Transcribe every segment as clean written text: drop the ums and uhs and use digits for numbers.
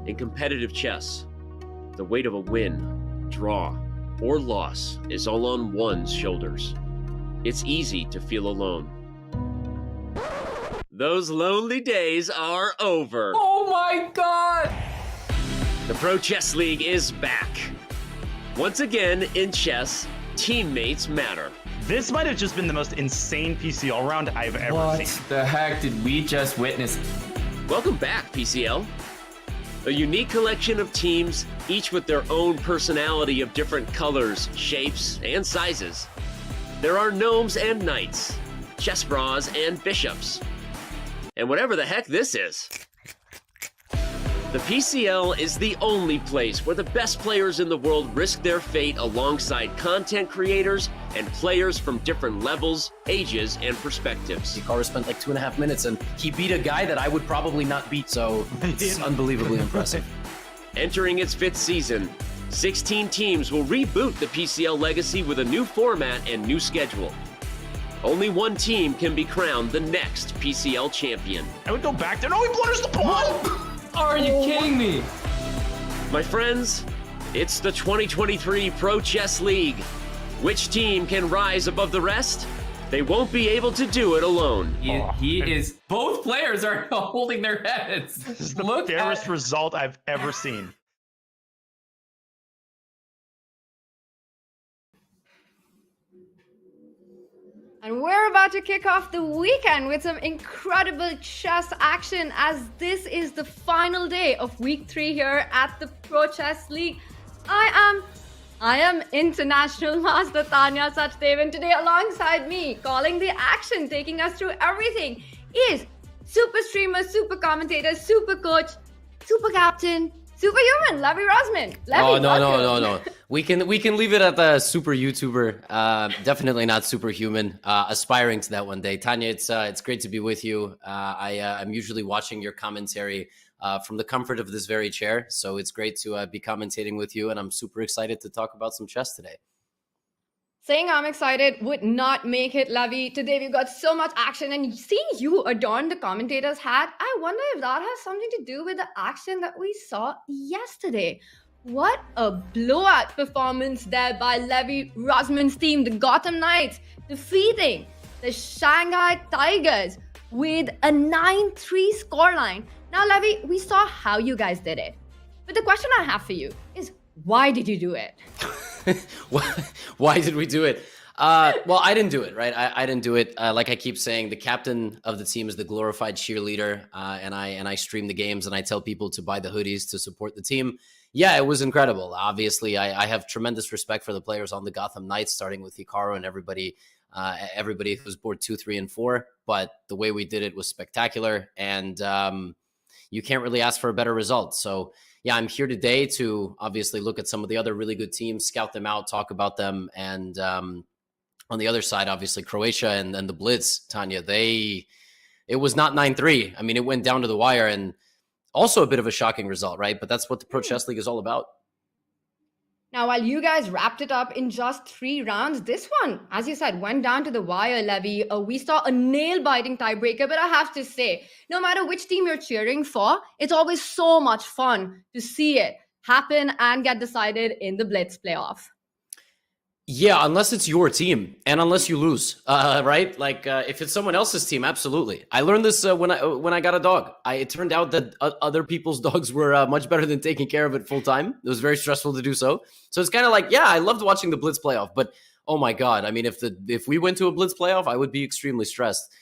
In competitive chess, the weight of a win, draw, or loss is all on one's shoulders. It's easy to feel alone. Those lonely days are over. Oh my god! The Pro Chess League is back. Once again, in chess, teammates matter. This might have just been the most insane PCL round I've ever What seen. the heck did we just witness? Welcome back, PCL. A unique collection of teams, each with their own personality of different colors, shapes, and sizes. There are gnomes and knights, chess bras and bishops, and whatever the heck this is. The PCL is the only place where the best players in the world risk their fate alongside content creators and players from different levels, ages, and perspectives. Hikaru spent like 2.5 minutes and he beat a guy that I would probably not beat, so it's unbelievably impressive. Entering its 5th season, 16 teams will reboot the PCL legacy with a new format and new schedule. Only one team can be crowned the next PCL champion. I would go back there. No, he blunders the pawn! Are you kidding me? My friends, it's the 2023 Pro Chess League. Which team can rise above the rest? They won't be able to do it alone. He is. Both players are holding their heads. This is the fairest result I've ever seen. And we're about to kick off the weekend with some incredible chess action, as this is the final day of week 3 here at the Pro Chess League. I am International Master Tanya Sachdev, and today alongside me, calling the action, taking us through everything, is super streamer, super commentator, super coach, super captain, superhuman, Levi Rosman. Oh, no. We can leave it at the super YouTuber. Definitely not superhuman. Aspiring to that one day. Tanya, it's great to be with you. I'm usually watching your commentary from the comfort of this very chair, so it's great to be commentating with you, and I'm super excited to talk about some chess today. Saying I'm excited would not make it, Levi. Today we've got so much action, and seeing you adorn the commentator's hat, I wonder if that has something to do with the action that we saw yesterday. What a blowout performance there by Levi Rosman's team, the Gotham Knights, defeating the Shanghai Tigers with a 9-3 scoreline. Now, Levi, we saw how you guys did it. But the question I have for you is, why did you do it? Why did we do it? Well, I didn't do it, right? I didn't do it. Like I keep saying, the captain of the team is the glorified cheerleader, and I stream the games and I tell people to buy the hoodies to support the team. Yeah, it was incredible. Obviously, I have tremendous respect for the players on the Gotham Knights, starting with Hikaru and everybody who's board 2, 3, and 4. But the way we did it was spectacular, and you can't really ask for a better result. So yeah, I'm here today to obviously look at some of the other really good teams, scout them out, talk about them. And on the other side, obviously, Croatia and the Blitz, Tanya, it was not 9-3. I mean, it went down to the wire, and also a bit of a shocking result, right? But that's what the Pro Chess League is all about. Now, while you guys wrapped it up in just 3 rounds, this one, as you said, went down to the wire, Levi. We saw a nail-biting tiebreaker, but I have to say, no matter which team you're cheering for, it's always so much fun to see it happen and get decided in the Blitz playoff. Yeah, unless it's your team and unless you lose, right? Like if it's someone else's team, absolutely. I learned this when I got a dog. It turned out that other people's dogs were much better than taking care of it full time. It was very stressful to do so. So it's kind of like, yeah, I loved watching the Blitz playoff, but oh my God, I mean, if we went to a Blitz playoff, I would be extremely stressed.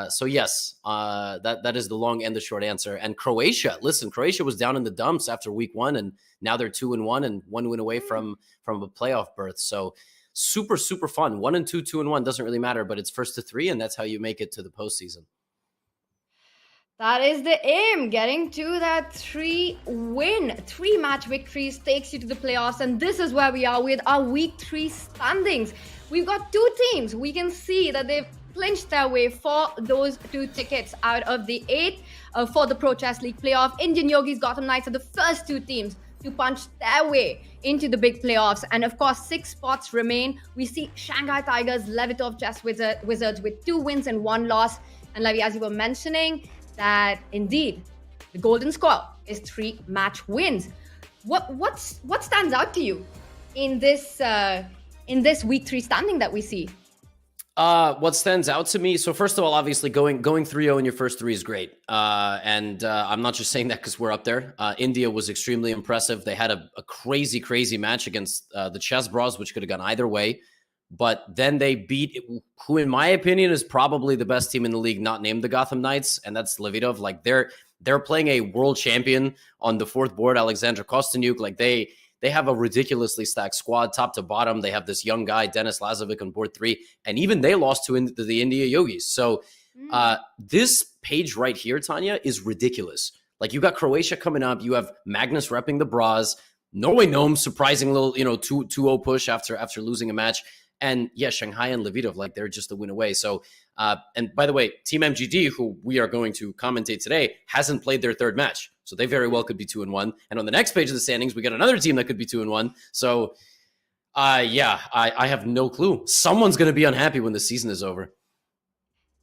So yes, that is the long and the short answer. And Croatia, listen, Croatia was down in the dumps after week 1, and now they're 2-1 and 1 win away from a playoff berth. So super, super fun. 1-2, 2-1 doesn't really matter, but it's 1st to 3, and that's how you make it to the postseason. That is the aim, getting to that 3-match victories takes you to the playoffs, and this is where we are with our week 3 standings. We've got 2 teams. We can see that they've clinched their way for those 2 tickets out of the 8 for the Pro Chess League playoff. Indian Yogis Gotham Knights are the first 2 teams to punch their way into the big playoffs. And of course, 6 spots remain. We see Shanghai Tigers, Levitov Chess Wizards with 2 wins and 1 loss. And Levi, as you were mentioning, that indeed the golden score is 3 match wins. What stands out to you in this week 3 standing that we see? What stands out to me? So first of all, obviously going 3-0 in your first 3 is great. And I'm not just saying that because we're up there. India was extremely impressive. They had a crazy match against the Chess Bros, which could have gone either way. But then they beat who, in my opinion, is probably the best team in the league, not named the Gotham Knights, and that's Levitov. Like they're playing a world champion on the 4th board, Alexander Kostyuk. Like they have a ridiculously stacked squad, top to bottom. They have this young guy, Denis Lazovic, on board 3, and even they lost to the India Yogis. So this page right here, Tanya, is ridiculous. Like you got Croatia coming up, you have Magnus repping the Bras, Norway Gnomes, surprising little 2-0 push after losing a match. And yeah, Shanghai and Levitov, like they're just a win away. So, and by the way, Team MGD, who we are going to commentate today, hasn't played their 3rd match. So they very well could be 2-1. And on the next page of the standings, we got another team that could be 2-1. So, yeah, I have no clue. Someone's going to be unhappy when the season is over.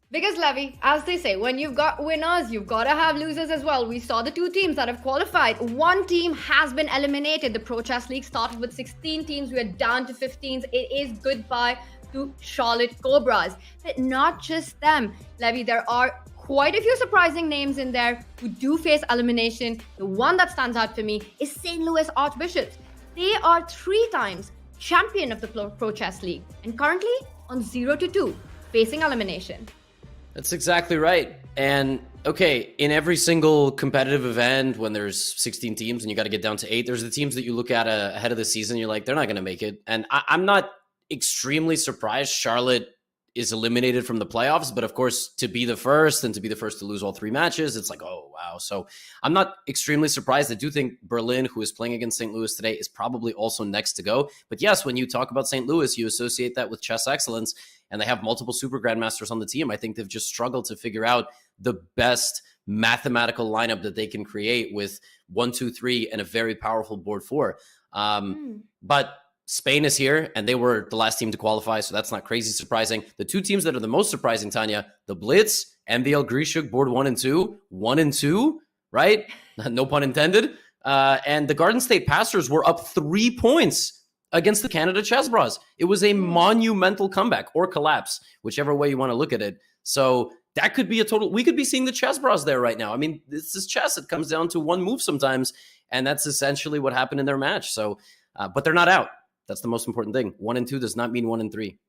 Because, Levy, as they say, when you've got winners, you've got to have losers as well. We saw the 2 teams that have qualified. 1 team has been eliminated. The Pro Chess League started with 16 teams. We are down to 15s. It is goodbye to Charlotte Cobras. But not just them. Levy, there are quite a few surprising names in there who do face elimination. The one that stands out for me is St. Louis Archbishops. They are 3 times champion of the Pro Chess League and currently on 0-2, facing elimination. That's exactly right. And okay, in every single competitive event, when there's 16 teams and you got to get down to 8, there's the teams that you look at ahead of the season. You're like, they're not going to make it. And I'm not extremely surprised Charlotte is eliminated from the playoffs. But of course, to be the first and to be the first to lose all 3 matches, it's like, oh, wow. So I'm not extremely surprised. I do think Berlin, who is playing against St. Louis today, is probably also next to go. But yes, when you talk about St. Louis, you associate that with chess excellence. And they have multiple super grandmasters on the team. I think they've just struggled to figure out the best mathematical lineup that they can create with 1, 2, 3 and a very powerful board 4. But Spain is here, and they were the last team to qualify, so that's not crazy surprising. The 2 teams that are the most surprising, Tanya, the Blitz, MVL Grishuk, board 1 and 2, 1 and 2, right? No pun intended. And the Garden State Pastors were up 3 points against the Canada Chess Bros. It was a monumental comeback or collapse, whichever way you want to look at it. So that could be we could be seeing the Chess Bros there right now. I mean, this is chess. It comes down to 1 move sometimes, and that's essentially what happened in their match. So, but they're not out. That's the most important thing. 1 and 2 does not mean 1 and 3.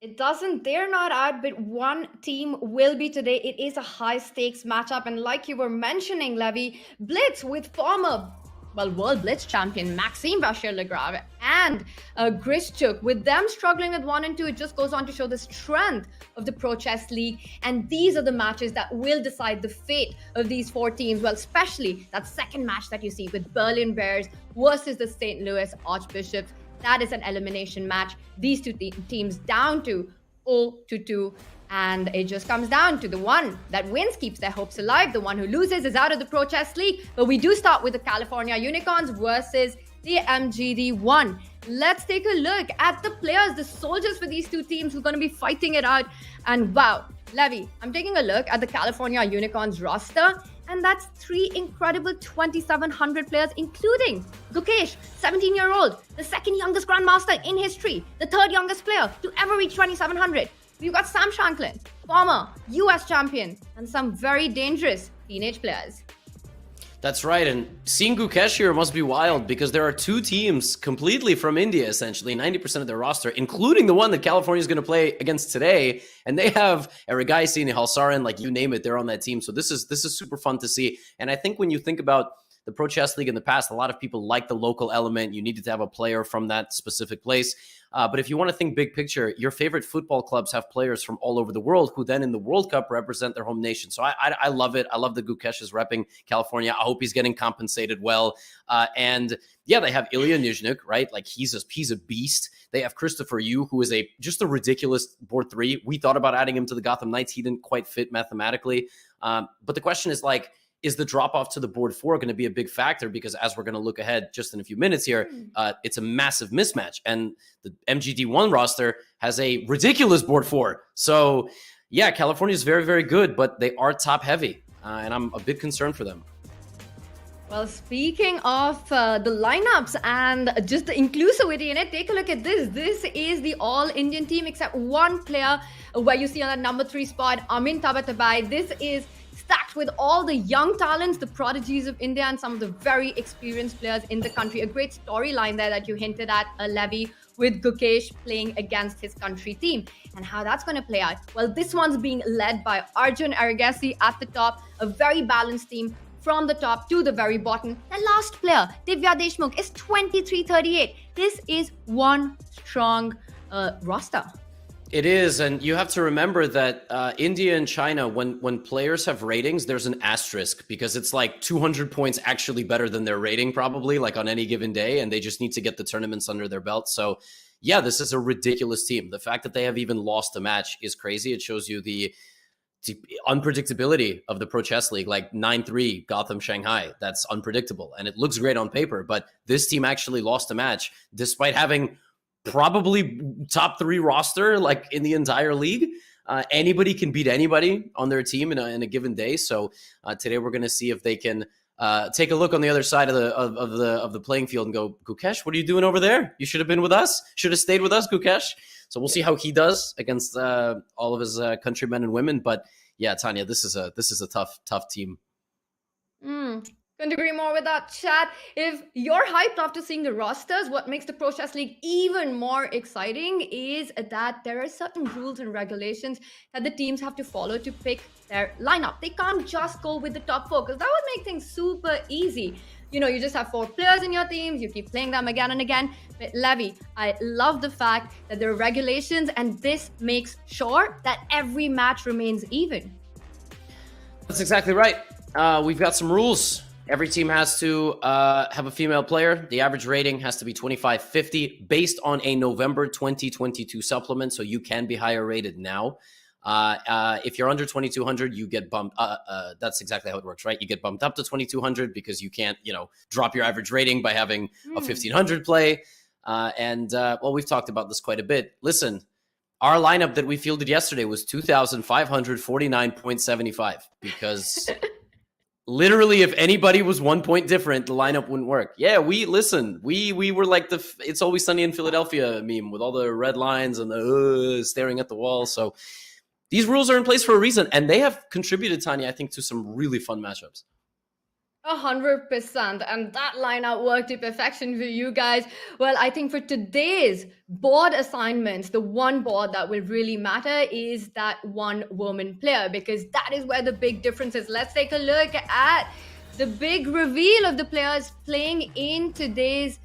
It doesn't. They're not out, but 1 team will be today. It is a high-stakes matchup. And like you were mentioning, Levy, Blitz with former World Blitz champion Maxime Vachier-Lagrave and Grishuk, with them struggling with 1 and 2, it just goes on to show the strength of the Pro Chess League. And these are the matches that will decide the fate of these 4 teams. Well, especially that second match that you see with Berlin Bears versus the St. Louis Archbishops. That is an elimination match. These 2 teams down to 0-2. And it just comes down to the one that wins keeps their hopes alive. The one who loses is out of the Pro Chess League. But we do start with the California Unicorns versus the MGD1. Let's take a look at the players, the soldiers for these 2 teams who are going to be fighting it out. And wow, Levy, I'm taking a look at the California Unicorns roster. And that's 3 incredible 2,700 players, including Gukesh, 17-year-old, the 2nd youngest grandmaster in history, the 3rd youngest player to ever reach 2,700. We've got Sam Shanklin, former US champion, and some very dangerous teenage players. That's right. And seeing Gukesh here must be wild because there are 2 teams completely from India, essentially, 90% of their roster, including the one that California is going to play against today. And they have Erigaisi, Halsarin, like you name it, they're on that team. So this is super fun to see. And I think when you think about the Pro Chess League in the past, a lot of people like the local element. You needed to have a player from that specific place. But if you want to think big picture, your favorite football clubs have players from all over the world who then in the World Cup represent their home nation. So I love it. I love that Gukesh is repping California. I hope he's getting compensated well. And yeah, they have Ilya Nizhnyk, right? Like he's a beast. They have Christopher Yu, who is just a ridiculous board 3. We thought about adding him to the Gotham Knights. He didn't quite fit mathematically. But the question is like, is the drop off to the board 4 going to be a big factor? Because as we're going to look ahead just in a few minutes here, it's a massive mismatch. And the MGD1 roster has a ridiculous board 4. So yeah, California is very, very good, but they are top heavy. And I'm a bit concerned for them. Well, speaking of the lineups and just the inclusivity in it, take a look at this. This is the all-Indian team except one player where you see on that number 3 spot, Amin Tabatabai. This is stacked with all the young talents, the prodigies of India, and some of the very experienced players in the country. A great storyline there that you hinted at, Levy, with Gukesh playing against his country team. And how that's going to play out? Well, this one's being led by Arjun Aragasi at the top, a very balanced team from the top to the very bottom. The last player, Divya Deshmukh, is 23-38. This is one strong roster. It is, and you have to remember that India and China, when players have ratings, there's an asterisk because it's like 200 points actually better than their rating probably, like on any given day, and they just need to get the tournaments under their belt. So yeah, this is a ridiculous team. The fact that they have even lost a match is crazy. It shows you the unpredictability of the Pro Chess League, like 9-3 Gotham Shanghai. That's unpredictable, and it looks great on paper, but this team actually lost a match despite having probably top 3 roster like in the entire league. Anybody can beat anybody on their team in a given day. So today we're going to see if they can take a look on the other side of the playing field and go, Gukesh, what are you doing over there? You should have been with us. Should have stayed with us, Gukesh. So we'll see how he does against all of his countrymen and women. But yeah, Tanya, this is a tough team. Couldn't agree more with that, chat. If you're hyped after seeing the rosters, what makes the Pro Chess League even more exciting is that there are certain rules and regulations that the teams have to follow to pick their lineup. They can't just go with the top 4 because that would make things super easy. You know, you just have 4 players in your teams, you keep playing them again and again. But Levy, I love the fact that there are regulations, and this makes sure that every match remains even. That's exactly right. We've got some rules. Every team has to have a female player. The average rating has to be 2550 based on a November 2022 supplement, so you can be higher rated now. If you're under 2200, you get bumped. That's exactly how it works, right? You get bumped up to 2200 because you can't, drop your average rating by having a 1500 play. Well, we've talked about this quite a bit. Listen, our lineup that we fielded yesterday was 2549.75 because literally, if anybody was 1 point different, the lineup wouldn't work. Yeah, we were like the It's Always Sunny in Philadelphia meme with all the red lines and the staring at the wall. So these rules are in place for a reason, and they have contributed, Tanya, I think, to some really fun matchups. 100%, and that lineup worked to perfection for you guys. Well, I think for today's board assignments, the one board that will really matter is that one woman player, because that is where the big difference is. Let's take a look at the big reveal of the players playing in today's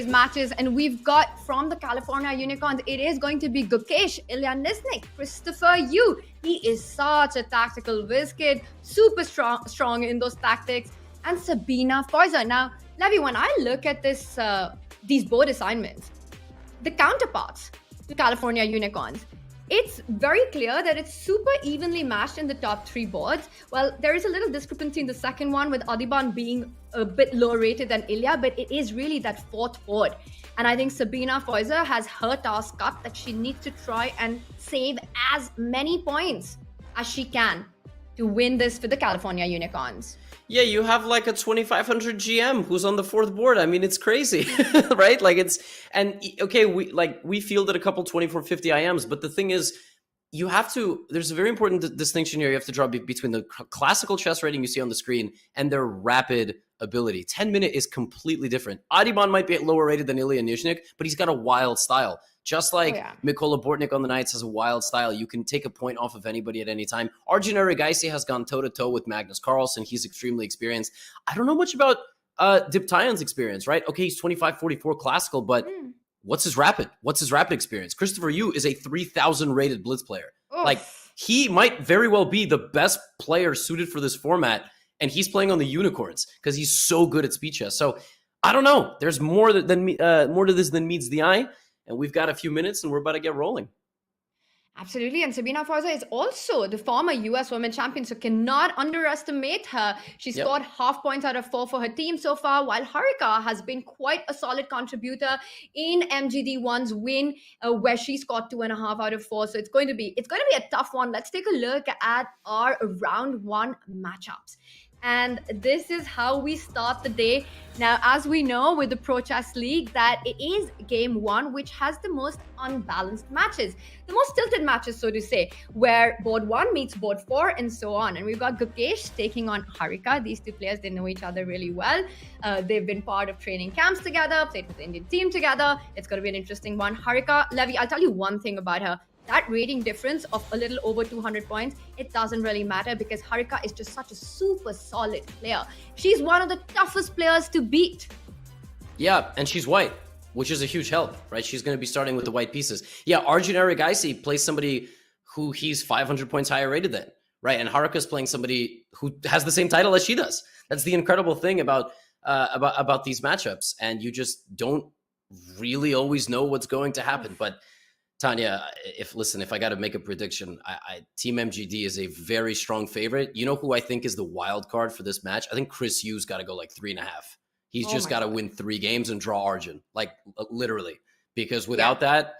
matches, and we've got from the California Unicorns, it is going to be Gukesh, Ilya Nizhnyk, Christopher Yu. He is such a tactical whiz kid, super strong in those tactics, and Sabina Forza. Now, Levy, when I look at these board assignments, the counterparts to California Unicorns, it's very clear that it's super evenly matched in the top 3 boards. Well, there is a little discrepancy in the second one with Adiban being a bit lower rated than Ilya, but it is really that 4th board. And I think Sabina Forza has her task cut that she needs to try and save as many points as she can to win this for the California Unicorns. Yeah, you have like a 2500 GM who's on the 4th board. I mean, it's crazy, right? We fielded a couple 2450 IMs, but the thing is, there's a very important distinction here you have to draw between the classical chess rating you see on the screen and their rapid ability. 10-minute is completely different. Adiban might be lower rated than Ilya Nizhnyk, but he's got a wild style. Just like Mikola Bortnik on the Knights has a wild style. You can take a point off of anybody at any time. Arjun Aragaisi has gone toe-to-toe with Magnus Carlsen. He's extremely experienced. I don't know much about Diptyon's experience, right? Okay, he's 2544 classical, but what's his rapid? What's his rapid experience? Christopher Yu is a 3000 rated blitz player. Oof. He might very well be the best player suited for this format, and he's playing on the Unicorns because he's so good at speed chess. So I don't know. There's more to this than meets the eye. And we've got a few minutes and we're about to get rolling. Absolutely. And Sabina Forza is also the former US Women Champion, so cannot underestimate her. She scored half points out of 4 for her team so far, while Harika has been quite a solid contributor in MGD1's win, where she scored 2.5 out of 4. So it's going to be a tough one. Let's take a look at our round 1 matchups. And this is how we start the day. Now, as we know with the Pro Chess League, that it is game one, which has the most unbalanced matches, the most tilted matches, so to say, where board one meets board four and so on. And we've got Gukesh taking on Harika. These two players, they know each other really well. They've been part of training camps together, played with the Indian team together. It's going to be an interesting one. Harika, Levy, I'll tell you one thing about her. That rating difference of a little over 200 points, it doesn't really matter because Harika is just such a super solid player. She's one of the toughest players to beat. Yeah, and she's white, which is a huge help, right? She's going to be starting with the white pieces. Yeah, Arjun Erigaisi plays somebody who he's 500 points higher rated than, right? And Harika's playing somebody who has the same title as she does. That's the incredible thing about these matchups. And you just don't really always know what's going to happen. But Tanya, if I got to make a prediction, Team MGD is a very strong favorite. You know who I think is the wild card for this match? I think Chris Yu's got to go like 3.5. He's just got to win 3 games and draw Arjun, like literally, because without that,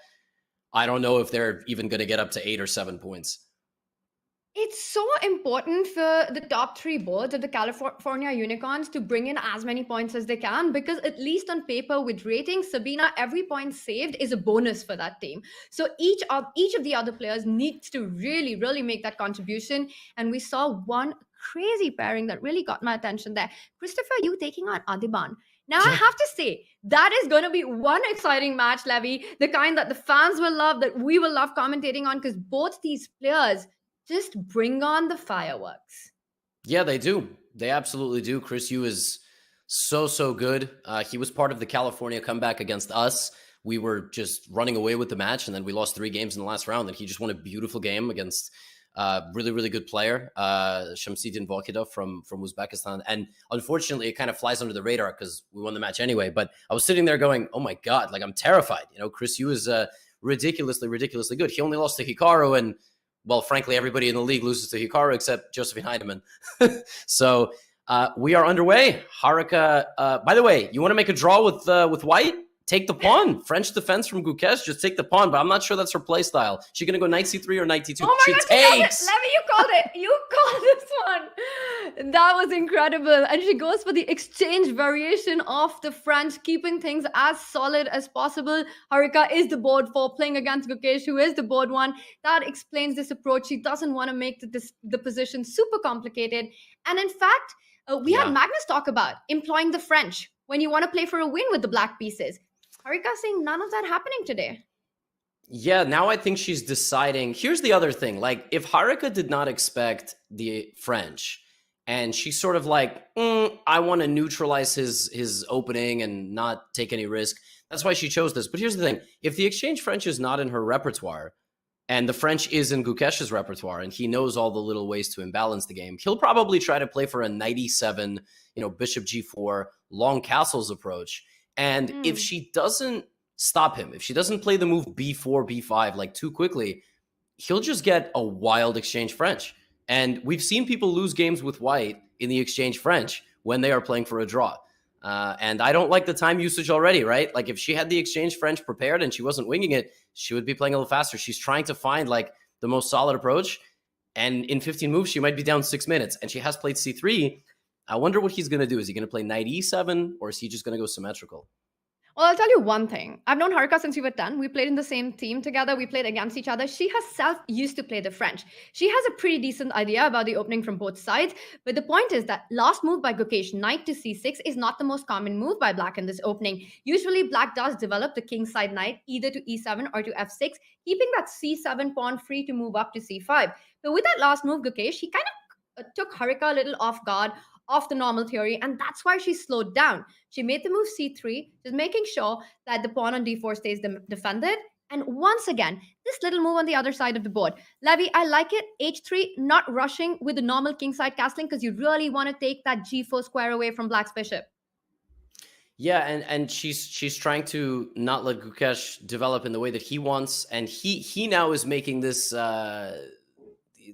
I don't know if they're even going to get up to 8 or 7 points. It's so important for the top 3 boards of the California Unicorns to bring in as many points as they can, because at least on paper with ratings, Sabina, every point saved is a bonus for that team. So each of the other players needs to really, really make that contribution. And we saw one crazy pairing that really got my attention there. Christopher Yu taking on Adiban. Now, I have to say, that is going to be one exciting match, Levy, the kind that the fans will love, that we will love commentating on, because both these players just bring on the fireworks. Yeah, they do. They absolutely do. Chris Yu is so good. He was part of the California comeback against us. We were just running away with the match, and then we lost 3 games in the last round, and he just won a beautiful game against really, really good player, Shamsiddin Volkidov from Uzbekistan. And unfortunately, it kind of flies under the radar because we won the match anyway. But I was sitting there going, oh my God, like I'm terrified. You know, Chris Yu is ridiculously good. He only lost to Hikaru, and well, frankly, everybody in the league loses to Hikaru except Josephine Heidemann. So we are underway. Harika, by the way, you want to make a draw with white? Take the pawn. French defense from Gukesh. Just take the pawn, but I'm not sure that's her play style. She going to go knight c3 or knight d2? Oh my she God, takes. Levy, you called it. You called this one. That was incredible. And she goes for the exchange variation of the French, keeping things as solid as possible. Harika is the board 4, playing against Gukesh, who is the board 1. That explains this approach. She doesn't want to make the position super complicated. And in fact, we had Magnus talk about employing the French when you want to play for a win with the black pieces. Harika saying none of that happening today. Yeah, now I think she's deciding. Here's the other thing. Like, if Harika did not expect the French, and she's sort of like, I want to neutralize his opening and not take any risk, that's why she chose this. But here's the thing. If the exchange French is not in her repertoire, and the French is in Gukesh's repertoire, and he knows all the little ways to imbalance the game, he'll probably try to play for a knight e7, bishop g4, long castles approach. And if she doesn't stop him, if she doesn't play the move b4, b5 like too quickly, he'll just get a wild exchange French. And we've seen people lose games with white in the exchange French when they are playing for a draw. And I don't like the time usage already, right? Like if she had the exchange French prepared and she wasn't winging it, she would be playing a little faster. She's trying to find like the most solid approach. And in 15 moves, she might be down 6 minutes. And she has played c3. I wonder what he's going to do. Is he going to play knight e7 or is he just going to go symmetrical? Well, I'll tell you one thing. I've known Harika since we were 10. We played in the same team together. We played against each other. She herself used to play the French. She has a pretty decent idea about the opening from both sides. But the point is that last move by Gukesh, knight to c6, is not the most common move by black in this opening. Usually, black does develop the kingside knight either to e7 or to f6, keeping that c7 pawn free to move up to c5. But with that last move, Gukesh, he kind of took Harika a little off guard, off the normal theory, and that's why she slowed down. She made the move c3, just making sure that the pawn on d4 stays defended. And once again, this little move on the other side of the board. Levy, I like it. h3, not rushing with the normal kingside castling because you really want to take that g4 square away from black's bishop. Yeah, and she's trying to not let Gukesh develop in the way that he wants, and he now is making this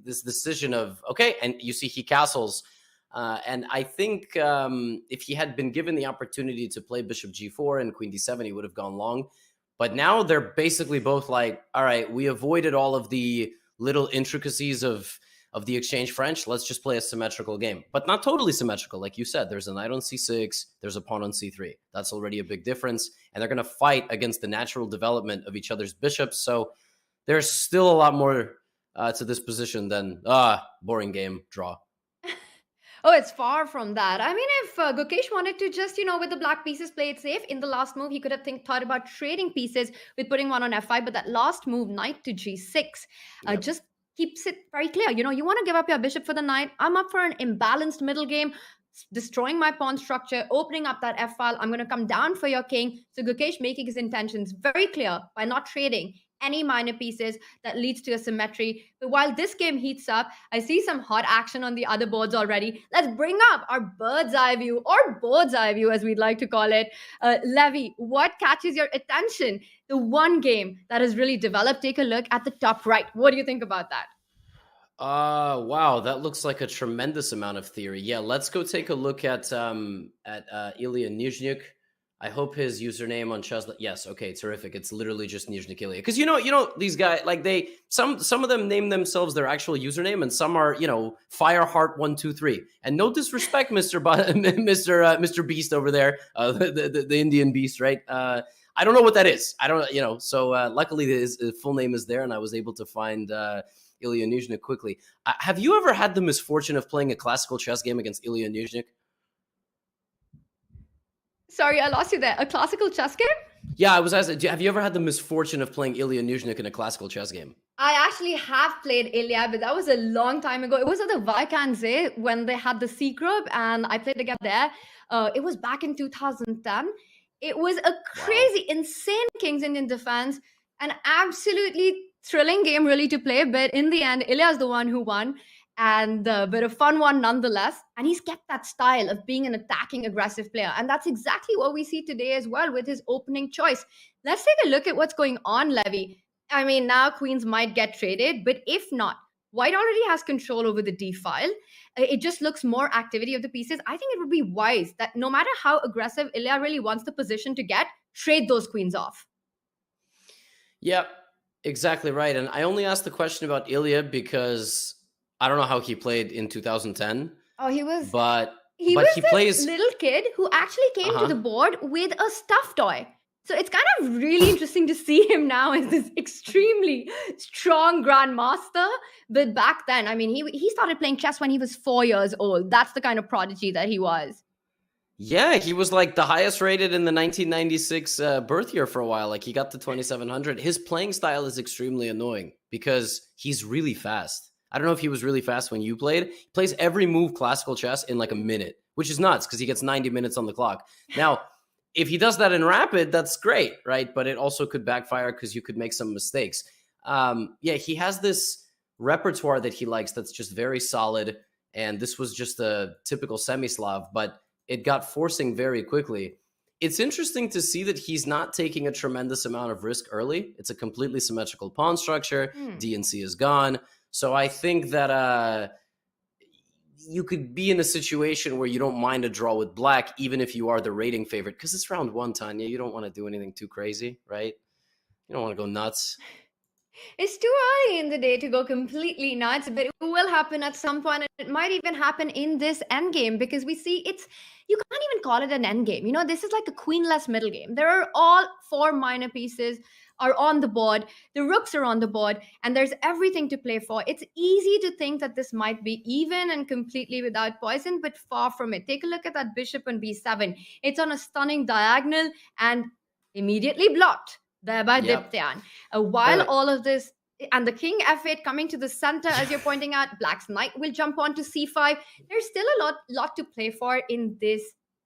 this decision of, okay, and you see he castles. And I think if he had been given the opportunity to play bishop g4 and queen d7, he would have gone long. But now they're basically both like, all right, we avoided all of the little intricacies of of the exchange French. Let's just play a symmetrical game, but not totally symmetrical. Like you said, there's a knight on c6, there's a pawn on c3. That's already a big difference. And they're going to fight against the natural development of each other's bishops. So there's still a lot more to this position than, boring game, draw. Oh, it's far from that. I mean, if Gukesh wanted to just, with the black pieces play it safe, in the last move, he could have thought about trading pieces with putting one on f5. But that last move, knight to g6, just keeps it very clear. You want to give up your bishop for the knight. I'm up for an imbalanced middle game, destroying my pawn structure, opening up that f file. I'm going to come down for your king. So Gukesh making his intentions very clear by not trading any minor pieces that leads to a symmetry. But while this game heats up, I see some hot action on the other boards already. Let's bring up our bird's eye view, or board's eye view as we'd like to call it. Levy, what catches your attention? The one game that has really developed. Take a look at the top right. What do you think about that? Wow, that looks like a tremendous amount of theory. Yeah, let's go take a look at Ilya Nizhnyk. I hope his username on Chess. Yes, okay, terrific. It's literally just Nizhnyk Ilya. Because you know these guys, like some of them name themselves their actual username, and some are Fireheart123. And no disrespect, Mr. Beast over there, the Indian Beast, right? I don't know what that is. I don't, So luckily his full name is there, and I was able to find Ilya Nizhnyk quickly. Have you ever had the misfortune of playing a classical chess game against Ilya Nizhnyk? Sorry, I lost you there. A classical chess game? Yeah, I was asking, have you ever had the misfortune of playing Ilya Nizhnyk in a classical chess game? I actually have played Ilya, but that was a long time ago. It was at the Vaikanze when they had the C group, and I played again there. It was back in 2010. It was a crazy, insane King's Indian defense, an absolutely thrilling game really to play. But in the end, Ilya's the one who won. And but a fun one nonetheless. And he's kept that style of being an attacking, aggressive player. And that's exactly what we see today as well with his opening choice. Let's take a look at what's going on, Levy. I mean, now queens might get traded, but if not, white already has control over the d file. It just looks more activity of the pieces. I think it would be wise that no matter how aggressive Ilya really wants the position to get, trade those queens off. Yep, exactly right. And I only asked the question about Ilya because I don't know how he played in 2010. Oh, he was. But he plays little kid who actually came to the board with a stuffed toy. So it's kind of really interesting to see him now as this extremely strong grandmaster. But back then, I mean, he started playing chess when he was 4 years old. That's the kind of prodigy that he was. Yeah, he was like the highest rated in the 1996 birth year for a while. Like he got to 2700. His playing style is extremely annoying because he's really fast. I don't know if he was really fast when you played. He plays every move classical chess in like a minute, which is nuts because he gets 90 minutes on the clock. Now, if he does that in rapid, that's great, right? But it also could backfire because you could make some mistakes. Yeah, he has this repertoire that he likes that's just very solid. And this was just a typical semi-Slav, but it got forcing very quickly. It's interesting to see that he's not taking a tremendous amount of risk early. It's a completely symmetrical pawn structure. DNC is gone. So I think that you could be in a situation where you don't mind a draw with black, even if you are the rating favorite, because it's round one, Tanya. You don't want to do anything too crazy, right? You don't want to go nuts. It's too early in the day to go completely nuts, but it will happen at some point. And it might even happen in this endgame because we see you can't even call it an endgame. This is like a queenless middle game. There are all 4 minor pieces are on the board, the rooks are on the board, and there's everything to play for. It's easy to think that this might be even and completely without poison, but far from it. Take a look at that bishop on b7. It's on a stunning diagonal and immediately blocked there by Diptyan. While all of this, and the king f8 coming to the center, as you're pointing out, black's knight will jump on to c5. There's still a lot to play for in this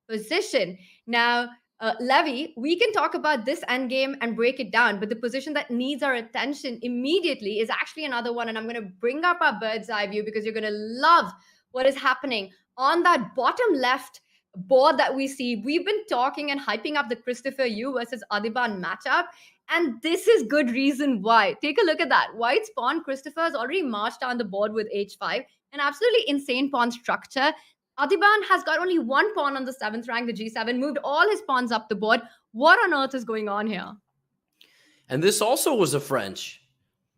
position. Now, Levy, we can talk about this endgame and break it down, but the position that needs our attention immediately is actually another one, and I'm going to bring up our bird's eye view because you're going to love what is happening on that bottom left board that we see. We've been talking and hyping up the Christopher Yu versus Adiban matchup, and this is good reason why. Take a look at that. White's pawn, Christopher, has already marched down the board with h5, an absolutely insane pawn structure. Adiban has got only 1 pawn on the 7th rank, the g7, moved all his pawns up the board. What on earth is going on here? And this also was a French.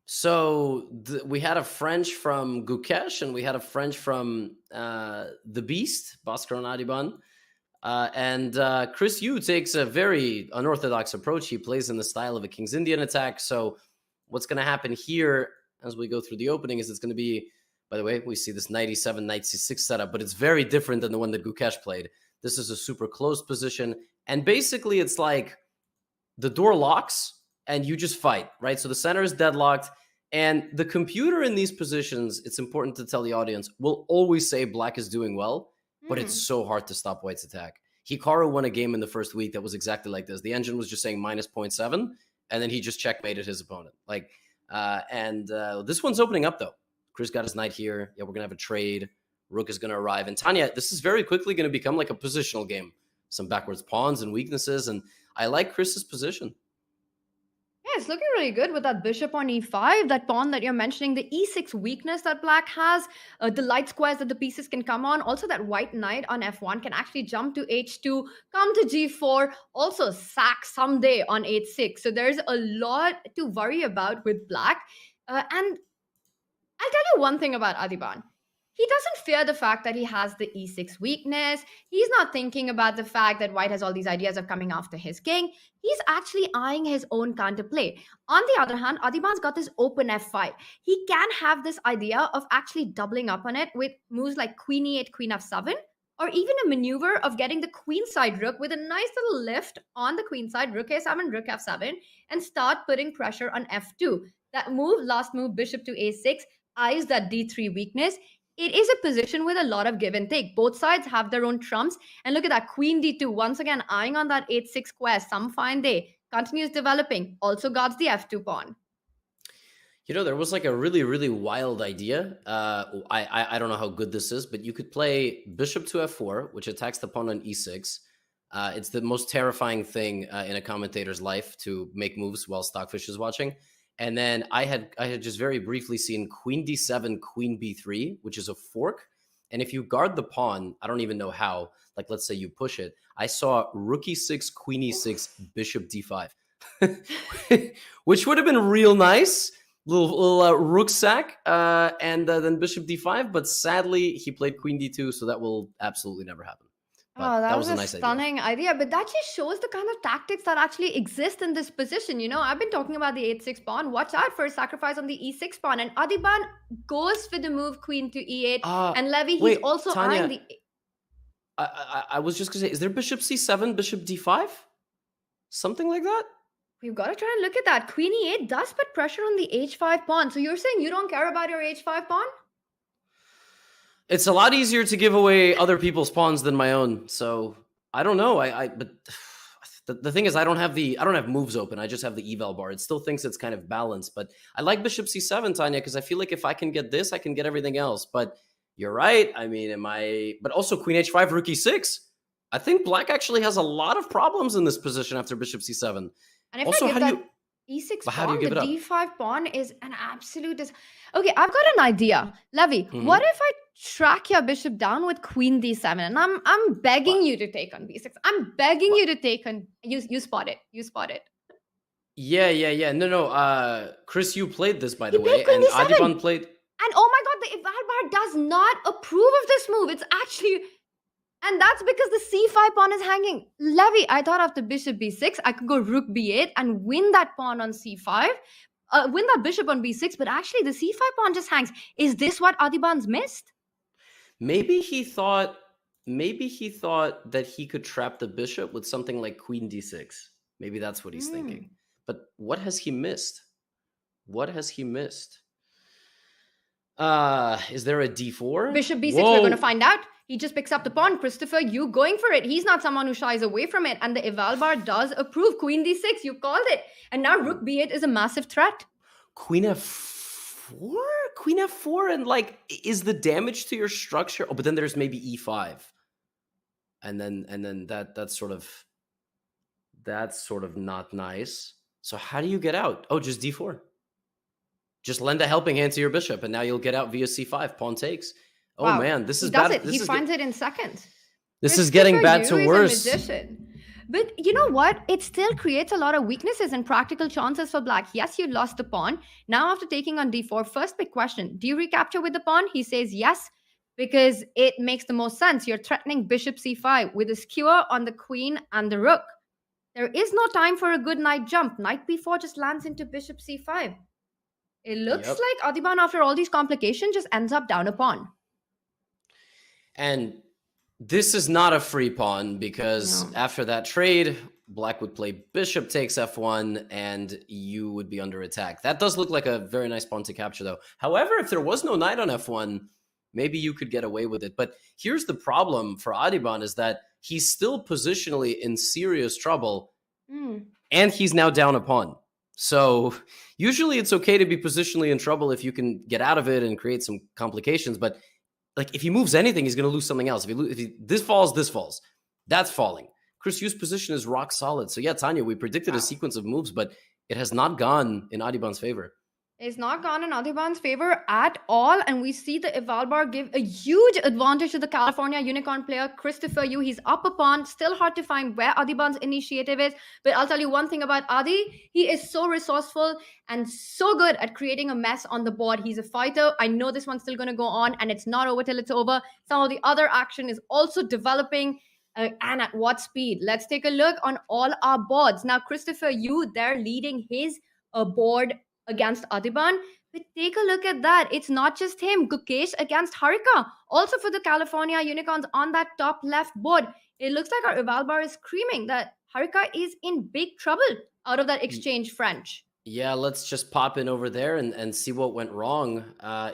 So we had a French from Gukesh, and we had a French from the Beast, Bhaskaran Adiban. And Chris Yu takes a very unorthodox approach. He plays in the style of a King's Indian attack. So what's going to happen here as we go through the opening is it's going to be, by the way, we see this knight e7, knight c6 setup, but it's very different than the one that Gukesh played. This is a super closed position. And basically it's like the door locks and you just fight, right? So the center is deadlocked. And the computer in these positions, it's important to tell the audience, will always say black is doing well, but it's so hard to stop white's attack. Hikaru won a game in the first week that was exactly like this. The engine was just saying minus 0.7, and then he just checkmated his opponent. This one's opening up, though. Chris got his knight here. Yeah, we're going to have a trade. Rook is going to arrive. And Tanya, this is very quickly going to become like a positional game. Some backwards pawns and weaknesses, and I like Chris's position. Yeah, it's looking really good with that bishop on e5, that pawn that you're mentioning, the e6 weakness that black has, the light squares that the pieces can come on. Also, that white knight on f1 can actually jump to h2, come to g4, also sack someday on h6. So there's a lot to worry about with black. And I'll tell you one thing about Adiban. He doesn't fear the fact that he has the e6 weakness. He's not thinking about the fact that white has all these ideas of coming after his king. He's actually eyeing his own counterplay. On the other hand, Adiban's got this open f5. He can have this idea of actually doubling up on it with moves like queen e8, queen f7, or even a maneuver of getting the queenside rook with a nice little lift on the queenside, rook a7, rook f7, and start putting pressure on f2. That move, last move, bishop to a6, eyes that d3 weakness. It is a position with a lot of give and take. Both sides have their own trumps. And look at that, queen d2, once again, eyeing on that h6 square, some fine day. Continues developing, also guards the f2 pawn. You know, there was like a really, really wild idea. I don't know how good this is, but you could play bishop to f4, which attacks the pawn on e6. It's the most terrifying thing in a commentator's life to make moves while Stockfish is watching. And then I had just very briefly seen queen d7, queen b3, which is a fork. And if you guard the pawn, I don't even know how, like let's say you push it. I saw rook e6, queen e6, bishop d5, which would have been real nice. Little rook sack and then bishop d5. But sadly, he played queen d2, so that will absolutely never happen. But that was a nice stunning idea. But that just shows the kind of tactics that actually exist in this position. You know, I've been talking about the h6 pawn. Watch out for a sacrifice on the e6 pawn. And Adiban goes for the move queen to e8. And Levy, he's also Tanya, eyeing the... I was just going to say, is there bishop c7, bishop d5? Something like that? We've got to try and look at that. Queen e8 does put pressure on the h5 pawn. So you're saying you don't care about your h5 pawn? It's a lot easier to give away other people's pawns than my own. So I don't know. But the thing is, I don't have moves open. I just have the eval bar. It still thinks it's kind of balanced. But I like bishop c7, Tanya, because I feel like if I can get this, I can get everything else. But you're right. I mean, but also queen h5, rook e6. I think black actually has a lot of problems in this position after bishop c7. And if also, I give that e6 pawn, the d5 pawn is an absolute... Okay, I've got an idea. Levy, what if I track your bishop down with queen d7? And I'm begging you to take on b6. I'm begging you to take on... You spot it. You spot it. Yeah. No. Chris, you played this, by the way. And Adiban played... And oh my god, the eval bar does not approve of this move. It's actually... And that's because the c5 pawn is hanging. Levy, I thought after bishop b6, I could go rook b8 and win that pawn on c5. Win that bishop on b6, but actually the c5 pawn just hangs. Is this what Adiban's missed? Maybe he thought that he could trap the bishop with something like queen d6. Maybe that's what he's thinking. But what has he missed? What has he missed? Is there a d4? Bishop b6, we're going to find out. He just picks up the pawn. Christopher, you going for it. He's not someone who shies away from it. And the eval bar does approve. Queen d6, you called it. And now rook b8 is a massive threat. Queen f4? Queen f4 and like, is the damage to your structure? Oh, but then there's maybe e5. And then that's sort of not nice. So how do you get out? Oh, just d4. Just lend a helping hand to your bishop, and now you'll get out via c5. Pawn takes. Oh wow. Man, this is bad. He finds it in seconds. This is getting bad to worse. But you know what? It still creates a lot of weaknesses and practical chances for black. Yes, you lost the pawn. Now, after taking on d4, first big question, do you recapture with the pawn? He says yes, because it makes the most sense. You're threatening bishop c5 with a skewer on the queen and the rook. There is no time for a good knight jump. Knight b4 just lands into bishop c5. It looks Yep. like Adiban, after all these complications, just ends up down a pawn. And this is not a free pawn, because No. after that trade, black would play bishop takes f1 and you would be under attack. That does look like a very nice pawn to capture, though. However, if there was no knight on f1, maybe you could get away with it. But here's the problem for Adiban, is that he's still positionally in serious trouble, and he's now down a pawn. So usually it's okay to be positionally in trouble if you can get out of it and create some complications. But like, if he moves anything, he's going to lose something else. This falls, that's falling. Chris Yu's position is rock solid. So yeah, Tanya, we predicted a sequence of moves, but it has not gone in Adiban's favor. It's not gone in Adiban's favor at all. And we see the Evalbar give a huge advantage to the California Unicorn player, Christopher Yu. He's up a pawn. Still hard to find where Adiban's initiative is. But I'll tell you one thing about Adi. He is so resourceful and so good at creating a mess on the board. He's a fighter. I know this one's still going to go on, and it's not over till it's over. Some of the other action is also developing. And at what speed? Let's take a look on all our boards. Now, Christopher Yu, they're leading his board against Adiban. But take a look at that. It's not just him. Gukesh against Harika. Also for the California Unicorns on that top left board. It looks like our Evalbar is screaming that Harika is in big trouble out of that exchange French. Yeah, let's just pop in over there and see what went wrong.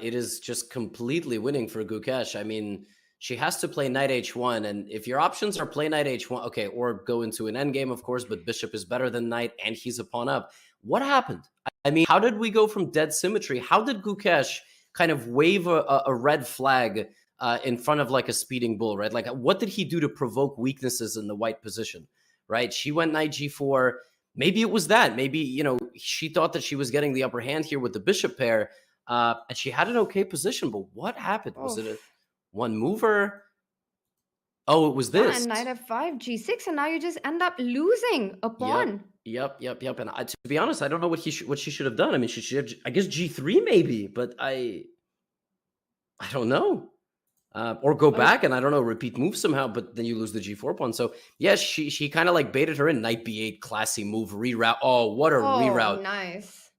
It is just completely winning for Gukesh. I mean, she has to play knight h1, and if your options are play knight h1, okay, or go into an endgame, of course, but bishop is better than knight, and he's a pawn up. What happened? I mean, how did we go from dead symmetry? How did Gukesh kind of wave a red flag in front of like a speeding bull, right? Like, what did he do to provoke weaknesses in the white position, right? She went knight g4. Maybe it was that. Maybe, you know, she thought that she was getting the upper hand here with the bishop pair, and she had an okay position, but what happened? Was it a one mover? Oh, it was this. And knight f5, g6, and now you just end up losing a pawn. Yep. And to be honest, I don't know what she should have done. I mean, she should have, I guess, g3 maybe, but I don't know. Or go back and, I don't know, repeat move somehow, but then you lose the g4 pawn. So yes, she kind of like baited her in. Knight b8, classy move, reroute. Oh, what a reroute. Nice.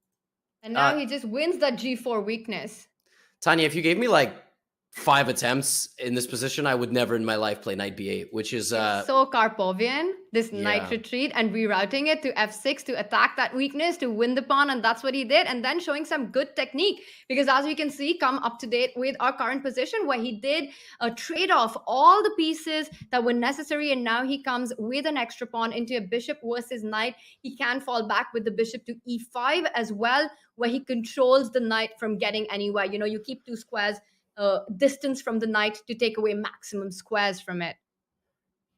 And now he just wins that g4 weakness. Tanya, if you gave me like 5 attempts in this position, I would never in my life play knight b8, which is so Karpovian, this knight retreat and rerouting it to f6 to attack that weakness to win the pawn, and that's what he did. And then showing some good technique, because as we can see, come up to date with our current position where he did a trade off all the pieces that were necessary, and now he comes with an extra pawn into a bishop versus knight. He can fall back with the bishop to e5 as well, where he controls the knight from getting anywhere. You know, you keep 2 squares distance from the knight to take away maximum squares from it.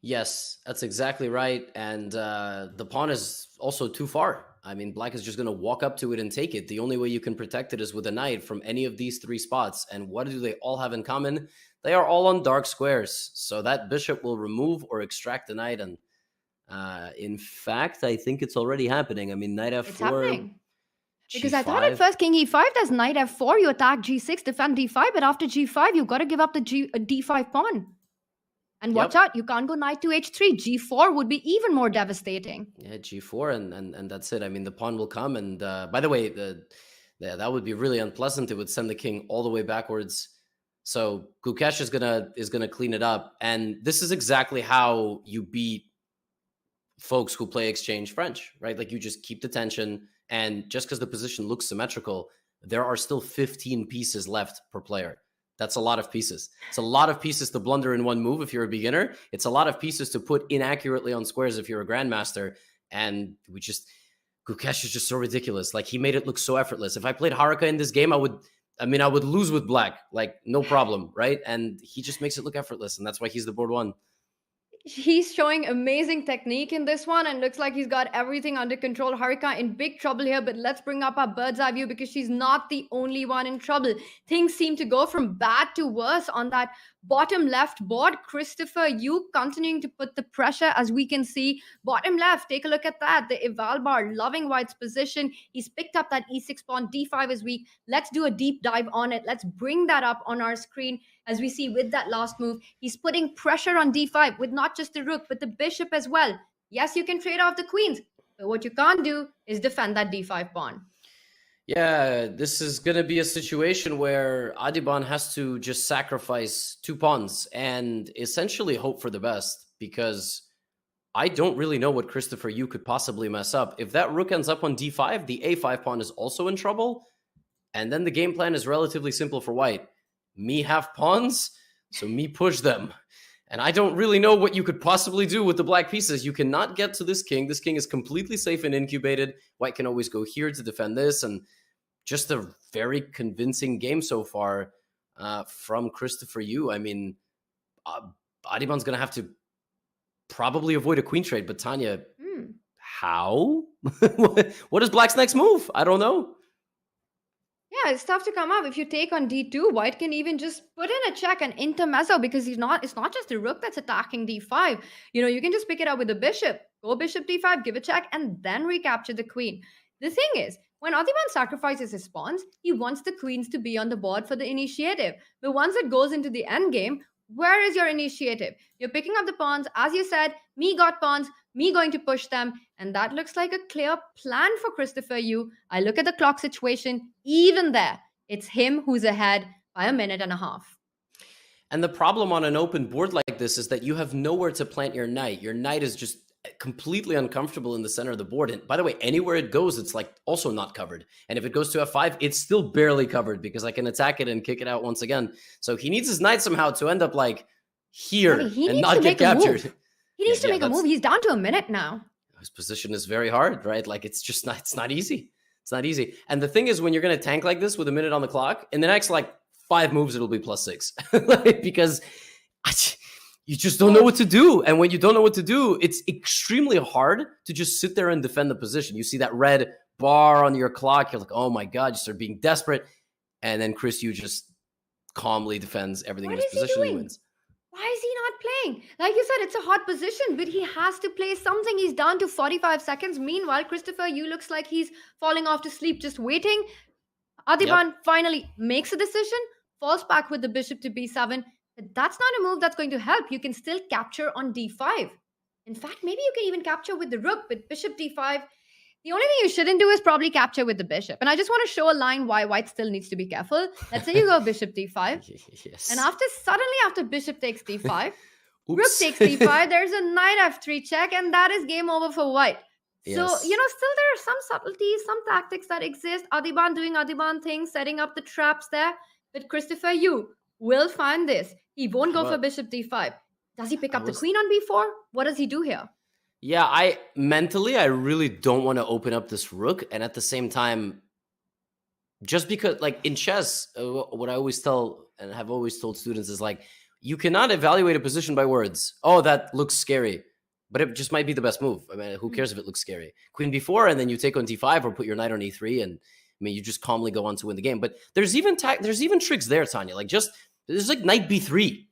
Yes, that's exactly right. And the pawn is also too far. I mean, black is just going to walk up to it and take it. The only way you can protect it is with a knight from any of these 3 spots. And what do they all have in common? They are all on dark squares. So that bishop will remove or extract the knight. And in fact, I think it's already happening. I mean, knight f4. It's happening. Because G5. I thought at first king e5, there's knight f4, you attack g6, defend d5, but after g5, you've got to give up the d5 pawn. And watch out, you can't go knight to h3. g4 would be even more devastating. Yeah, g4, and that's it. I mean, the pawn will come, and by the way, that would be really unpleasant. It would send the king all the way backwards. So Gukesh is gonna clean it up, and this is exactly how you beat folks who play exchange French, right? Like, you just keep the tension. And just because the position looks symmetrical, there are still 15 pieces left per player. That's a lot of pieces. It's a lot of pieces to blunder in one move if you're a beginner. It's a lot of pieces to put inaccurately on squares if you're a grandmaster. And Gukesh is just so ridiculous. Like, he made it look so effortless. If I played Harika in this game, I would lose with black. Like, no problem, right? And he just makes it look effortless. And that's why he's the board 1. He's showing amazing technique in this one, and looks like he's got everything under control. Harika in big trouble here, but let's bring up our bird's eye view, because she's not the only one in trouble. Things seem to go from bad to worse on that Bottom left board, Christopher Yu continuing to put the pressure, as we can see. Bottom left, take a look at that. The eval bar loving white's position. He's picked up that e6 pawn. D5 is weak. Let's do a deep dive on it. Let's bring that up on our screen. As we see with that last move, he's putting pressure on d5 with not just the rook, but the bishop as well. Yes, you can trade off the queens, but what you can't do is defend that d5 pawn. Yeah, this is going to be a situation where Adiban has to just sacrifice 2 pawns and essentially hope for the best, because I don't really know what Christopher Yu could possibly mess up. If that rook ends up on d5, the a5 pawn is also in trouble, and then the game plan is relatively simple for white. Me have pawns, so me push them. And I don't really know what you could possibly do with the black pieces. You cannot get to this king. This king is completely safe and incubated. White can always go here to defend this. And just a very convincing game so far from Christopher Yu. I mean, Adiban's going to have to probably avoid a queen trade. But Tanya, how? What is black's next move? I don't know. Yeah, it's tough to come up. If you take on d2, white can even just put in a check and intermezzo, because it's not just the rook that's attacking d5. You can just pick it up with the bishop. Go bishop d5, give a check, and then recapture the queen. The thing is, when Adiban sacrifices his pawns, he wants the queens to be on the board for the initiative. But once it goes into the endgame, where is your initiative? You're picking up the pawns. As you said, me got pawns, me going to push them. And that looks like a clear plan for Christopher Yu. I look at the clock situation, even there, it's him who's ahead by 1.5 minutes. And the problem on an open board like this is that you have nowhere to plant your knight. Your knight is just completely uncomfortable in the center of the board. And by the way, anywhere it goes, it's like also not covered. And if it goes to f5, it's still barely covered, because I can attack it and kick it out once again. So he needs his knight somehow to end up like here and not get captured. He needs to make a move. He's down to 1 minute now. His position is very hard, right? Like it's not easy. It's not easy. And the thing is, when you're going to tank like this with 1 minute on the clock, in the next like 5 moves, it'll be +6 because you just don't know what to do. And when you don't know what to do, it's extremely hard to just sit there and defend the position. You see that red bar on your clock, you're like, oh my God, you start being desperate. And then Chris Yu just calmly defends everything in his position and wins. Why is he not playing? Like you said, it's a hot position, but he has to play something. He's down to 45 seconds. Meanwhile, Christopher Yu looks like he's falling off to sleep, just waiting. Adiban finally makes a decision, falls back with the bishop to b7. But that's not a move that's going to help. You can still capture on d5. In fact, maybe you can even capture with the rook, but bishop d5. The only thing you shouldn't do is probably capture with the bishop. And I just want to show a line why white still needs to be careful. Let's say you go bishop d5. Yes. And after bishop takes d5, rook takes d5, there's a knight f3 check, and that is game over for white. Yes. So, still there are some subtleties, some tactics that exist. Adiban doing Adiban things, setting up the traps there. But Christopher Yu will find this. He won't go for bishop d5. Does he pick up the queen on b4? What does he do here? Yeah, I really don't want to open up this rook. And at the same time, just because like in chess, what I always tell and have always told students is like, you cannot evaluate a position by words. Oh, that looks scary. But it just might be the best move. I mean, who cares if it looks scary? Queen b4, and then you take on d5 or put your knight on e3, and I mean, you just calmly go on to win the game. But there's even tricks there, Tanya. Like there's like knight b3,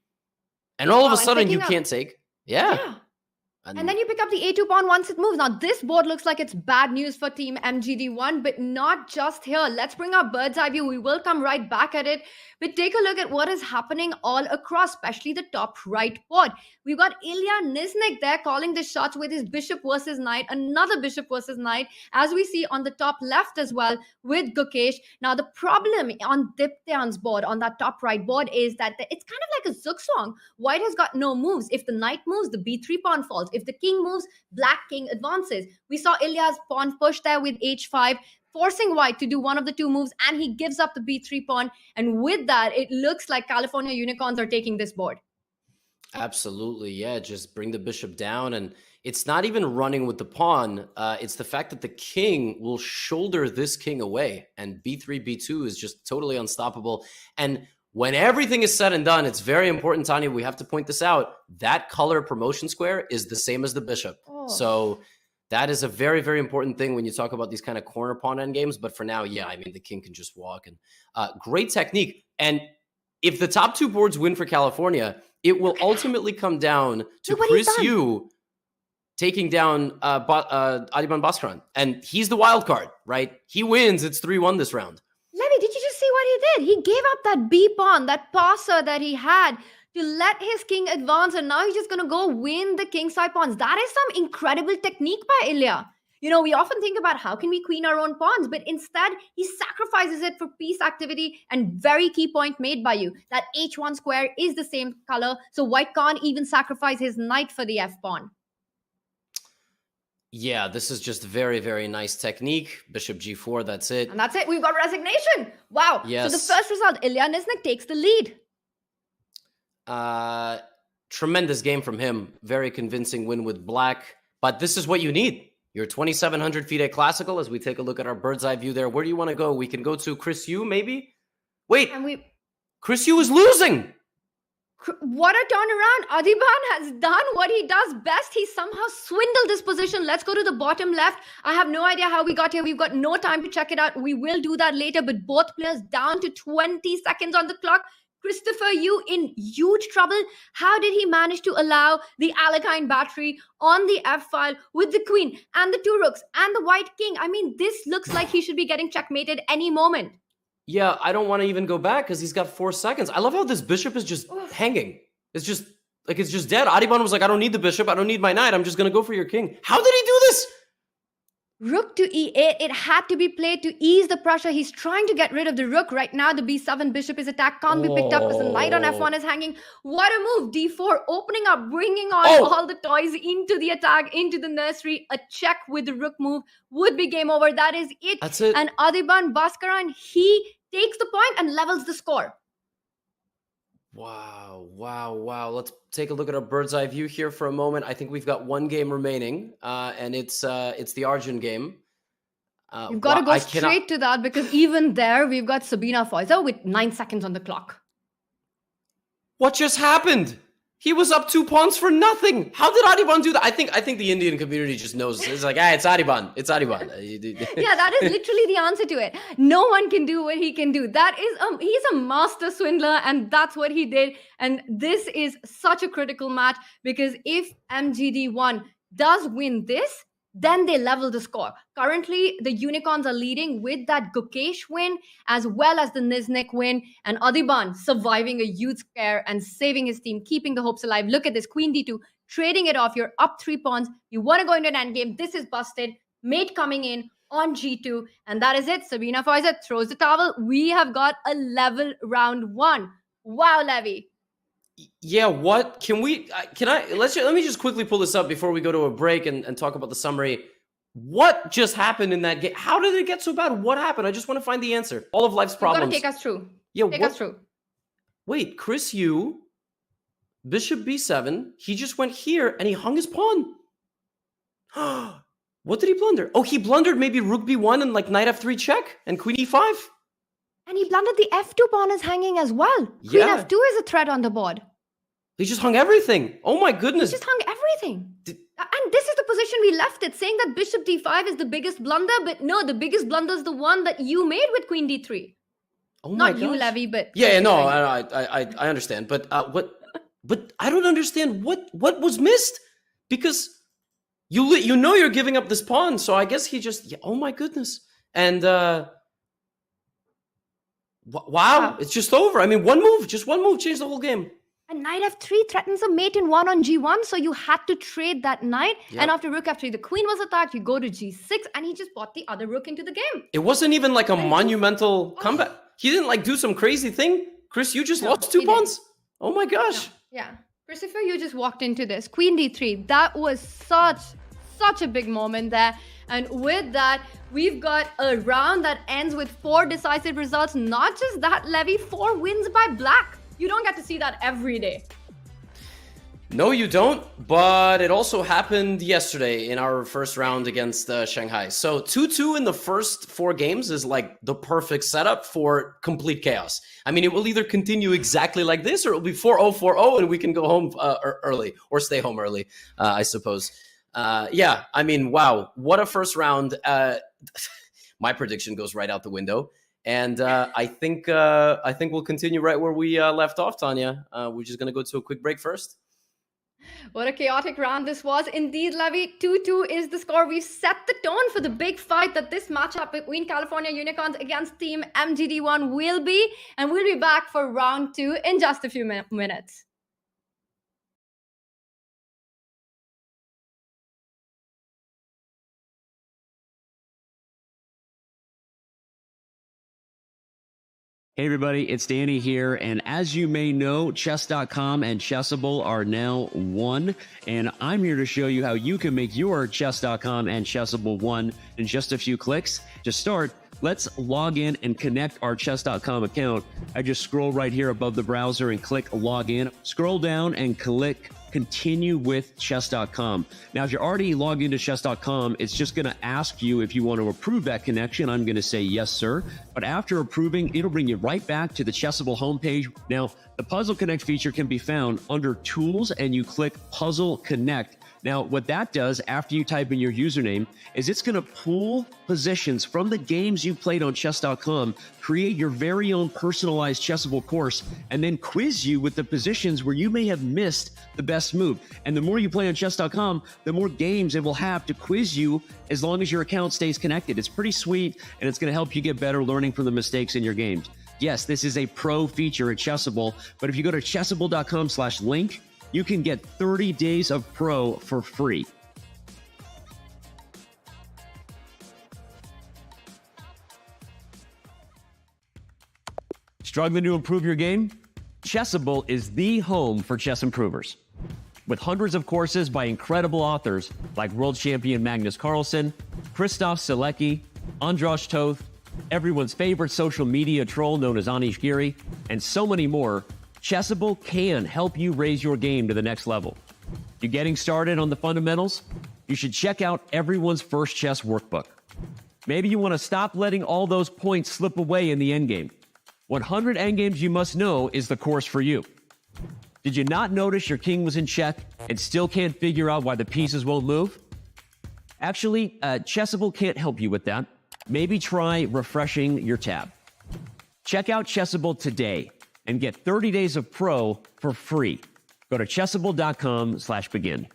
and all of a sudden you can't take. Yeah. And then you pick up the a2 pawn once it moves. Now, this board looks like it's bad news for Team MGD1, but not just here. Let's bring our bird's eye view. We will come right back at it. But take a look at what is happening all across, especially the top right board. We've got Ilya Nizhnyk there calling the shots with his bishop versus knight, another bishop versus knight, as we see on the top left as well with Gukesh. Now, the problem on Diptyan's board, on that top right board, is that it's kind of like a zugzwang. White has got no moves. If the knight moves, the b3 pawn falls. If the king moves, black king advances. We saw Ilya's pawn push there with h5, forcing white to do one of the two moves, and he gives up the b3 pawn. And with that, it looks like California Unicorns are taking this board. Absolutely, yeah. Just bring the bishop down, and it's not even running with the pawn. It's the fact that the king will shoulder this king away, and b3, b2 is just totally unstoppable. And when everything is said and done, it's very important, Tanya, we have to point this out. That color promotion square is the same as the bishop. So that is a very, very important thing when you talk about these kind of corner pawn endgames. But for now, yeah, I mean, the king can just walk. And great technique. And if the top 2 boards win for California, it will ultimately come down to Chris Yu taking down Adiban Bhaskaran. And he's the wild card, right? He wins. It's 3-1 this round. Levy, did you just see what he did? He gave up that B pawn, that passer that he had to let his king advance, and now he's just going to go win the kingside pawns. That is some incredible technique by Ilya. You know, we often think about how can we queen our own pawns, but instead he sacrifices it for piece activity. And very key point made by you, that H1 square is the same color, so white can't even sacrifice his knight for the F pawn. Yeah, this is just very, very nice technique. Bishop G4, that's it. And that's it. We've got resignation. Wow. Yes. So the first result, Ilya Nizhnyk takes the lead. Tremendous game from him. Very convincing win with black. But this is what you need. You're 2,700 FIDE Classical. As we take a look at our bird's eye view there, where do you want to go? We can go to Chris Yu, maybe? Wait, Chris Yu is losing. What a turnaround. Adiban has done what he does best. He somehow swindled this position. Let's go to the bottom left. I have no idea how we got here. We've got no time to check it out. We will do that later, but both players down to 20 seconds on the clock. Christopher Yu in huge trouble. How did he manage to allow the Alekhine battery on the F file with the queen and the 2 rooks and the white king? I mean, this looks like he should be getting checkmated any moment. Yeah, I don't want to even go back because he's got 4 seconds. I love how this bishop is just hanging. It's just dead. Adiban was like, I don't need the bishop. I don't need my knight. I'm just going to go for your king. How did he do this? Rook to E8. It had to be played to ease the pressure. He's trying to get rid of the rook. Right now, the B7 bishop is attacked. Can't be picked up because the knight on F1 is hanging. What a move. D4 opening up, bringing on all the toys into the attack, into the nursery. A check with the rook move would be game over. That is it. That's it. And Adiban Bhaskaran, he takes the point and levels the score. Wow. Let's take a look at our bird's eye view here for a moment. I think we've got 1 game remaining, and it's the Arjun game. You've got to go straight to that because even there, we've got Sabina Feuser with 9 seconds on the clock. What just happened? He was up 2 pawns for nothing. How did Adiban do that? I think the Indian community just knows. It's like, it's Adiban. It's Adiban. Yeah, that is literally the answer to it. No one can do what he can do. That is, he's a master swindler, and that's what he did. And this is such a critical match because if MGD1 does win this, then they level the score. Currently, the Unicorns are leading with that Gukesh win as well as the Nizhnyk win, and Adiban surviving a huge scare and saving his team, keeping the hopes alive. Look at this, Queen D2, trading it off. You're up 3 pawns. You want to go into an endgame. This is busted. Mate coming in on G2, and that is it. Sabina Feuser throws the towel. We have got a level round 1. Wow, Levy. Yeah, what can we? Let me just quickly pull this up before we go to a break and talk about the summary. What just happened in that game? How did it get so bad? What happened? I just want to find the answer. All of life's problems. You gotta take us through. Yeah, take us through. Wait, Chris Yu, Bishop B7. He just went here and he hung his pawn. What did he blunder? Oh, he blundered maybe Rook B1 and like Knight F3 check and Queen E5. And he blundered the F2 pawn is hanging as well. Queen F2 is a threat on the board. He just hung everything. Oh my goodness. He just hung everything. And this is the position we left it, saying that Bishop D5 is the biggest blunder. But no, the biggest blunder is the one that you made with Queen D3. Oh my Not you, Levy, but... Yeah, no, I understand. But but I don't understand what was missed. Because you know you're giving up this pawn. So I guess he just... Yeah, oh my goodness. And... Wow, it's just over. I mean, one move changed the whole game. And Knight F3 threatens a mate in 1 on G1, so you had to trade that knight. Yep. And after Rook F3, the queen was attacked. You go to G6, and he just brought the other rook into the game. It wasn't even like a monumental comeback. He didn't like do some crazy thing. Chris, you just lost 2 pawns. Oh my gosh. No. Yeah. Christopher, you just walked into this. Queen D3, that was such a big moment there. And with that, we've got a round that ends with 4 decisive results. Not just that, Levy, 4 wins by black. You don't get to see that every day. No, you don't. But it also happened yesterday in our first round against Shanghai. So 2-2 in the first 4 games is like the perfect setup for complete chaos. I mean, it will either continue exactly like this or it will be 4-0, 4-0, and we can go home early or stay home early, I suppose. Yeah, I mean, wow, what a first round. My prediction goes right out the window. And I think we'll continue right where we left off, Tanya. We're just gonna go to a quick break first. What a chaotic round this was. Indeed, Levy, 2-2 is the score. We've set the tone for the big fight that this matchup between California Unicorns against Team MGD1 will be. And we'll be back for round 2 in just a few minutes. Hey everybody, it's Danny here, and as you may know, Chess.com and Chessable are now one, and I'm here to show you how you can make your Chess.com and Chessable one in just a few clicks. To start, let's log in and connect our Chess.com account. I just scroll right here above the browser and click Login. Scroll down and click Continue with Chess.com. Now, if you're already logged into Chess.com, it's just going to ask you if you want to approve that connection. I'm going to say yes, sir. But after approving, it'll bring you right back to the Chessable homepage. Now, the Puzzle Connect feature can be found under Tools, and you click Puzzle Connect. Now, what that does after you type in your username is it's going to pull positions from the games you played on Chess.com, create your very own personalized Chessable course, and then quiz you with the positions where you may have missed the best move. And the more you play on Chess.com, the more games it will have to quiz you as long as your account stays connected. It's pretty sweet, and it's going to help you get better learning from the mistakes in your games. Yes, this is a pro feature at Chessable, but if you go to chessable.com/link, you can get 30 days of Pro for free. Struggling to improve your game? Chessable is the home for chess improvers. With hundreds of courses by incredible authors like world champion Magnus Carlsen, Christoph Selecki, Andras Toth, everyone's favorite social media troll known as Anish Giri, and so many more, Chessable can help you raise your game to the next level. You getting started on the fundamentals? You should check out everyone's first chess workbook. Maybe you want to stop letting all those points slip away in the endgame. 100 endgames you must know is the course for you. Did you not notice your king was in check and still can't figure out why the pieces won't move? Actually, Chessable can't help you with that. Maybe try refreshing your tab. Check out Chessable today and get 30 days of Pro for free. Go to chessable.com/begin.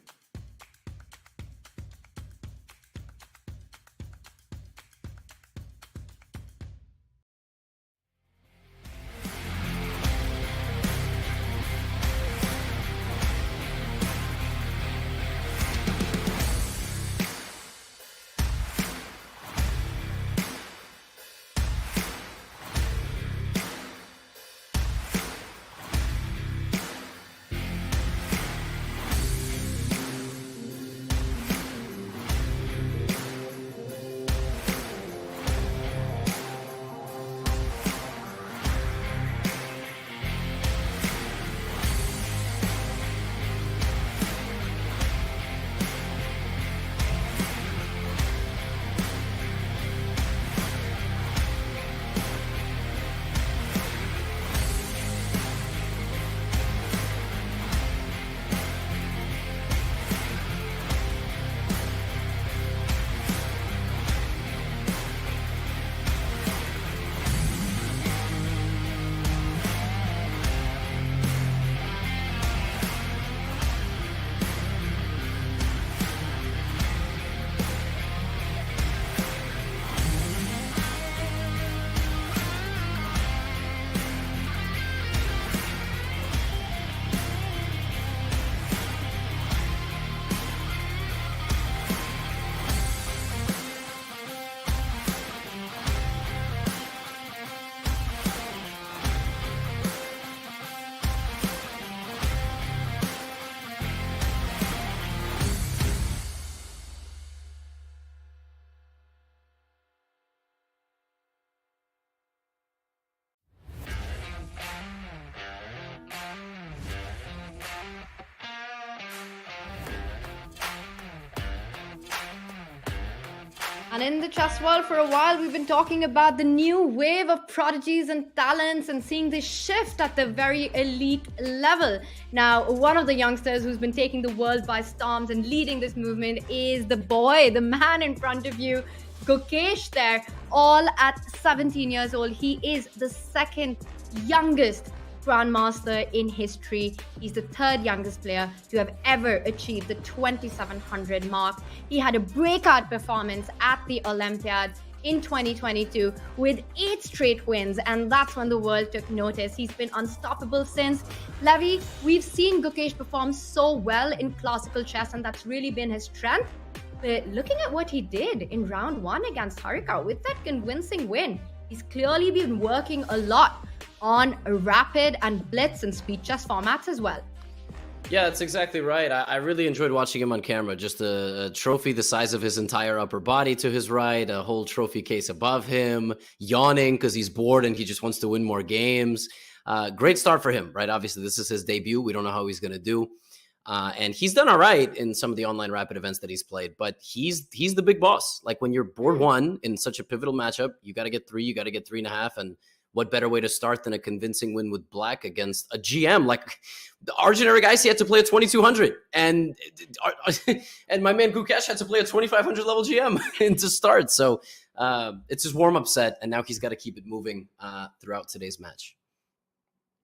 And in the chess world for a while, we've been talking about the new wave of prodigies and talents and seeing this shift at the very elite level. Now, one of the youngsters who's been taking the world by storms and leading this movement is the boy, the man in front of you, Gukesh there, all at 17 years old. He is the second youngest Grandmaster in history. He's the third youngest player to have ever achieved the 2700 mark. He had a breakout performance at the Olympiad in 2022 with 8 straight wins, and that's when the world took notice. He's been unstoppable since. Levy, we've seen Gukesh perform so well in classical chess, and that's really been his strength. But looking at what he did in round 1 against Harika with that convincing win, he's clearly been working a lot on rapid and blitz and speed chess formats as well. Yeah, that's exactly right. I really enjoyed watching him on camera. Just a trophy the size of his entire upper body to his right, a whole trophy case above him, yawning because he's bored and he just wants to win more games. Great start for him, right? Obviously, this is his debut. We don't know how he's going to do. And he's done all right in some of the online rapid events that he's played, but he's the big boss. Like when you're board 1 in such a pivotal matchup, you got to get 3, you got to get 3.5. And what better way to start than a convincing win with Black against a GM? Like the generic ice, he had to play a 2200, and my man Gukesh had to play a 2500 level GM to start. So it's his warm-up set, and now he's got to keep it moving throughout today's match.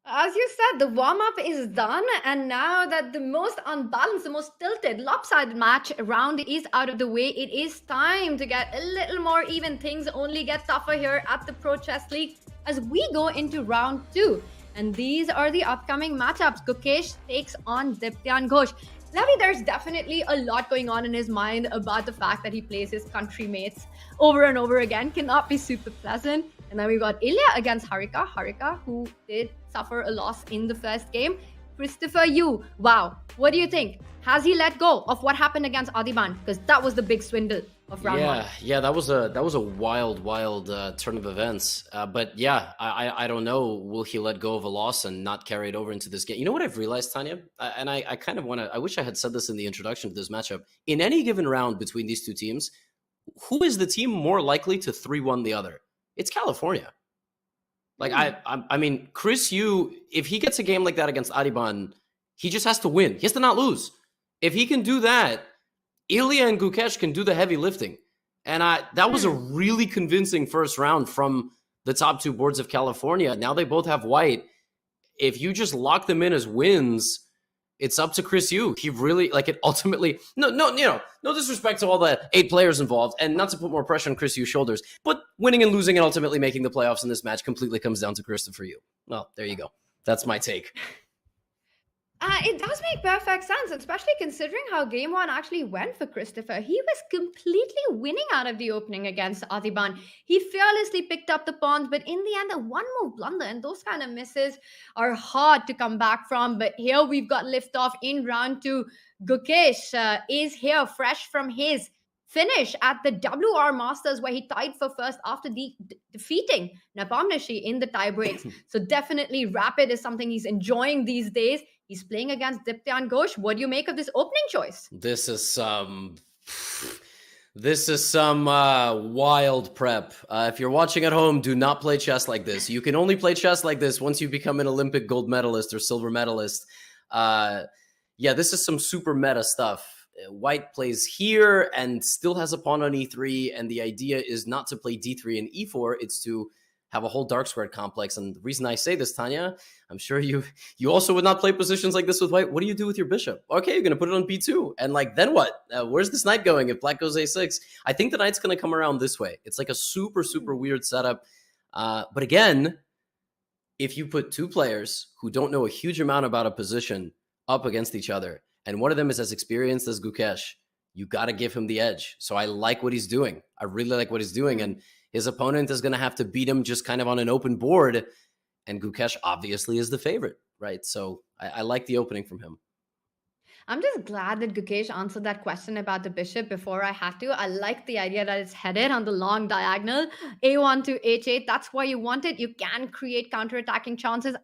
As you said, the warm-up is done, and now that the most unbalanced, the most tilted, lopsided match round is out of the way, it is time to get a little more even. Things only get tougher here at the Pro Chess League as we go into round 2. And these are the upcoming matchups. Gukesh takes on Diptyan Ghosh. Levy, there's definitely a lot going on in his mind about the fact that he plays his country mates over and over again. Cannot be super pleasant. And then we've got Ilya against Harika. Harika, who did suffer a loss in the first game. Christopher Yu, wow, what do you think? Has he let go of what happened against Adiban? Because that was the big swindle of round 1. Yeah, that was a wild turn of events. But yeah, I don't know. Will he let go of a loss and not carry it over into this game? You know what I've realized, Tanya? I kind of want to. I wish I had said this in the introduction to this matchup. In any given round between these two teams, who is the team more likely to 3-1 the other? It's California. Like I mean, Chris Yu, if he gets a game like that against Adiban, he just has to win. He has to not lose. If he can do that, Ilya and Gukesh can do the heavy lifting. And that was a really convincing first round from the top 2 boards of California. Now they both have white. If you just lock them in as wins, it's up to Chris Yu. He really, like, it ultimately, no disrespect to all the 8 players involved, and not to put more pressure on Chris Yu's shoulders, but winning and losing and ultimately making the playoffs in this match completely comes down to Christopher Yu. Well, there you go. That's my take. It does make perfect sense, especially considering how game 1 actually went for Christopher. He was completely winning out of the opening against Adiban. He fearlessly picked up the pawns, but in the end, a one-move blunder, and those kind of misses are hard to come back from. But here we've got liftoff in round 2. Gukesh is here fresh from his finish at the WR Masters, where he tied for first after defeating Napamnishi in the tie breaks. So definitely rapid is something he's enjoying these days. He's playing against Diptyan Ghosh. What do you make of this opening choice? This is some wild prep. If you're watching at home, do not play chess like this. You can only play chess like this once you become an Olympic gold medalist or silver medalist. Yeah, this is some super meta stuff. White plays here and still has a pawn on e3, and the idea is not to play d3 and e4, it's to have a whole dark squared complex. And the reason I say this, Tanya, I'm sure you also would not play positions like this with white. What do you do with your bishop? Okay, you're going to put it on b2. And like, then what? Where's this knight going if black goes a6? I think the knight's going to come around this way. It's like a super, super weird setup. But again, if you put 2 players who don't know a huge amount about a position up against each other, and one of them is as experienced as Gukesh, you got to give him the edge. So I like what he's doing. I really like what he's doing. And his opponent is going to have to beat him just kind of on an open board. And Gukesh obviously is the favorite, right? So I like the opening from him. I'm just glad that Gukesh answered that question about the bishop before I had to. I like the idea that it's headed on the long diagonal, a1 to h8. That's why you want it. You can create counterattacking chances.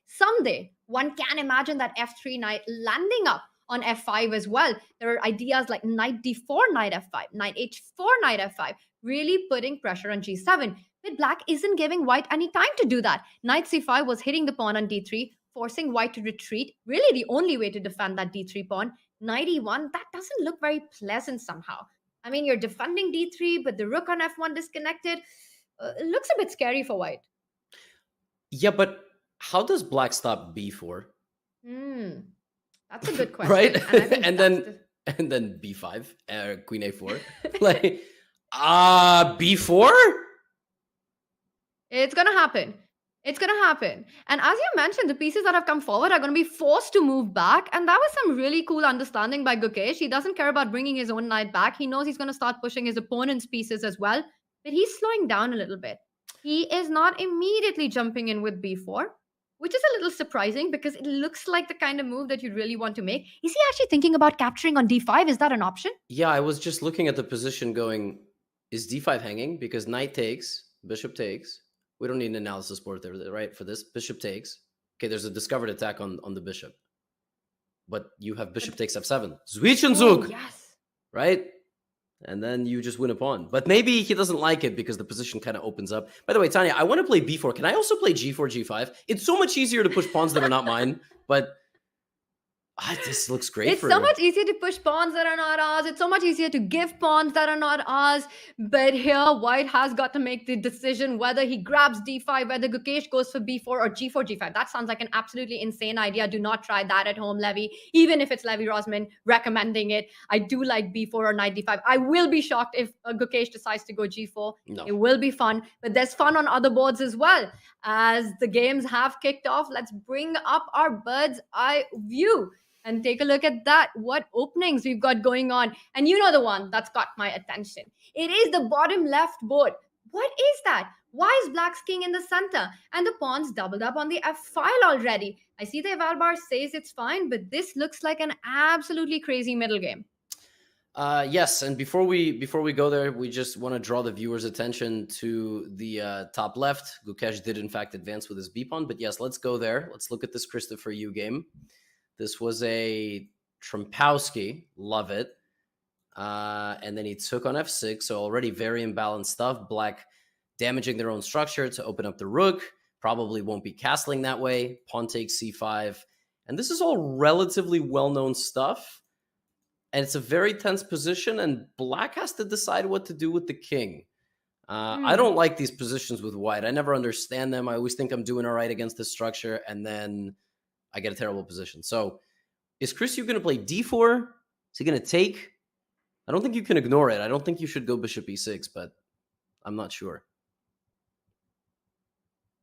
Someday, one can imagine that f3 knight landing up on f5 as well. There are ideas like knight d4, knight f5, knight h4, knight f5, really putting pressure on g7. But black isn't giving white any time to do that. Knight c5 was hitting the pawn on d3, forcing white to retreat. Really the only way to defend that d3 pawn. Knight e1, that doesn't look very pleasant somehow. I mean, you're defending d3, but the rook on f1 disconnected. It looks a bit scary for white. Yeah, but how does black stop b4? Hmm, that's a good question. Right? And I think and that's then and then b5, queen a4. Like, b4? It's gonna happen. It's gonna happen. And as you mentioned, the pieces that have come forward are gonna be forced to move back. And that was some really cool understanding by Gukesh. He doesn't care about bringing his own knight back. He knows he's gonna start pushing his opponent's pieces as well. But he's slowing down a little bit. He is not immediately jumping in with b4, which is a little surprising because it looks like the kind of move that you really want to make. Is he actually thinking about capturing on d5? Is that an option? Yeah, I was just looking at the position going, is d5 hanging? Because knight takes, bishop takes. We don't need an analysis board there, right? For this, bishop takes. Okay, there's a discovered attack on the bishop. But you have bishop takes f7. Zwischenzug! Oh, yes. Right? And then you just win a pawn. But maybe he doesn't like it because the position kind of opens up. By the way, Tanya, I want to play b4. Can I also play g4, g5? It's so much easier to push pawns that are not mine. But this looks great It's so much easier to push pawns that are not ours. It's so much easier to give pawns that are not ours. But here, white has got to make the decision whether he grabs d5, whether Gukesh goes for b4 or g4, g5. That sounds like an absolutely insane idea. Do not try that at home, Levy. Even if it's Levy Rosman recommending it. I do like b4 or knight d5. I will be shocked if Gukesh decides to go g4. No. It will be fun. But there's fun on other boards as well. As the games have kicked off, let's bring up our bird's eye view and take a look at that. What openings we've got going on. And you know the one that's got my attention. It is the bottom left board. What is that? Why is black's king in the center? And the pawns doubled up on the f file already. I see the eval bar says it's fine, but this looks like an absolutely crazy middle game. Yes, and before we go there, we just want to draw the viewers' attention to the top left. Gukesh did in fact advance with his b pawn, but yes, let's go there. Let's look at this Christopher Yu game. This was a Trumpowski, love it. And then he took on f6, so already very imbalanced stuff. Black damaging their own structure to open up the rook. Probably won't be castling that way. Pawn takes c5. And this is all relatively well-known stuff. And it's a very tense position, and black has to decide what to do with the king. I don't like these positions with white. I never understand them. I always think I'm doing all right against this structure, and then I get a terrible position. So is Chris Yu going to play d4? Is he going to take? I don't think you can ignore it. I don't think you should go bishop e6, but I'm not sure.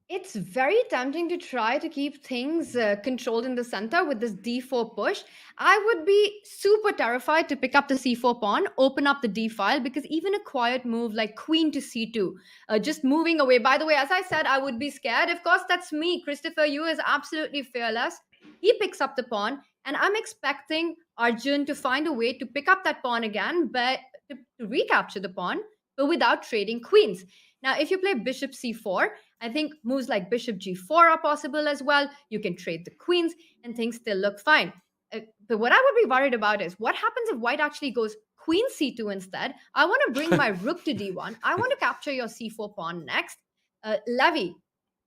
It's very tempting to try to keep things controlled in the center with this d4 push. I would be super terrified to pick up the c4 pawn, open up the d file, because even a quiet move like queen to c2, just moving away. By the way, as I said, I would be scared. Of course, that's me. Christopher Yu is absolutely fearless. He picks up the pawn, and I'm expecting Arjun to find a way to pick up that pawn again, but to recapture the pawn, but without trading queens. Now, if you play bishop c4, I think moves like bishop g4 are possible as well. You can trade the queens and things still look fine. But what I would be worried about is what happens if white actually goes queen c2 instead. I want to bring my rook to d1. I want to capture your c4 pawn next. Levy,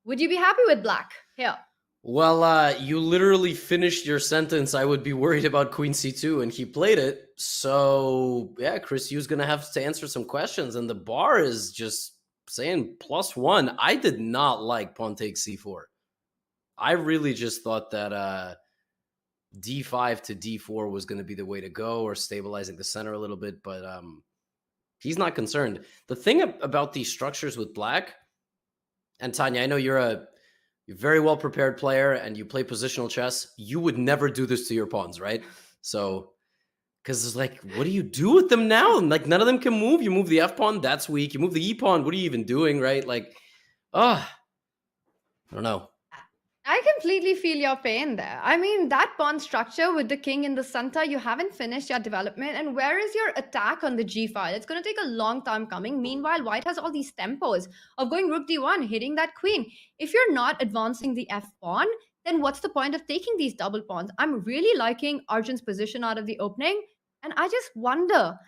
would you be happy with black here? Well, you literally finished your sentence. I would be worried about queen c2, and he played it. So, yeah, Chris Yu's going to have to answer some questions, and the bar is just saying +1. I did not like pawn takes c4. I really just thought that d5 to d4 was going to be the way to go, or stabilizing the center a little bit, but he's not concerned. The thing about these structures with black, and Tanya, I know you're a very well-prepared player and you play positional chess. You would never do this to your pawns, right? So, because it's like, what do you do with them now? Like, none of them can move. You move the f pawn, that's weak. You move the e pawn, what are you even doing, right? Like, I don't know. I completely feel your pain there. I mean, that pawn structure with the king in the center, you haven't finished your development. And where is your attack on the g file? It's going to take a long time coming. Meanwhile, white has all these tempos of going rook d1, hitting that queen. If you're not advancing the f pawn, then what's the point of taking these double pawns? I'm really liking Arjun's position out of the opening. And I just wonder,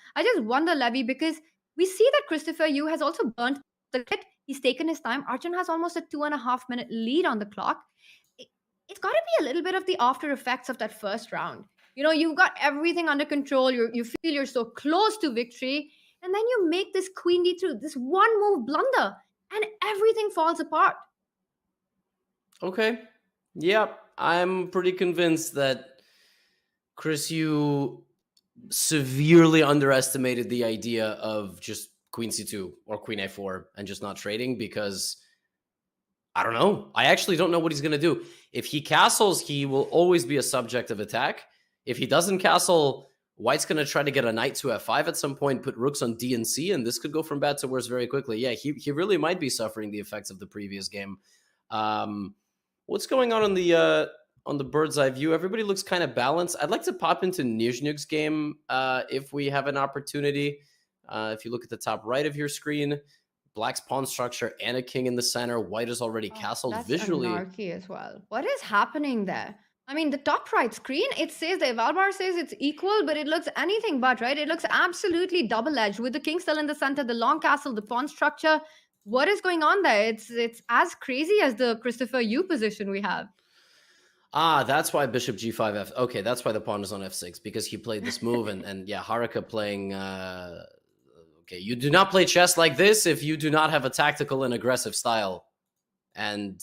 Levy, because we see that Christopher Yu has also burnt the kit. He's taken his time. Arjun has almost a 2.5-minute lead on the clock. It's got to be a little bit of the after effects of that first round. You know, you've got everything under control. You feel you're so close to victory. And then you make this queen d3, this one move blunder, and everything falls apart. Okay. Yep. I'm pretty convinced that, Chris, you severely underestimated the idea of just queen c2 or queen a4 and just not trading, because I don't know. I actually don't know what he's going to do. If he castles, he will always be a subject of attack. If he doesn't castle, White's going to try to get a knight to f5 at some point, put rooks on d and c, and this could go from bad to worse very quickly. Yeah, he really might be suffering the effects of the previous game. What's going on the bird's eye view? Everybody looks kind of balanced. I'd like to pop into Nizhnyk's game if we have an opportunity. If you look at the top right of your screen, Black's pawn structure and a king in the center. White is already castled That's visually. anarchy as well. What is happening there? I mean, the top right screen, it says the eval bar says it's equal, but it looks anything but, right? It looks absolutely double-edged with the king still in the center, the long castle, the pawn structure. What is going on there? It's as crazy as the Christopher Yu position we have. That's why bishop g5 f. Okay, that's why the pawn is on f6, because he played this move, and yeah, Haruka playing. Okay, you do not play chess like this if you do not have a tactical and aggressive style. And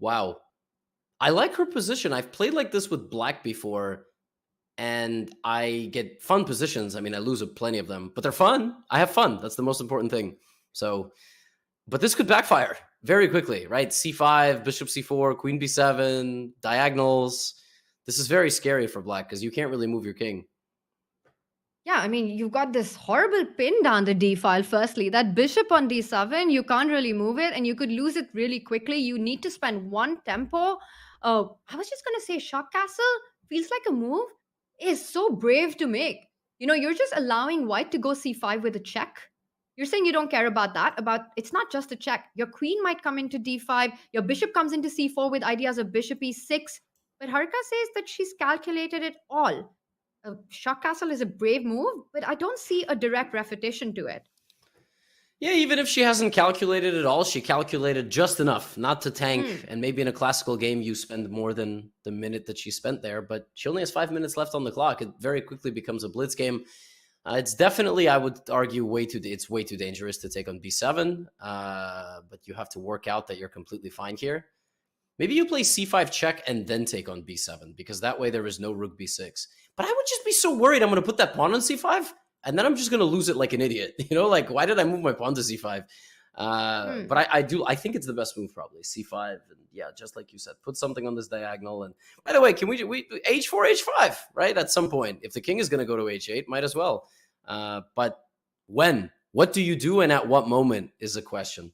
wow, I like her position. I've played like this with Black before, and I get fun positions. I mean, I lose plenty of them, but they're fun. I have fun. That's the most important thing. So, but this could backfire very quickly, right? c5, bishop c4, queen b7, diagonals. This is very scary for Black because you can't really move your king. Yeah, I mean, you've got this horrible pin down the d file. Firstly, that bishop on d7, you can't really move it, and you could lose it really quickly. You need to spend one tempo. I was just going to say, shock castle feels like a move is so brave to make. You know, you're just allowing white to go c5 with a check. You're saying you don't care about that. It's not just a check. Your queen might come into d5. Your bishop comes into c4 with ideas of bishop e6. But Haruka says that she's calculated it all. Shock castle is a brave move, but I don't see a direct refutation to it. Yeah, even if she hasn't calculated it all, she calculated just enough not to tank. And maybe in a classical game, you spend more than the minute that she spent there. But she only has 5 minutes left on the clock. It very quickly becomes a blitz game. It's definitely, I would argue, it's way too dangerous to take on b7. But you have to work out that you're completely fine here. Maybe you play c5 check and then take on b7, because that way there is no rook b6. But I would just be so worried I'm going to put that pawn on c5, and then I'm just going to lose it like an idiot. You know, like, why did I move my pawn to c5? But I think it's the best move, probably, c5. And yeah, just like you said, put something on this diagonal. And by the way, can we h4, h5, right? At some point, if the king is going to go to h8, might as well. But when? What do you do, and at what moment is a question.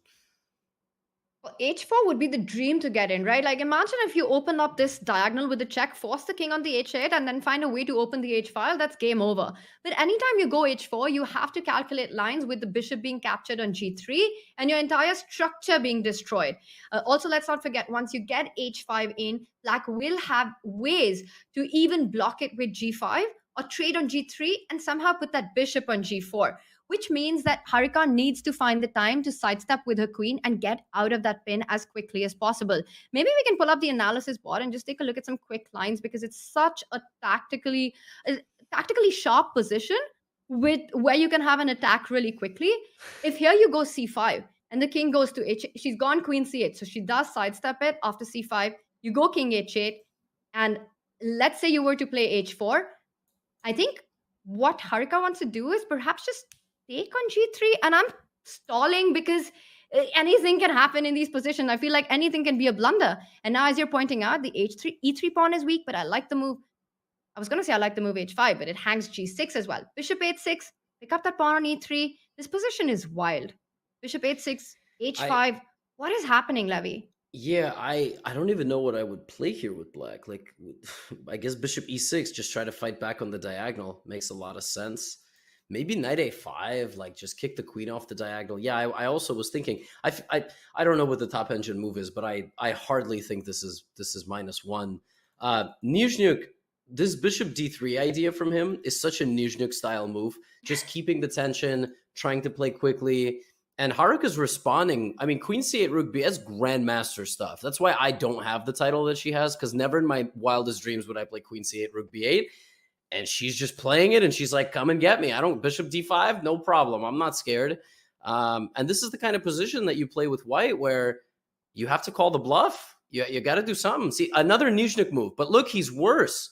Well, h4 would be the dream to get in, right? Like, imagine if you open up this diagonal with a check, force the king on the h8, and then find a way to open the h file. That's game over. But anytime you go h4, you have to calculate lines with the bishop being captured on g3 and your entire structure being destroyed. Also, let's not forget, once you get h5 in, Black will have ways to even block it with g5 or trade on g3 and somehow put that bishop on g4. Which means that Haruka needs to find the time to sidestep with her queen and get out of that pin as quickly as possible. Maybe we can pull up the analysis board and just take a look at some quick lines, because it's such a tactically sharp position with where you can have an attack really quickly. If here you go c5 and the king goes to h8, she's gone queen c8, so she does sidestep it after c5. You go king h8, and let's say you were to play h4. I think what Haruka wants to do is perhaps just take on g3, and I'm stalling because anything can happen in these positions. I feel like anything can be a blunder. And now, as you're pointing out, the e3 pawn is weak, but I like the move. I was going to say I like the move h5, but it hangs g6 as well. Bishop h6, pick up that pawn on e3. This position is wild. Bishop h6, h5. What is happening, Levy? Yeah, I don't even know what I would play here with Black. Like, I guess bishop e6, just try to fight back on the diagonal. Makes a lot of sense. Maybe knight a5, like just kick the queen off the diagonal. Yeah, I also was thinking, I don't know what the top engine move is, but I hardly think this is -1. Nizhnyk, this bishop d3 idea from him is such a Nizhnyk style move, just keeping the tension, trying to play quickly. And Haruka's responding. I mean, queen c8, rook b, that's grandmaster stuff. That's why I don't have the title that she has, because never in my wildest dreams would I play queen c8, rook b8. And she's just playing it, and she's like, come and get me. I don't, bishop d5, no problem. I'm not scared. And this is the kind of position that you play with white where you have to call the bluff. You got to do something. See, another Nizhnyk move. But look, he's worse.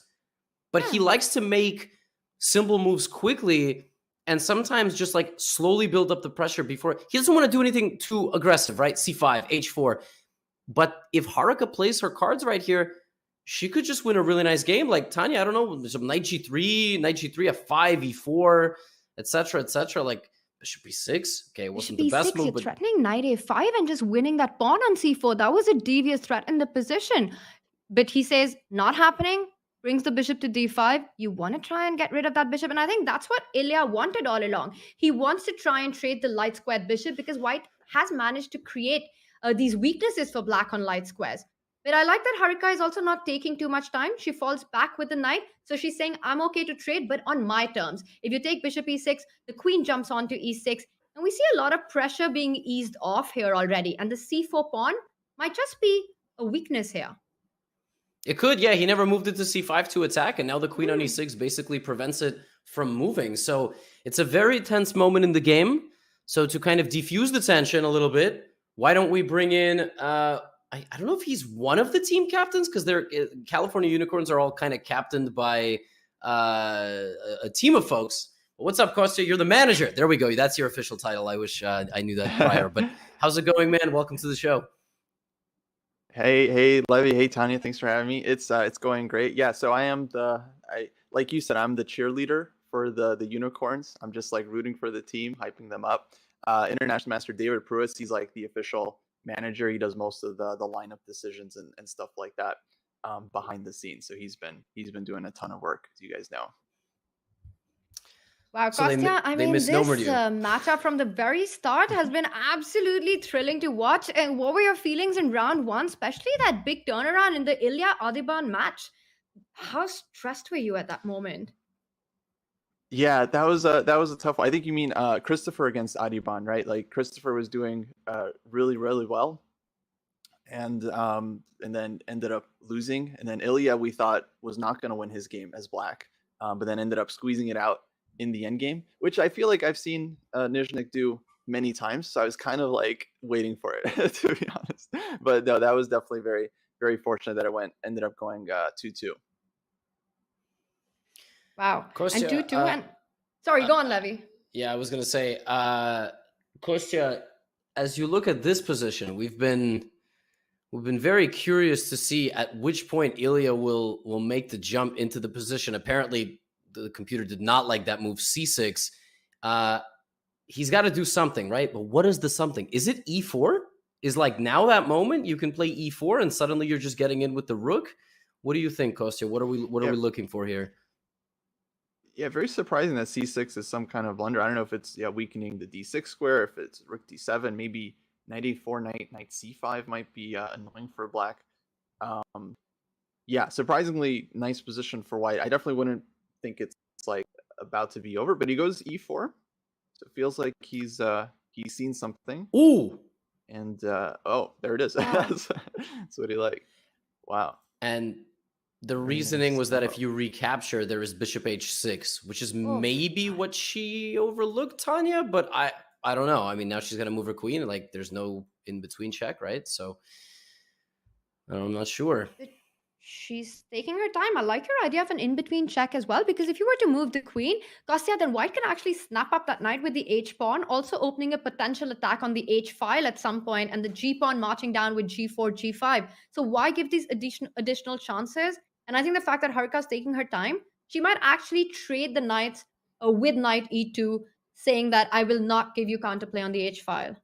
But he likes to make simple moves quickly and sometimes just like slowly build up the pressure before. He doesn't want to do anything too aggressive, right? C5, H4. But if Haruka plays her cards right here, she could just win a really nice game. Like Tanya, I don't know, some knight G3, F5, E4, etc. Like bishop B6. Okay, it wasn't the best move, you're but threatening knight A5 and just winning that pawn on C4. That was a devious threat in the position. But he says, not happening. Brings the bishop to D5. You want to try and get rid of that bishop. And I think that's what Ilya wanted all along. He wants to try and trade the light squared bishop because white has managed to create these weaknesses for black on light squares. But I like that Haruka is also not taking too much time. She falls back with the knight. So she's saying, I'm okay to trade, but on my terms. If you take bishop E6, the queen jumps onto E6. And we see a lot of pressure being eased off here already. And the C4 pawn might just be a weakness here. it could. Yeah, he never moved it to C5 to attack. And now the queen on E6 basically prevents it from moving. So it's a very tense moment in the game. So to kind of defuse the tension a little bit, why don't we bring in... I don't know if he's one of the team captains because they're California Unicorns are all kind of captained by a team of folks. But what's up, Kostya? You're the manager. There we go. That's your official title. I wish I knew that prior. But how's it going, man? Welcome to the show. Hey, Levy. Hey, Tanya. Thanks for having me. It's going great. Yeah. So like you said, I'm the cheerleader for the Unicorns. I'm just like rooting for the team, hyping them up. International Master David Pruitt, he's like the official manager. He does most of the lineup decisions and stuff like that behind the scenes. So he's been doing a ton of work, as you guys know. Wow, So Kostya, they this misnomered you. matchup from the very start has been absolutely thrilling to watch. And what were your feelings in round one, especially that big turnaround in the Ilya Adiban match? How stressed were you at that moment? Yeah, that was a tough one. I think you mean Christopher against Adiban, right? Like Christopher was doing really, really well, and then ended up losing. And then Ilya, we thought was not going to win his game as black, but then ended up squeezing it out in the end game, which I feel like I've seen Nizhnyk do many times. So I was kind of like waiting for it, to be honest. But no, that was definitely very, very fortunate that it ended up going 2-2. Wow. Kostya, And 2-2. And sorry, go on, Levy. Yeah, I was going to say, Kostya, as you look at this position, we've been very curious to see at which point Ilya will make the jump into the position. Apparently, the computer did not like that move C6. He's got to do something, right? But what is the something? Is it E4? Is like now that moment you can play E4 and suddenly you're just getting in with the rook? What do you think, Kostya? What are we looking for here? Yeah, very surprising that C6 is some kind of blunder. I don't know if it's weakening the D6 square, if it's rook D7, maybe knight A4, knight C5 might be annoying for black. Yeah, surprisingly nice position for white. I definitely wouldn't think it's like about to be over, but he goes E4, so it feels like he's seen something. Ooh, and oh, there it is. Wow. That's what he like. Wow. and the reasoning was that if you recapture, there is bishop h6, which is maybe what she overlooked, Tanya, but I don't know. I mean, now she's going to move her queen, and like there's no in-between check, right? So I'm not sure. She's taking her time. I like your idea of an in-between check as well, because if you were to move the queen, Kostya, then white can actually snap up that knight with the h-pawn, also opening a potential attack on the h-file at some point, and the g-pawn marching down with g4, g5. So why give these additional chances? And I think the fact that Haruka's taking her time, she might actually trade the knights with knight e2, saying that I will not give you counterplay on the h-file.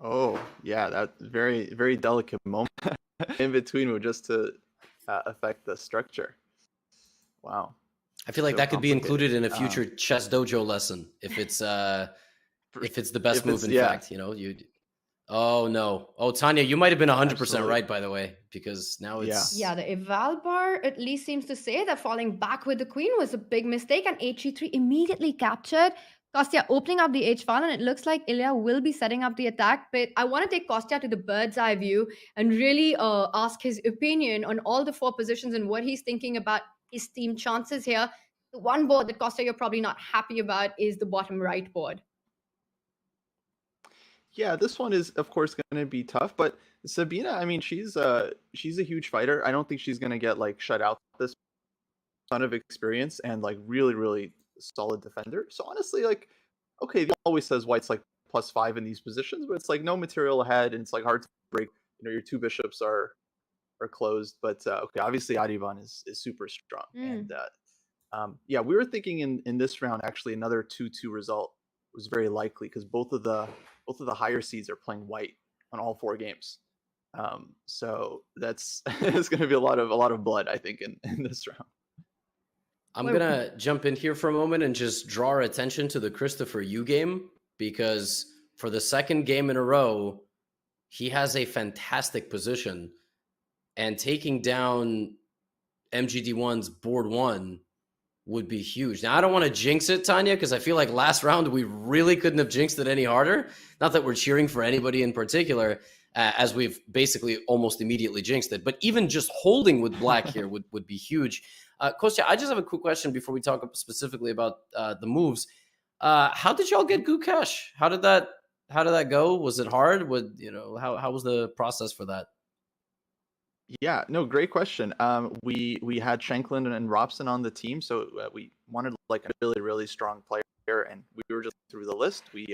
Oh, yeah, that's very, very delicate moment in between move just to affect the structure. Wow. I feel like So that could be included in a complicated. future chess dojo lesson if it's the best move. In fact, you. Oh no! Oh, Tanya, you might have been 100% right, by the way, because now it's Yeah, the eval bar at least seems to say that falling back with the queen was a big mistake, and h3 immediately captured. Kostya opening up the h-file, and it looks like Ilya will be setting up the attack. But I want to take Kostya to the bird's eye view and really ask his opinion on all the four positions and what he's thinking about his team chances here. The one board that Costa you're probably not happy about is the bottom right board. Yeah, this one is of course going to be tough, but Sabina, I mean, she's a huge fighter. I don't think she's going to get like shut out this ton of experience and like really solid defender. So honestly, like, okay, he always says white's like +5 in these positions, but it's like no material ahead and it's like hard to break. You know, your two bishops are closed, but okay, obviously Adiban is super strong, and yeah, we were thinking in this round actually another 2-2 result was very likely because both of the higher seeds are playing white on all 4 games. So that's it's going to be a lot of blood, I think, in this round. I'm gonna jump in here for a moment and just draw our attention to the Christopher Yu game, because for the second game in a row, he has a fantastic position, and taking down MGD1's board 1 would be huge. Now, I don't want to jinx it, Tanya, because I feel like last round we really couldn't have jinxed it any harder. Not that we're cheering for anybody in particular, as we've basically almost immediately jinxed it. But even just holding with black here would be huge. Kostya, I just have a quick question before we talk specifically about the moves. How did y'all get Gukesh? How did that go? Was it hard? How was the process for that? Yeah, no, great question. We had Shanklin and Robson on the team, so we wanted like a really strong player, and we were just through the list. We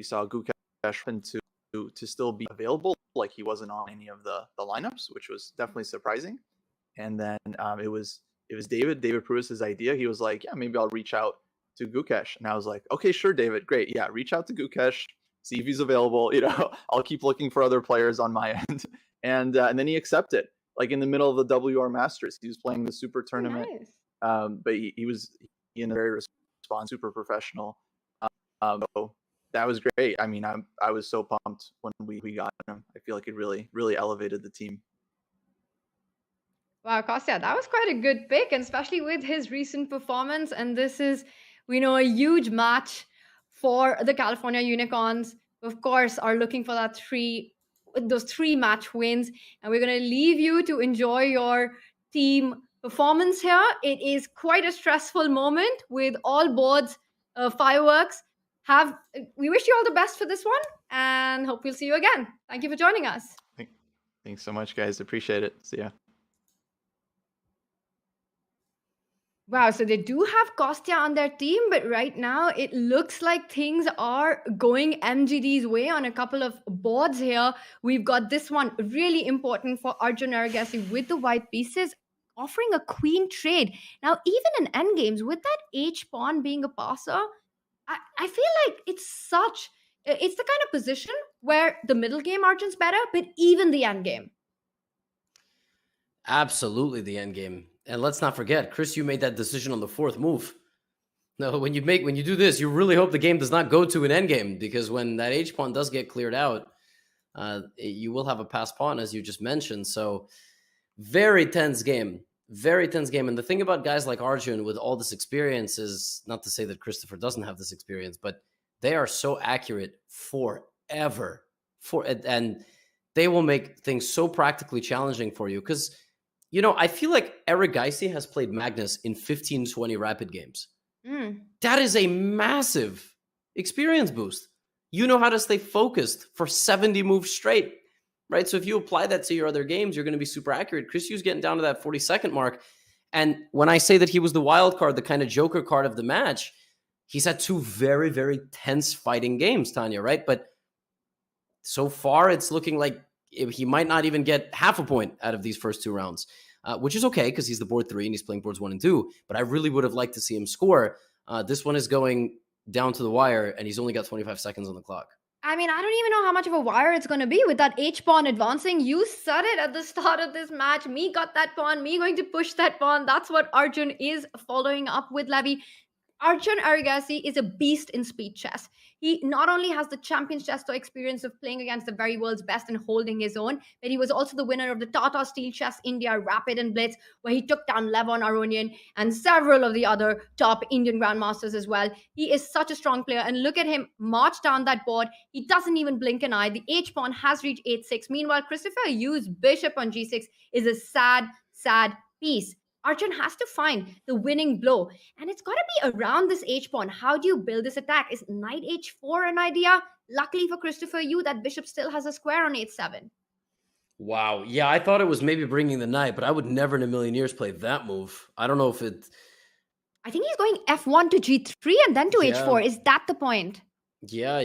saw Gukesh to still be available, like he wasn't on any of the lineups, which was definitely surprising. And then it was David Pruis's idea. He was like, yeah, maybe I'll reach out to Gukesh, and I was like, okay, sure, David, great, yeah, reach out to Gukesh, see if he's available. You know, I'll keep looking for other players on my end. And then he accepted, like in the middle of the WR Masters. He was playing the Super tournament, but he was in a very responsive, super professional. So that was great. I mean, I was so pumped when we got him. I feel like it really elevated the team. Wow, Kostya, that was quite a good pick, and especially with his recent performance. And this is, we know, a huge match for the California Unicorns. Of course, are looking for those 3 match wins, and we're going to leave you to enjoy your team performance here. It is quite a stressful moment with all boards fireworks. We wish you all the best for this one, and hope we'll see you again. Thank you for joining us. Thanks so much, guys. Appreciate it. See ya. Wow, so they do have Kostya on their team, but right now it looks like things are going MGD's way on a couple of boards here. We've got this one really important for Arjun Aragasi with the white pieces, offering a queen trade. Now, even in endgames, with that H-pawn being a passer, I feel like it's the kind of position where the middle game Arjun's better, but even the endgame. Absolutely the end game. And let's not forget, Chris, you made that decision on the 4th move. No, when you do this, you really hope the game does not go to an end game, because when that H pawn does get cleared out, you will have a pass pawn, as you just mentioned. So very tense game. Very tense game. And the thing about guys like Arjun with all this experience is, not to say that Christopher doesn't have this experience, but they are so accurate forever. And they will make things so practically challenging for you. Because, you know, I feel like Eric Geisy has played Magnus in 15-20 rapid games. That is a massive experience boost. You know how to stay focused for 70 moves straight, right? So if you apply that to your other games, you're going to be super accurate. Chris Yu's getting down to that 40-second mark. And when I say that he was the wild card, the kind of joker card of the match, he's had 2 very, very tense fighting games, Tanya, right? But so far, it's looking like he might not even get half a point out of these first 2 rounds, which is okay because he's the board 3 and he's playing boards 1 and 2. But I really would have liked to see him score. This one is going down to the wire, and he's only got 25 seconds on the clock. I mean, I don't even know how much of a wire it's going to be with that H-pawn advancing. You said it at the start of this match. Me got that pawn. Me going to push that pawn. That's what Arjun is following up with, Levy. Arjun Aragasi is a beast in speed chess. He not only has the Champions Chess Tour experience of playing against the very world's best and holding his own, but he was also the winner of the Tata Steel Chess India Rapid and Blitz, where he took down Levon Aronian and several of the other top Indian grandmasters as well. He is such a strong player, and look at him march down that board. He doesn't even blink an eye. The H-pawn has reached 8-6. Meanwhile, Christopher Yu's bishop on G6 is a sad piece. Arjun has to find the winning blow, and it's got to be around this H pawn. How do you build this attack? Is knight H4 an idea? Luckily for Christopher Yu, that bishop still has a square on H7. Wow. Yeah, I thought it was maybe bringing the knight, but I would never in a million years play that move. I don't know if it. I think he's going F1 to G3 and then to H4. Is that the point? Yeah.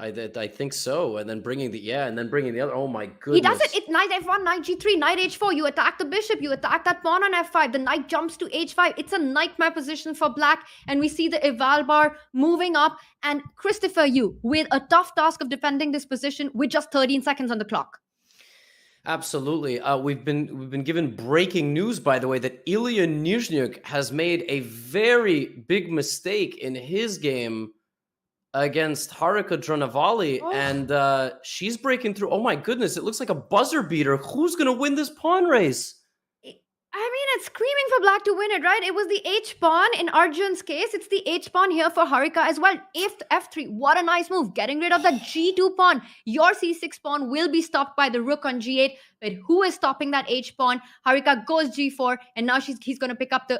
I think so. And then bringing the other. Oh my goodness. He does it. It's knight F1, knight G3, knight H4. You attack the bishop. You attack that pawn on F5. The knight jumps to H5. It's a nightmare position for black. And we see the eval bar moving up. And Christopher Yu with a tough task of defending this position with just 13 seconds on the clock. Absolutely. We've been given breaking news, by the way, that Ilya Nizhnyk has made a very big mistake in his game against Harika Dronavalli, and she's breaking through. Oh my goodness, it looks like a buzzer beater. Who's going to win this pawn race? I mean, it's screaming for black to win it, right? It was the H-pawn in Arjun's case. It's the H-pawn here for Harika as well. If F3, what a nice move. Getting rid of that G2 pawn. Your C6 pawn will be stopped by the rook on G8. But who is stopping that H-pawn? Harika goes G4, and now she's going to pick up the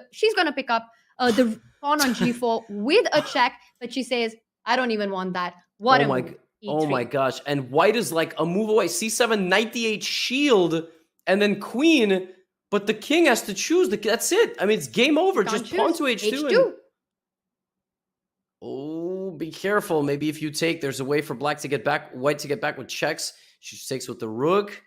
pawn on G4 with a check. But she says, I don't even want that. What a move. E3. Oh my gosh. And white is like a move away. C7, knight D8 shield, and then queen. But the king has to choose. That's it. I mean, it's game over. Just pawn to H2. Oh, be careful. Maybe if you take, there's a way for black to get back, white to get back with checks. She takes with the rook.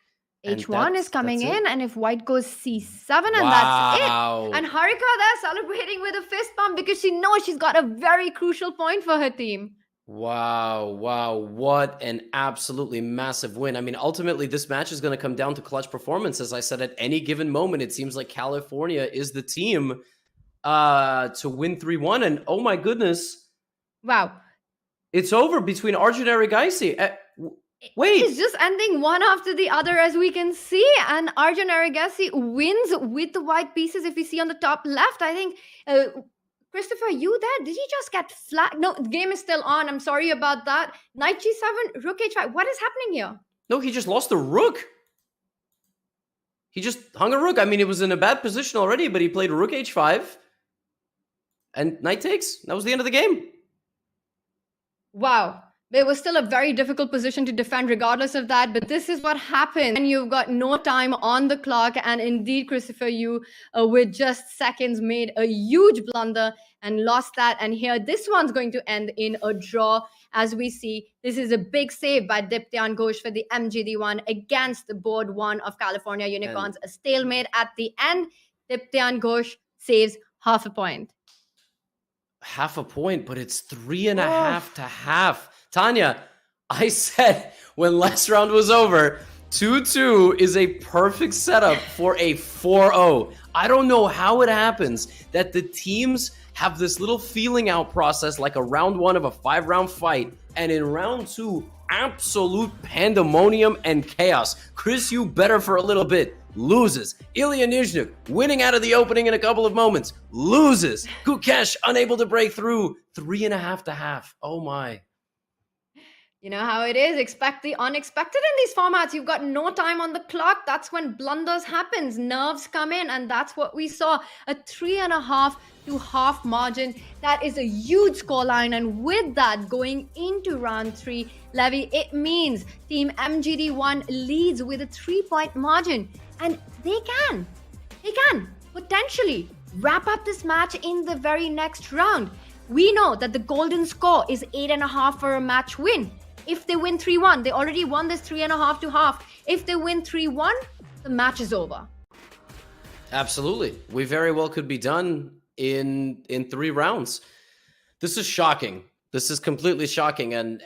H1 is coming in, and if white goes C7, and that's it. And Harika there celebrating with a fist bump because she knows she's got a very crucial point for her team. Wow. What an absolutely massive win. I mean, ultimately, this match is going to come down to clutch performance. As I said, at any given moment, it seems like California is the team to win 3-1. And oh my goodness. Wow. It's over between Arjun and Arigaisi. Wait. It's just ending one after the other, as we can see. And Arjun Arigaisi wins with the white pieces. If we see on the top left, I think... Christopher, you there? Did he just get flagged? No, the game is still on. I'm sorry about that. Knight G7, Rook H5. What is happening here? No, he just lost the rook. He just hung a rook. I mean, it was in a bad position already, but he played Rook H5. And knight takes. That was the end of the game. Wow. It was still a very difficult position to defend regardless of that, but this is what happened. And you've got no time on the clock. And indeed, Christopher Yu, with just seconds, made a huge blunder and lost that. And here, this one's going to end in a draw. As we see, this is a big save by Diptyan Ghosh for the MGD1 against the board one of California Unicorns. A stalemate at the end. Diptyan Ghosh saves half a point. Half a point, but it's 3.5 to half. Tanya, I said when last round was over, 2-2 is a perfect setup for a 4-0. I don't know how it happens that the teams have this little feeling out process like a round one of a 5-round fight, and in round two, absolute pandemonium and chaos. Chris Yu better for a little bit, loses. Ilya Nizhnyk winning out of the opening in a couple of moments, loses. Gukesh unable to break through, 3.5 to half. Oh my. You know how it is. Expect the unexpected in these formats. You've got no time on the clock. That's when blunders happens. Nerves come in. And that's what we saw. A 3.5 to half margin. That is a huge scoreline. And with that, going into round 3, Levy, it means Team MGD1 leads with a 3-point margin. And they can potentially wrap up this match in the very next round. We know that the golden score is 8.5 for a match win. If they win 3-1, they already won this 3.5 to half. If they win 3-1, the match is over. Absolutely. We very well could be done in 3 rounds. This is shocking. This is completely shocking. And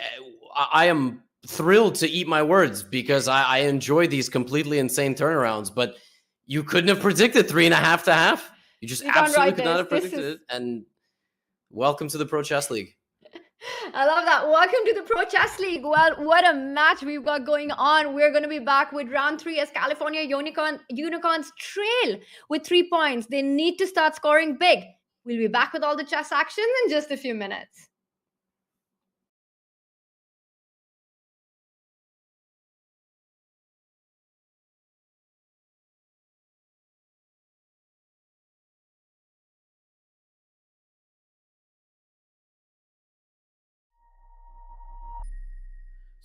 I am thrilled to eat my words because I enjoy these completely insane turnarounds. But you couldn't have predicted 3.5 to half. You just absolutely could not have predicted it. And welcome to the Pro Chess League. I love that. Welcome to the Pro Chess League. Well, what a match we've got going on. We're going to be back with round 3 as California Unicorns trail with 3 points. They need to start scoring big. We'll be back with all the chess action in just a few minutes.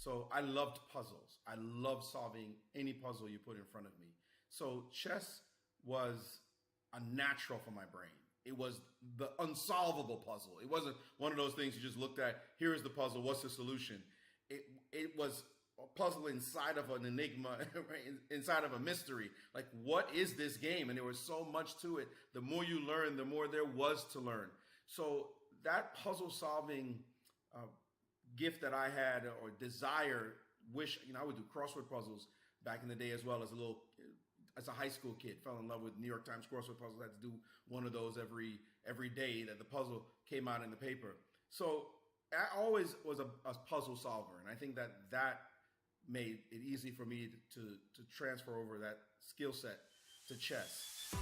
So I loved puzzles. I loved solving any puzzle you put in front of me. So chess was a natural for my brain. It was the unsolvable puzzle. It wasn't one of those things you just looked at, here is the puzzle, what's the solution? It was a puzzle inside of an enigma, inside of a mystery. Like, what is this game? And there was so much to it. The more you learn, the more there was to learn. So that puzzle solving gift that I had, or desire, wish, I would do crossword puzzles back in the day as well as a high school kid. Fell in love with New York Times crossword puzzles. I had to do one of those every day that the puzzle came out in the paper. So I always was a puzzle solver, and I think that made it easy for me to transfer over that skill set to chess.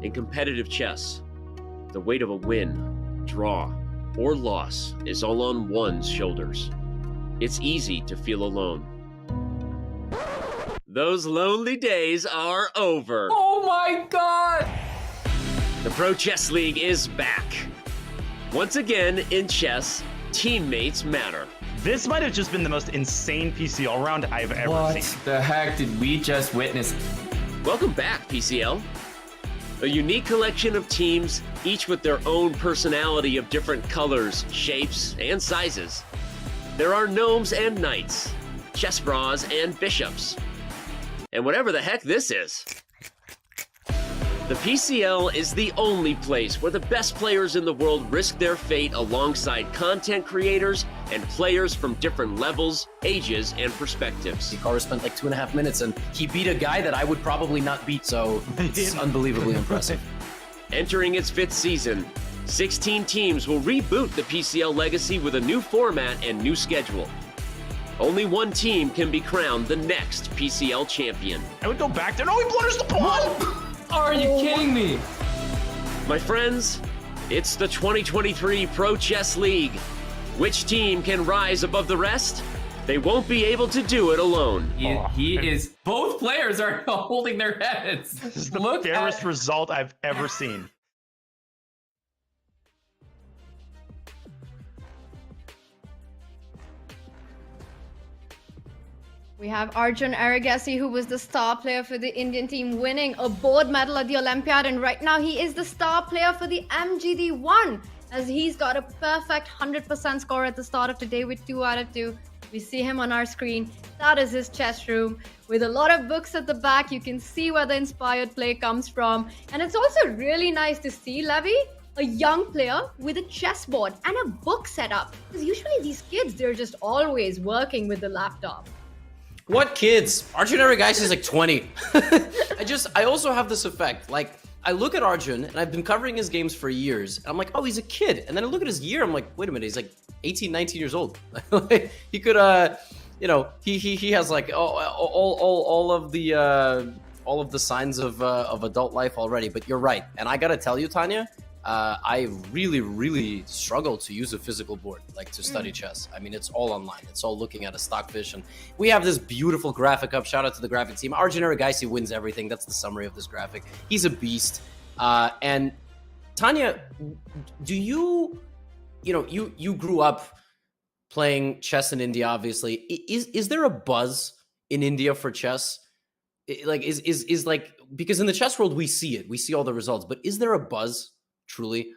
In competitive chess, the weight of a win, draw, or loss is all on one's shoulders. It's easy to feel alone. Those lonely days are over. Oh my god! The Pro Chess League is back. Once again, in chess, teammates matter. This might have just been the most insane PCL round I've ever What seen. the heck did we just witness? Welcome back, PCL. A unique collection of teams, each with their own personality of different colors, shapes, and sizes. There are gnomes and knights, chess bras and bishops, and whatever the heck this is. The PCL is the only place where the best players in the world risk their fate alongside content creators and players from different levels, ages, and perspectives. Hikaru spent like 2.5 minutes and he beat a guy that I would probably not beat, so it's unbelievably impressive. Entering its 5th season, 16 teams will reboot the PCL legacy with a new format and new schedule. Only one team can be crowned the next PCL champion. I would go back there. No, he blunders the pawn! Are you kidding me? My friends, it's the 2023 Pro Chess League. Which team can rise above the rest? They won't be able to do it alone. He is. Both players are holding their heads. This is the fairest result I've ever seen. We have Arjun Aragasi, who was the star player for the Indian team, winning a gold medal at the Olympiad, and right now he is the star player for the MGD1, as he's got a perfect 100% score at the start of today with 2 out of 2. We see him on our screen. That is his chess room with a lot of books at the back. You can see where the inspired play comes from, and it's also really nice to see Levy, a young player with a chessboard and a book setup, because usually these kids, they're just always working with the laptop. What kids? Arjun Aragasi is like 20. I also have this effect. Like, I look at Arjun, and I've been covering his games for years, and I'm like, oh, he's a kid. And then I look at his year, I'm like, wait a minute, he's like 18, 19 years old. He could, he has like all of the signs of adult life already. But you're right, and I gotta tell you, Tanya, I really struggle to use a physical board, like to study chess. I mean, it's all online. It's all looking at a stockfish, and we have this beautiful graphic up. Shout out to the graphic team. Arjun Aragasi wins everything. That's the summary of this graphic. He's a beast. And Tanya, do you grew up playing chess in India, obviously. Is there a buzz in India for chess? Is like, because in the chess world we see it, we see all the results, but is there a buzz? Truly,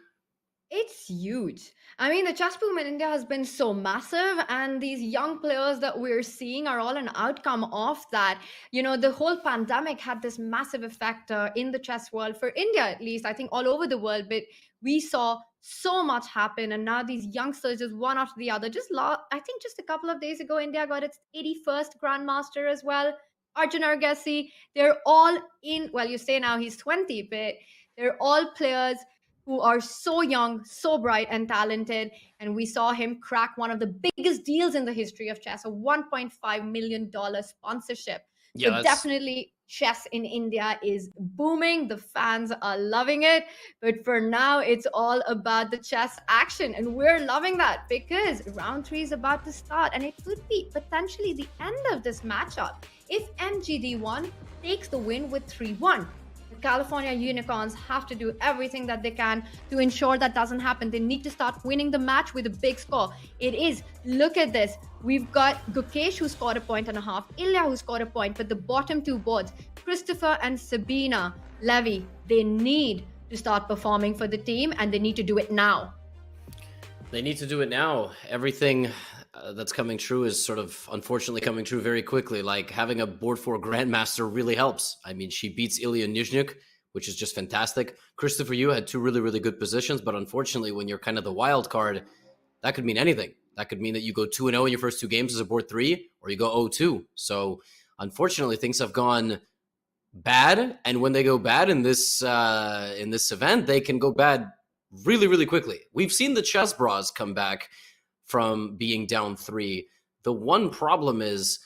it's huge. I mean, the chess boom in India has been so massive, and these young players that we're seeing are all an outcome of that. You know, the whole pandemic had this massive effect in the chess world, for India at least, I think all over the world, but we saw so much happen, and now these youngsters just one after the other. I think just a couple of days ago, India got its 81st Grandmaster as well. Arjun Aragasi, they're all in, well, you say now he's 20, but they're all players who are so young, so bright and talented. And we saw him crack one of the biggest deals in the history of chess, a $1.5 million sponsorship. Yeah, so definitely chess in India is booming. The fans are loving it. But for now, it's all about the chess action. And we're loving that because round 3 is about to start. And it could be potentially the end of this matchup if MGD1 takes the win with 3-1. California Unicorns have to do everything that they can to ensure that doesn't happen. They need to start winning the match with a big score. Look at this. We've got Gukesh, who scored a point and a half, Ilya, who scored a point, but the bottom 2 boards, Christopher and Sabina Levy, they need to start performing for the team, and they need to do it now. They need to do it now. Everything that's coming true is sort of unfortunately coming true very quickly. Like, having a board 4 grandmaster really helps. I mean, she beats Ilya Nizhnyk, which is just fantastic. Christopher Yu had 2 really good positions, but unfortunately, when you're kind of the wild card, that could mean anything. That could mean that you go 2-0 in your first 2 games as a board 3, or you go 0-2. So unfortunately, things have gone bad, and when they go bad in this event, they can go bad really quickly. We've seen the chess bras come back from being down 3. The one problem is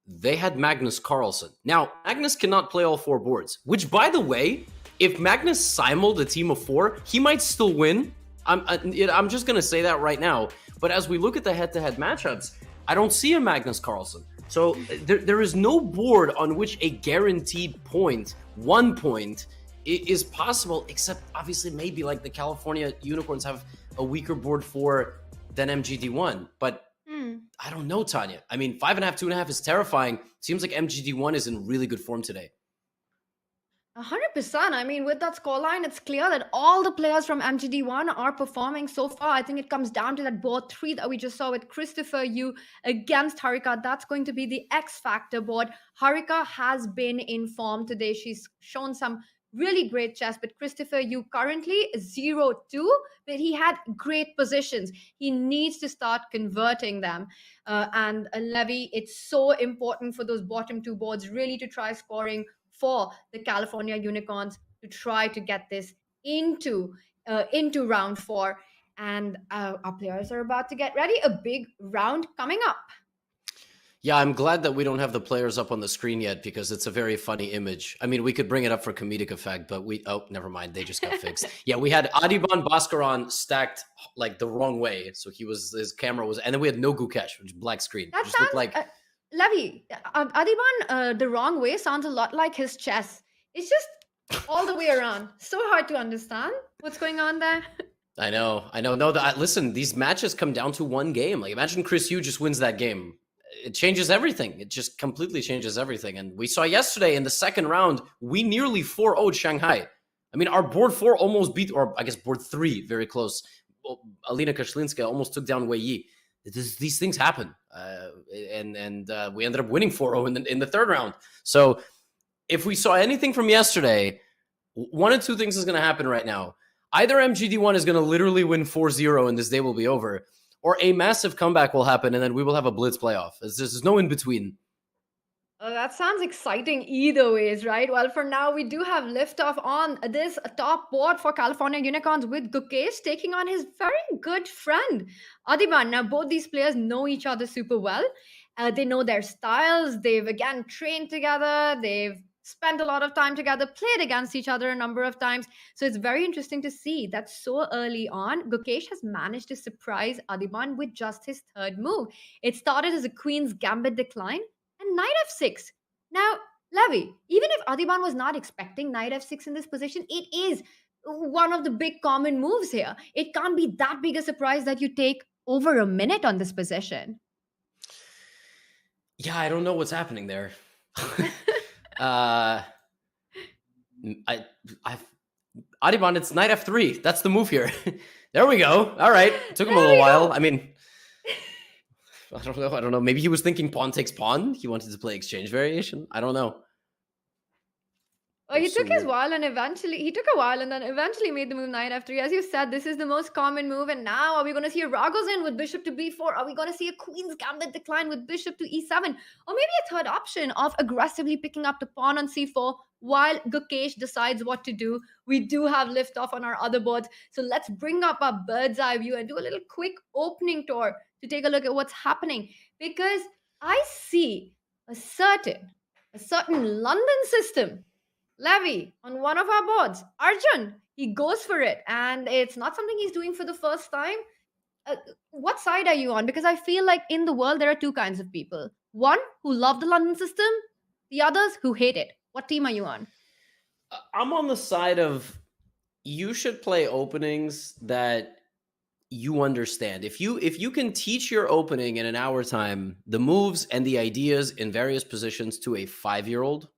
they had Magnus Carlsen. Now, Magnus cannot play all 4 boards, which, by the way, if Magnus simuled a team of 4, he might still win. I'm just going to say that right now. But as we look at the head-to-head matchups, I don't see a Magnus Carlsen. So there is no board on which a guaranteed point, 1 point, is possible, except obviously maybe like the California Unicorns have a weaker board 4 than MGD1. But I don't know, Tanya. I mean, 5.5, 2.5 is terrifying. Seems like MGD1 is in really good form today. 100%. I mean, with that scoreline, it's clear that all the players from MGD1 are performing so far. I think it comes down to that board 3 that we just saw with Christopher Yu against Harika. That's going to be the X Factor board. Harika has been in form today. She's shown some really great chess, but Christopher Yu currently 0-2, but he had great positions. He needs to start converting them. And Levy, it's so important for those bottom 2 boards really to try scoring for the California Unicorns to try to get this into into round 4. And our players are about to get ready. A big round coming up. Yeah, I'm glad that we don't have the players up on the screen yet because it's a very funny image. I mean, we could bring it up for comedic effect, but oh, never mind. They just got fixed. Yeah, we had Adiban Bhaskaran stacked like the wrong way. So his camera was, and then we had no Gukesh, which is black screen. That Just looked like, Levi, Adiban, the wrong way sounds a lot like his chess. It's just all the way around. So hard to understand what's going on there. I know. No, listen, these matches come down to one game. Like, imagine Chris Yu just wins that game. It changes everything. It just completely changes everything. And we saw yesterday in the second round, we nearly 4-0'd Shanghai. I mean, our board 4 almost beat, or I guess board 3, very close. Alina Kashlinska almost took down Wei Yi. These things happen. And we ended up winning 4-0 in the third round. So if we saw anything from yesterday, one of two things is going to happen right now. Either MGD1 is going to literally win 4-0 and this day will be over, or a massive comeback will happen and then we will have a Blitz playoff. There's no in between. That sounds exciting either ways, right? Well, for now, we do have liftoff on this top board for California Unicorns with Gukesh taking on his very good friend, Adiban. Now, both these players know each other super well. They know their styles. They've, again, trained together. They've spent a lot of time together, played against each other a number of times. So it's very interesting to see that so early on, Gukesh has managed to surprise Adiban with just his third move. It started as a Queen's Gambit decline and Knight f6. Now, Levi, even if Adiban was not expecting Knight f6 in this position, it is one of the big common moves here. It can't be that big a surprise that you take over a minute on this position. Yeah, I don't know what's happening there. Adiban, it's Knight f3. That's the move here. There we go. All right. Took him a little while. I mean, I don't know. Maybe he was thinking pawn takes pawn. He wanted to play exchange variation. I don't know. Well, he took a while and then eventually made the move Knight f3. As you said, this is the most common move. And now are we going to see a Ragozin with bishop to b4? Are we going to see a Queen's Gambit decline with bishop to e7? Or maybe a third option of aggressively picking up the pawn on c4 while Gukesh decides what to do. We do have liftoff on our other boards. So let's bring up our bird's eye view and do a little quick opening tour to take a look at what's happening. Because I see a certain London system, Levi, on one of our boards. Arjun, he goes for it. And it's not something he's doing for the first time. What side are you on? Because I feel like in the world, there are two kinds of people. One who love the London system, the others who hate it. What team are you on? I'm on the side of you should play openings that you understand. If you can teach your opening in an hour time, the moves and the ideas in various positions to a 5-year-old,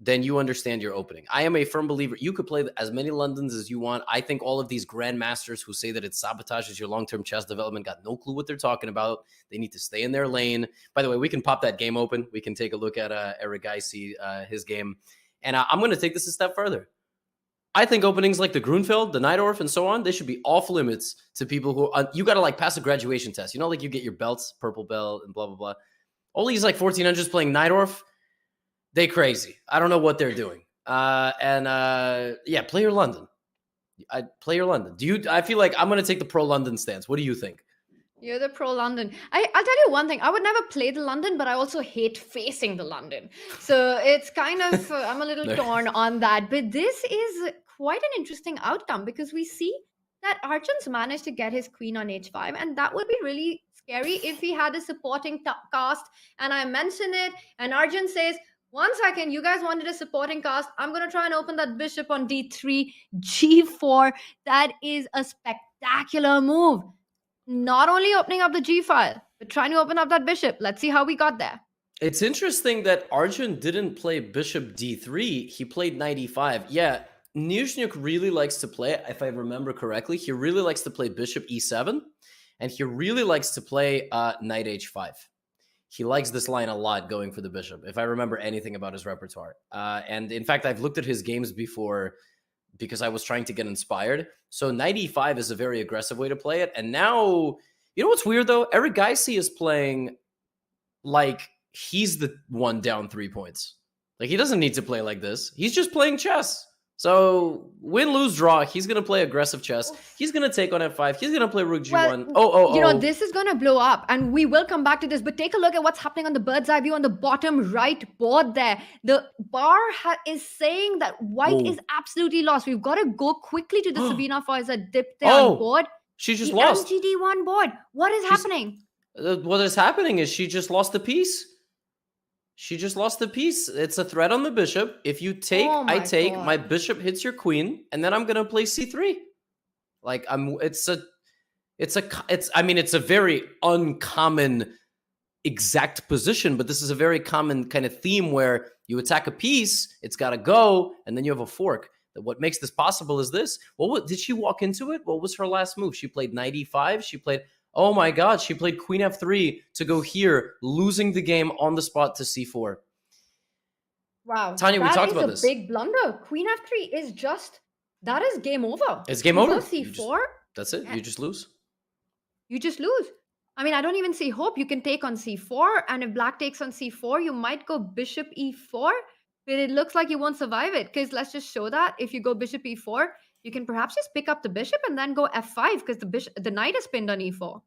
then you understand your opening. I am a firm believer. You could play as many Londons as you want. I think all of these grandmasters who say that it sabotages your long-term chess development got no clue what they're talking about. They need to stay in their lane. By the way, we can pop that game open. We can take a look at Eric Geisy, his game. And I'm going to take this a step further. I think openings like the Grunfeld, the Najdorf, and so on, they should be off limits to people who you got to like pass a graduation test. You know, like you get your belts, purple belt, and blah, blah, blah. All these like 1400s playing Najdorf, they crazy. I don't know what they're doing. Yeah, play your London. Play your London. I feel like I'm going to take the pro London stance. What do you think? You're the pro London. I'll tell you one thing. I would never play the London, but I also hate facing the London. So it's kind of, I'm a little torn on that. But this is quite an interesting outcome because we see that Arjun's managed to get his queen on h5. And that would be really scary if he had a supporting cast. And I mention it. And Arjun says, 1 second, you guys wanted a supporting cast. I'm going to try and open that bishop on d3, g4. That is a spectacular move. Not only opening up the g file, but trying to open up that bishop. Let's see how we got there. It's interesting that Arjun didn't play bishop d3. He played knight e5. Yeah, Nizhnyk really likes to play, if I remember correctly, he really likes to play bishop e7. And he really likes to play knight h5. He likes this line a lot going for the bishop, if I remember anything about his repertoire. And in fact, I've looked at his games before because I was trying to get inspired. So knight e5 is a very aggressive way to play it. And now, you know what's weird though? Eric Geisy is playing like he's the one down 3 points. Like he doesn't need to play like this. He's just playing chess. So win, lose, draw. He's gonna play aggressive chess. He's gonna take on f5. He's gonna play rook g1. You know, this is gonna blow up, and we will come back to this. But take a look at what's happening on the bird's eye view on the bottom right board there. The bar is saying that white is absolutely lost. We've got to go quickly to the Sabina for a dip there on board. She just the lost. MGD1 board. What is happening? What is happening is she just lost the piece. She just lost the piece. It's a threat on the bishop. If you take, I take. God. My bishop hits your queen, and then I'm gonna play c3. Like it's a very uncommon exact position, but this is a very common kind of theme where you attack a piece, it's got to go, and then you have a fork. What makes this possible is this. What did she walk into it? What was her last move? She played knight e5. She played. Oh my God, she played queen f3 to go here, losing the game on the spot to c4. Wow. Tanya, we talked about this. That is a big blunder. Queen f3 is just, that is game over. It's game over. c4. That's it. You just lose. You just lose. I mean, I don't even see hope. You can take on c4, and if black takes on c4, you might go bishop e4, but it looks like you won't survive it, because let's just show that if you go bishop e4, you can perhaps just pick up the bishop and then go f5 because the knight is pinned on e4.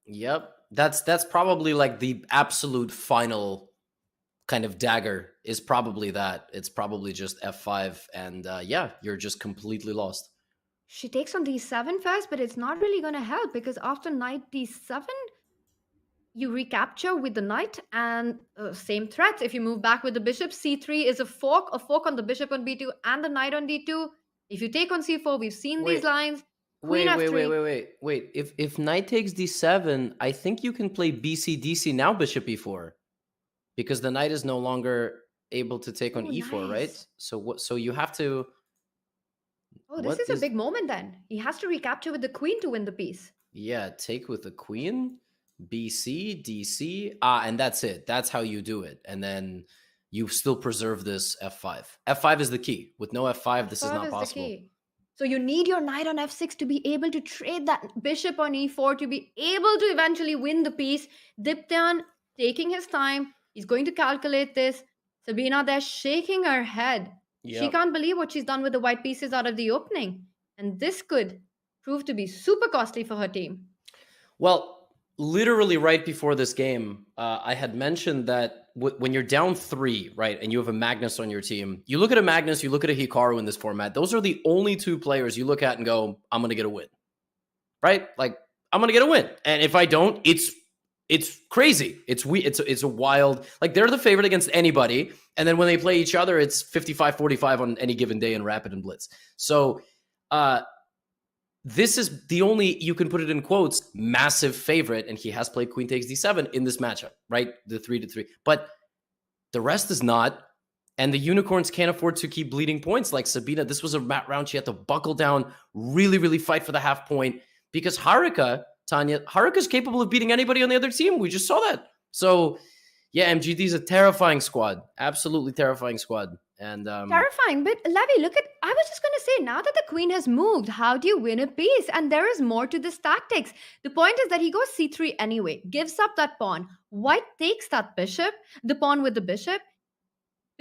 Yep. That's probably like the absolute final kind of dagger is probably that. It's probably just f5 and yeah, you're just completely lost. She takes on d7 first, but it's not really going to help because after knight d7, you recapture with the knight and same threat. If you move back with the bishop, c3 is a fork on the bishop on b2 and the knight on d2. If you take on c4, we've seen these lines. Queen f3. Wait. If knight takes d7, I think you can play bc, dc now, bishop e4. Because the knight is no longer able to take on e4, right? So what? So you have to... Oh, this is a big moment then. He has to recapture with the queen to win the piece. Yeah, take with the queen, bc, dc. And that's it. That's how you do it. And then... you still preserve this f5. F5 is the key. With no f5, this is not possible. The key. So you need your knight on f6 to be able to trade that bishop on e4 to be able to eventually win the piece. Diptyan taking his time. He's going to calculate this. Sabina there shaking her head. Yep. She can't believe what she's done with the white pieces out of the opening. And this could prove to be super costly for her team. Well, literally right before this game, I had mentioned that when you're down 3, right, and you have a Magnus on your team, you look at a Magnus, you look at a Hikaru in this format. Those are the only two players you look at and go, I'm going to get a win, right? Like, I'm going to get a win. And if I don't, it's crazy. It's a wild, like they're the favorite against anybody. And then when they play each other, it's 55-45 on any given day in Rapid and Blitz. So, this is the only, you can put it in quotes, massive favorite, and he has played queen takes d7 in this matchup, right? The 3-3. But the rest is not, and the unicorns can't afford to keep bleeding points like Sabina. This was a round she had to buckle down, really, really fight for the half point, because Haruka's capable of beating anybody on the other team. We just saw that. So, yeah, MGD is a terrifying squad. Absolutely terrifying squad. And terrifying, but Levy, look at, I was just going to say, now that the queen has moved, how do you win a piece? And there is more to this tactics. The point is that he goes c3 anyway, gives up that pawn. White takes that bishop, the pawn with the bishop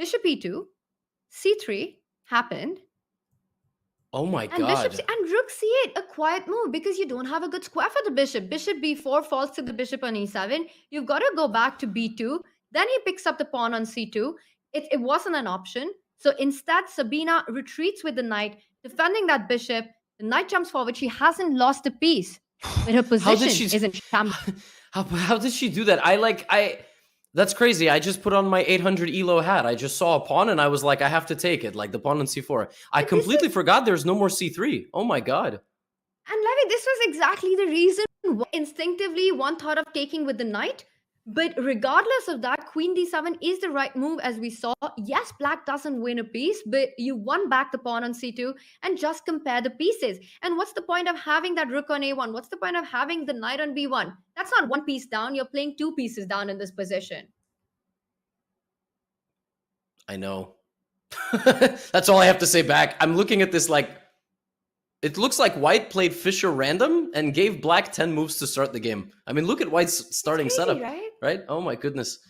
e2, c3 happened. Oh my God. And rook c8, a quiet move because you don't have a good square for the bishop. Bishop b4 falls to the bishop on e7. You've got to go back to b2. Then he picks up the pawn on c2. It wasn't an option. So instead, Sabina retreats with the knight, defending that bishop. The knight jumps forward. She hasn't lost a piece, but her position isn't shambles. How did she do that? That's crazy. I just put on my 800 elo hat. I just saw a pawn and I was like, I have to take it, like the pawn on c4. I completely forgot there's no more c3. Oh my God. And Levy, this was exactly the reason why instinctively one thought of taking with the knight. But regardless of that, queen d7 is the right move, as we saw. Yes, black doesn't win a piece, but you won back the pawn on c2 and just compare the pieces. And what's the point of having that rook on a1? What's the point of having the knight on b1? That's not one piece down. You're playing 2 pieces down in this position. I know. That's all I have to say back. I'm looking at this like, it looks like white played Fischer random and gave black 10 moves to start the game. I mean, look at white's starting setup, right? Oh my goodness.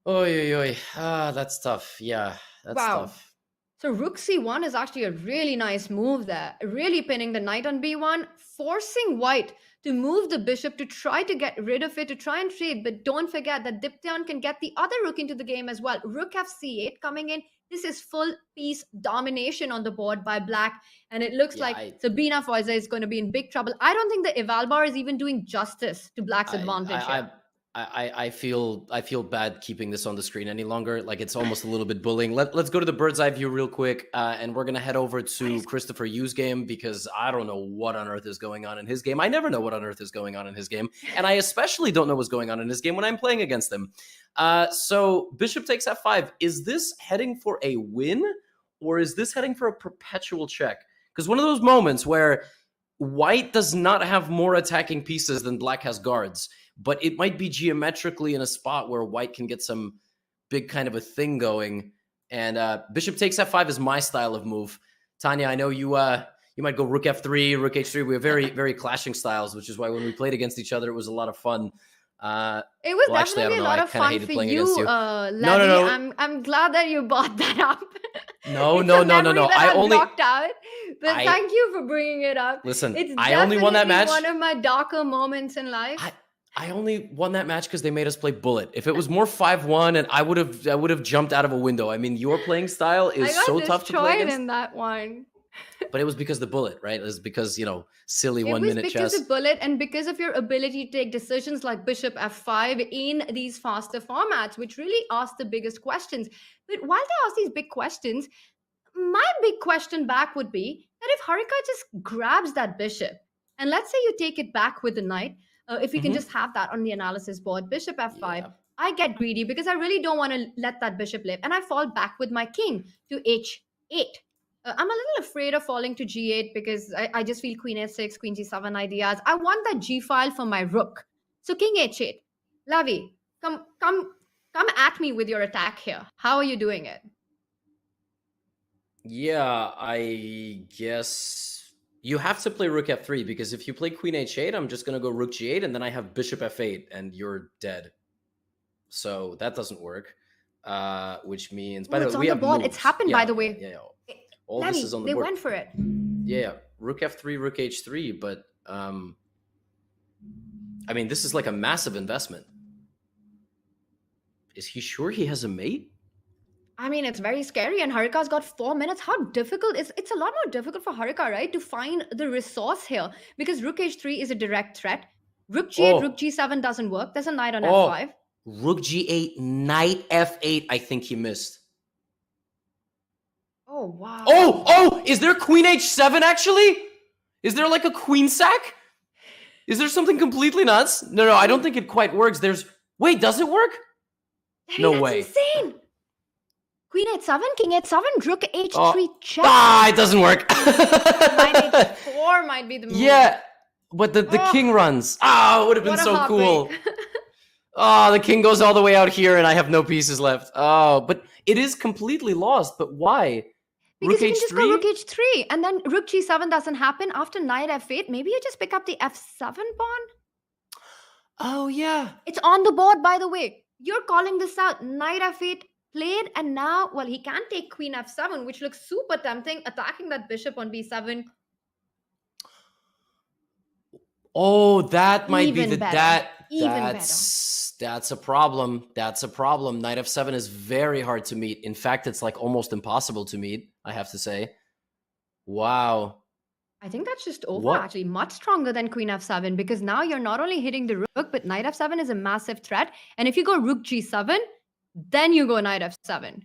Oy. That's tough. Yeah, that's tough. So rook c1 is actually a really nice move there, really pinning the knight on b1, forcing white to move the bishop to try to get rid of it, to try and trade. But don't forget that Diptyan can get the other rook into the game as well. Rook fc8 coming in. This is full piece domination on the board by black. And it looks like Sabina Foiza is going to be in big trouble. I don't think the Evalbar is even doing justice to black's advantage here. I feel bad keeping this on the screen any longer. Like, it's almost a little bit bullying. Let's go to the bird's eye view real quick, and we're gonna head over to Christopher Yu's game, because I don't know what on earth is going on in his game. I never know what on earth is going on in his game, and I especially don't know what's going on in his game when I'm playing against him. So bishop takes f5. Is this heading for a win, or is this heading for a perpetual check? Because one of those moments where white does not have more attacking pieces than black has guards, but it might be geometrically in a spot where white can get some big kind of a thing going. And bishop takes f5 is my style of move. Tanya, I know you might go rook f3, rook h3. We have very, very clashing styles, which is why when we played against each other, it was a lot of fun. It was definitely a lot of fun for you, Levy. No. I'm glad that you brought that up. No. I only blocked out, but thank you for bringing it up. Listen, it's I only won that match. One of my darker moments in life. I only won that match because they made us play bullet. If it was more 5-1, and I would have jumped out of a window. I mean, your playing style is so tough to play against. In that one. But it was because the bullet, right? It was because, silly 1 minute chess. It was because of bullet, and because of your ability to take decisions like bishop f5 in these faster formats, which really ask the biggest questions. But while they ask these big questions, my big question back would be that if Harika just grabs that bishop, and let's say you take it back with the knight, if we can just have that on the analysis board, bishop f5, I get greedy because I really don't want to let that bishop live. And I fall back with my king to h8. I'm a little afraid of falling to g8 because I just feel queen h6, queen g7 ideas. I want that g file for my rook. So king h8. Lavi, come at me with your attack here. How are you doing it? Yeah, I guess you have to play rook f3, because if you play queen h8, I'm just going to go rook g8, and then I have bishop f8, and you're dead. So that doesn't work, which means... By the way, we have moves. It's happened, by the way. Yeah. All Lavi, this is on the board. They went for it. Yeah, rook f3, rook h3, but... I mean, this is like a massive investment. Is he sure he has a mate? I mean, it's very scary, and Harika's got 4 minutes. How difficult it's a lot more difficult for Harika, right, to find the resource here, because rook h3 is a direct threat. Rook g8, rook g7 doesn't work. There's a knight on f5. Rook g8, knight f8. I think he missed. Oh, wow. Oh, is there queen h7 actually? Is there like a queen sack? Is there something completely nuts? No, I don't think it quite works. Wait, does it work? Hey, no that's way. Insane. Queen h7, king h7, rook h3 check. It doesn't work. Knight h4 might be the move. Yeah, but the king runs. It would have been so cool. The king goes all the way out here, and I have no pieces left. But it is completely lost. But why? Because you can just go rook h3, and then rook g7 doesn't happen. After knight f8, maybe you just pick up the f7 pawn. Oh, yeah. It's on the board, by the way. You're calling this out. Knight f8 played, and now, well, he can take queen f7, which looks super tempting, attacking that bishop on b7. Oh, that might be better. That's a problem. That's a problem. Knight f7 is very hard to meet. In fact, it's like almost impossible to meet, I have to say. Wow. I think that's just over, actually. Much stronger than queen f7, because now you're not only hitting the rook, but knight f7 is a massive threat. And if you go rook g7, then you go knight f7.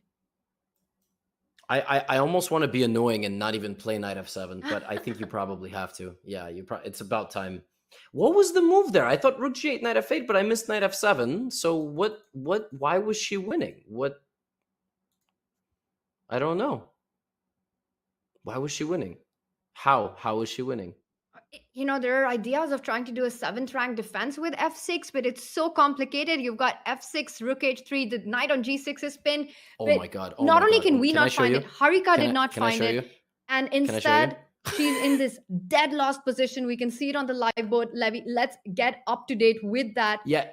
I almost want to be annoying and not even play knight f7, but I think you probably have to. Yeah, it's about time. What was the move there? I thought rook g8, knight f8, but I missed knight f7. So why was she winning? I don't know. Why was she winning? How was she winning? There are ideas of trying to do a 7th rank defense with f6, but it's so complicated. You've got f6, rook h3, the knight on g6 is pinned. Oh my god. Not only can we not find it, Harika did not find it. And instead, she's in this dead lost position. We can see it on the live board. Levy, let's get up to date with that. Yeah.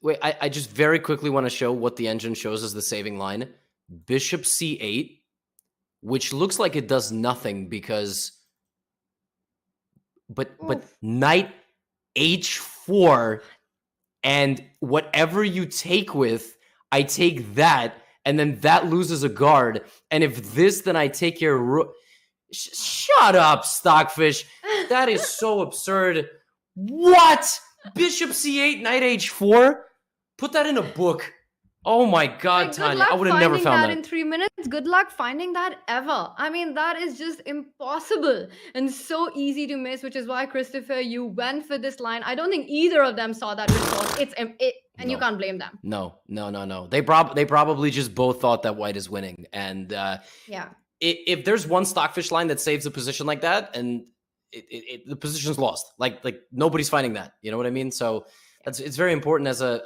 Wait, I just very quickly want to show what the engine shows as the saving line. Bishop c8, which looks like it does nothing because but Oof. knight h4, and whatever you take with, I take that, and then that loses a guard. And if this, then I take your rook. Shut up, Stockfish. That is so absurd. What? Bishop c8, knight h4? Put that in a book. Oh my God, Like, good Tanya. luck I would have never finding found that that. in 3 minutes. Good luck finding that ever. I mean, that is just impossible and so easy to miss, which is why, Christopher, you went for this line. I don't think either of them saw that response. And you No. can't blame them. No. They probably just both thought that white is winning. And Yeah. if there's one Stockfish line that saves a position like that, and the position's lost, like nobody's finding that. You know what I mean? So it's very important as a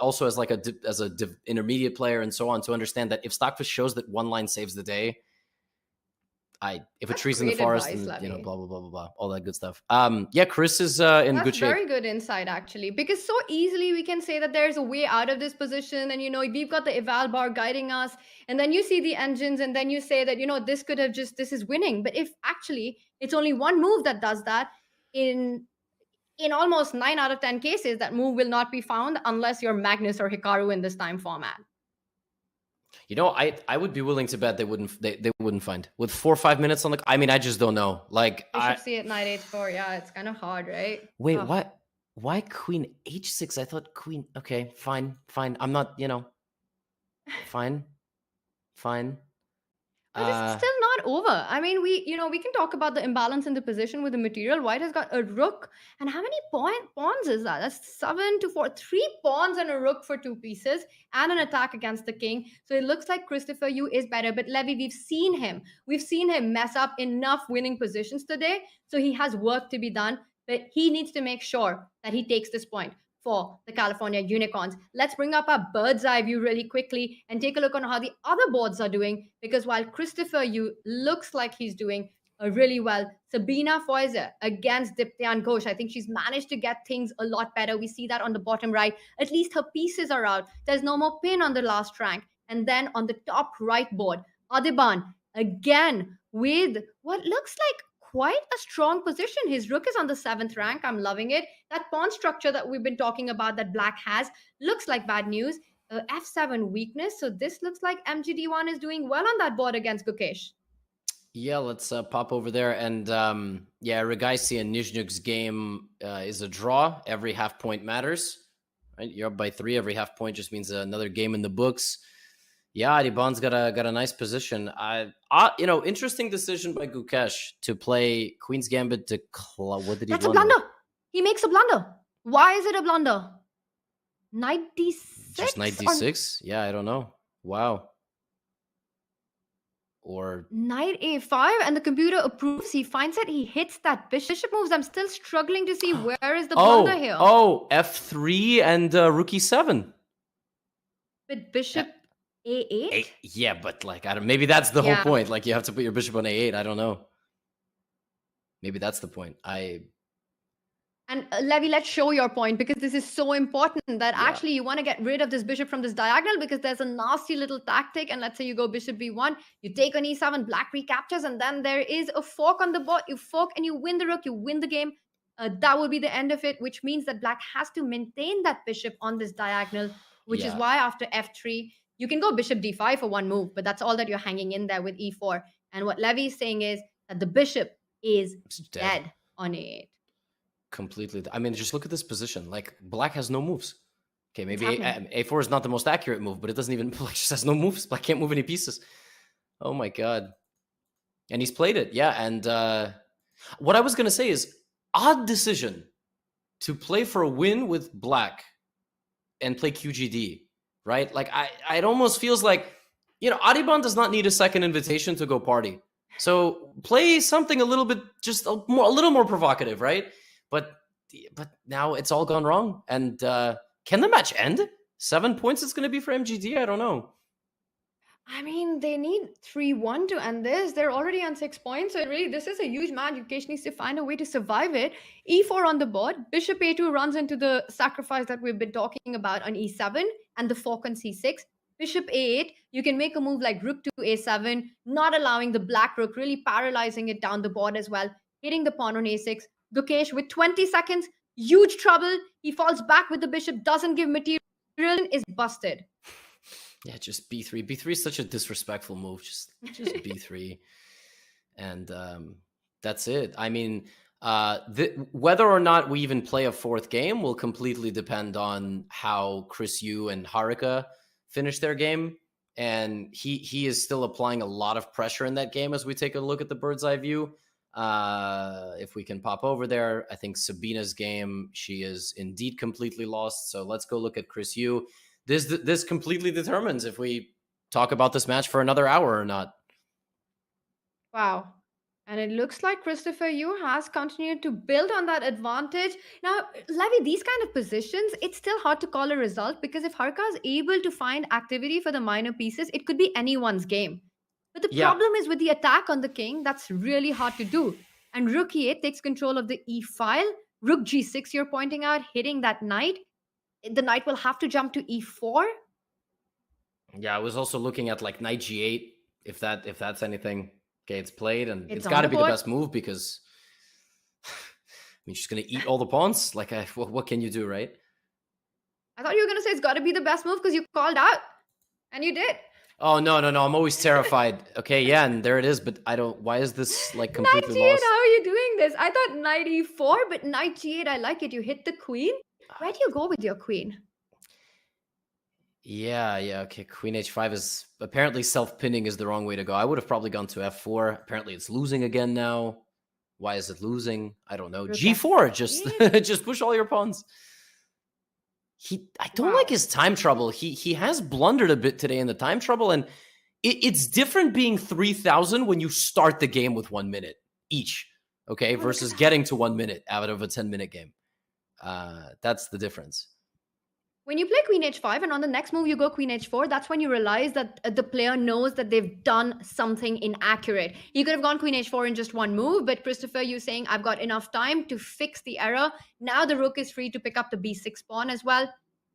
intermediate player and so on to understand that if Stockfish shows that one line saves the day, if a That's tree's in the great forest, advice, and Levy. blah blah blah blah blah, all that good stuff. Yeah, Chris is in That's good shape. very good insight, actually, because so easily we can say that there's a way out of this position, and we've got the eval bar guiding us, and then you see the engines, and then you say that this could have this is winning. But if actually it's only one move that does that, in almost 9 out of 10 cases, that move will not be found unless you're Magnus or Hikaru in this time format. I would be willing to bet they wouldn't find with 4 or 5 minutes on the. I mean, I just don't know. Like, Bishop c8, knight h4. Yeah, it's kind of hard, right? Wait, Ugh. what? Why queen h6? I thought queen. Okay, fine. I'm not. Fine. But it's still not over. I mean, we can talk about the imbalance in the position with the material. White has got a rook, and how many pawns is that? That's 7 to 4, 3 pawns and a rook for 2 pieces, and an attack against the king. So it looks like Christopher Yu is better. But Levy, we've seen him mess up enough winning positions today, so he has work to be done. But he needs to make sure that he takes this point for the California Unicorns. Let's bring up our bird's eye view really quickly and take a look on how the other boards are doing, because while Christopher Yu looks like he's doing really well, Sabina Foizer against Diptyan Ghosh, I think she's managed to get things a lot better. We see that on the bottom right. At least her pieces are out. There's no more pin on the last rank. And then on the top right board, Adiban again with what looks like quite a strong position. His rook is on the 7th rank. I'm loving it. That pawn structure that we've been talking about that black has looks like bad news. F7 weakness. So this looks like MGD1 is doing well on that board against Gukesh. Yeah, let's pop over there. And Regaisi and Nizhnyk's game is a draw. Every half point matters. Right? You're up by 3. Every half point just means another game in the books. Yeah, Adiban's got a nice position. Interesting decision by Gukesh to play Queen's Gambit to what did he? That's a blunder. He makes a blunder. Why is it a blunder? Knight d6. Just knight d6? Yeah, I don't know. Wow. Or knight a5, and the computer approves. He finds it. He hits that bishop moves. I'm still struggling to see where is the blunder here. Oh, f3 and rook e7. With bishop a8? Yeah, but maybe that's the whole point. Like, you have to put your bishop on a8. I don't know. Maybe that's the point. And Levy, let's show your point, because this is so important that actually you want to get rid of this bishop from this diagonal, because there's a nasty little tactic. And let's say you go bishop b1, you take on e7, black recaptures, and then there is a fork on the board. You fork and you win the rook, you win the game. That will be the end of it, which means that black has to maintain that bishop on this diagonal, which is why after f3, you can go bishop d5 for one move, but that's all that you're hanging in there with e4. And what Levy is saying is that the bishop is dead on a8. Completely. I mean, just look at this position. Like, black has no moves. Okay, maybe a4 is not the most accurate move, but it doesn't even, black just has no moves. Black can't move any pieces. Oh my God. And he's played it. Yeah. And what I was going to say is, odd decision to play for a win with black and play QGD, right? Like, it almost feels like, Adiban does not need a second invitation to go party. So play something a little bit, just a little more provocative, right? But now it's all gone wrong. And can the match end? 7 points it's going to be for MGD? I don't know. I mean, they need 3-1 to end this. They're already on 6 points. So really, this is a huge match. Gukesh needs to find a way to survive it. E4 on the board. Bishop a2 runs into the sacrifice that we've been talking about on e7 and the fork on c6. Bishop a8, you can make a move like rook to a7, not allowing the black rook, really paralyzing it down the board as well, hitting the pawn on a6. Gukesh with 20 seconds, huge trouble. He falls back with the bishop, doesn't give material, is busted. Yeah, just b3. B3 is such a disrespectful move. Just b3, and that's it. I mean, whether or not we even play a fourth game will completely depend on how Chris Yu and Haruka finish their game. And he is still applying a lot of pressure in that game as we take a look at the bird's eye view. If we can pop over there, I think Sabina's game, she is indeed completely lost. So let's go look at Chris Yu. This completely determines if we talk about this match for another hour or not. Wow. And it looks like Christopher Yu has continued to build on that advantage. Now, Levy, these kind of positions, it's still hard to call a result because if Haruka is able to find activity for the minor pieces, it could be anyone's game. But the problem is with the attack on the king, that's really hard to do. And rook e8 takes control of the e file. Rook g6, you're pointing out, hitting that knight. The knight will have to jump to e4. Yeah, I was also looking at like knight g8, if that's anything. Okay, it's played, and it's on got to the be the board. best move because I mean, she's gonna eat all the pawns. Like, what can you do, right? I thought you were going to say it's got to be the best move because you called out. And you did. Oh, no. I'm always terrified. Okay, yeah, and there it is, but I don't... Why is this, like, Knight completely g8, lost? how are you doing this? I thought knight e4, but knight g8, I like it. You hit the queen. Where do you go with your queen? Yeah, okay. Queen h5 is... Apparently self-pinning is the wrong way to go. I would have probably gone to f4. Apparently it's losing again now. Why is it losing? I don't know. Rook G4, just push all your pawns. I don't like his time trouble. He has blundered a bit today in the time trouble, and it's different being 3,000 when you start the game with 1 minute each, okay, versus getting to 1 minute out of a 10-minute game. That's the difference. When you play queen h5 and on the next move you go queen h4, that's when you realize that the player knows that they've done something inaccurate. You could have gone queen h4 in just one move, but Christopher, you saying, I've got enough time to fix the error. Now the rook is free to pick up the b6 pawn as well.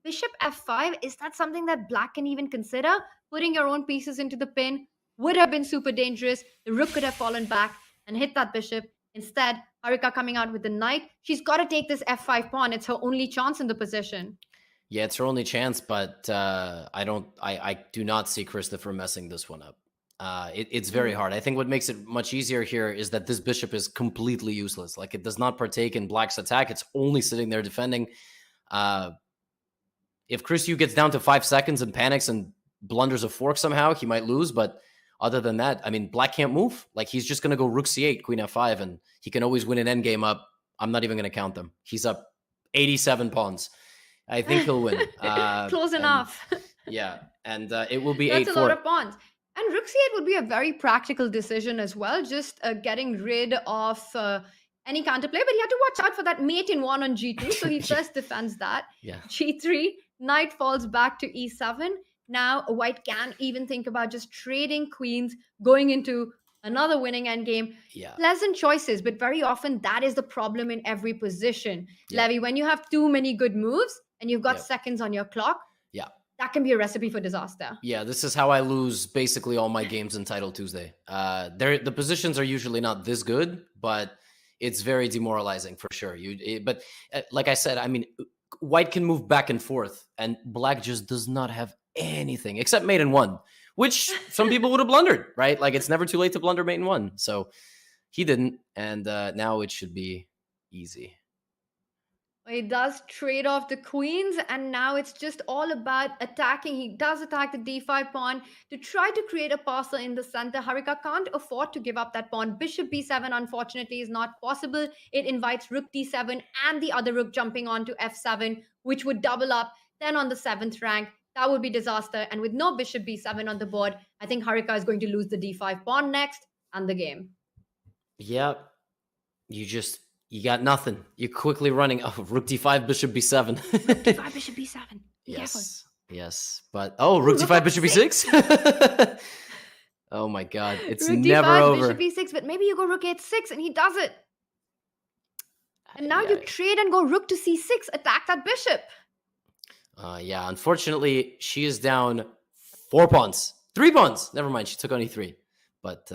Bishop f5, is that something that black can even consider? Putting your own pieces into the pin would have been super dangerous. The rook could have fallen back and hit that bishop. Instead, Haruka coming out with the knight. She's got to take this f5 pawn. It's her only chance in the position. Yeah, it's her only chance, but I do not see Christopher messing this one up. It's very hard. I think what makes it much easier here is that this bishop is completely useless. Like, it does not partake in black's attack. It's only sitting there defending. If Chris Yu gets down to 5 seconds and panics and blunders a fork somehow, he might lose. But other than that, I mean, black can't move. Like, he's just going to go rook c8, queen f5, and he can always win an endgame up. I'm not even going to count them. He's up 87 pawns. I think he'll win. Close enough. Yeah, and it will be 8-4. That's a lot of pawns. And rook c8 would be a very practical decision as well, just getting rid of any counterplay. But he had to watch out for that mate in 1 on g2, so he first defends that. Yeah. g3, knight falls back to e7. Now white can even think about just trading queens, going into another winning endgame. Yeah. Pleasant choices, but very often that is the problem in every position. Yeah. Levy, when you have too many good moves and you've got seconds on your clock, that can be a recipe for disaster. Yeah, this is how I lose basically all my games in Title Tuesday. The positions are usually not this good, but it's very demoralizing for sure. But like I said, I mean, white can move back and forth, and black just does not have anything except mate in 1, which some people would have blundered, right? Like, it's never too late to blunder mate in 1. So he didn't, and now it should be easy. He does trade off the queens, and now it's just all about attacking. He does attack the d5 pawn to try to create a parcel in the center. Haruka can't afford to give up that pawn. Bishop b7, unfortunately, is not possible. It invites rook d7 and the other rook jumping onto f7, which would double up. Then on the 7th rank, that would be disaster. And with no bishop b7 on the board, I think Haruka is going to lose the d5 pawn next and the game. Yep. You got nothing. You're quickly running. Oh, rook d5, bishop b7. Rook d5, bishop b7. Be careful. Yes. But, rook d5, bishop b6? Oh my God. It's rook never d5, over. Bishop b6, but maybe you go rook h6 and he does it. And now you trade and go rook to c6, attack that bishop. Yeah, unfortunately, she is down 4 pawns. 3 pawns. Never mind, she took on e3. But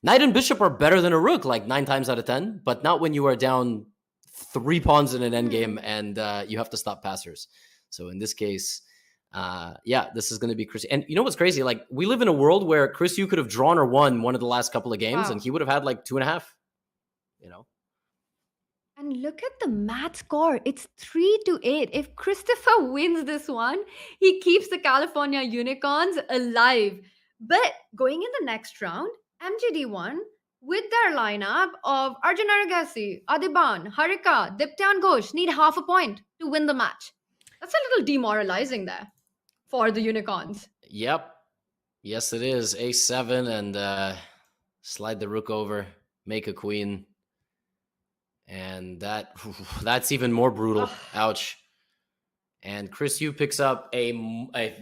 knight and bishop are better than a rook, like 9 times out of 10. But not when you are down 3 pawns in an endgame and you have to stop passers. So in this case, yeah, this is going to be Chris. And you know what's crazy? Like, we live in a world where Chris, you could have drawn or won one of the last couple of games, and he would have had like 2.5. You know. And look at the match score. It's 3-8. If Christopher wins this one, he keeps the California Unicorns alive. But going in the next round, MGD won with their lineup of Arjun Aragasi, Adiban, Harika, Diptyan Ghosh need half a point to win the match. That's a little demoralizing there for the Unicorns. Yep. Yes, it is. A7 and slide the rook over, make a queen. And that's even more brutal. Ouch. And Chris Yu picks up a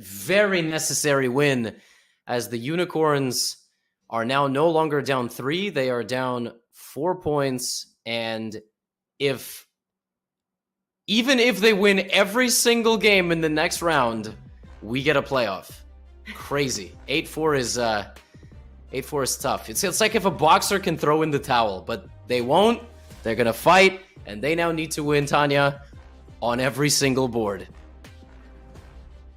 very necessary win, as the Unicorns are now no longer down 3. They are down 4 points. And even if they win every single game in the next round, we get a playoff. Crazy. 8-4 is tough. It's like if a boxer can throw in the towel, but they won't. They're going to fight, and they now need to win, Tanya, on every single board.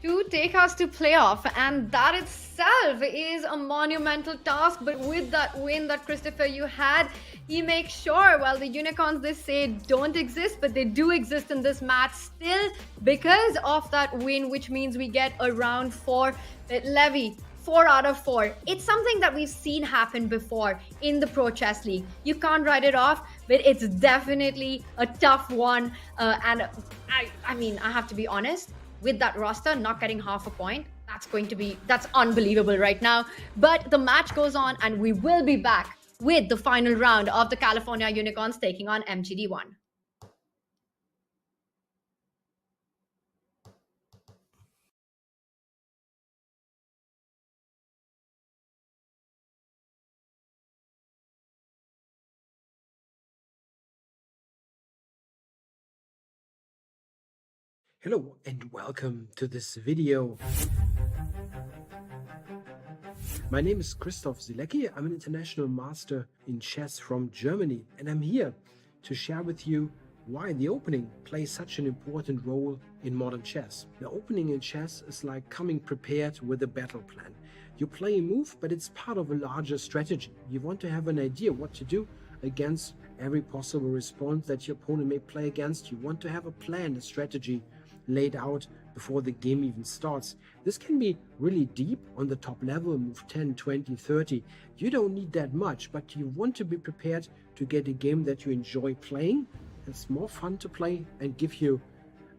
To take us to playoff, and that itself is a monumental task. But with that win that Christopher you had, he makes sure, well, the Unicorns, they say, don't exist, but they do exist in this match still because of that win, which means we get a round 4 with Levy. 4 out of 4. It's something that we've seen happen before in the Pro Chess League. You can't write it off, but it's definitely a tough one. And I mean, I have to be honest, with that roster not getting half a point, that's unbelievable right now. But the match goes on, and we will be back with the final round of the California Unicorns taking on MGD1. Hello and welcome to this video. My name is Christoph Silecki. I'm an international master in chess from Germany, and I'm here to share with you why the opening plays such an important role in modern chess. The opening in chess is like coming prepared with a battle plan. You play a move, but it's part of a larger strategy. You want to have an idea what to do against every possible response that your opponent may play against. You want to have a plan, a strategy laid out before the game even starts. This can be really deep on the top level, move 10, 20, 30. You don't need that much, but you want to be prepared to get a game that you enjoy playing. It's more fun to play and give you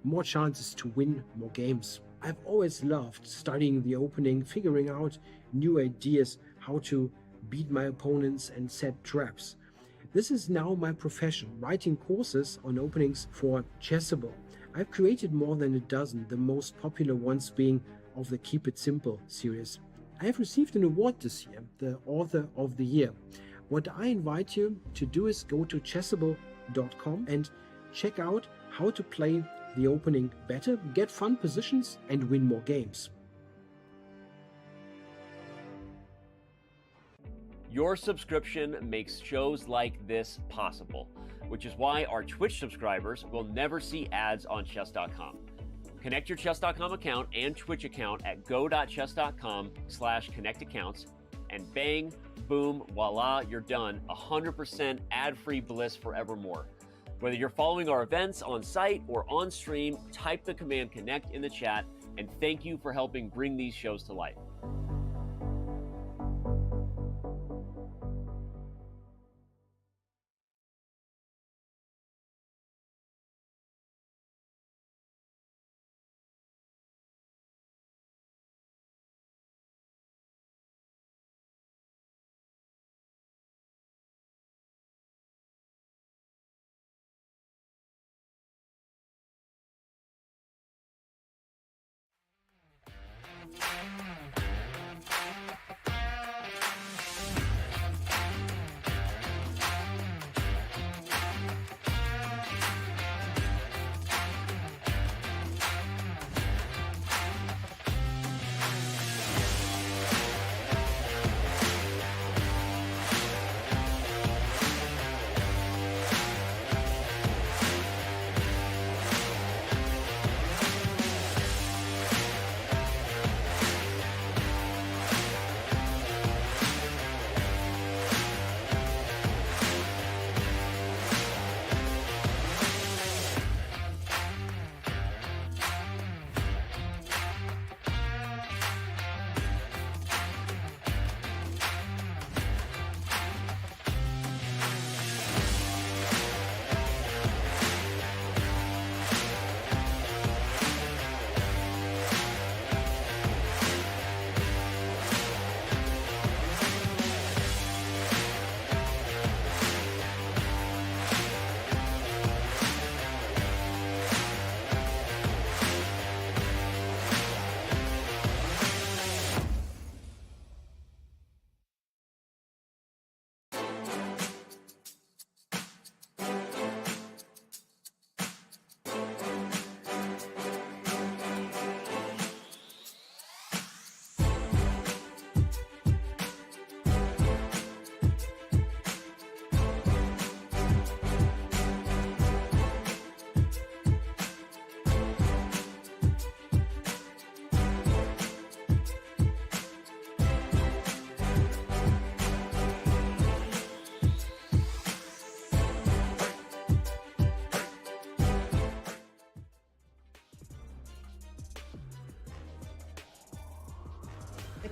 more chances to win more games. I've always loved studying the opening, figuring out new ideas, how to beat my opponents and set traps. This is now my profession, writing courses on openings for Chessable. I've created more than a dozen, the most popular ones being of the Keep It Simple series. I have received an award this year, the Author of the Year. What I invite you to do is go to chessable.com and check out how to play the opening better, get fun positions, and win more games. Your subscription makes shows like this possible, which is why our Twitch subscribers will never see ads on chess.com. Connect your chess.com account and Twitch account at go.chess.com/connectaccounts, and bang, boom, voila, you're done. 100% ad-free bliss forevermore. Whether you're following our events on site or on stream, type the command connect in the chat, and thank you for helping bring these shows to life.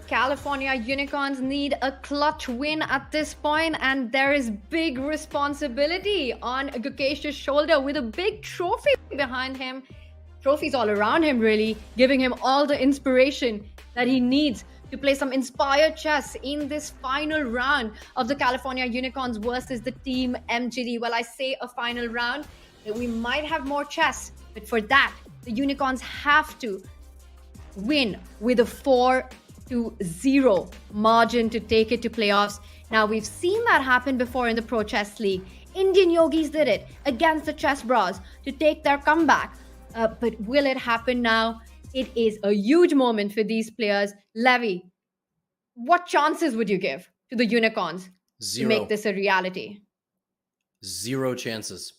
California Unicorns need a clutch win at this point, and there is big responsibility on Gukesh's shoulder with a big trophy behind him. Trophies all around him, really, giving him all the inspiration that he needs to play some inspired chess in this final round of the California Unicorns versus the team MGD. Well, I say a final round, that we might have more chess, but for that, the Unicorns have to win with a 4-0 margin to take it to playoffs. Now, we've seen that happen before in the Pro Chess League. Indian Yogis did it against the Chess Bros to take their comeback. But will it happen now? It is a huge moment for these players. Levy, what chances would you give to the Unicorns Zero. to make this a reality? 0 chances.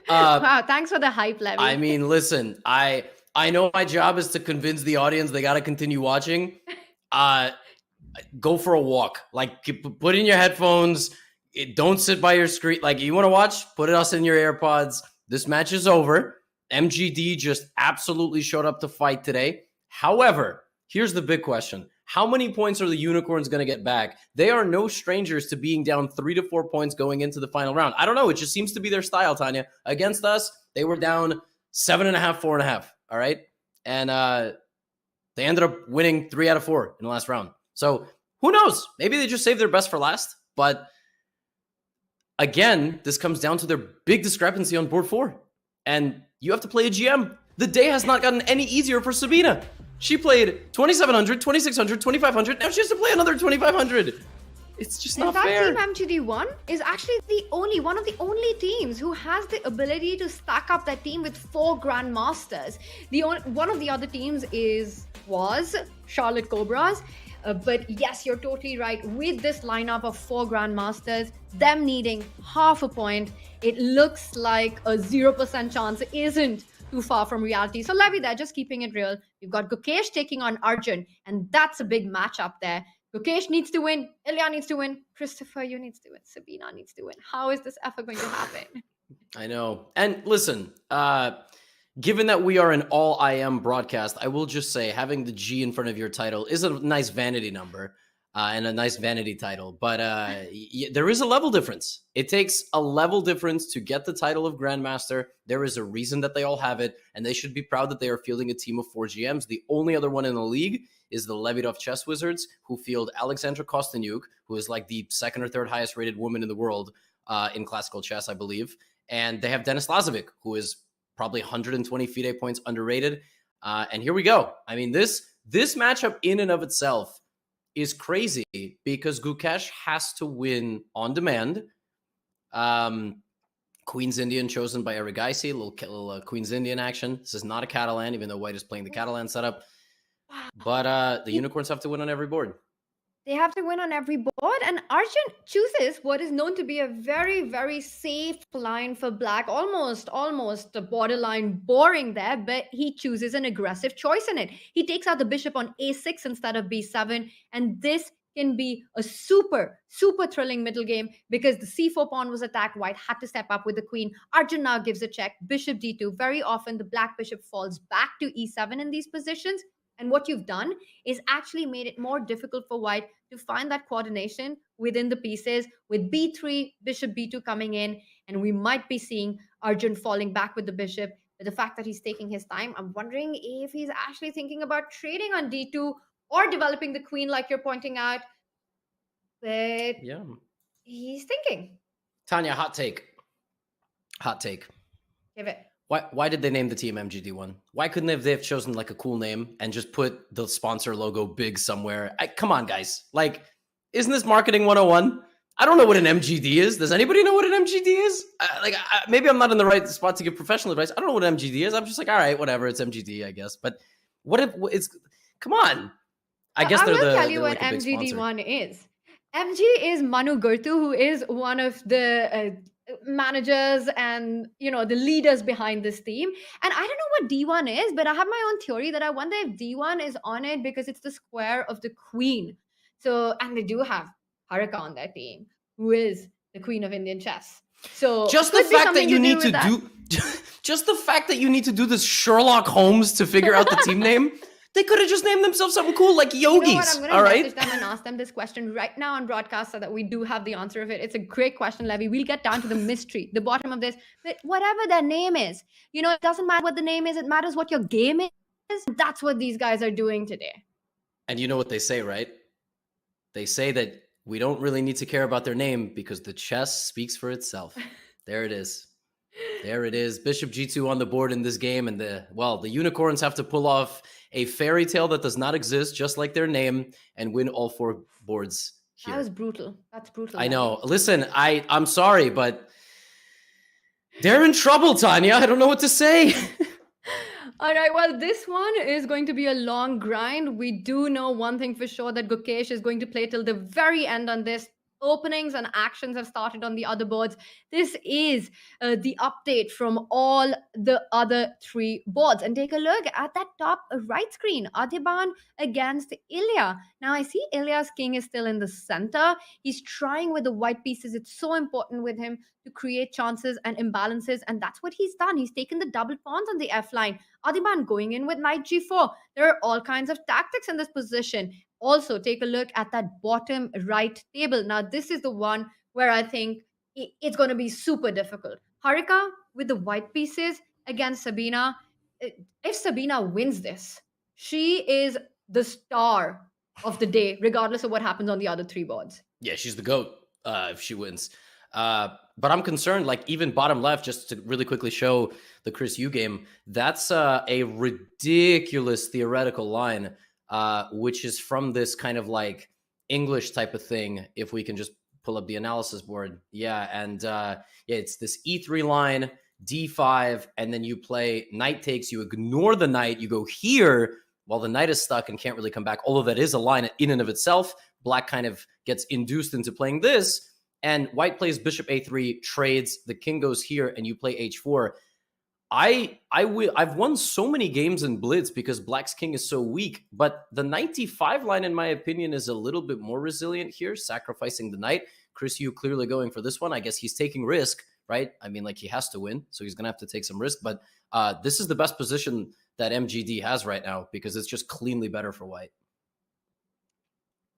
Wow, thanks for the hype, Levy. I mean, listen, I know my job is to convince the audience they got to continue watching. Go for a walk. Like, put in your headphones. Don't sit by your screen. Like, you want to watch? Put us in your AirPods. This match is over. MGD just absolutely showed up to fight today. However, here's the big question. How many points are the Unicorns going to get back? They are no strangers to being down 3 to 4 points going into the final round. I don't know. It just seems to be their style, Tanya. Against us, they were down 7.5, 4.5. All right. And they ended up winning 3 out of 4 in the last round. So who knows? Maybe they just saved their best for last. But again, this comes down to their big discrepancy on board 4. And you have to play a GM. The day has not gotten any easier for Sabina. She played 2,700, 2,600, 2,500. Now she has to play another 2,500. It's just not fair. In fact, Team MGD1 is actually one of the only teams who has the ability to stack up their team with 4 Grandmasters. One of the other teams was Charlotte Cobras. But yes, you're totally right. With this lineup of 4 Grandmasters, them needing half a point, it looks like a 0% chance isn't too far from reality. So Levy there, just keeping it real. You've got Gukesh taking on Arjun, and that's a big matchup there. Gukesh needs to win. Ilya needs to win. Christopher, you needs to win. Sabina needs to win. How is this ever going to happen? I know. And listen, given that we are an all IM broadcast, I will just say having the G in front of your title is a nice vanity number and a nice vanity title. But there is a level difference. It takes a level difference to get the title of Grandmaster. There is a reason that they all have it, and they should be proud that they are fielding a team of 4 GMs. The only other one in the league is the Levitov Chess Wizards, who field Alexandra Kostyniuk, who is like the 2nd or 3rd highest rated woman in the world in classical chess, I believe. And they have Denis Lazovic, who is probably 120 FIDE points underrated. And here we go. I mean, this matchup in and of itself is crazy because Gukesh has to win on demand. Queen's Indian chosen by Erigaisi, little Queen's Indian action. This is not a Catalan, even though White is playing the Catalan setup. But the Unicorns have to win on every board. They have to win on every board, and Arjun chooses what is known to be a very, very safe line for Black, almost a borderline boring there, but he chooses an aggressive choice in it. He takes out the bishop on a6 instead of b7, and this can be a super, super thrilling middle game because the c4 pawn was attacked. White had to step up with the queen. Arjun now gives a check, bishop d2. Very often the Black bishop falls back to e7 in these positions. And what you've done is actually made it more difficult for White to find that coordination within the pieces with b3, bishop b2 coming in. And we might be seeing Arjun falling back with the bishop. But the fact that he's taking his time, I'm wondering if he's actually thinking about trading on d2 or developing the queen like you're pointing out. But yeah, he's thinking. Tanya, hot take. Give it. Why did they name the team MGD1? Why couldn't they have chosen like a cool name and just put the sponsor logo big somewhere? Come on, guys. Like, isn't this marketing 101? I don't know what an MGD is. Does anybody know what an MGD is? Maybe I'm not in the right spot to give professional advice. I don't know what an MGD is. I'm just like, all right, whatever. It's MGD, I guess. But what if it's... Come on. I guess I will tell you what MGD1 is. MG is Manu Gurtu, who is one of the... managers and the leaders behind this team, and I don't know what D1 is, but I have my own theory that I wonder if D1 is on it because it's the square of the queen. So, and they do have Harika on their team, who is the queen of Indian chess. So just the fact that you need to do just the fact that you need to do this Sherlock Holmes to figure out the team name, They could have just named themselves something cool like You know what? I'm Yogis. going All to right. message them and ask them this question right now on broadcast so that we do have the answer of it. It's a great question, Levy. We'll get down to the mystery, the bottom of this. But whatever their name is, you know, it doesn't matter what the name is. It matters what your game is. That's what these guys are doing today. And you know what they say, right? They say that we don't really need to care about their name because the chess speaks for itself. There it is. There it is. Bishop G2 on the board in this game. And the unicorns have to pull off a fairy tale that does not exist, just like their name, and win all 4 boards here. That was brutal. That's brutal. I know. Listen, I'm sorry, but they're in trouble, Tanya. I don't know what to say. All right, well, this one is going to be a long grind. We do know one thing for sure, that Gukesh is going to play till the very end on this. Openings and actions have started on the other boards. This is the update from all the other 3 boards. And take a look at that top right screen. Adiban against Ilya. Now, I see Ilya's king is still in the center. He's trying with the white pieces. It's so important with him to create chances and imbalances. And that's what he's done. He's taken the double pawns on the F line. Adiban going in with knight g4. There are all kinds of tactics in this position. Also, take a look at that bottom right table. Now, this is the one where I think it's going to be super difficult. Harika with the white pieces against Sabina. If Sabina wins this, she is the star of the day, regardless of what happens on the other 3 boards. Yeah, she's the GOAT if she wins. But I'm concerned, like even bottom left, just to really quickly show the Chris Yu game, that's a ridiculous theoretical line. Which is from this kind of like English type of thing. If we can just pull up the analysis board. Yeah. And it's this E3 line, D5, and then you play knight takes, you ignore the knight, you go here while the knight is stuck and can't really come back. Although that is a line in and of itself. Black kind of gets induced into playing this, and white plays bishop A3, trades, the king goes here, and you play H4. I've won so many games in Blitz because Black's king is so weak, but the 95 line, in my opinion, is a little bit more resilient here, sacrificing the knight. Chris Yu clearly going for this one. I guess he's taking risk, right? I mean, like he has to win, so he's going to have to take some risk, but this is the best position that MGD has right now because it's just cleanly better for white.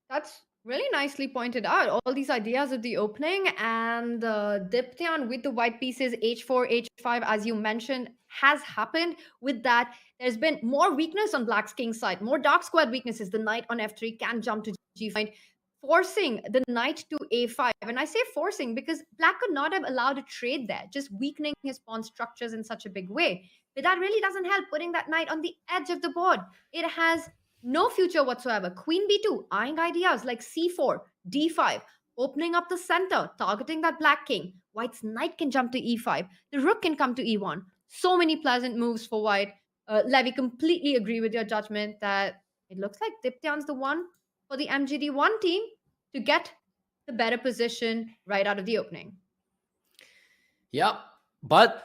That's really nicely pointed out. All these ideas of the opening, and Diptyan with the white pieces, H4, H5, as you mentioned, has happened. With that, there's been more weakness on Black's king side, more dark squared weaknesses. The knight on F3 can jump to G5, forcing the knight to A5. And I say forcing because Black could not have allowed a trade there, just weakening his pawn structures in such a big way. But that really doesn't help, putting that knight on the edge of the board. It has no future whatsoever. Queen B2, eyeing ideas like C4, D5, opening up the center, targeting that black king. White's knight can jump to E5. The rook can come to E1. So many pleasant moves for white. Levy, completely agree with your judgment that it looks like Diptyan's the one for the MGD1 team to get the better position right out of the opening. Yeah, but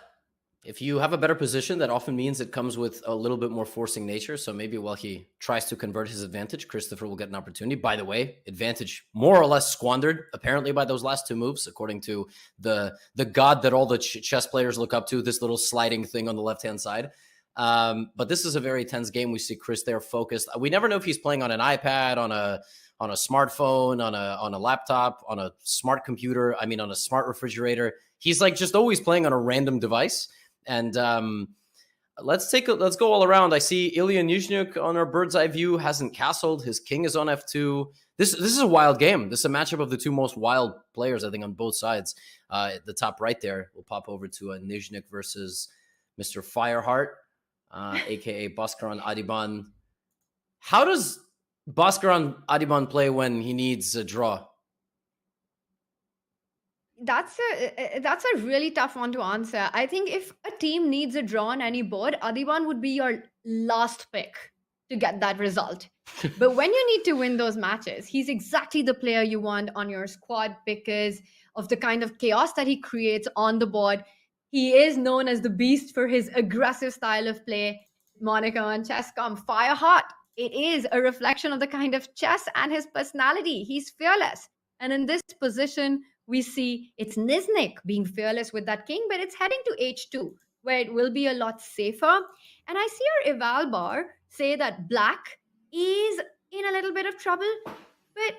if you have a better position, that often means it comes with a little bit more forcing nature. So maybe while he tries to convert his advantage, Christopher will get an opportunity. By the way, advantage more or less squandered, apparently, by those last 2 moves, according to the god that all the chess players look up to, this little sliding thing on the left-hand side. But this is a very tense game. We see Chris there focused. We never know if he's playing on an iPad, on a smartphone, on a laptop, on a smart computer, on a smart refrigerator. He's like just always playing on a random device. And let's go all around. I see Ilya Nizhnyk on our bird's eye view hasn't castled. His king is on F2. This is a wild game. This is a matchup of the 2 most wild players, I think, on both sides. At the top right there, we'll pop over to Nizhnyk versus Mr. Fireheart, aka Bhaskaran Adiban. How does Bhaskaran Adiban play when he needs a draw? That's a really tough one to answer. I think if a team needs a draw on any board, Adiban would be your last pick to get that result. But when you need to win those matches, he's exactly the player you want on your squad because of the kind of chaos that he creates on the board. He is known as the beast for his aggressive style of play. Monica on Chesscom, fire hot. It is a reflection of the kind of chess and his personality. He's fearless. And in this position, we see it's Nizhnyk being fearless with that king, but it's heading to H2. where it will be a lot safer. And I see our eval bar say that black is in a little bit of trouble. But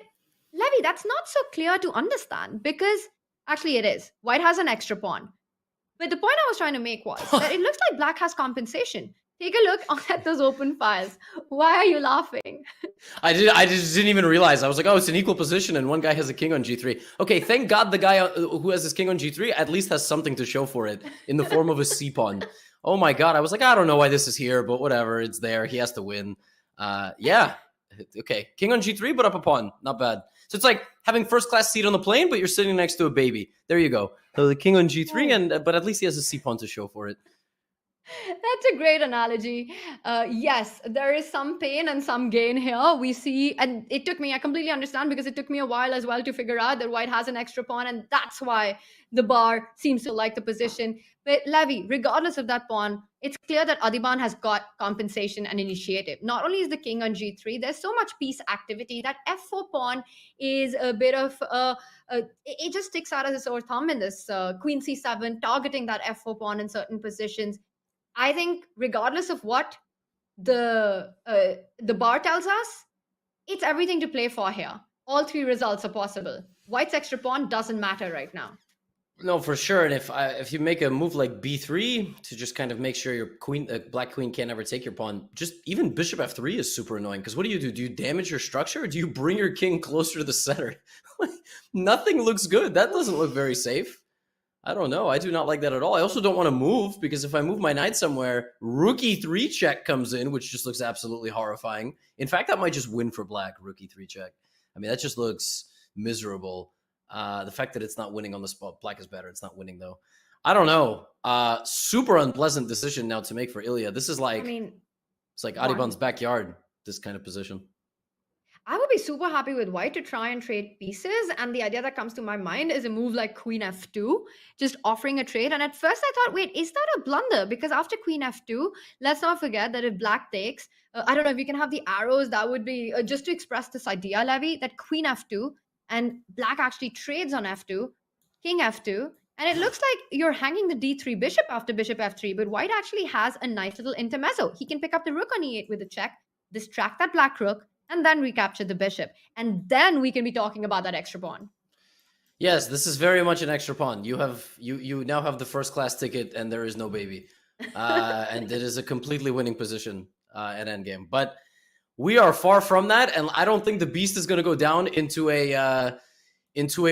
Levy, that's not so clear to understand because actually it is. White has an extra pawn. But the point I was trying to make was that it looks like black has compensation. Take a look at those open files. Why are you laughing? I just didn't even realize. I was like, oh, it's an equal position, and one guy has a king on g3. Okay, thank God the guy who has his king on g3 at least has something to show for it in the form of a c pawn. Oh my God, I was like, I don't know why this is here, but whatever, it's there. He has to win. Yeah, okay, king on g3, but up a pawn, not bad. So it's like having first class seat on the plane, but you're sitting next to a baby. There you go. So the king on g3, and but at least he has a c pawn to show for it. That's a great analogy. Yes, there is some pain and some gain here. We see, and it took me, I completely understand because it took me a while as well to figure out that white has an extra pawn, and that's why the bar seems to like the position. But Levy, regardless of that pawn, it's clear that Adiban has got compensation and initiative. Not only is the king on g3, there's so much piece activity that f4 pawn is a bit of it just sticks out as a sore thumb in this queen c7, targeting that f4 pawn in certain positions. I think regardless of what the bar tells us, it's everything to play for here. All three results are possible. White's extra pawn doesn't matter right now. No, for sure. And if you make a move like b3 to just kind of make sure your queen, black queen can't ever take your pawn, just even bishop f3 is super annoying. Because what do? Do you damage your structure, or do you bring your king closer to the center? Nothing looks good. That doesn't look very safe. I don't know. I do not like that at all. I also don't want to move because if I move my knight somewhere, rook e3 check comes in, which just looks absolutely horrifying. In fact, that might just win for black, rook e3 check. I mean, that just looks miserable. The fact that it's not winning on the spot, black is better. It's not winning though. I don't know. Super unpleasant decision now to make for Ilya. This is like, it's like Adiban's backyard, this kind of position. I would be super happy with white to try and trade pieces. And the idea that comes to my mind is a move like queen f2, just offering a trade. And at first I thought, wait, is that a blunder? Because after queen f2, let's not forget that if black takes, I don't know if you can have the arrows, that would be just to express this idea, Levy, that queen f2 and black actually trades on f2, king f2. And it looks like you're hanging the d3 bishop after bishop f3, but white actually has a nice little intermezzo. He can pick up the rook on e8 with a check, distract that black rook, and then recapture the bishop. And then we can be talking about that extra pawn. Yes, this is very much an extra pawn. You now have the first class ticket and there is no baby. And it is a completely winning position at endgame. But we are far from that, and I don't think the beast is going to go down into a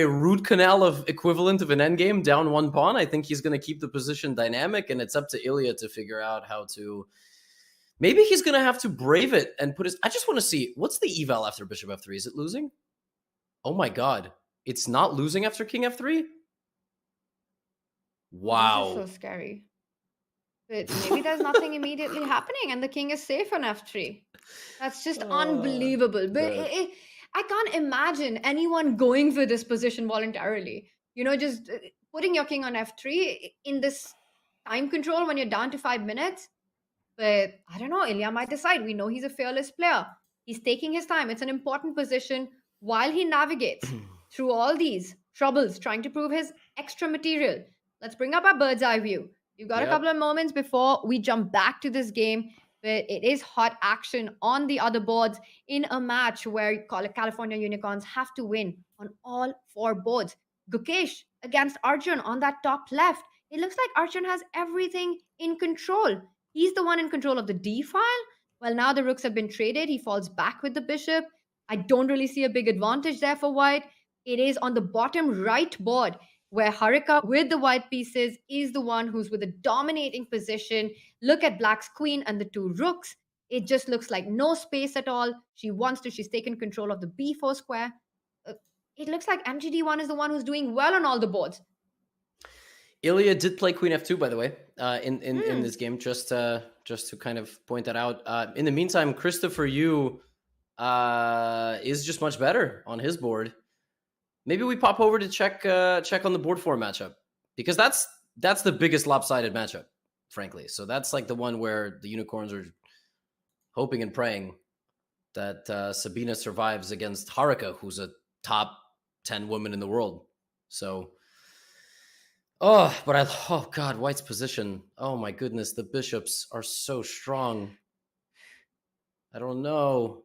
root canal of equivalent of an endgame, down one pawn. I think he's going to keep the position dynamic, and it's up to Ilya to figure out how to... Maybe he's going to have to brave it and put his... I just want to see, what's the eval after bishop f3? Is it losing? Oh my God. It's not losing after king f3? Wow. This is so scary. But maybe there's nothing immediately happening and the king is safe on f3. That's just unbelievable. But I can't imagine anyone going for this position voluntarily. You know, just putting your king on f3 in this time control when you're down to 5 minutes. But I don't know, Ilya might decide. We know he's a fearless player. He's taking his time. It's an important position while he navigates through all these troubles, trying to prove his extra material. Let's bring up our bird's eye view. You've got a couple of moments before we jump back to this game, but it is hot action on the other boards in a match where California Unicorns have to win on all 4 boards. Gukesh against Arjun on that top left. It looks like Arjun has everything in control. He's the one in control of the D file. Well, now the rooks have been traded. He falls back with the bishop. I don't really see a big advantage there for white. It is on the bottom right board where Harika with the white pieces is the one who's with a dominating position. Look at black's queen and the 2 rooks. It just looks like no space at all. She's taken control of the B4 square. It looks like MGD1 is the one who's doing well on all the boards. Ilya did play queen f2, by the way, in this game, just to kind of point that out. In the meantime, Christopher Yu is just much better on his board. Maybe we pop over to check on the board 4 matchup, because that's the biggest lopsided matchup, frankly. So that's like the one where the Unicorns are hoping and praying that Sabina survives against Harika, who's a top 10 woman in the world. So Oh, but oh God, White's position. Oh my goodness, the bishops are so strong. I don't know.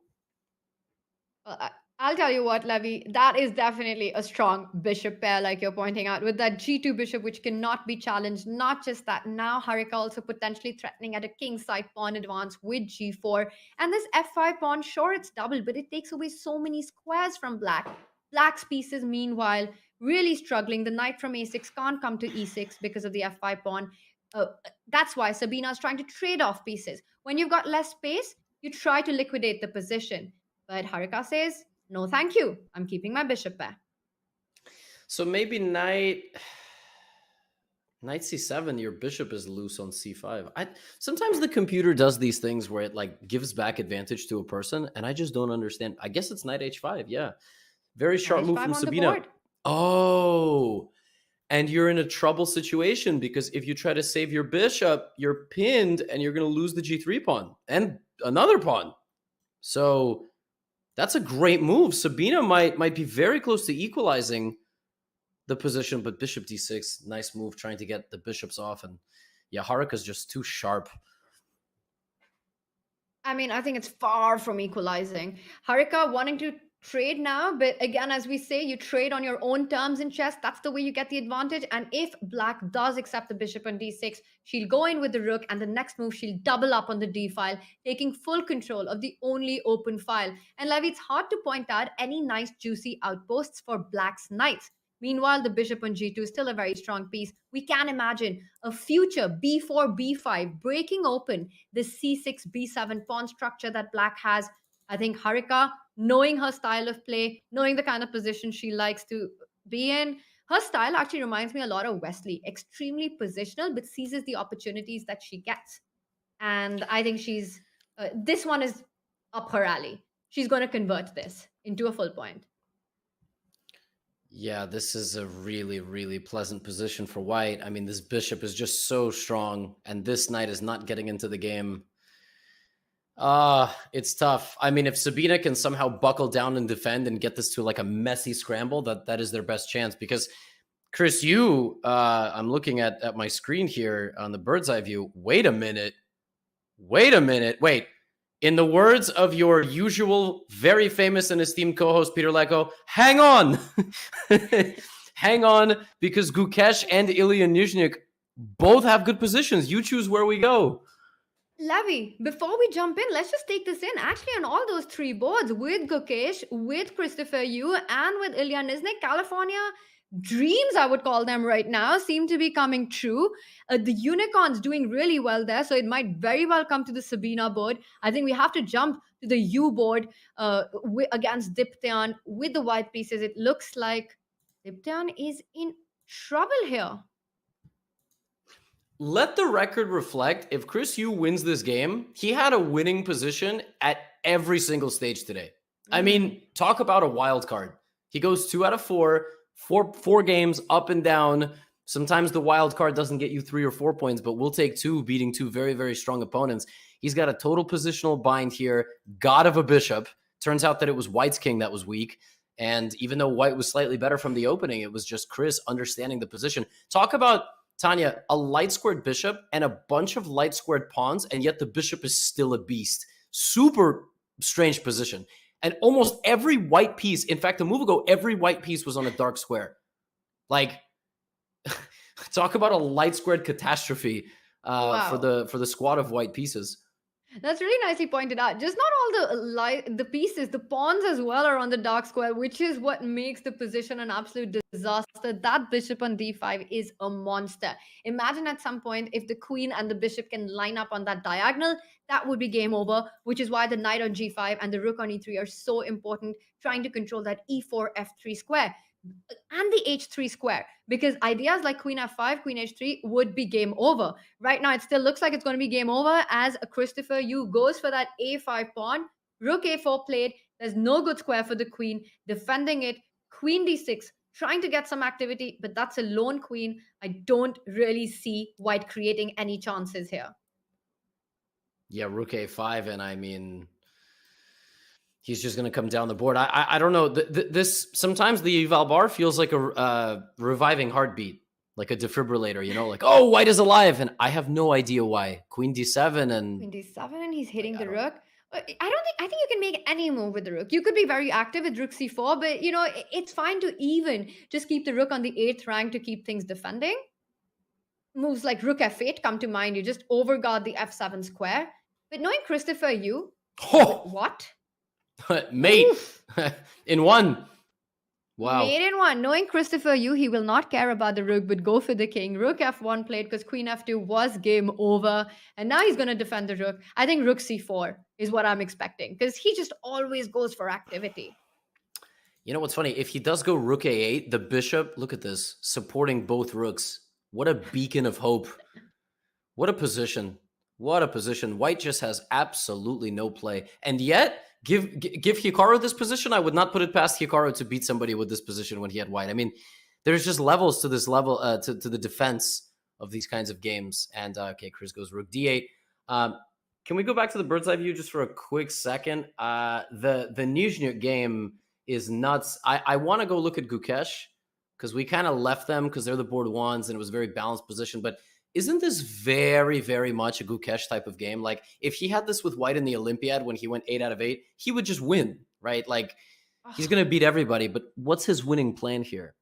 Well, I'll tell you what, Levy, that is definitely a strong bishop pair, like you're pointing out, with that g2 bishop, which cannot be challenged. Not just that, now Harika also potentially threatening at a kingside pawn advance with g4. And this f5 pawn, sure, it's double, but it takes away so many squares from black. Black's pieces, meanwhile, really struggling. The knight from a6 can't come to e6 because of the f5 pawn. That's why Sabina's trying to trade off pieces. When you've got less space, you try to liquidate the position. But Harika says, no, thank you. I'm keeping my bishop there. So maybe knight c7, your bishop is loose on c5. Sometimes the computer does these things where it like gives back advantage to a person, and I just don't understand. I guess it's knight h5. Yeah, very sharp move from Sabina. Oh, and you're in a trouble situation because if you try to save your bishop, you're pinned and you're going to lose the g3 pawn and another pawn. So that's a great move. Sabina might be very close to equalizing the position, but bishop d6, nice move, trying to get the bishops off. And yeah, Harika's just too sharp. I mean, I think it's far from equalizing. Harika wanting to trade now, but again, as we say, you trade on your own terms in chess. That's the way you get the advantage. And if black does accept the bishop on d6, she'll go in with the rook, and the next move she'll double up on the d file, taking full control of the only open file. And Levy, it's hard to point out any nice juicy outposts for black's knights. Meanwhile, the bishop on g2 is still a very strong piece. We can imagine a future b4, b5 breaking open the c6, b7 pawn structure that black has. I think Harika, knowing her style of play, knowing the kind of position she likes to be in, her style actually reminds me a lot of Wesley. Extremely positional, but seizes the opportunities that she gets. And I think this one is up her alley. She's going to convert this into a full point. Yeah, this is a really, really pleasant position for White. I mean, this bishop is just so strong, and this knight is not getting into the game. It's tough. I mean, if Sabina can somehow buckle down and defend and get this to like a messy scramble, that is their best chance. Because, Chris, I'm looking at my screen here on the bird's eye view. Wait a minute. Wait. In the words of your usual, very famous and esteemed co-host, Peter Lecco, hang on. Hang on, because Gukesh and Ilya Nizhnyk both have good positions. You choose where we go. Levy, before we jump in, let's just take this in. Actually, on all those three boards, with Gukesh, with Christopher Yu, and with Ilya Nizhnyk, California dreams, I would call them right now, seem to be coming true. The unicorn's doing really well there, so it might very well come to the Sabina board. I think we have to jump to the U board against Diptyan with the white pieces. It looks like Diptyan is in trouble here. Let the record reflect, if Chris Yu wins this game, he had a winning position at every single stage today. I mean, talk about a wild card. He goes 2 out of 4, four games up and down. Sometimes the wild card doesn't get you 3 or 4 points, but we'll take 2, beating 2 very, very strong opponents. He's got a total positional bind here. God of a bishop. Turns out that it was White's king that was weak. And even though White was slightly better from the opening, it was just Chris understanding the position. Talk about, Tanya, a light squared bishop and a bunch of light squared pawns, and yet the bishop is still a beast. Super strange position. And almost every white piece, in fact, a move ago, every white piece was on a dark square. Like, talk about a light squared catastrophe for the squad of white pieces. That's really nicely pointed out. Just not all the pieces, the pawns as well are on the dark square, which is what makes the position an absolute disaster. That bishop on d5 is a monster. Imagine at some point if the queen and the bishop can line up on that diagonal, that would be game over, which is why the knight on g5 and the rook on e3 are so important, trying to control that e4, f3 square. And the h3 square, because ideas like queen f5, queen h3 would be game over. Right now, it still looks like it's going to be game over as Christopher Yu goes for that a5 pawn, rook a4 played. There's no good square for the queen, defending it, queen d6, trying to get some activity, but that's a lone queen. I don't really see White creating any chances here. Yeah, rook a5, and I mean, he's just going to come down the board. I don't know. This sometimes the Valbar feels like a reviving heartbeat. like a defibrillator, you know, like, oh, white is alive. And I have no idea why. Queen d7 and Queen d7 and he's hitting Like, the I don't- rook. I think you can make any move with the rook. You could be very active with rook c4, but you know, it's fine to even just keep the rook on the 8th rank to keep things defending. Moves like rook f8 come to mind. You just overguard the f7 square. But knowing Christopher Yu, Oh! what? Mate, in one. Wow. Made in one. Knowing Christopher Yu, he will not care about the rook, but go for the king. Rook f1 played because queen f2 was game over. And now he's going to defend the rook. I think rook c4 is what I'm expecting because he just always goes for activity. You know what's funny? If he does go rook a8, the bishop, look at this, supporting both rooks. What a beacon of hope. What a position. What a position. White just has absolutely no play. And yet, give Hikaru this position. I would not put it past Hikaru to beat somebody with this position when he had white. I mean, there's just levels to this level, to the defense of these kinds of games. And, okay, Chris goes rook d8. Can we go back to the bird's eye view just for a quick second? The Nizhnyk game is nuts. I want to go look at Gukesh because we kind of left them because they're the board ones and it was a very balanced position. But isn't this very, very much a Gukesh type of game? Like if he had this with white in the Olympiad when he went 8 out of 8, he would just win, right? Like he's going to beat everybody. But what's his winning plan here?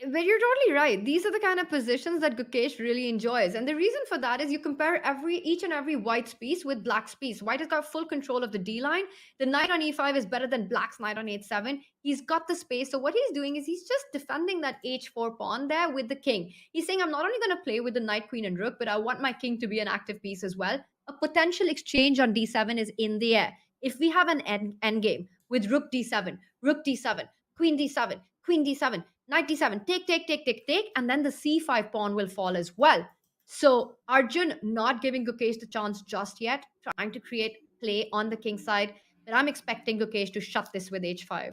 But you're totally right. These are the kind of positions that Gukesh really enjoys. And the reason for that is you compare each and every white's piece with black's piece. White has got full control of the D line. The knight on e5 is better than black's knight on h7. He's got the space. So what he's doing is he's just defending that h4 pawn there with the king. He's saying, I'm not only going to play with the knight, queen, and rook, but I want my king to be an active piece as well. A potential exchange on d7 is in the air. If we have an end game with rook d7, queen d7, queen d7, knight d7, take, and then the c5 pawn will fall as well. So Arjun not giving Gukesh the chance just yet, trying to create play on the king side, but I'm expecting Gukesh to shut this with h5.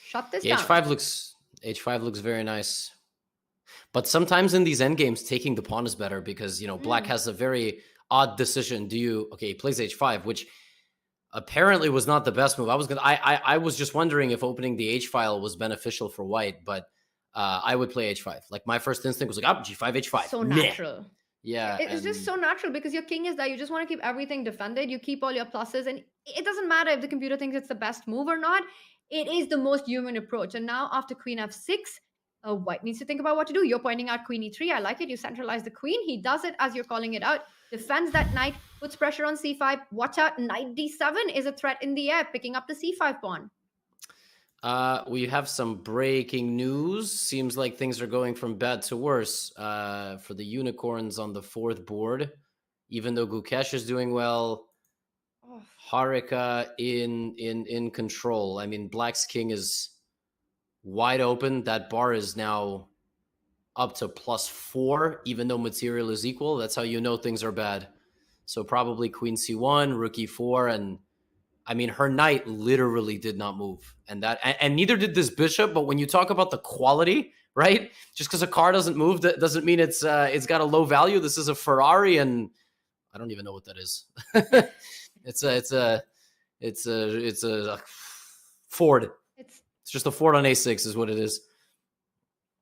Shut this down. h5 looks very nice. But sometimes in these endgames, taking the pawn is better because, you know, black has a very odd decision. He plays h5, which apparently was not the best move. I was just wondering if opening the H file was beneficial for white, but I would play H5. Like my first instinct was like, G5, H5. So natural. Yeah. It's just so natural because your king is there. You just want to keep everything defended. You keep all your pluses and it doesn't matter if the computer thinks it's the best move or not. It is the most human approach. And now after queen f6, white needs to think about what to do. You're pointing out queen e3. I like it. You centralize the queen. He does it as you're calling it out. Defends that knight, puts pressure on c5. Watch out, knight d7 is a threat in the air, picking up the c5 pawn. We have some breaking news. Seems like things are going from bad to worse for the unicorns on the 4th board. Even though Gukesh is doing well, Harika in control. I mean, black's king is wide open. That bar is now up to +4, even though material is equal. That's how you know things are bad. So probably queen c1, rook e4, and I mean, her knight literally did not move. And neither did this bishop, but when you talk about the quality, right? Just because a car doesn't move, that doesn't mean it's got a low value. This is a Ferrari, and I don't even know what that is. It's a Ford. It's just a Ford on a6 is what it is.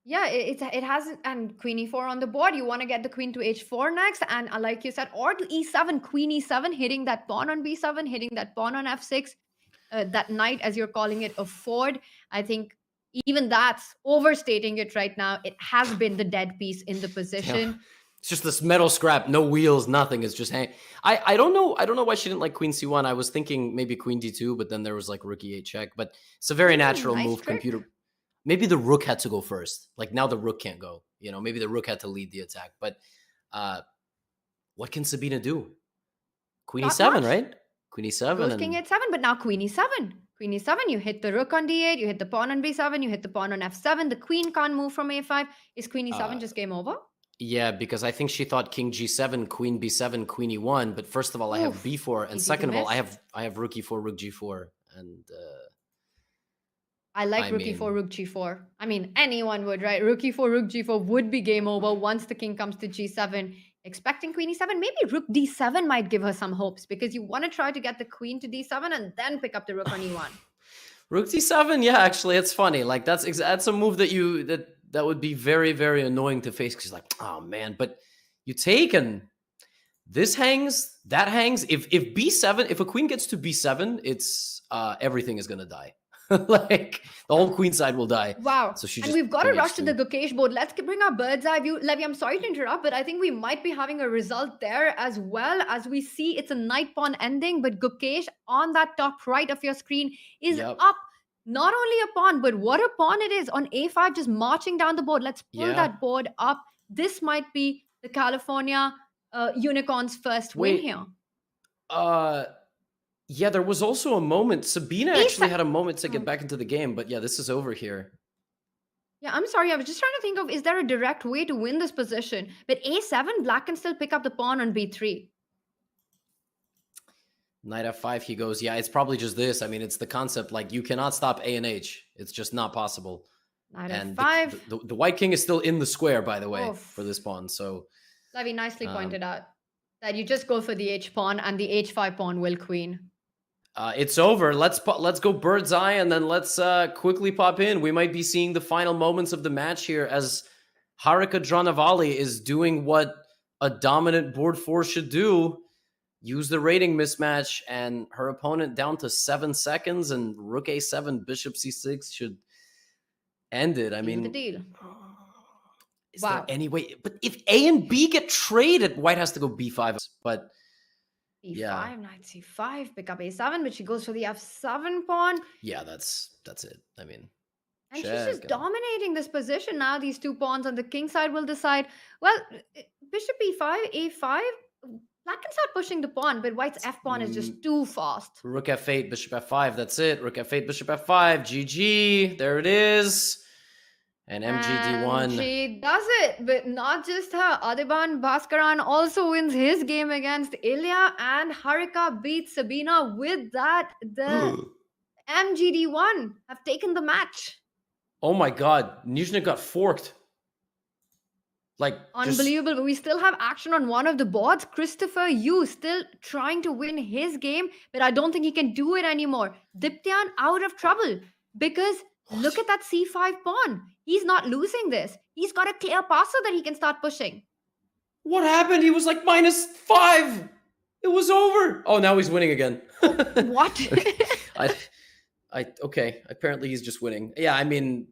Yeah, it hasn't, and queen e4 on the board. You want to get the queen to h4 next, and like you said, or to e7, queen e7, hitting that pawn on b7, hitting that pawn on f6, that knight, as you're calling it, a Ford. I think even that's overstating it right now. It has been the dead piece in the position. Yeah. It's just this metal scrap, no wheels, nothing. It's just hang. I don't know why she didn't like queen c1. I was thinking maybe queen d2, but then there was like rook e8 check. But it's a very natural nice move. trick. Computer. Maybe the rook had to go first. Like now the rook can't go. You know, maybe the rook had to lead the attack. But what can Sabina do? Queen Not e7, much. right? Queen e7. Goes king h7, but now queen e7. Queen e7, you hit the rook on d8, you hit the pawn on b7, you hit the pawn on f7. The queen can't move from a5. Is queen e7 just game over? Yeah, because I think she thought king g7, queen b7, queen e1. But first of all, I have b4, and Easy second to of all, miss. I have rook e4, rook g4, and I like rook e4, rook g4. I mean, anyone would, right? Rook e4, rook g4 would be game over once the king comes to g7. Expecting queen e7, maybe rook d7 might give her some hopes because you want to try to get the queen to d7 and then pick up the rook on e1. Rook d7, yeah, actually, it's funny. Like that's a move that would be very, very annoying to face because like, oh man, but you take and this hangs, that hangs. If b7, if a queen gets to b7, it's everything is gonna die. Like the whole queen side will die. Wow. So she and just we've got to king rush to the h2. Gukesh board. Let's bring our bird's eye view. Levy, I'm sorry to interrupt, but I think we might be having a result there as well. As we see, it's a knight pawn ending, but Gukesh on that top right of your screen is Yep. up. Not only a pawn, but what a pawn it is on a5, just marching down the board. Let's pull Yeah. that board up. This might be the California Unicorns' first win Wait. here. Yeah, there was also a moment. Sabina A7 actually had a moment to get back into the game, but yeah, this is over here. Yeah, I'm sorry. I was just trying to think of, is there a direct way to win this position? But a7, black can still pick up the pawn on b3. Knight f5, he goes, yeah, it's probably just this. I mean, it's the concept, like, you cannot stop a and h. It's just not possible. Knight And f5. the white king is still in the square, by the way, Oof. for this pawn. So Levy nicely pointed out that you just go for the h pawn and the h5 pawn will queen. it's over. Let's go bird's eye, and then let's quickly pop in. We might be seeing the final moments of the match here as Harika Dronavalli is doing what a dominant board 4 should do. Use the rating mismatch, and her opponent down to 7 seconds, and rook a7, bishop c6 should end it. I mean, the deal. is there any way? But if a and b get traded, white has to go b5. But b5, yeah. knight c5, pick up a7, but she goes for the f7 pawn. Yeah, that's it. I mean, and she's just dominating this position now. These two pawns on the king side will decide, well, bishop e5, a5, black can start pushing the pawn, but white's f pawn is just too fast. Rook f8, bishop f5, that's it. Rook f8, bishop f5, GG, there it is. And MGD1. And she does it, but not just her. Adiban Bhaskaran also wins his game against Ilya, and Harika beats Sabina. With that, the MGD1 have taken the match. Oh my god, Nizhnyk got forked. Like, unbelievable, but we still have action on one of the boards. Christopher Yu still trying to win his game, but I don't think he can do it anymore. Diptyan out of trouble because look at that c5 pawn. He's not losing this. He's got a clear passer that he can start pushing. What happened? He was like -5. It was over. Oh, now he's winning again. What? Okay. Apparently he's just winning. Yeah, I mean,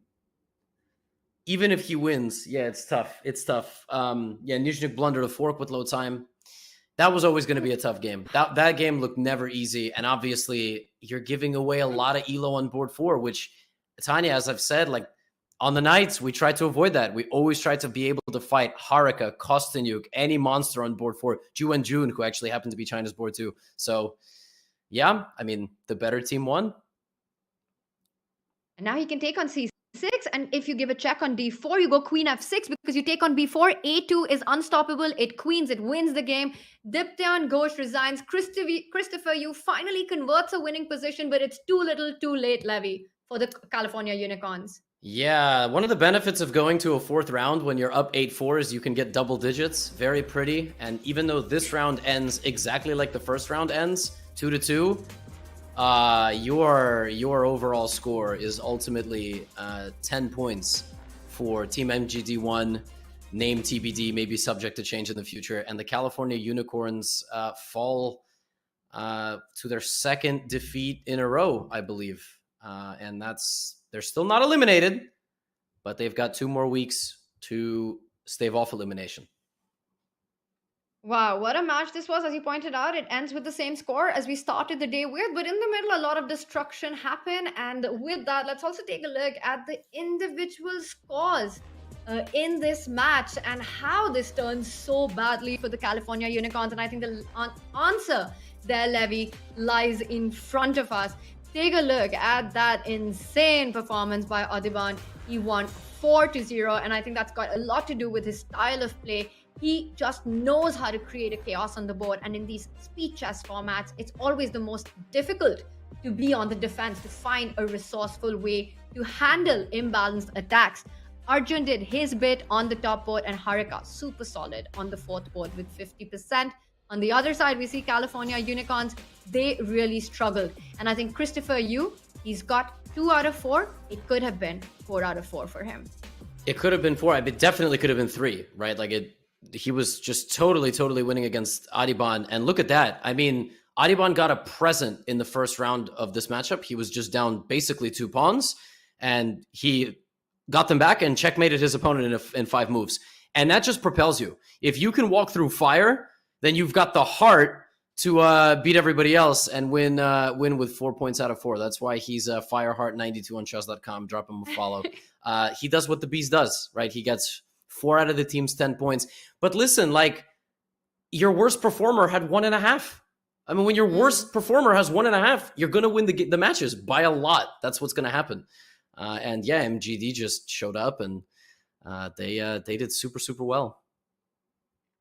even if he wins, yeah, it's tough. It's tough. Yeah, Nizhnyk blundered a fork with low time. That was always going to be a tough game. That game looked never easy. And obviously, you're giving away a lot of elo on board 4, which, Tanya, as I've said, like, on the nights, we try to avoid that. We always try to be able to fight Harika, Kostyanyuk, any monster on board 4, Ju and June, who actually happened to be China's board 2. So, yeah, I mean, the better team won. And now he can take on c6, and if you give a check on d4, you go queen f6 because you take on b4. a2 is unstoppable. It queens, it wins the game. Diptyan Ghosh resigns. Christopher Yu finally converts a winning position, but it's too little, too late, Levy, for the California Unicorns. Yeah, one of the benefits of going to a 4th round when you're up 8-4 is you can get double digits. Very pretty. And even though this round ends exactly like the first round ends, 2-2, your overall score is ultimately 10 points for Team MGD1, name TBD, maybe subject to change in the future. And the California Unicorns fall to their 2nd defeat in a row, I believe. And they're still not eliminated, but they've got 2 more weeks to stave off elimination. Wow, what a match this was. As you pointed out, it ends with the same score as we started the day with, but in the middle, a lot of destruction happened. And with that, let's also take a look at the individual scores in this match and how this turns so badly for the California Unicorns. And I think the answer there, Levy, lies in front of us. Take a look at that insane performance by Adiban. He won 4-0, and I think that's got a lot to do with his style of play. He just knows how to create a chaos on the board, and in these speed chess formats, it's always the most difficult to be on the defense, to find a resourceful way to handle imbalanced attacks. Arjun did his bit on the top board, and Harika super solid on the 4th board with 50%. On the other side, we see California Unicorns. They really struggled. And I think Christopher Yu, he's got 2 out of 4, it could have been 4 out of 4 for him. It could have been 4. It definitely could have been 3, right? Like he was just totally winning against Adiban. And look at that. I mean, Adiban got a present in the first round of this matchup. He was just down basically 2 pawns, and he got them back and checkmated his opponent in 5 moves. And that just propels you. If you can walk through fire, then you've got the heart to beat everybody else and win with 4 points out of 4. That's why he's Fireheart92 on chess.com. Drop him a follow. He does what the Beast does, right? He gets 4 out of the team's 10 points. But listen, like, your worst performer had 1.5. I mean, when your worst performer has 1.5, you're going to win the matches by a lot. That's what's going to happen. And yeah, MGD just showed up, and they did super well.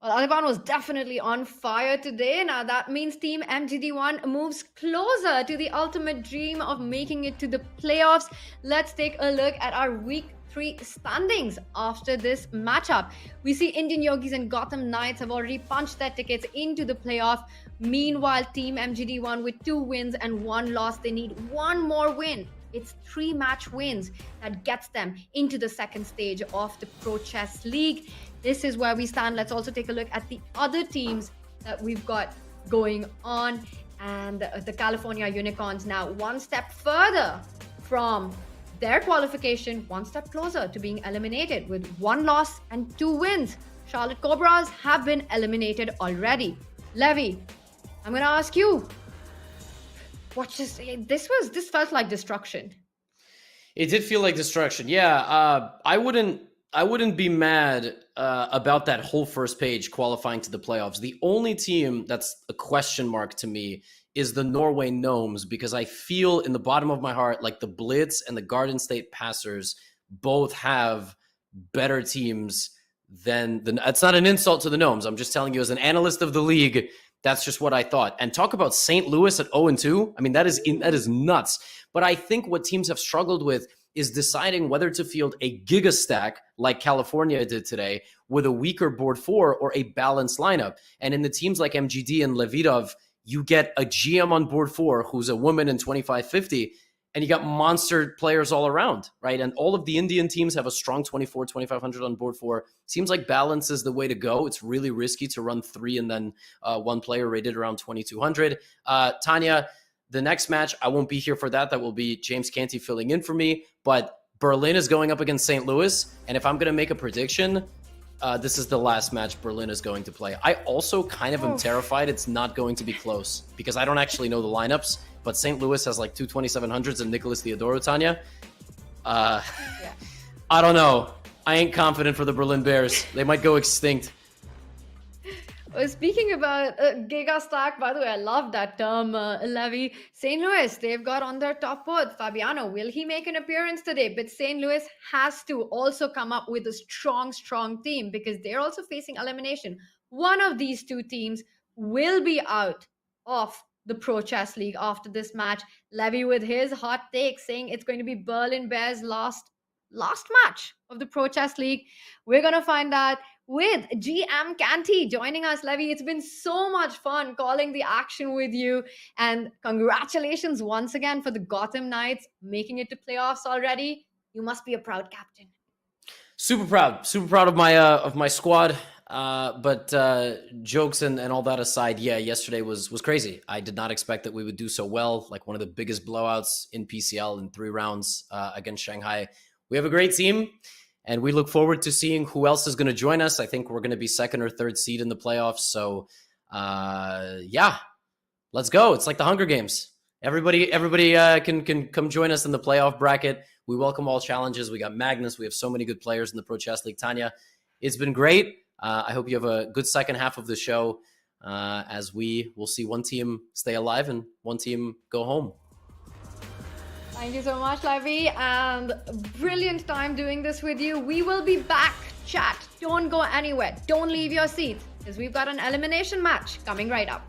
Well, Adiban was definitely on fire today. Now that means Team MGD1 moves closer to the ultimate dream of making it to the playoffs. Let's take a look at our Week 3 standings after this matchup. We see Indian Yogis and Gotham Knights have already punched their tickets into the playoff. Meanwhile, Team MGD1 with 2 wins and 1 loss, they need 1 more win. It's 3 match wins that gets them into the second stage of the Pro Chess League. This is where we stand. Let's also take a look at the other teams that we've got going on. And the California Unicorns now 1 step further from their qualification, 1 step closer to being eliminated with 1 loss and 2 wins. Charlotte Cobras have been eliminated already. Levy, I'm going to ask you, this felt like destruction. It did feel like destruction. Yeah, I wouldn't be mad about that whole first page qualifying to the playoffs. The only team that's a question mark to me is the Norway Gnomes, because I feel in the bottom of my heart like the Blitz and the Garden State Passers both have better teams than it's not an insult to the Gnomes. I'm just telling you as an analyst of the league, that's just what I thought. And talk about St. Louis at 0-2. I mean, that is nuts. But I think what teams have struggled with is deciding whether to field a giga stack like California did today with a weaker board 4 or a balanced lineup. And in the teams like MGD and Levitov, you get a GM on board 4 who's a woman in 2550, and you got monster players all around, right? And all of the Indian teams have a strong 24, 2500 on board 4. Seems like balance is the way to go. It's really risky to run 3 and then 1 player rated around 2200. Tanya, the next match, I won't be here for that. That will be James Canty filling in for me. But Berlin is going up against St. Louis. And if I'm going to make a prediction, this is the last match Berlin is going to play. I also kind of am terrified it's not going to be close because I don't actually know the lineups. But St. Louis has like 2 2700s and Nicholas Theodoro, Tanya. I don't know. I ain't confident for the Berlin Bears. They might go extinct. Speaking about Giga Stack, by the way, I love that term, Levy. St. Louis, they've got on their top board Fabiano. Will he make an appearance today? But St. Louis has to also come up with a strong team because they're also facing elimination. One of these 2 teams will be out of the Pro Chess League after this match. Levy with his hot take saying it's going to be Berlin Bears' last match of the Pro Chess League. We're going to find out with GM Canty joining us. Levy, it's been so much fun calling the action with you, and congratulations once again for the Gotham Knights making it to playoffs already. You must be a proud captain. Super proud of my squad. But jokes and all that aside, yeah, yesterday was crazy. I did not expect that we would do so well. Like one of the biggest blowouts in PCL in 3 rounds against Shanghai. We have a great team, and we look forward to seeing who else is going to join us. I think we're going to be 2nd or 3rd seed in the playoffs. So, yeah, let's go. It's like the Hunger Games. Everybody can come join us in the playoff bracket. We welcome all challenges. We got Magnus. We have so many good players in the Pro Chess League. Tanya, it's been great. I hope you have a good second half of the show as we will see 1 team stay alive and 1 team go home. Thank you so much, Levy, and brilliant time doing this with you. We will be back, chat. Don't go anywhere. Don't leave your seat because we've got an elimination match coming right up.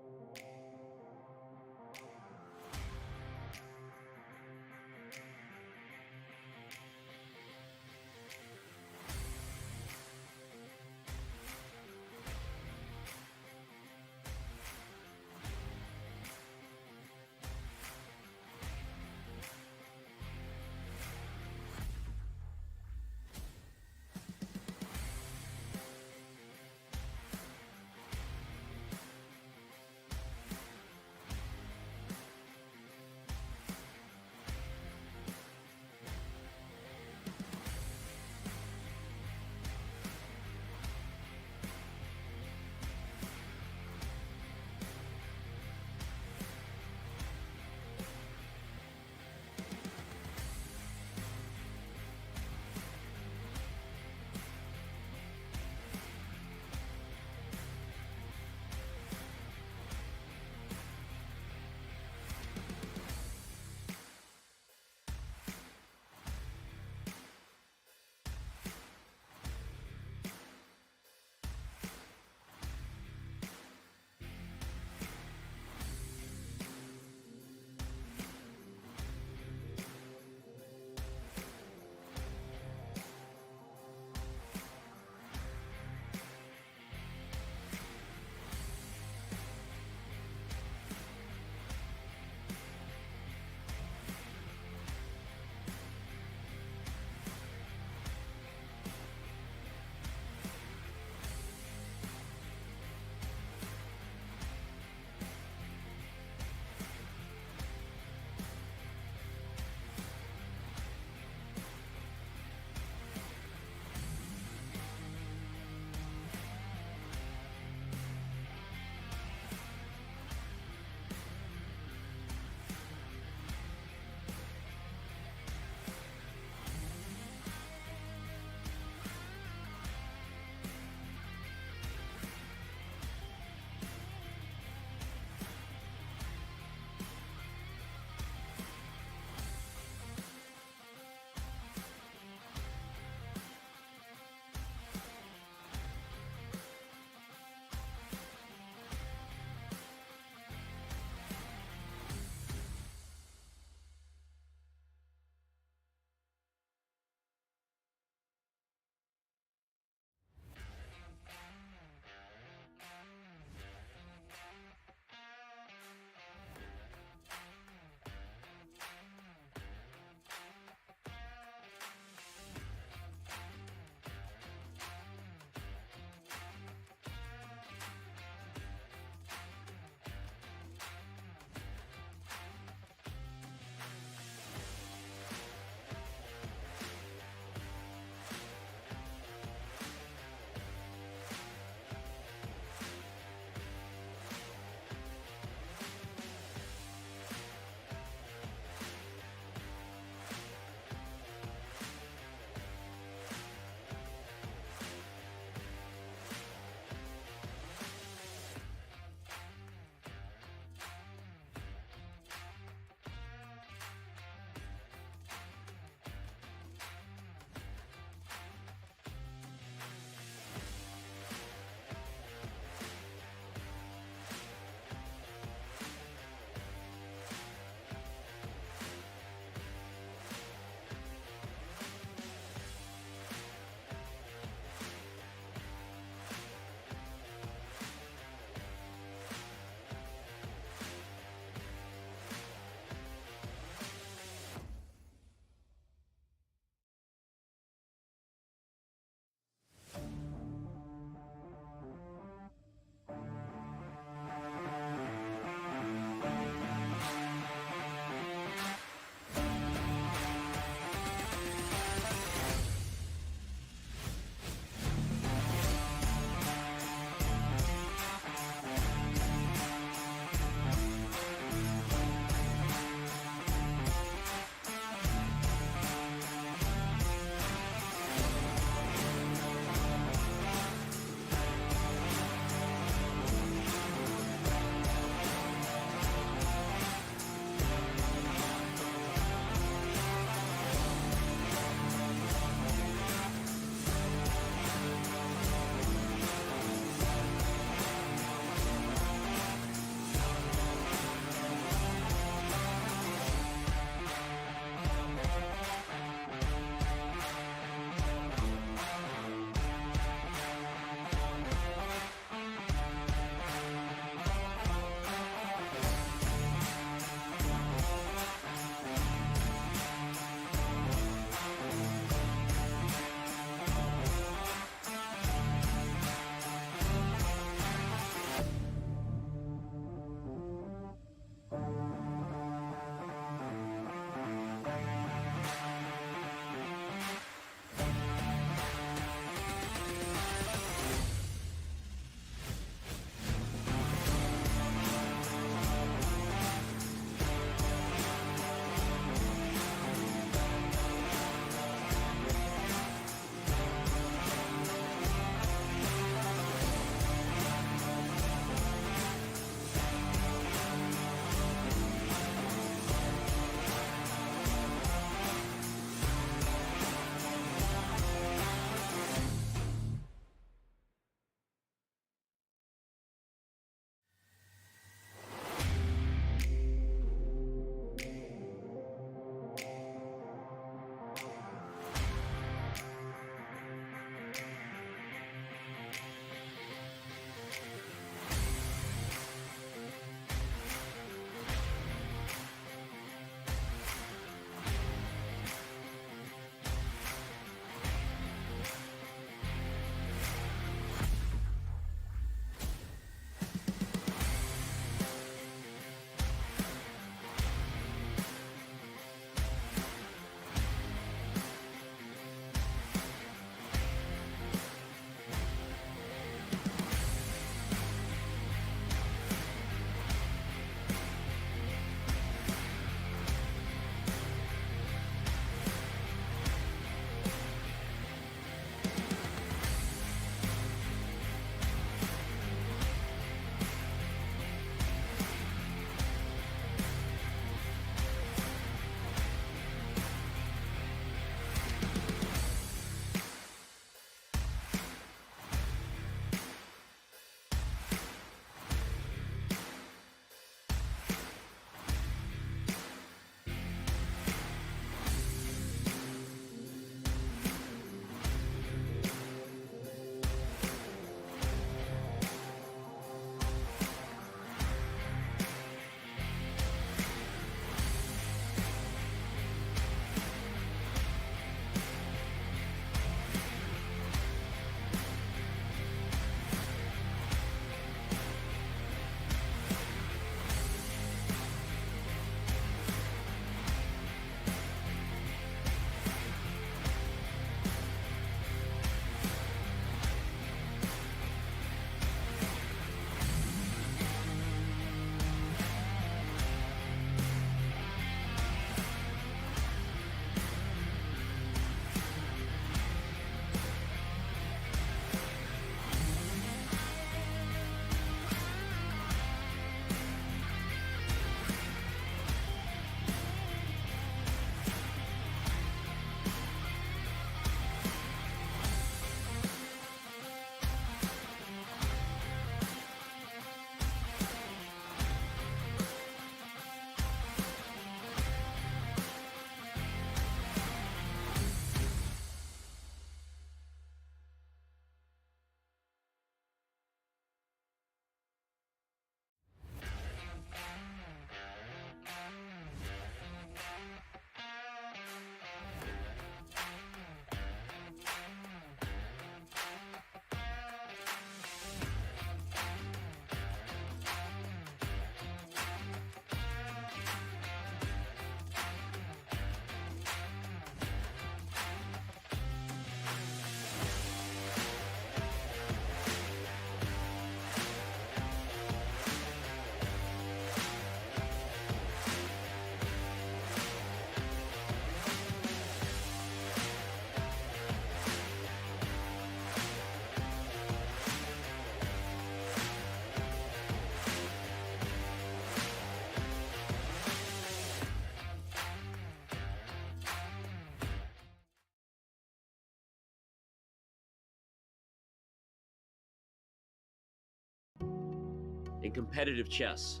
In competitive chess,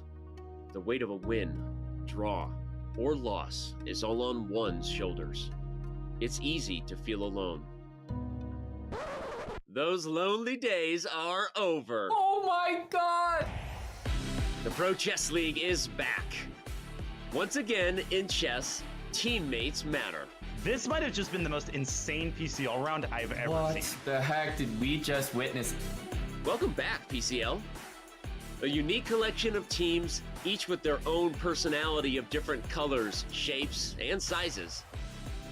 the weight of a win, draw, or loss is all on one's shoulders. It's easy to feel alone. Those lonely days are over. Oh my god! The Pro Chess League is back. Once again, in chess, teammates matter. This might have just been the most insane PCL round I've ever What seen. the heck did we just witness? Welcome back, PCL. A unique collection of teams, each with their own personality of different colors, shapes, and sizes.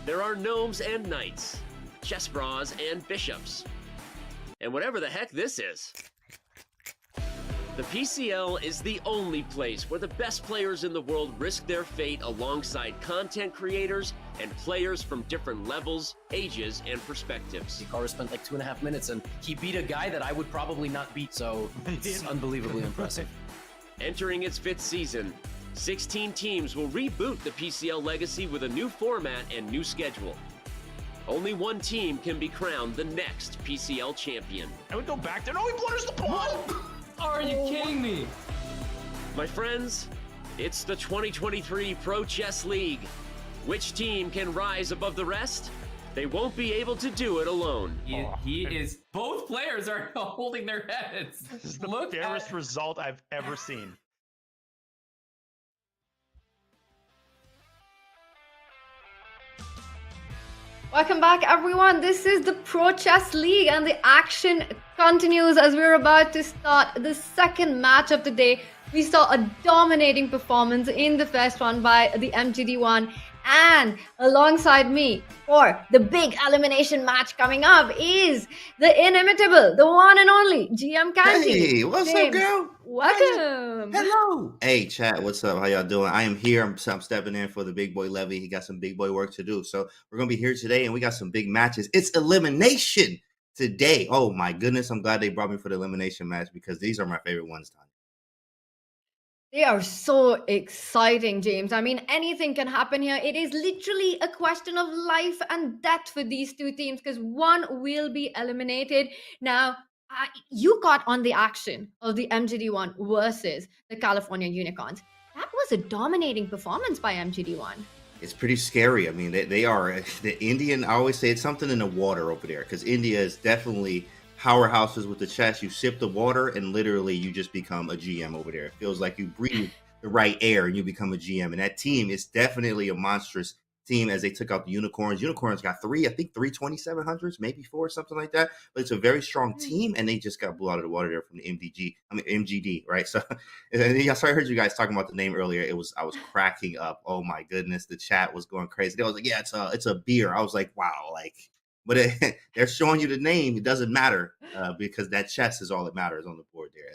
There are gnomes and knights, chess bras and bishops, and whatever the heck this is. The PCL is the only place where the best players in the world risk their fate alongside content creators and players from different levels, ages, and perspectives. Hikaru spent like 2.5 minutes and he beat a guy that I would probably not beat, so it's unbelievably impressive. Entering its 5th season, 16 teams will reboot the PCL legacy with a new format and new schedule. Only one team can be crowned the next PCL champion. I would go back there. No, he blunders the pawn! Are you kidding me? My friends, it's the 2023 Pro Chess League. Which team can rise above the rest? They won't be able to do it alone. He is. Both players are holding their heads. This is the Look fairest at. result I've ever seen. Welcome back, everyone. This is the Pro Chess League, and the action continues as we're about to start the second match of the day. We saw a dominating performance in the first one by the MGD1, and alongside me for the big elimination match coming up is the inimitable, the one and only GM Canty. Hey, what's James, up, girl? welcome. Hello. Hey, chat. What's up? How y'all doing? I am here. I'm stepping in for the big boy Levy. He got some big boy work to do. So we're gonna be here today, and we got some big matches. It's elimination today. Oh my goodness! I'm glad they brought me for the elimination match because these are my favorite ones. Tanya. They are so exciting, James. I mean, anything can happen here. It is literally a question of life and death for these two teams because one will be eliminated. Now, you caught on the action of the MGD1 versus the California Unicorns. That was a dominating performance by MGD1. It's pretty scary. I mean, they are the Indian. I always say it's something in the water over there because India is definitely powerhouses with the chess. You sip the water and literally you just become a GM over there. It feels like you breathe the right air and you become a GM. And that team is definitely a monstrous team as they took out the Unicorns. Unicorns got three 2700s, maybe 4, something like that. But it's a very strong team, and they just got blew out of the water there from the MGD, right? So, I heard you guys talking about the name earlier. I was cracking up. Oh my goodness, the chat was going crazy. They was like, yeah, it's a beer. I was like, wow, like. But they're showing you the name. It doesn't matter because that chess is all that matters on the board there.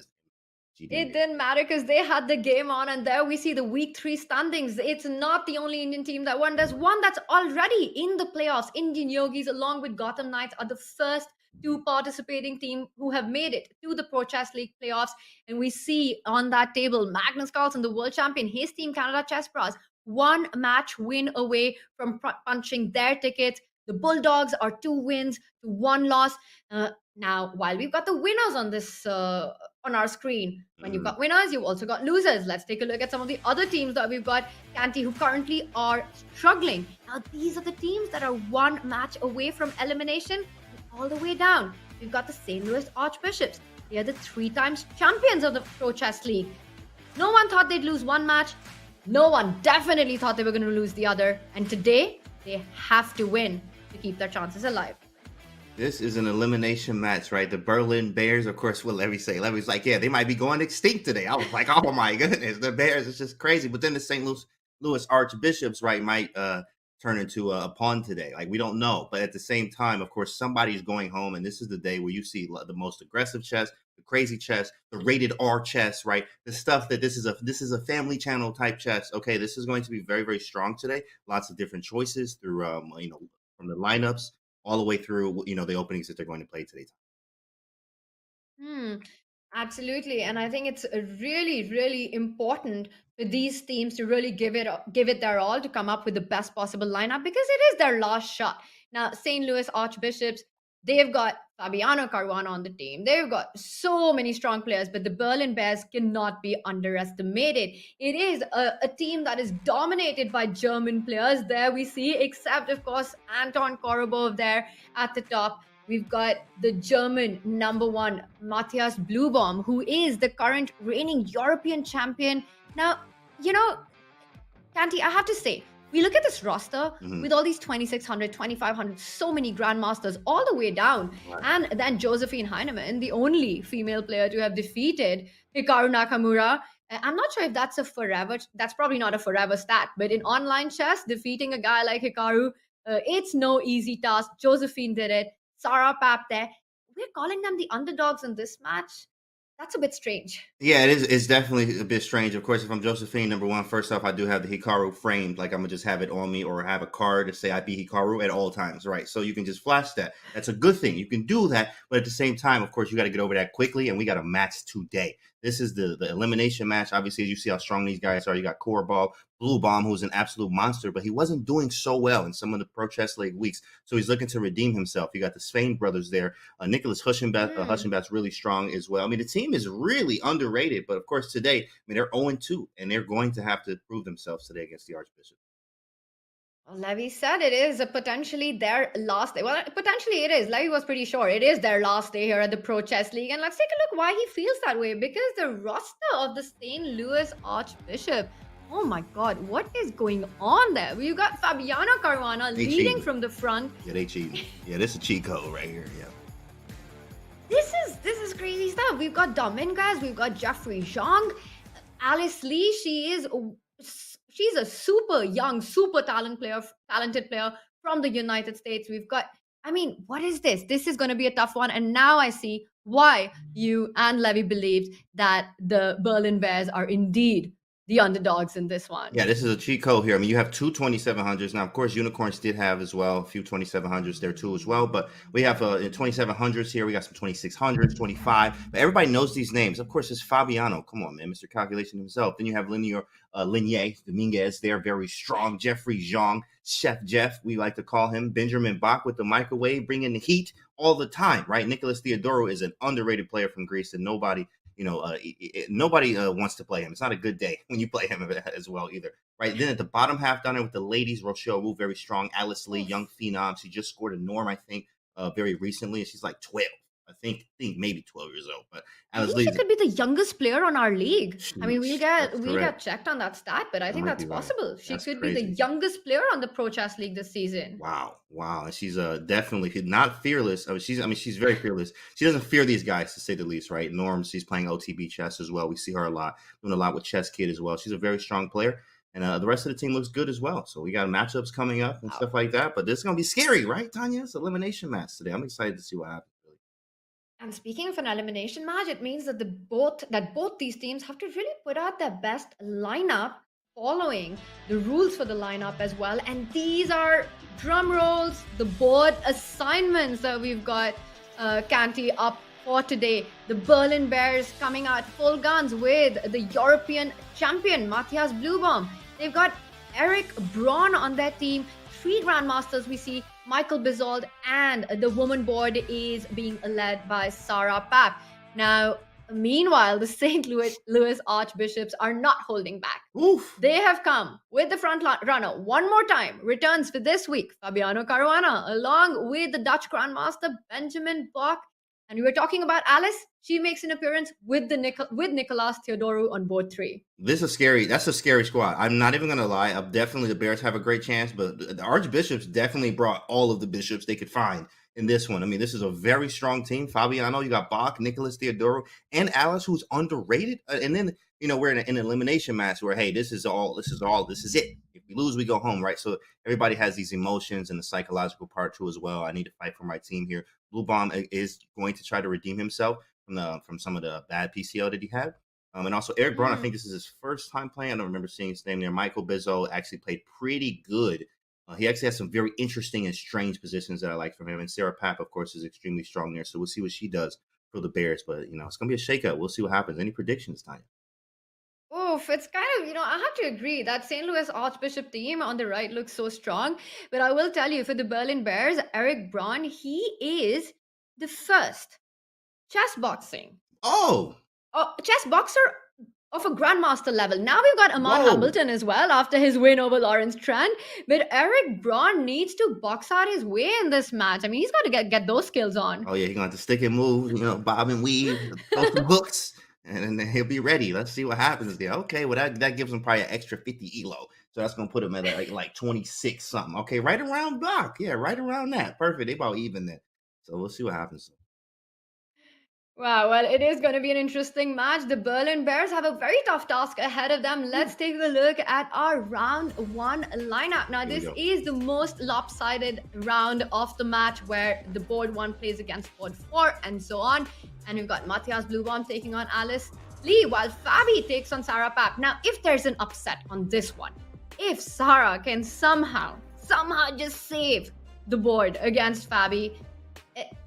It didn't matter because they had the game on, and there we see the week 3 standings. It's not the only Indian team that won. There's one that's already in the playoffs. Indian Yogis, along with Gotham Knights, are the first 2 participating team who have made it to the Pro Chess League playoffs. And we see on that table Magnus Carlsen, the world champion, his team Canada Chess Bros, 1 match win away from punching their tickets. The Bulldogs are 2 wins to 1 loss. Now, while we've got the winners on this on our screen, when you've got winners, you've also got losers. Let's take a look at some of the other teams that we've got, Canty, who currently are struggling. Now, these are the teams that are 1 match away from elimination, all the way down. We've got the St. Louis Archbishops. They are the 3 times champions of the Pro Chess League. No one thought they'd lose 1 match. No one definitely thought they were going to lose the other. And today, they have to win to keep their chances alive. This is an elimination match, right? The Berlin Bears, of course, what Levy say. Levy's like, yeah, they might be going extinct today. I was like, oh my goodness, the Bears, it's just crazy. But then the St. Louis Archbishops, right, might turn into a pawn today. Like, we don't know. But at the same time, of course, somebody's going home, and this is the day where you see the most aggressive chess, the crazy chess, the rated R chess, right? The stuff that this is a family channel type chess. Okay, this is going to be very, very strong today. Lots of different choices through, from the lineups all the way through, the openings that they're going to play today. Absolutely. And I think it's really, really important for these teams to really give it their all to come up with the best possible lineup because it is their last shot. Now, St. Louis Archbishops, They've got Fabiano Caruana on the team. They've got so many strong players, but the Berlin Bears cannot be underestimated. It is a team that is dominated by German players. There we see, except of course Anton Korobov there at the top. We've got the German number 1, Matthias Bluebaum, who is the current reigning European champion. Now, Kanti, I have to say, we look at this roster with all these 2,600, 2,500, so many grandmasters all the way down. Right. And then Josephine Heinemann, the only female player to have defeated Hikaru Nakamura. I'm not sure if that's probably not a forever stat, but in online chess, defeating a guy like Hikaru, it's no easy task. Josephine did it. Sarah Pap there. We're calling them the underdogs in this match. That's a bit strange. Yeah, it is. It's definitely a bit strange. Of course, if I'm Josephine, number one, first off, I do have the Hikaru framed. Like, I'm going to just have it on me or have a card to say I beat Hikaru at all times, right? So you can just flash that. That's a good thing. You can do that. But at the same time, of course, you got to get over that quickly, and we got a match today. This is the elimination match. Obviously, as you see how strong these guys are, you got Korobov, Bluebaum, who's an absolute monster, but he wasn't doing so well in some of the Pro Chess League weeks. So he's looking to redeem himself. You got the Svein brothers there. Nicholas Huschenbeth's really strong as well. I mean, the team is really underrated, but of course, today, I mean, they're 0-2, and they're going to have to prove themselves today against the Archbishop. Well, Levy said it is potentially their last day. Well, potentially it is. Levy was pretty sure it is their last day here at the Pro Chess League. And let's take a look why he feels that way. Because the roster of the St. Louis Archbishop, oh my God, what is going on there? We've got Fabiano Caruana leading from the front. Yeah, they cheating. Yeah, this is a cheat code right here. Yeah. This is crazy stuff. We've got Dominguez, we've got Jeffrey Zhang, Alice Lee. She's a super young, super talented player from the United States. We've got, I mean, what is this? This is going to be a tough one. And now I see why you and Levy believed that the Berlin Bears are indeed the underdogs in this one. Yeah, this is a cheat code here. I mean, you have two 2700s. Now, of course, Unicorns did have as well a few 2700s there too as well. But we have 2700s here. We got some 2600s, 25. But everybody knows these names. Of course, it's Fabiano. Come on, man. Mr. Calculation himself. Then you have Linier, Dominguez. They're very strong. Jeffrey Zhang, Chef Jeff, we like to call him. Benjamin Bach with the microwave, bringing the heat all the time, right? Nicholas Theodorou is an underrated player from Greece, and nobody wants to play him. It's not a good day when you play him as well either, right? Then at the bottom half down there with the ladies, Rochelle Wu, very strong. Alice Lee, young phenom. She just scored a norm, I think, very recently, and she's like 12. I think maybe 12 years old. But Alice Lee, she could be the youngest player on our league. I mean, we'll get checked on that stat, but I think that's possible. She could be the youngest player on the Pro Chess League this season. Wow. And she's definitely not fearless. She's very fearless. She doesn't fear these guys, to say the least, right? Norm, she's playing OTB chess as well. We see her doing a lot with Chess Kid as well. She's a very strong player. And the rest of the team looks good as well. So we got matchups coming up and stuff like that. But this is going to be scary, right, Tanya? It's an elimination match today. I'm excited to see what happens. And speaking of an elimination match, it means that both these teams have to really put out their best lineup, following the rules for the lineup as well. And these are, drum rolls, the board assignments that we've got Kanti up for today. The Berlin Bears coming out full guns with the European champion Matthias Bluebaum. They've got Eric Braun on their team. 3 grandmasters we see, Michael Bizold, and the woman board is being led by Sarah Pap. Now, meanwhile, the St. Louis Archbishops are not holding back. Oof. They have come with the front runner one more time. Returns for this week, Fabiano Caruana, along with the Dutch grandmaster Benjamin Bach. And we were talking about Alice. She makes an appearance with Nicolas Theodorou on board 3. That's a scary squad. I'm not even going to lie. Definitely the Bears have a great chance, but the Archbishops definitely brought all of the bishops they could find in this one. I mean, this is a very strong team. Fabiano, you got Bach, Nicholas Theodorou, and Alice, who's underrated. And then, we're in an elimination match where, hey, this is it. If we lose, we go home, right? So everybody has these emotions and the psychological part too as well. I need to fight for my team here. Bluebaum is going to try to redeem himself from some of the bad PCL that he had. And also Eric Braun, I think this is his first time playing. I don't remember seeing his name there. Michael Bizold actually played pretty good. He actually has some very interesting and strange positions that I like from him. And Sarah Pap, of course, is extremely strong there. So we'll see what she does for the Bears. But, it's going to be a shakeup. We'll see what happens. Any predictions, Tanya? Oof, it's kind of, I have to agree that St. Louis Archbishop team on the right looks so strong. But I will tell you, for the Berlin Bears, Eric Braun, he is the first chess boxing, Oh, chess boxer of a grandmaster level. Now we've got Amar whoa. Hamilton as well after his win over Lawrence Trent. But Eric Braun needs to box out his way in this match. I mean, he's got to get those skills on. Oh yeah, he's gonna have to stick and move, bob and weave, throw some hooks, and then he'll be ready. Let's see what happens there. Okay, well that gives him probably an extra 50 elo. So that's gonna put him at like 26 something. Okay, right around block. Yeah, right around that. Perfect. They about even then. So we'll see what happens. Wow, well, it is going to be an interesting match. The Berlin Bears have a very tough task ahead of them. Let's take a look at our round one lineup. Now, this is the most lopsided round of the match where the board one plays against board four and so on. And we've got Matthias Bluebomb taking on Alice Lee, while Fabi takes on Sarah Pap. Now, if there's an upset on this one, if Sarah can somehow just save the board against Fabi,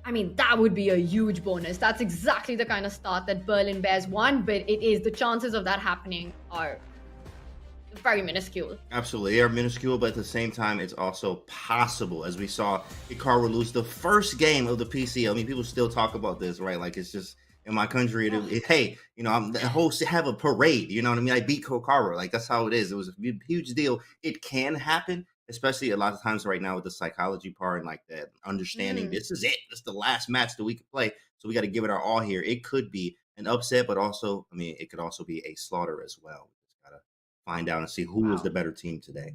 I mean, that would be a huge bonus. That's exactly the kind of start that Berlin Bears want, but the chances of that happening are very minuscule. Absolutely, they are minuscule, but at the same time, it's also possible. As we saw Hikaru lose the first game of the PCL. I mean, people still talk about this, right? Like, it's just in my country, hey, I'm the host to have a parade. You know what I mean? I beat Hikaru. Like, that's how it is. It was a huge deal. It can happen. Especially a lot of times right now with the psychology part and like that understanding this is it. This is the last match that we could play. So we got to give it our all here. It could be an upset, but also, I mean, it could also be a slaughter as well. We just got to find out and see who is the better team today.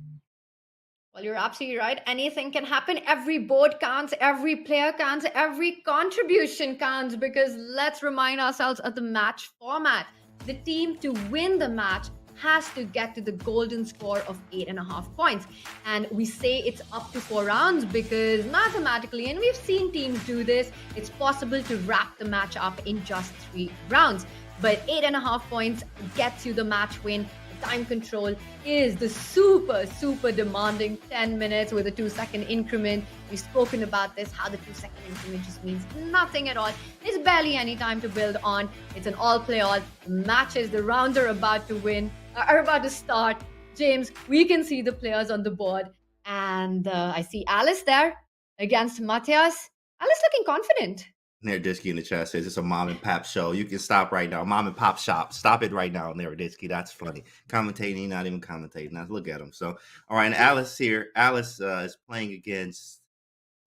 Well, you're absolutely right. Anything can happen. Every board counts, every player counts, every contribution counts, because let's remind ourselves of the match format. The team to win the match has to get to the golden score of 8.5 points. And we say it's up to 4 rounds because mathematically, and we've seen teams do this, it's possible to wrap the match up in just 3 rounds. But 8.5 points gets you the match win. The time control is the super demanding 10 minutes with a 2-second increment. We've spoken about this, how the 2-second increment just means nothing at all. There's barely any time to build on. It's an all play all. Matches, the rounds are about to start. James, we can see the players on the board. And I see Alice there against Matthias. Alice looking confident. Nerdisky in the chat says it's a mom and pop show. You can stop right now. Mom and pop shop. Stop it right now, Nerdisky. That's funny. Commentating, not even commentating. Now look at him. So, all right, and Alice here. Alice is playing against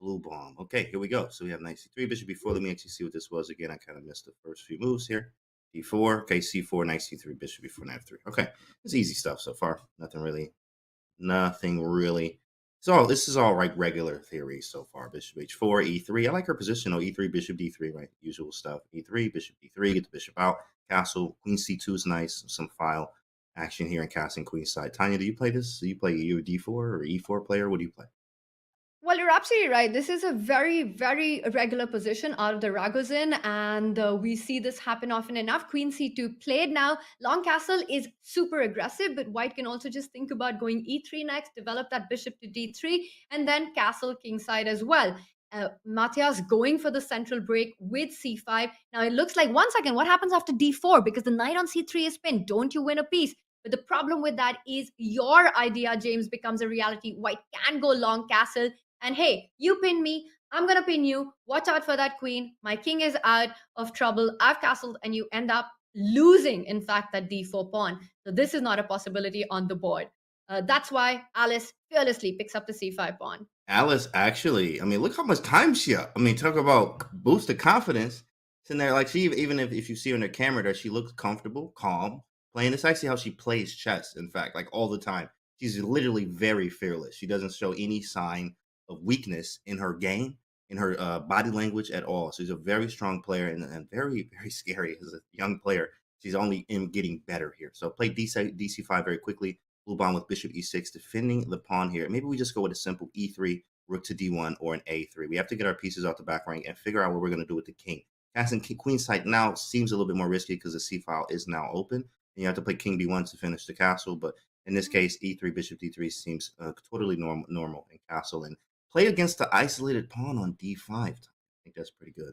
Blue Bomb. Okay, here we go. So we have knight c3, bishop b4. Let me actually see what this was again. I kind of missed the first few moves here. d4. Okay, c4, knight c3, bishop b4, knight f3. Okay, it's easy stuff so far. Nothing really. So this is all like regular theory so far. Bishop h4, e3. I like her position though. E3, bishop d3, right? Usual stuff. E3, bishop d3, get the bishop out. Castle, queen c2 is nice. Some file action here in castle queen side. Tanya, do you play this? Do you play you a d4 or e4 player? What do you play? Well, you're absolutely right. This is a very regular position out of the Ragozin, and we see this happen often enough. Queen c2 played now. Long castle is super aggressive, but white can also just think about going e3 next, develop that bishop to d3, and then castle kingside as well. Matthias going for the central break with c5. Now it looks like, 1 second, what happens after d4? Because the knight on c3 is pinned. Don't you win a piece? But the problem with that is your idea, James, becomes a reality. White can go long castle. And hey, you pin me, I'm going to pin you. Watch out for that queen. My king is out of trouble. I've castled and you end up losing, in fact, that d4 pawn. So this is not a possibility on the board. That's why Alice fearlessly picks up the c5 pawn. Alice actually, I mean, look how much time she up. I mean, talk about boost of confidence. It's in there, like she, even if you see her in the camera there, she looks comfortable, calm, playing. It's actually how she plays chess, in fact, like all the time. She's literally very fearless. She doesn't show any sign of weakness in her game, in her body language at all. So she's a very strong player and very scary as a young player. She's only getting better here. So play DC5 very quickly. Blue pawn with bishop e6, defending the pawn here. Maybe we just go with a simple e3, rook to d1, or an a3. We have to get our pieces out the back rank and figure out what we're going to do with the king. Casting queen side now seems a little bit more risky because the c file is now open. And you have to play king b1 to finish the castle. But in this case, e3, bishop d3 seems totally normal in castle. And play against the isolated pawn on d5. I think that's pretty good.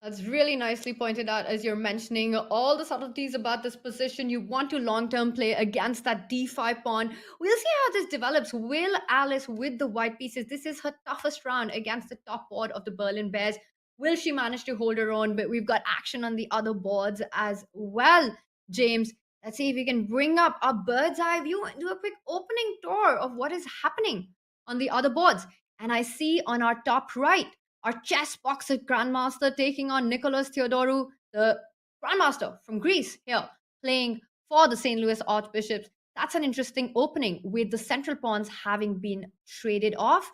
That's really nicely pointed out as you're mentioning all the subtleties about this position. You want to long-term play against that d5 pawn. We'll see how this develops. Will Alice with the white pieces? This is her toughest round against the top board of the Berlin Bears. Will she manage to hold her own? But we've got action on the other boards as well, James. Let's see if we can bring up a bird's eye view and do a quick opening tour of what is happening on the other boards. And I see on our top right, our chess boxer grandmaster taking on Nicholas Theodorou, the grandmaster from Greece, here playing for the St. Louis Archbishops. That's an interesting opening with the central pawns having been traded off.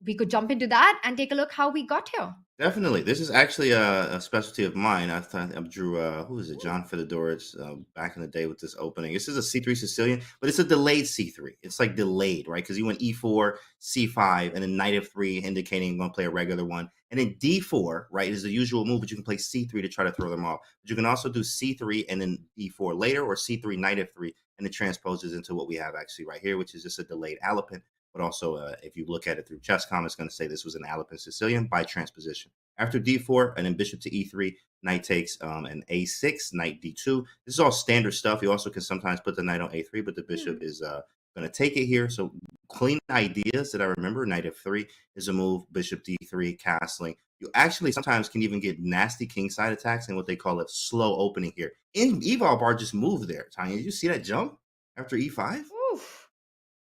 We could jump into that and take a look how we got here. Definitely. This is actually a specialty of mine. I thought I drew, who is it? John Fedorowicz back in the day with this opening. This is a C3 Sicilian, but it's a delayed C3. It's like delayed, right? Because you went E4, C5, and then knight F3, indicating you're going to play a regular one. And then D4, right, is the usual move, but you can play C3 to try to throw them off. But you can also do C3 and then D4 later, or C3, knight F3, and it transposes into what we have actually right here, which is just a delayed Alapin. But also, if you look at it through Chesscom, it's going to say this was an Alapin Sicilian by transposition. After d4, and then bishop to e3, knight takes an a6, knight d2. This is all standard stuff. You also can sometimes put the knight on a3, but the bishop is going to take it here. So clean ideas that I remember, knight f3 is a move, bishop d3, castling. You actually sometimes can even get nasty kingside attacks and what they call a slow opening here. In Eval Bar just moved there. Tanya, did you see that jump after e5? Oof.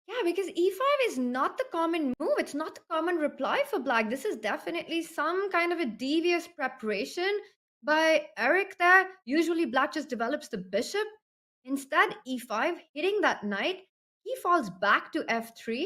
Yeah, because e5 is not the common move. It's not the common reply for black. This is definitely some kind of a devious preparation by Eric there. Usually black just develops the bishop. Instead, e5, hitting that knight, he falls back to f3.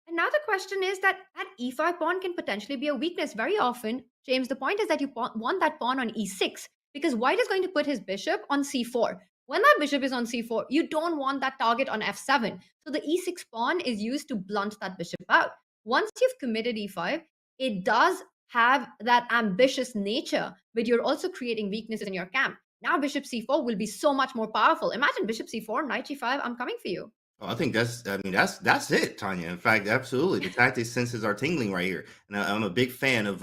And now the question is that e5 pawn can potentially be a weakness. Very often, James, the point is that you want that pawn on e6 because white is going to put his bishop on c4. When that bishop is on c4, you don't want that target on f7. So the e6 pawn is used to blunt that bishop out. Once you've committed e5, it does have that ambitious nature, but you're also creating weaknesses in your camp. Now bishop c4 will be so much more powerful. Imagine bishop c4, knight g5, I'm coming for you. Oh, I think that's it, Tanya. In fact, absolutely, the tactic senses are tingling right here, and I'm a big fan of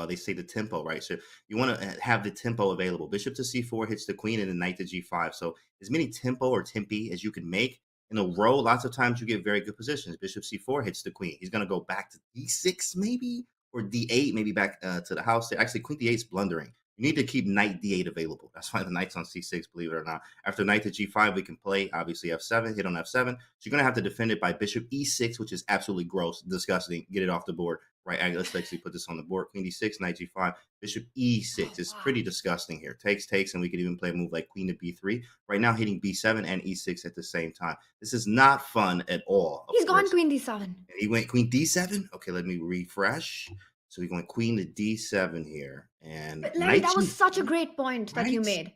they say the tempo, right? So you want to have the tempo available. Bishop to c4 hits the queen, and then knight to g5. So as many tempo or tempi as you can make in a row. Lots of times you get very good positions. Bishop c4 hits the queen. He's going to go back to d6 maybe, or d8 maybe back to the house. Actually, queen d8 is blundering. You need to keep knight d8 available. That's why the knight's on c6, believe it or not. After knight to g5, we can play, obviously, f7, hit on f7. So you're going to have to defend it by bishop e6, which is absolutely gross, disgusting. Get it off the board. Right, let's actually put this on the board. Queen d6, knight g5, bishop e6. It's pretty disgusting here. Takes, and we could even play a move like queen to b3. Right now, hitting b7 and e6 at the same time. This is not fun at all. He's gone queen d7. He went queen d7? Okay, let me refresh. So we going queen to d7 here. And but Larry, that was such a great point that you made.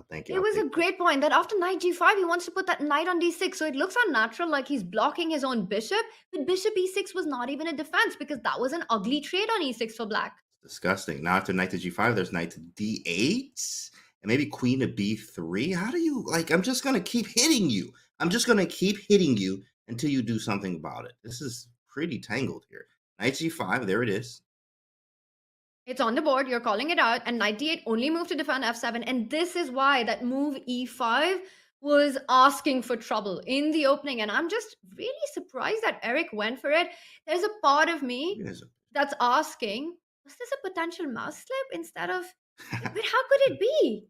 Thank you. It was a great point that after knight g5, he wants to put that knight on d6. So it looks unnatural, like he's blocking his own bishop. But bishop e6 was not even a defense because that was an ugly trade on e6 for black. Disgusting. Now after knight to g5, there's knight to d8. And maybe queen to b3. How do you, I'm just going to keep hitting you. I'm just going to keep hitting you until you do something about it. This is pretty tangled here. Knight g5, there it is. It's on the board, you're calling it out, and knight d8 only moved to defend f7, and this is why that move e5 was asking for trouble in the opening, and I'm just really surprised that Eric went for it. There's a part of me that's asking, was this a potential mouse slip instead of, but how could it be?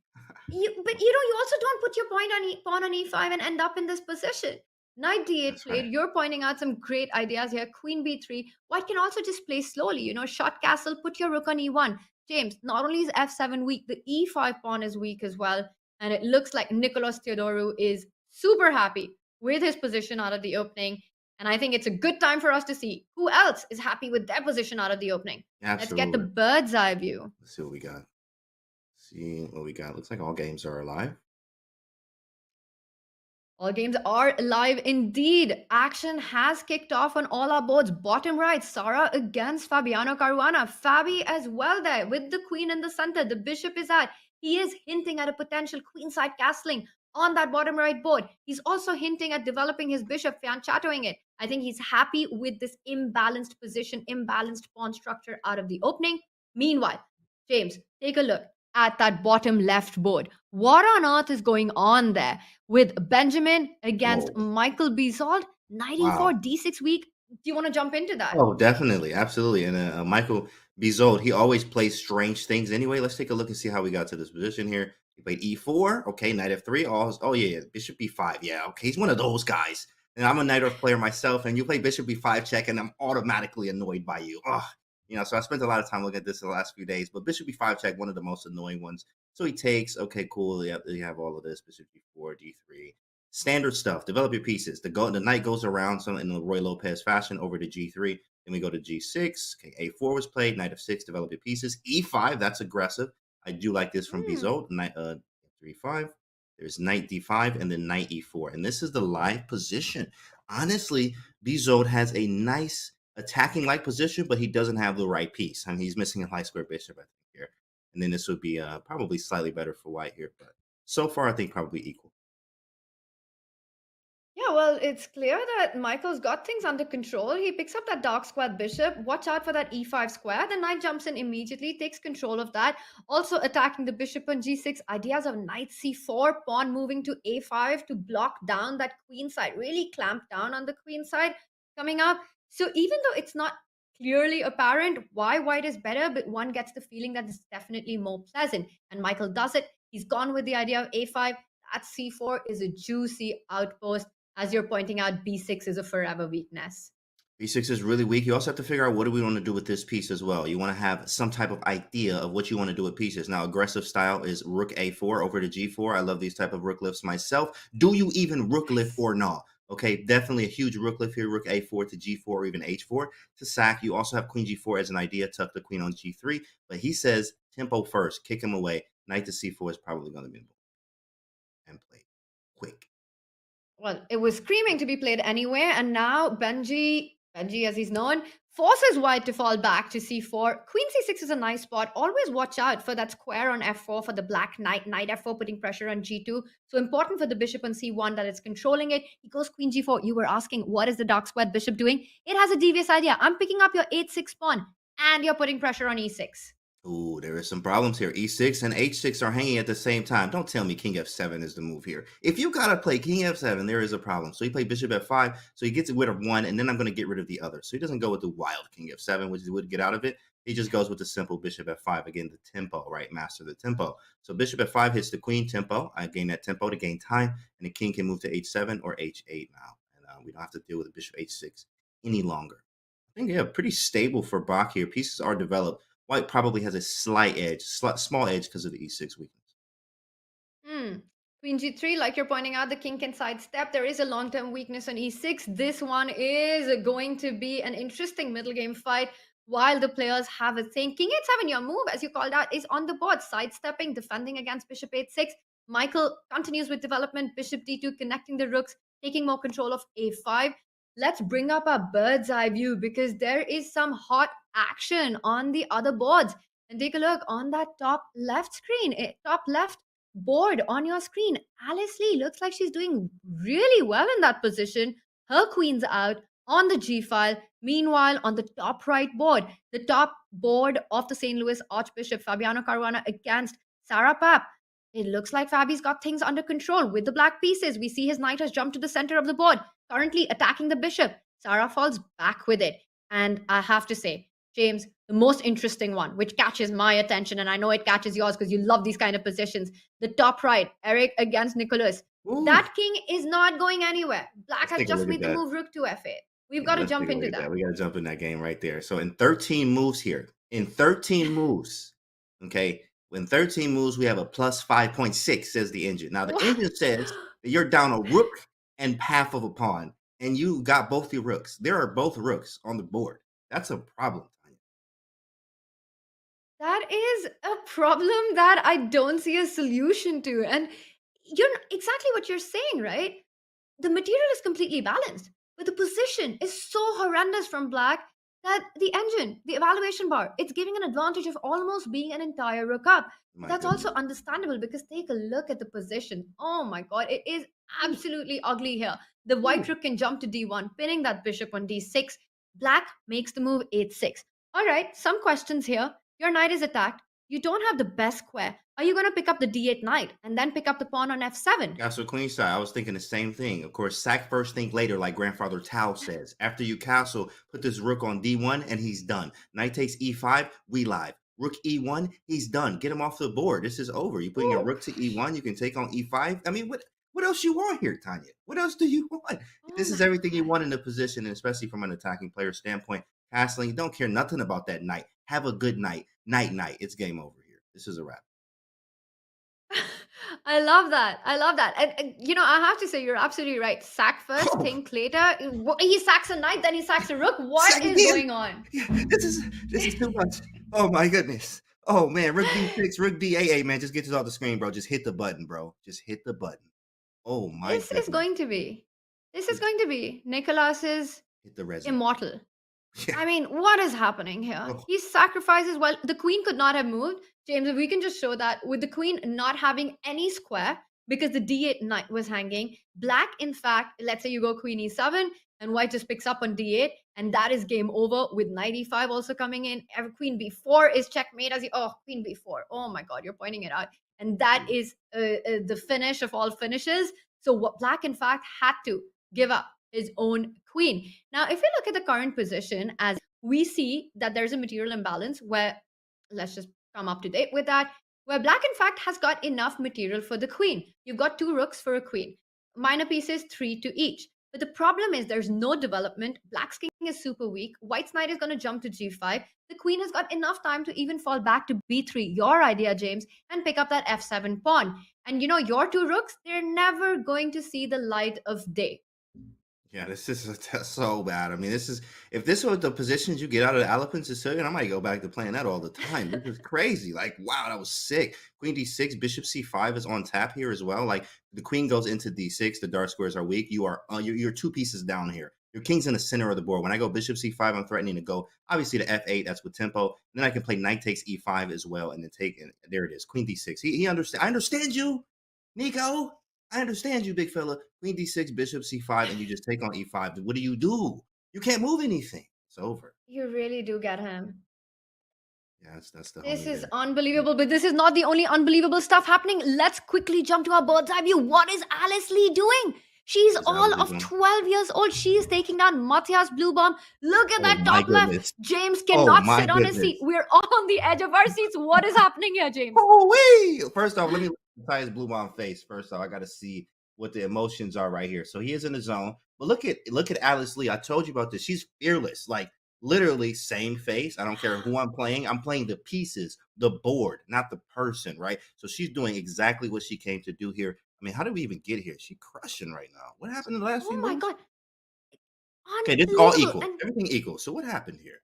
You also don't put your pawn on e5 and end up in this position. Knight d8 played. Right. You're pointing out some great ideas here. Queen b3. White can also just play slowly. Shot castle, put your rook on e1. James, not only is f7 weak, the e5 pawn is weak as well. And it looks like Nicholas Theodorou is super happy with his position out of the opening. And I think it's a good time for us to see who else is happy with their position out of the opening. Absolutely. Let's get the bird's eye view. Let's see what we got. Looks like all games are alive. All games are live indeed. Action has kicked off on all our boards. Bottom right, Sara against Fabiano Caruana. Fabi as well there with the queen in the center. The bishop is out. He is hinting at a potential queenside castling on that bottom right board. He's also hinting at developing his bishop, fianchettoing it. I think he's happy with this imbalanced position, imbalanced pawn structure out of the opening. Meanwhile, James, take a look at that bottom left board. What on earth is going on there with Benjamin against Whoa. Michael Bizold? Knight e4, Wow. d6 weak. Do you want to jump into that? Oh, definitely, absolutely. And Michael Bizold, he always plays strange things. Anyway, let's take a look and see how we got to this position here. He played e4. Okay, knight f3. Oh yeah, bishop b5. Yeah, okay, he's one of those guys. And I'm a knight f player myself, and you play bishop b5 check, and I'm automatically annoyed by you. So I spent a lot of time looking at this in the last few days. But bishop b5 check, one of the most annoying ones. So he takes. Okay, cool. Yeah, you have all of this. Bishop d4, d3. Standard stuff. Develop your pieces. The knight goes around in the Roy Lopez fashion over to g3. Then we go to g6. Okay, a4 was played. Knight f6. Develop your pieces. e5. That's aggressive. I do like this from Bizold. Knight 3-5. There's knight d5 and then knight e4. And this is the live position. Honestly, Bizold has a nice attacking-like position, but he doesn't have the right piece. I mean, he's missing a high square bishop, I think, here. And then this would be probably slightly better for white here. But so far, I think probably equal. Yeah, well, it's clear that Michael's got things under control. He picks up that dark squared bishop. Watch out for that e5 square. The knight jumps in immediately, takes control of that. Also attacking the bishop on g6. Ideas of knight c4, pawn moving to a5 to block down that queen side. Really clamp down on the queen side coming up. So even though it's not clearly apparent why white is better, but one gets the feeling that it's definitely more pleasant. And Michael does it. He's gone with the idea of a5. That c4 is a juicy outpost. As you're pointing out, b6 is a forever weakness. b6 is really weak. You also have to figure out what do we want to do with this piece as well. You want to have some type of idea of what you want to do with pieces. Now, aggressive style is rook a4 over to g4. I love these type of rook lifts myself. Do you even rook lift or not? Okay, definitely a huge rook lift here, rook a4 to g4 or even h4 to sack. You also have queen g4 as an idea, tuck the queen on g3. But he says tempo first, kick him away. Knight to c4 is probably going to be and play quick. Well, it was screaming to be played anyway, and now Benji as he's known, forces white to fall back to c4. Queen c6 is a nice spot. Always watch out for that square on f4 for the black knight. Knight f4 putting pressure on g2. So important for the bishop on c1 that it's controlling it. He goes queen g4. You were asking, what is the dark squared bishop doing? It has a devious idea. I'm picking up your h6 pawn, and you're putting pressure on e6. Ooh, there are some problems here. e6 and h6 are hanging at the same time. Don't tell me king f7 is the move here. If you got to play king f7, there is a problem. So he played bishop f5, so he gets rid of one, and then I'm going to get rid of the other. So he doesn't go with the wild king f7, which he would get out of it. He just goes with the simple bishop f5. Again, the tempo, right? Master the tempo. So bishop f5 hits the queen tempo. I gain that tempo to gain time, and the king can move to h7 or h8 now. And we don't have to deal with the bishop h6 any longer. I think, yeah, pretty stable for Bach here. Pieces are developed. White probably has a slight edge, small edge because of the e6 weakness. Queen g3, like you're pointing out, the king can sidestep. There is a long-term weakness on e6. This one is going to be an interesting middle game fight while the players have a thing. King h7, your move, as you called out, is on the board, sidestepping, defending against bishop h6. Michael continues with development, bishop d2, connecting the rooks, taking more control of a5. Let's bring up our bird's eye view because there is some hot action on the other boards. And take a look on that top left screen, top left board on your screen. Alice Lee looks like she's doing really well in that position. Her queen's out on the G file. Meanwhile, on the top right board, the top board of the St. Louis Archbishop, Fabiano Caruana against Sarah Papp. It looks like Fabi's got things under control with the black pieces. We see his knight has jumped to the center of the board, currently attacking the bishop. Sarah falls back with it. And I have to say, James, the most interesting one, which catches my attention, and I know it catches yours because you love these kind of positions. The top right, Eric against Nicholas. Ooh. That king is not going anywhere. Black has just made the move rook to f8. We've got to jump into that. We got to jump in that game right there. So in 13 moves here, okay, in 13 moves, we have a plus 5.6, says the engine. Now, the engine says that you're down a rook and half of a pawn, and you got both your rooks. There are both rooks on the board. That's a problem. That is a problem that I don't see a solution to. And you're exactly what you're saying, right? The material is completely balanced, but the position is so horrendous from black that the engine, the evaluation bar, it's giving an advantage of almost being an entire rook up. That's also understandable because take a look at the position. Oh my god, it is absolutely ugly here. The white rook can jump to d1, pinning that bishop on d6. Black makes the move h6. All right, some questions here. Your knight is attacked. you don't have the best square. Are you going to pick up the d8 knight and then pick up the pawn on f7? Castle queenside. I was thinking the same thing. Of course, sack first, think later, like Grandfather Tao says. After you castle, put this rook on d1, and he's done. Knight takes e5, we live. Rook e1, he's done. Get him off the board. This is over. You're putting a rook to e1. You can take on e5. I mean, what else you want here, Tanya? What else do you want? This is everything you want in the position, and especially from an attacking player standpoint. Castling, you don't care nothing about that knight. Have a good night. Night. It's game over here. This is a wrap. I love that. I love that. And I have to say, you're absolutely right. Sack first, think later. He sacks a knight, then he sacks a rook. What is going on? Yeah, this is too much. Oh my goodness. Oh man, rook d6, rook d8, man. Just get this off the screen, bro. Just hit the button, bro. Just hit the button. Oh my This is going to be Nicholas's hit the resume. immortal. Yeah. I mean, what is happening here? Oh. He sacrifices. Well, the queen could not have moved. James, if we can just show that with the queen not having any square because the d8 knight was hanging. Black, in fact, let's say you go queen e7 and white just picks up on d8, and that is game over with knight e5 also coming in. Queen b4 is checkmate queen b4. Oh my God, you're pointing it out. And that is the finish of all finishes. So what Black, in fact, had to give up his own queen. Now, if we look at the current position, as we see that there's a material imbalance where, let's just come up to date with that, where Black, in fact, has got enough material for the queen. You've got 2 rooks for a queen. Minor pieces, 3 to each. But the problem is there's no development. Black's king is super weak. White's knight is going to jump to g5. The queen has got enough time to even fall back to b3, your idea, James, and pick up that f7 pawn. And your 2 rooks, they're never going to see the light of day. Yeah, this is so bad. I mean, if this was the positions you get out of the Alapin Sicilian, I might go back to playing that all the time. This is crazy. Like, wow, that was sick. Queen d6, bishop c5 is on tap here as well. Like, the queen goes into d6, the dark squares are weak. You're 2 pieces down here. Your king's in the center of the board. When I go bishop c5, I'm threatening to go, obviously, to f8. That's with tempo. And then I can play knight takes e5 as well, and then take it. There it is, queen d6. He understand. I understand you, Nico. I understand you, big fella. Queen d6, bishop c5, and you just take on e5. What do? You can't move anything. It's over. You really do get him. Yeah, that's the. This is unbelievable, but this is not the only unbelievable stuff happening. Let's quickly jump to our bird's eye view. What is Alice Lee doing? She's all of 12 years old. She is taking down Matthias Bluebomb. Look at that top left. James cannot sit on his seat. We're all on the edge of our seats. What is happening here, James? First off, let me look at Matthias Bluebomb face. First off, I got to see what the emotions are right here. So he is in the zone. But look at Alice Lee. I told you about this. She's fearless. Like, literally same face. I don't care who I'm playing. I'm playing the pieces, the board, not the person, right? So she's doing exactly what she came to do here. I mean, how did we even get here? She's crushing right now. What happened in the last few months? Oh my God. Okay, this is all equal. Everything equal. So what happened here?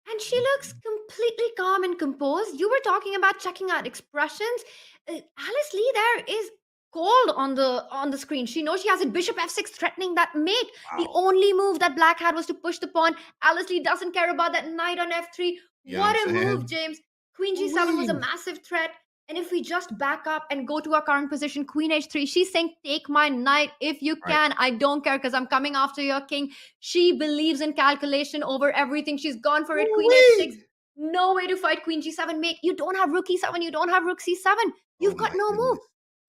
And she looks completely calm and composed. You were talking about checking out expressions. Alice Lee there is cold on the screen. She knows she has a bishop f6 threatening that mate. Wow. The only move that Black had was to push the pawn. Alice Lee doesn't care about that knight on f3. What a move, James. Queen g7 was a massive threat. And if we just back up and go to our current position, queen h3, she's saying, take my knight if you can. Right. I don't care because I'm coming after your king. She believes in calculation over everything. She's gone for it. Queen h6. No way to fight queen g7, mate. You don't have rook e7. You don't have rook c7. You've got no move.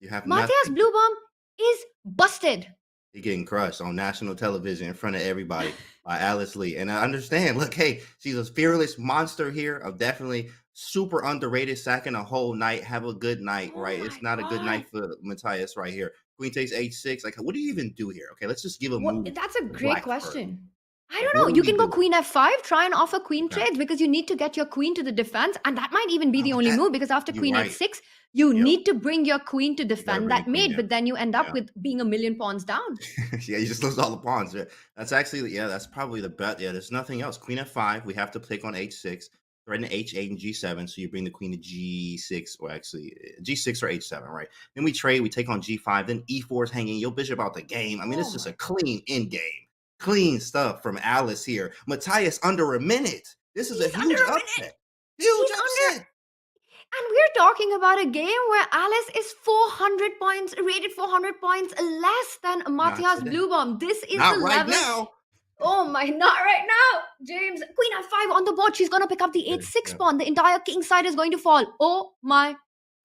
You have Matthias Bluebomb is busted. He's getting crushed on national television in front of everybody by Alice Lee. And I understand. Look, hey, she's a fearless monster here. I'm definitely super underrated, sacking a whole night. Have a good night, right? It's not a good night for Matthias right here. Queen takes h6. Like, what do you even do here? Okay, let's just give a move. That's a great question. I don't know. You can go queen f5, try and offer queen trades because you need to get your queen to the defense. And that might even be the only move because after queen h6, you need to bring your queen to defend that mate. But then you end up with being a million pawns down. Yeah, you just lose all the pawns. That's actually, that's probably the bet. Yeah, there's nothing else. Queen f5, we have to take on h6. Threaten h8 and g7, so you bring the queen to g6, or actually g6 or h7, right? Then we trade, we take on g5, then e4 is hanging, your bishop out the game. I mean, it's just a clean end game. Clean stuff from Alice here. Matthias under a minute. This is a huge upset. Huge upset. And we're talking about a game where Alice is 400 points, rated 400 points less than Matthias Bluebomb. This is not the right level. Now. Oh my, not right now. James, queen f5 on the board. She's going to pick up the h6 pawn. The entire king side is going to fall. Oh my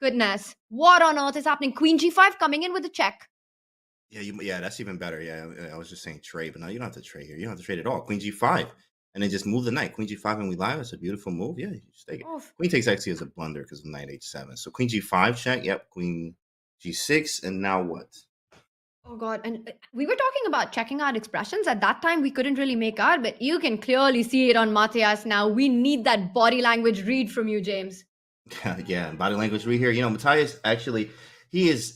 goodness. What on earth is happening? Queen g5 coming in with a check. Yeah, that's even better. Yeah, I was just saying trade, but no, you don't have to trade here. You don't have to trade at all. Queen g5, and then just move the knight. Queen g5 and we live. That's a beautiful move. Yeah, you just take it. Oh, Queen takes actually as a blunder because of knight h7. So queen g5 check. Yep. Queen g6, and now what? oh God. And we were talking about checking out expressions. At that time, we couldn't really make out, but you can clearly see it on Matthias now. We need that body language read from you, James. Yeah, body language read here. You know, Matthias actually, he's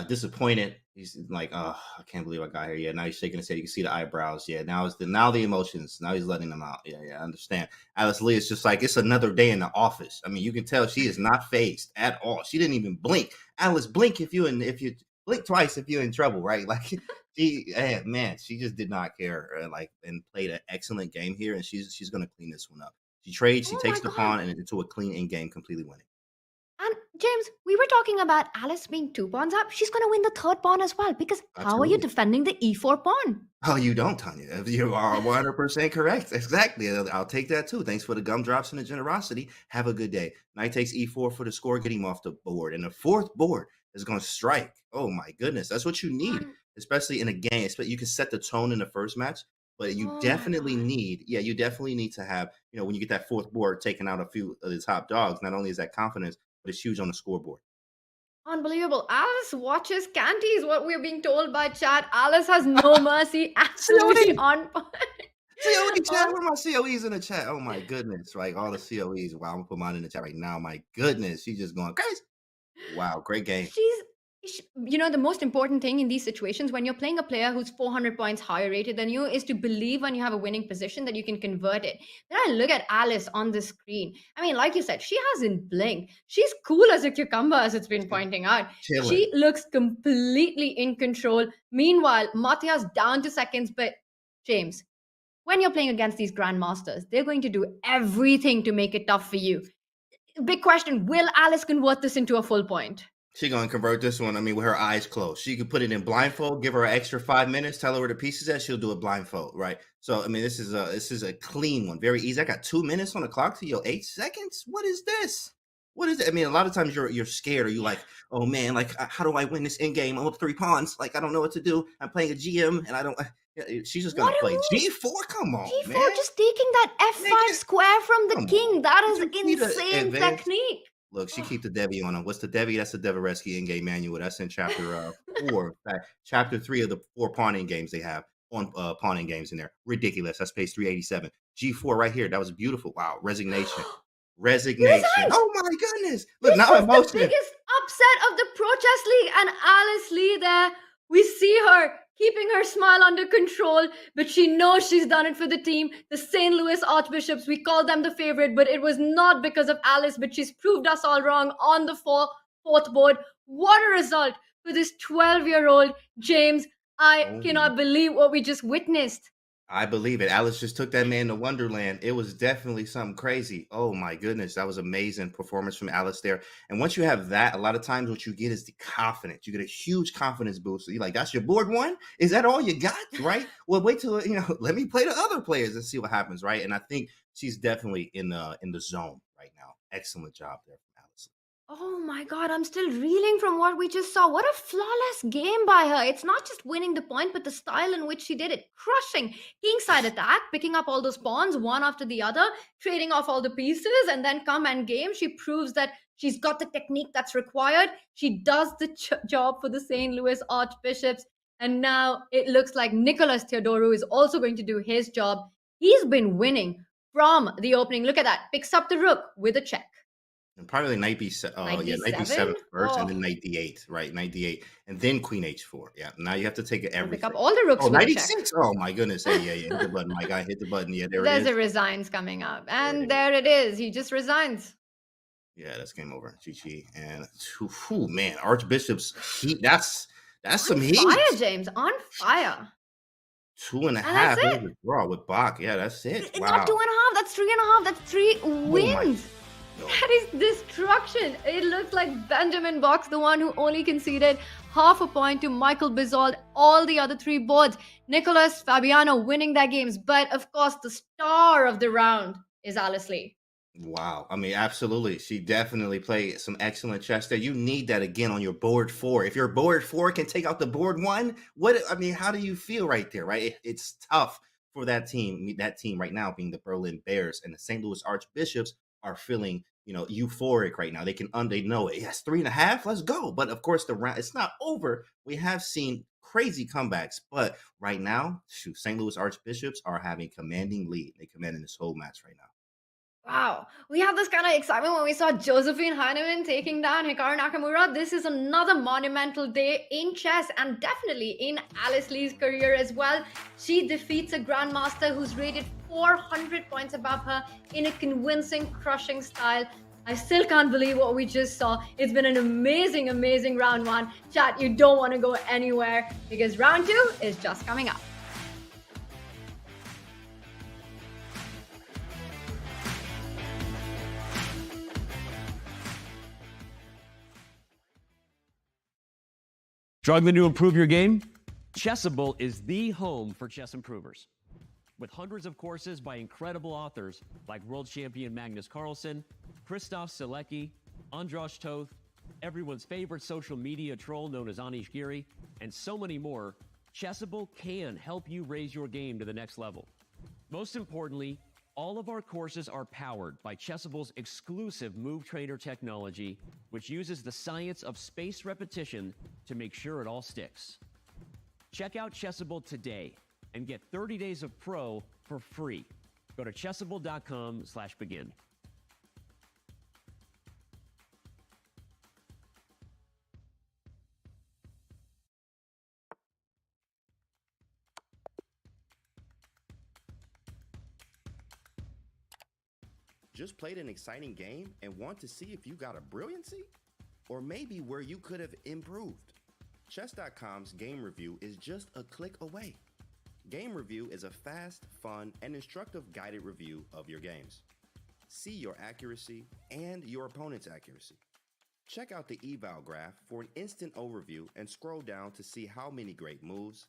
disappointed. He's like, oh, I can't believe I got here. Yeah, now he's shaking his head. You can see the eyebrows. Yeah, now the emotions. Now he's letting them out. Yeah, I understand. Alice Lee is just like, it's another day in the office. I mean, you can tell she is not phased at all. She didn't even blink. Alice, blink if you blink twice if you're in trouble, right? Like she just did not care. And played an excellent game here, and she's gonna clean this one up. She trades, she takes the pawn, and into a clean end game, completely winning. And James, we were talking about Alice being 2 pawns up. She's going to win the 3rd pawn as well, because how are you defending the e4 pawn? Oh, you don't, Tanya. You are 100% correct. Exactly. I'll take that too. Thanks for the gumdrops and the generosity. Have a good day. Knight takes e4 for the score, get him off the board. And the 4th board is going to strike. Oh, my goodness. That's what you need, especially in a game. You can set the tone in the first match, but you definitely need to have, when you get that 4th board taking out a few of the top dogs, not only is that confidence, but it's huge on the scoreboard. Unbelievable. Alice watches Canty is what we're being told by chat. Alice has no mercy. Absolutely on point. COE chat. Where are my COEs in the chat? Oh my goodness. Like all the COEs. Wow, I'm gonna put mine in the chat right now. My goodness. She's just going crazy. Wow, great game. The most important thing in these situations when you're playing a player who's 400 points higher rated than you is to believe when you have a winning position that you can convert it. Then I look at Alice on the screen. I mean, like you said, she hasn't blinked. She's cool as a cucumber, as it's been pointing out. Chilling. She looks completely in control. Meanwhile, Matthias down to seconds. But James, when you're playing against these grandmasters, they're going to do everything to make it tough for you. Big question, will Alice convert this into a full point? She's going to convert this one, with her eyes closed. She could put it in blindfold, give her an extra 5 minutes, tell her where the piece is at, she'll do it blindfold, right? So, this is a clean one, very easy. I got 2 minutes on the clock to your 8 seconds. What is this? What is it? A lot of times you're scared, or you like, oh man, like how do I win this end game? I'm up 3 pawns. Like I don't know what to do. I'm playing a GM, and I don't. She's just gonna play G4. Come on, G4, man. just taking that F5 square from the king. That is insane technique. Look, she keep the Devi on him. What's the Devi? That's the Devereski in-game manual. That's in chapter 4. In fact, chapter 3 of the 4 pawning games they have on pawning games in there. Ridiculous. That's page 387. G4 right here. That was beautiful. Wow. Resignation. Oh my goodness. Look, now I'm emotional. The biggest upset of the Pro Chess League, and Alice Lee there. We see her keeping her smile under control, but she knows she's done it for the team. The St. Louis Archbishops, we call them the favorite, but it was not because of Alice, but she's proved us all wrong on the 4th board. What a result for this 12-year-old James. I cannot believe what we just witnessed. I believe it. Alice just took that man to Wonderland. It was definitely something crazy. Oh my goodness. That was amazing performance from Alice there. And once you have that, a lot of times what you get is the confidence. You get a huge confidence boost. So you're like, that's your board one? Is that all you got? Right? Well, wait till, let me play the other players and see what happens. Right. And I think she's definitely in the zone right now. Excellent job there from Alice. Oh my God, I'm still reeling from what we just saw. What a flawless game by her. It's not just winning the point, but the style in which she did it. Crushing kingside attack, picking up all those pawns one after the other, trading off all the pieces, and then come end game. She proves that she's got the technique that's required. She does the job for the St. Louis Archbishops. And now it looks like Nicholas Theodorou is also going to do his job. He's been winning from the opening. Look at that. Picks up the rook with a check. And probably knight b7. Knight b7 first, and then knight d8, right? Knight d8, and then queen h4. Yeah. Now you have to take everything. Pick up all the rooks. Knight e6. Oh my goodness. Yeah. Hit the button. My guy hit the button. Yeah, there's a resigns coming up, and there it is. He just resigns. Yeah, that's game over. GG. And man, Archbishop's heat. That's some heat. Fire, James. On fire. 2.5 draw with Bach. Yeah, that's it. Wow. Not 2.5. That's 3.5. That's 3 wins. That is destruction. It looks like Benjamin Box, the one who only conceded half a point to Michael Bizold, all the other 3 boards. Nicholas Fabiano winning their games. But of course, the star of the round is Alice Lee. Wow. I mean, absolutely. She definitely played some excellent chess there. You need that again on your board 4. If your board 4 can take out the board 1, how do you feel right there, right? It's tough for that team. I mean, that team right now being the Berlin Bears and the St. Louis Archbishops are feeling, euphoric right now. They know it. Yes, 3.5, let's go. But of course, the round, it's not over. We have seen crazy comebacks, but right now, St. Louis Archbishops are having commanding lead. They're commanding this whole match right now. Wow, we have this kind of excitement when we saw Josephine Heinemann taking down Hikaru Nakamura. This is another monumental day in chess and definitely in Alice Lee's career as well. She defeats a grandmaster who's rated 400 points above her in a convincing, crushing style. I still can't believe what we just saw. It's been an amazing, amazing round 1. Chat, you don't want to go anywhere because round 2 is just coming up. Struggling to improve your game? Chessable is the home for chess improvers. With hundreds of courses by incredible authors like world champion Magnus Carlsen, Christoph Selecki, Andras Toth, everyone's favorite social media troll known as Anish Giri, and so many more, Chessable can help you raise your game to the next level. Most importantly, all of our courses are powered by Chessable's exclusive Move Trainer technology, which uses the science of spaced repetition to make sure it all sticks. Check out Chessable today and get 30 days of Pro for free. Go to chessable.com/begin. Just played an exciting game and want to see if you got a brilliancy? Or maybe where you could have improved? Chess.com's game review is just a click away. Game review is a fast, fun, and instructive guided review of your games. See your accuracy and your opponent's accuracy. Check out the eval graph for an instant overview and scroll down to see how many great moves,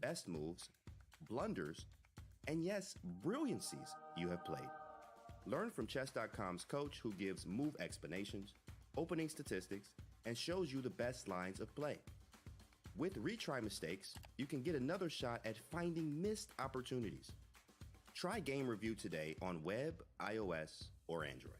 best moves, blunders, and yes, brilliancies you have played. Learn from Chess.com's coach who gives move explanations, opening statistics, and shows you the best lines of play. With retry mistakes, you can get another shot at finding missed opportunities. Try Game Review today on web, iOS, or Android.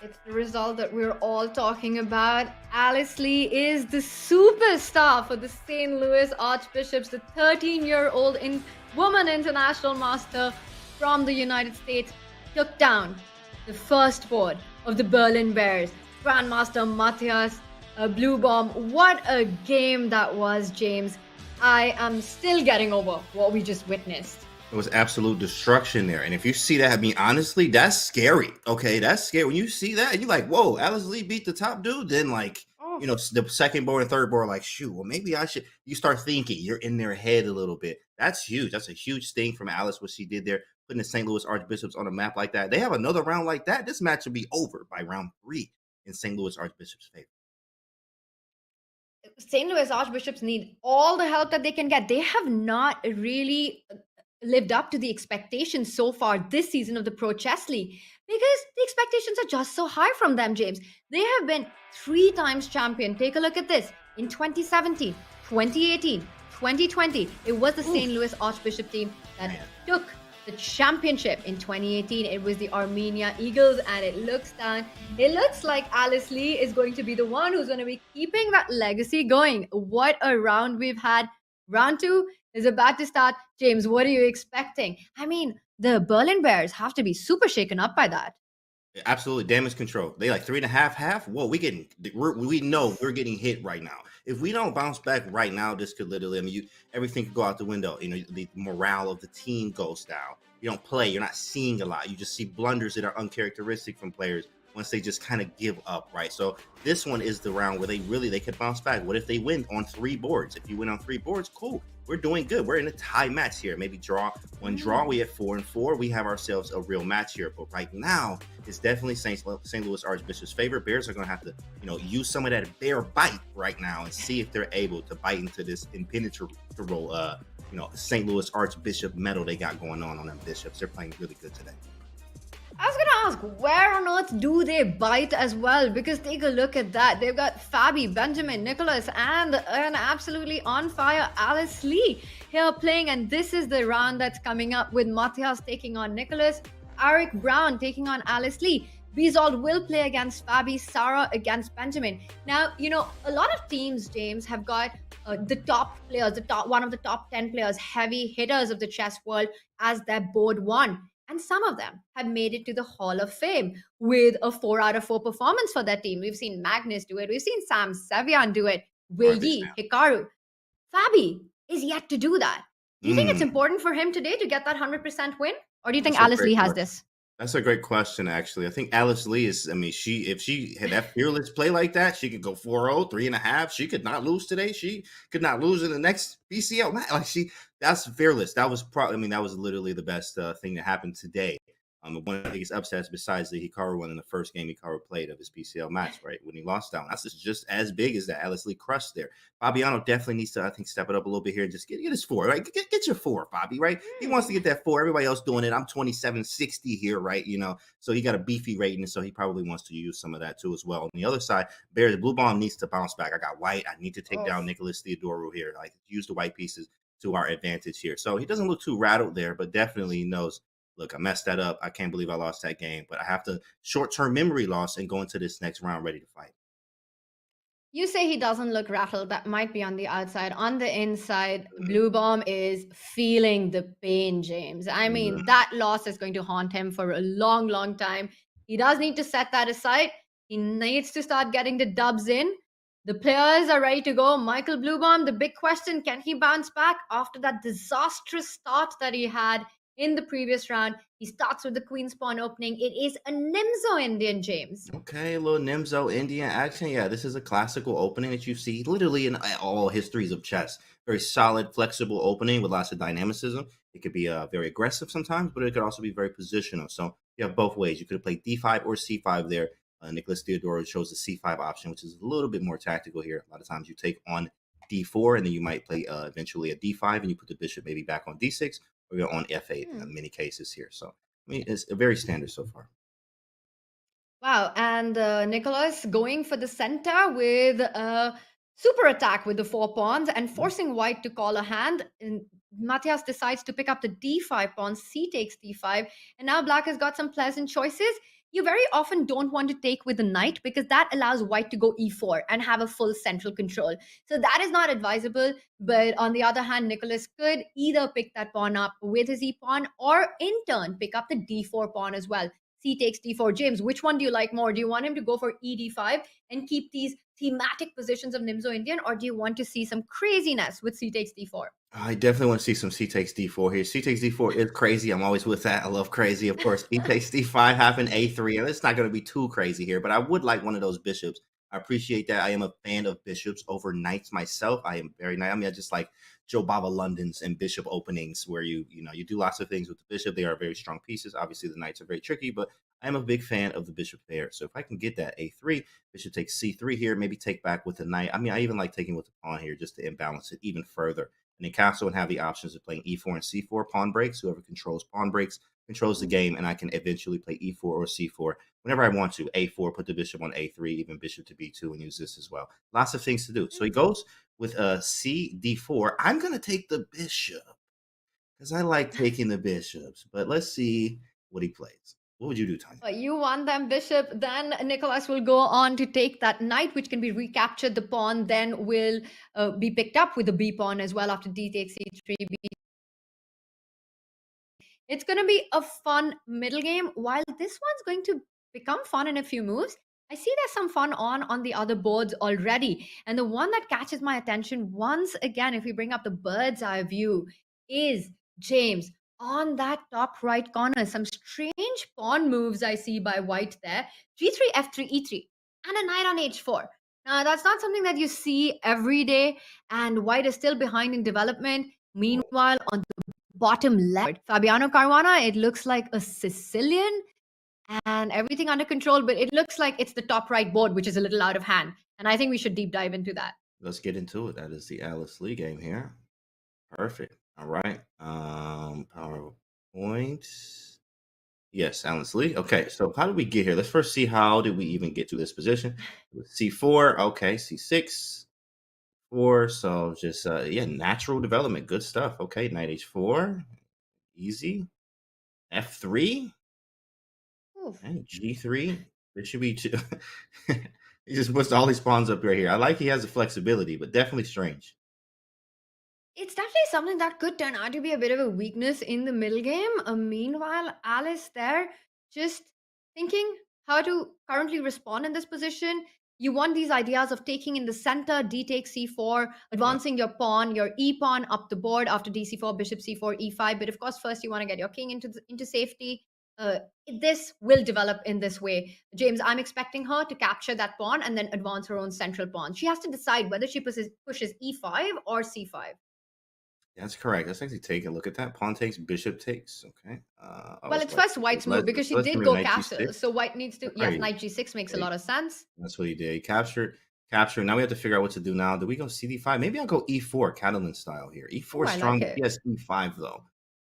It's the result that we're all talking about. Alice Lee is the superstar for the St. Louis Archbishops, the 13-year-old woman international master from the United States, took down the first board of the Berlin Bears. Grandmaster Matthias Blue Bomb. What a game that was, James. I am still getting over what we just witnessed. It was absolute destruction there. And if you see that, I mean, honestly, that's scary. Okay, that's scary. When you see that, and you're like, whoa, Alice Lee beat the top dude, then like, you know, the second board and third board, like, shoot, well, maybe I should. You start thinking, you're in their head a little bit. That's huge. That's a huge thing from Alice, what she did there, putting the St. Louis Archbishops on a map like that. They have another round like that. This match will be over by round 3 in St. Louis Archbishops' favor. St. Louis Archbishops need all the help that they can get. They have not really lived up to the expectations so far this season of the Pro Chess League because the expectations are just so high from them, James. They have been 3 times champion. Take a look at this. In 2017, 2018, 2020, it was the St. Louis Archbishop team that took the championship. In 2018, it was the Armenia Eagles, and it looks like Alice Lee is going to be the one who's going to be keeping that legacy going. What a round we've had. Round 2 is about to start. James, what are you expecting? I mean, the Berlin Bears have to be super shaken up by that. Absolutely, damage control. They like 3.5 half. Whoa, we know we're getting hit right now. If we don't bounce back right now, this could literally, I mean, everything could go out the window. You know, the morale of the team goes down. You don't play. You're not seeing a lot. You just see blunders that are uncharacteristic from players once they just kind of give up, right? So this one is the round where they could bounce back. What if they win on 3 boards? If you win on 3 boards, cool. We're doing good. We're in a tie match here. Maybe draw one draw. We have 4-4. We have ourselves a real match here. But right now, it's definitely St. Louis Archbishop's favor. Bears are going to have to, you know, use some of that bear bite right now and see if they're able to bite into this impenetrable, St. Louis Archbishop medal they got going on them bishops. They're playing really good today. I was going to ask, where on earth do they bite as well? Because take a look at that. They've got Fabi, Benjamin, Nicholas, and an absolutely on fire Alice Lee here playing. And this is the round that's coming up with Matthias taking on Nicholas, Eric Brown taking on Alice Lee. Bezold will play against Fabi, Sarah against Benjamin. Now, you know, a lot of teams, James, have got the top players, one of the top 10 players, heavy hitters of the chess world as their board 1. And some of them have made it to the Hall of Fame with a 4 out of 4 performance for their team. We've seen Magnus do it. We've seen Sam Sevian do it. Wei Yi, Hikaru. Fabi is yet to do that. Do you think it's important for him today to get that 100% win? Or do you think Alice Lee has this? That's a great question, actually. I think Alice Lee is, I mean, if she had that fearless play like that, she could go 4-0, 3.5. She could not lose today. She could not lose in the next PCL. That's fearless. That was that was literally the best thing that happened today. One of the biggest upsets besides the Hikaru one in the first game Hikaru played of his PCL match, right? When he lost down. That's just as big as that Alice Lee crushed there. Fabiano definitely needs to, I think, step it up a little bit here and just get his 4, right? Get your 4, Fabi, right? He wants to get that 4. Everybody else doing it. I'm 2760 here, right? You know, so he got a beefy rating, so he probably wants to use some of that too as well. On the other side, Bears, Blue Bomb needs to bounce back. I got white. I need to take down Nicholas Theodorou here. Like, use the white pieces to our advantage here. So he doesn't look too rattled there, but definitely knows, look, I messed that up. I can't believe I lost that game, but I have to short-term memory loss and go into this next round ready to fight. You say he doesn't look rattled. That might be on the outside. On the inside, Blue Bomb is feeling the pain, James. I mean, that loss is going to haunt him for a long, long time. He does need to set that aside. He needs to start getting the dubs in. The players are ready to go. Michael Blue Bomb, the big question, can he bounce back after that disastrous start that he had in the previous round? He starts with the Queen's Pawn opening. It is a Nimzo Indian, James. Okay, a little Nimzo Indian action. Yeah, this is a classical opening that you see literally in all histories of chess. Very solid, flexible opening with lots of dynamicism. It could be very aggressive sometimes, but it could also be very positional. So you have both ways. You could have played d5 or c5 there. Nicholas Theodorou chose the c5 option, which is a little bit more tactical here. A lot of times you take on d4, and then you might play eventually a d5, and you put the bishop maybe back on d6, or you're on f8 in many cases here. So, I mean, it's very standard so far. Wow. And Nicholas going for the center with a super attack with the 4 pawns and forcing white to call a hand. And Matthias decides to pick up the d5 pawn. C takes d5. And now black has got some pleasant choices. you very often don't want to take with the knight because that allows white to go e4 and have a full central control. So that is not advisable. But on the other hand, Nicholas could either pick that pawn up with his e pawn or in turn pick up the d4 pawn as well. C takes d4. James, which one do you like more? Do you want him to go for e d5 and keep these thematic positions of Nimzo Indian, or do you want to see some craziness with c takes d4? I definitely want to see some C takes D4 here. C takes D4 is crazy. I'm always with that. I love crazy. Of course, E takes D5 happened, A3. And it's not going to be too crazy here, but I would like one of those bishops. I appreciate that. I am a fan of bishops over knights myself. I am very nice. I mean, I just like Joe Baba London's and bishop openings where you do lots of things with the bishop. They are very strong pieces. Obviously, the knights are very tricky, but I am a big fan of the bishop there. So if I can get that A3, bishop takes C3 here, maybe take back with the knight. I mean, I even like taking with the pawn here just to imbalance it even further. And then Castle would have the options of playing e4 and c4 pawn breaks. Whoever controls pawn breaks controls the game, and I can eventually play e4 or c4 whenever I want to. A4, put the bishop on a3, even bishop to b2, and use this as well. Lots of things to do. So he goes with c d4. I'm going to take the bishop because I like taking the bishops. But let's see what he plays. What would you do, Tanya? You want them bishop, then Nicholas will go on to take that knight, which can be recaptured. The pawn then will be picked up with the b pawn as well after d takes c3. It's going to be a fun middle game. While this one's going to become fun in a few moves, I see there's some fun on the other boards already. And the one that catches my attention once again, if we bring up the bird's eye view, is James on that top right corner. Some strange pawn moves I see by white there. G3, F3, E3, and a knight on H4. Now, that's not something that you see every day, and white is still behind in development. Meanwhile, on the bottom left, Fabiano Caruana, it looks like a Sicilian and everything under control, but it looks like it's the top right board, which is a little out of hand. And I think we should deep dive into that. Let's get into it. That is the Alice Lee game here. Perfect. All right. PowerPoint. Yes, Alice Lee. Okay, so how did we get here? Let's first see how did we even get to this position. C4. Okay, C6. 4. So just natural development. Good stuff. Okay, knight H4. Easy. F3. And G3. There should be two. He just puts all these pawns up right here. I like he has the flexibility, but definitely strange. It's definitely something that could turn out to be a bit of a weakness in the middle game. Meanwhile, Alice there just thinking how to currently respond in this position. You want these ideas of taking in the center, d takes c4, advancing your pawn, your e pawn up the board after dc4, bishop c4, e5. But of course, first you want to get your king into safety. This will develop in this way. James, I'm expecting her to capture that pawn and then advance her own central pawn. She has to decide whether she pushes e5 or c5. That's correct. Let's actually take a look at that. Pawn takes, bishop takes. Okay. Well, it's first white's move because she did go castle. So white needs to, yes, knight g6 makes a lot of sense. That's what he did. He captured. Now we have to figure out what to do now. Do we go cd5? Maybe I'll go e4, Catalan style here. E4 is strong. Yes, e5 though.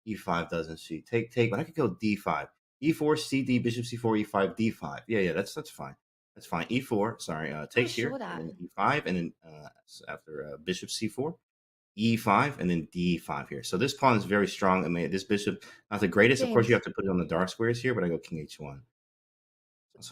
E5 doesn't she? Take, but I could go d5. E4, cd, bishop c4, e5, d5. Yeah, that's fine. That's fine. E4, sorry, take here. And then e5, and then after bishop c4. E5 and then D5 here. So this pawn is very strong. I mean, this bishop, not the greatest. James. Of course, you have to put it on the dark squares here, but I go king H1.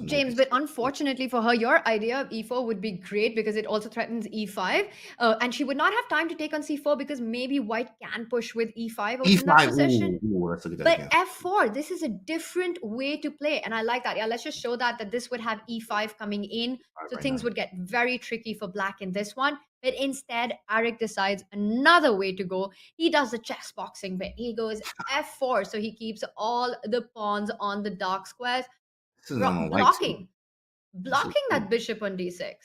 James, but unfortunately for her, your idea of e4 would be great because it also threatens e5. And she would not have time to take on c4 because maybe white can push with e5 in that position. Let's look at that but f4, this is a different way to play. And I like that. Yeah, let's just show that this would have e5 coming in. So things would get very tricky for black in this one. But instead, Arik decides another way to go. He does the chess boxing bit. He goes f4. So he keeps all the pawns on the dark squares. Blocking that bishop on d6.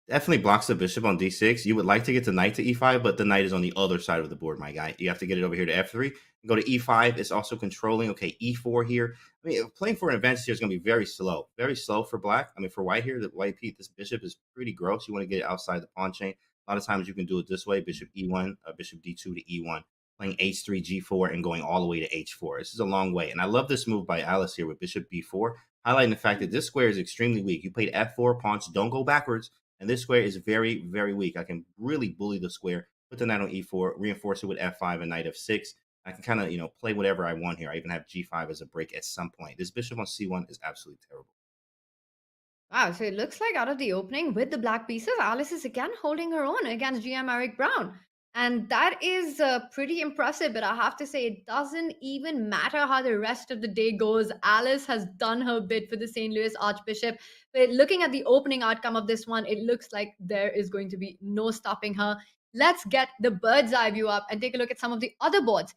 Definitely blocks the bishop on d6. You would like to get the knight to e5, but the knight is on the other side of the board, my guy. You have to get it over here to f3. Go to e5. It's also controlling. Okay, e4 here. I mean, playing for an advantage here is going to be very slow. Very slow for black. I mean, for white here, the white piece, this bishop is pretty gross. You want to get it outside the pawn chain. A lot of times you can do it this way. Bishop e1, bishop d2 to e1. Playing h3, g4, and going all the way to h4. This is a long way. And I love this move by Alice here with bishop b4, highlighting the fact that this square is extremely weak. You played f4, pawns don't go backwards, and this square is very, very weak. I can really bully the square, put the knight on e4, reinforce it with f5 and knight f6. I can kind of, play whatever I want here. I even have G5 as a break at some point. This bishop on C1 is absolutely terrible. Wow, so it looks like out of the opening with the black pieces, Alice is again holding her own against GM Eric Brown. And that is pretty impressive, but I have to say, it doesn't even matter how the rest of the day goes. Alice has done her bit for the St. Louis Archbishop. But looking at the opening outcome of this one, it looks like there is going to be no stopping her. Let's get the bird's eye view up and take a look at some of the other boards,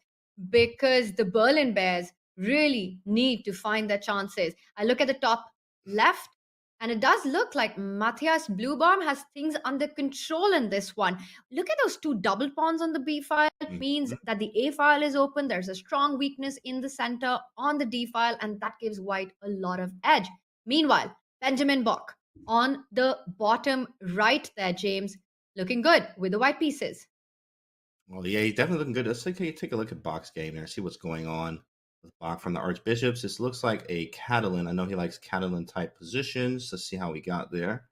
because the Berlin Bears really need to find their chances. I look at the top left, and it does look like Matthias Bluebaum has things under control in this one. Look at those two double pawns on the B file. Means that the A file is open. There's a strong weakness in the center on the D file, and that gives white a lot of edge. Meanwhile, Benjamin Bock on the bottom right there, James, looking good with the white pieces. Well, yeah, he's definitely looking good. Let's take a look at Bach's game there, see what's going on with Bach from the Archbishops. This looks like a Catalan. I know he likes Catalan type positions. Let's see how we got there.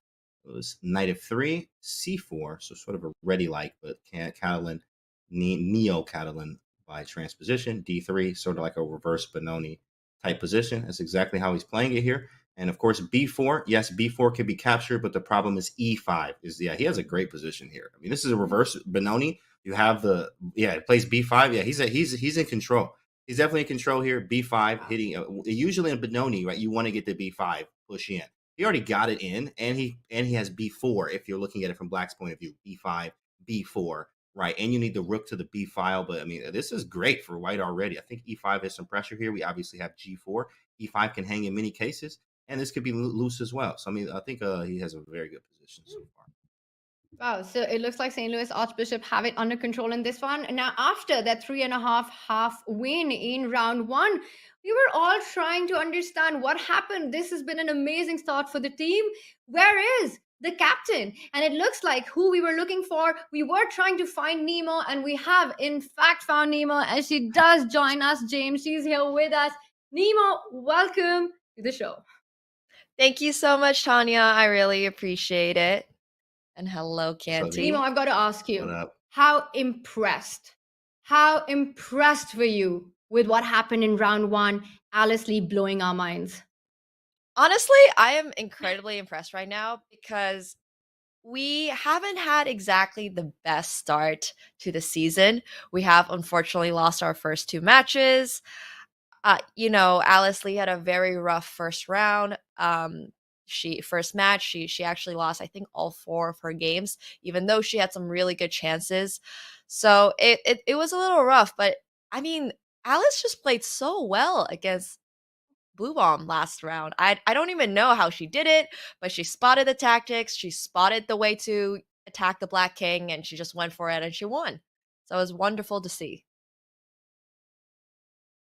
It was knight of 3, c4, so sort of a ready-like, but Catalan, neo-Catalan by transposition. d3, sort of like a reverse Benoni type position. That's exactly how he's playing it here. And of course, b4. Yes, b4 can be captured, but the problem is e5. He has a great position here. I mean, this is a reverse Benoni. You have it plays b5. Yeah, he's in control. He's definitely in control here. b5 hitting. Usually in Benoni, right? You want to get the b5 push in. He already got it in, and he has b4. If you're looking at it from Black's point of view, b5, b4, right? And you need the rook to the b file. But I mean, this is great for White already. I think e5 has some pressure here. We obviously have g4. e5 can hang in many cases, and this could be loose as well. So I mean, I think he has a very good position so far. Wow, so it looks like St. Louis Archbishop have it under control in this one. Now, after that 3.5 half win in round one, we were all trying to understand what happened. This has been an amazing start for the team. Where is the captain? And it looks like who we were looking for. We were trying to find Nemo, and we have in fact found Nemo, and she does join us, James. She's here with us. Nemo, welcome to the show. Thank you so much, Tanya. I really appreciate it. And hello, Canty. Nemo, I've got to ask you, how impressed were you with what happened in round one? Alice Lee blowing our minds. Honestly, I am incredibly impressed right now because we haven't had exactly the best start to the season. We have unfortunately lost our first 2 matches. Alice Lee had a very rough first round. She actually lost, I think, all 4 of her games, even though she had some really good chances. So it was a little rough, but I mean, Alice just played so well against Bluebaum last round. I don't even know how she did it, but she spotted the tactics, she spotted the way to attack the Black King, and she just went for it and she won. So it was wonderful to see.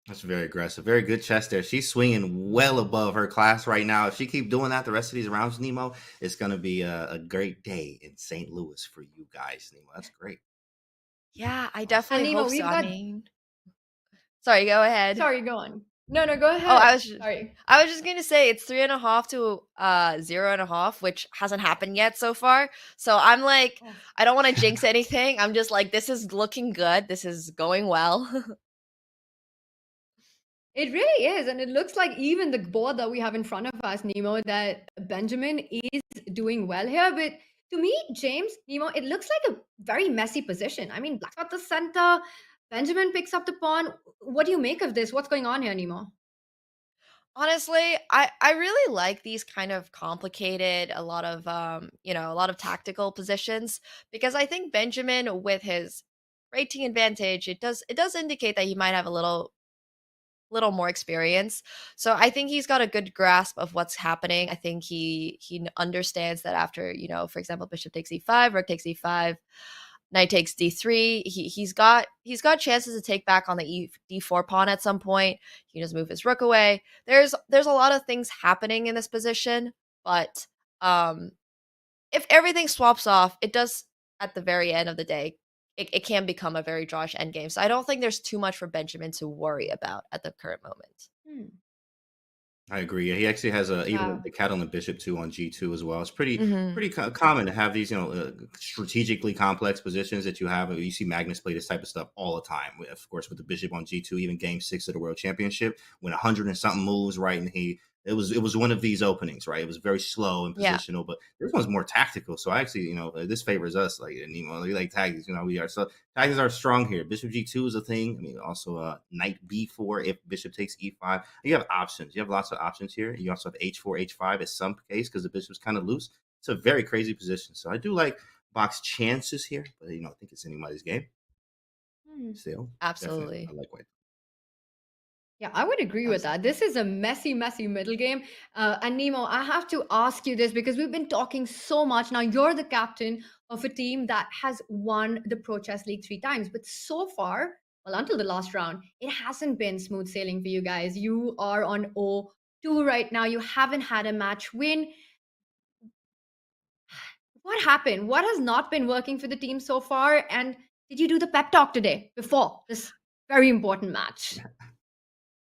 That's very aggressive. Very good chess there. She's swinging well above her class right now. If she keep doing that the rest of these rounds, Nemo, it's going to be a great day in St. Louis for you guys, Nemo. That's great. Yeah, I definitely Nemo, hope so. Sorry, go ahead. Sorry, go on. No, go ahead. Oh, I was just going to say it's 3.5 to 0.5, which hasn't happened yet so far. So I'm like, I don't want to jinx anything. I'm just like, this is looking good. This is going well. It really is. And it looks like even the board that we have in front of us, Nemo, that Benjamin is doing well here. But to me, James, Nemo, it looks like a very messy position. I mean, Black's at the center. Benjamin picks up the pawn. What do you make of this? What's going on here, Nemo? Honestly, I really like these kind of complicated, a lot of tactical positions, because I think Benjamin, with his rating advantage, it does indicate that he might have a little more experience. So I think he's got a good grasp of what's happening. I think he understands that after, for example, bishop takes e5, rook takes e5, knight takes d3, he's got chances to take back on the d4 pawn at some point. He can just move his rook away. There's a lot of things happening in this position, but if everything swaps off, it does at the very end of the day, it can become a very drawish endgame. So I don't think there's too much for Benjamin to worry about at the current moment. I agree. Yeah, he actually has even Wow. the cat on the bishop too on G2 as well. It's pretty Hmm. common to have these, strategically complex positions that you have. You see Magnus play this type of stuff all the time. Of course, with the bishop on G2, even Game 6 of the World Championship, when 100 and something moves, right, and it was one of these openings, right? It was very slow and Yeah. positional, but this one's more tactical. So actually, this favors us. Like, and we like tactics. We are so tactics are strong here. Bishop G2 is a thing. I mean, also Knight B4 if bishop takes E5. You have options. You have lots of options here. You also have H4, H5 in some case because the bishop's kind of loose. It's a very crazy position. So I do like Bach's chances here, but I think it's anybody's game. Still, definitely, Absolutely. I like white. Yeah, I would agree with that. This is a messy, messy middle game. And Nemo, I have to ask you this because we've been talking so much. Now, you're the captain of a team that has won the Pro Chess League 3 times. But so far, well, until the last round, it hasn't been smooth sailing for you guys. You are on 0-2 right now. You haven't had a match win. What happened? What has not been working for the team so far? And did you do the pep talk today before this very important match?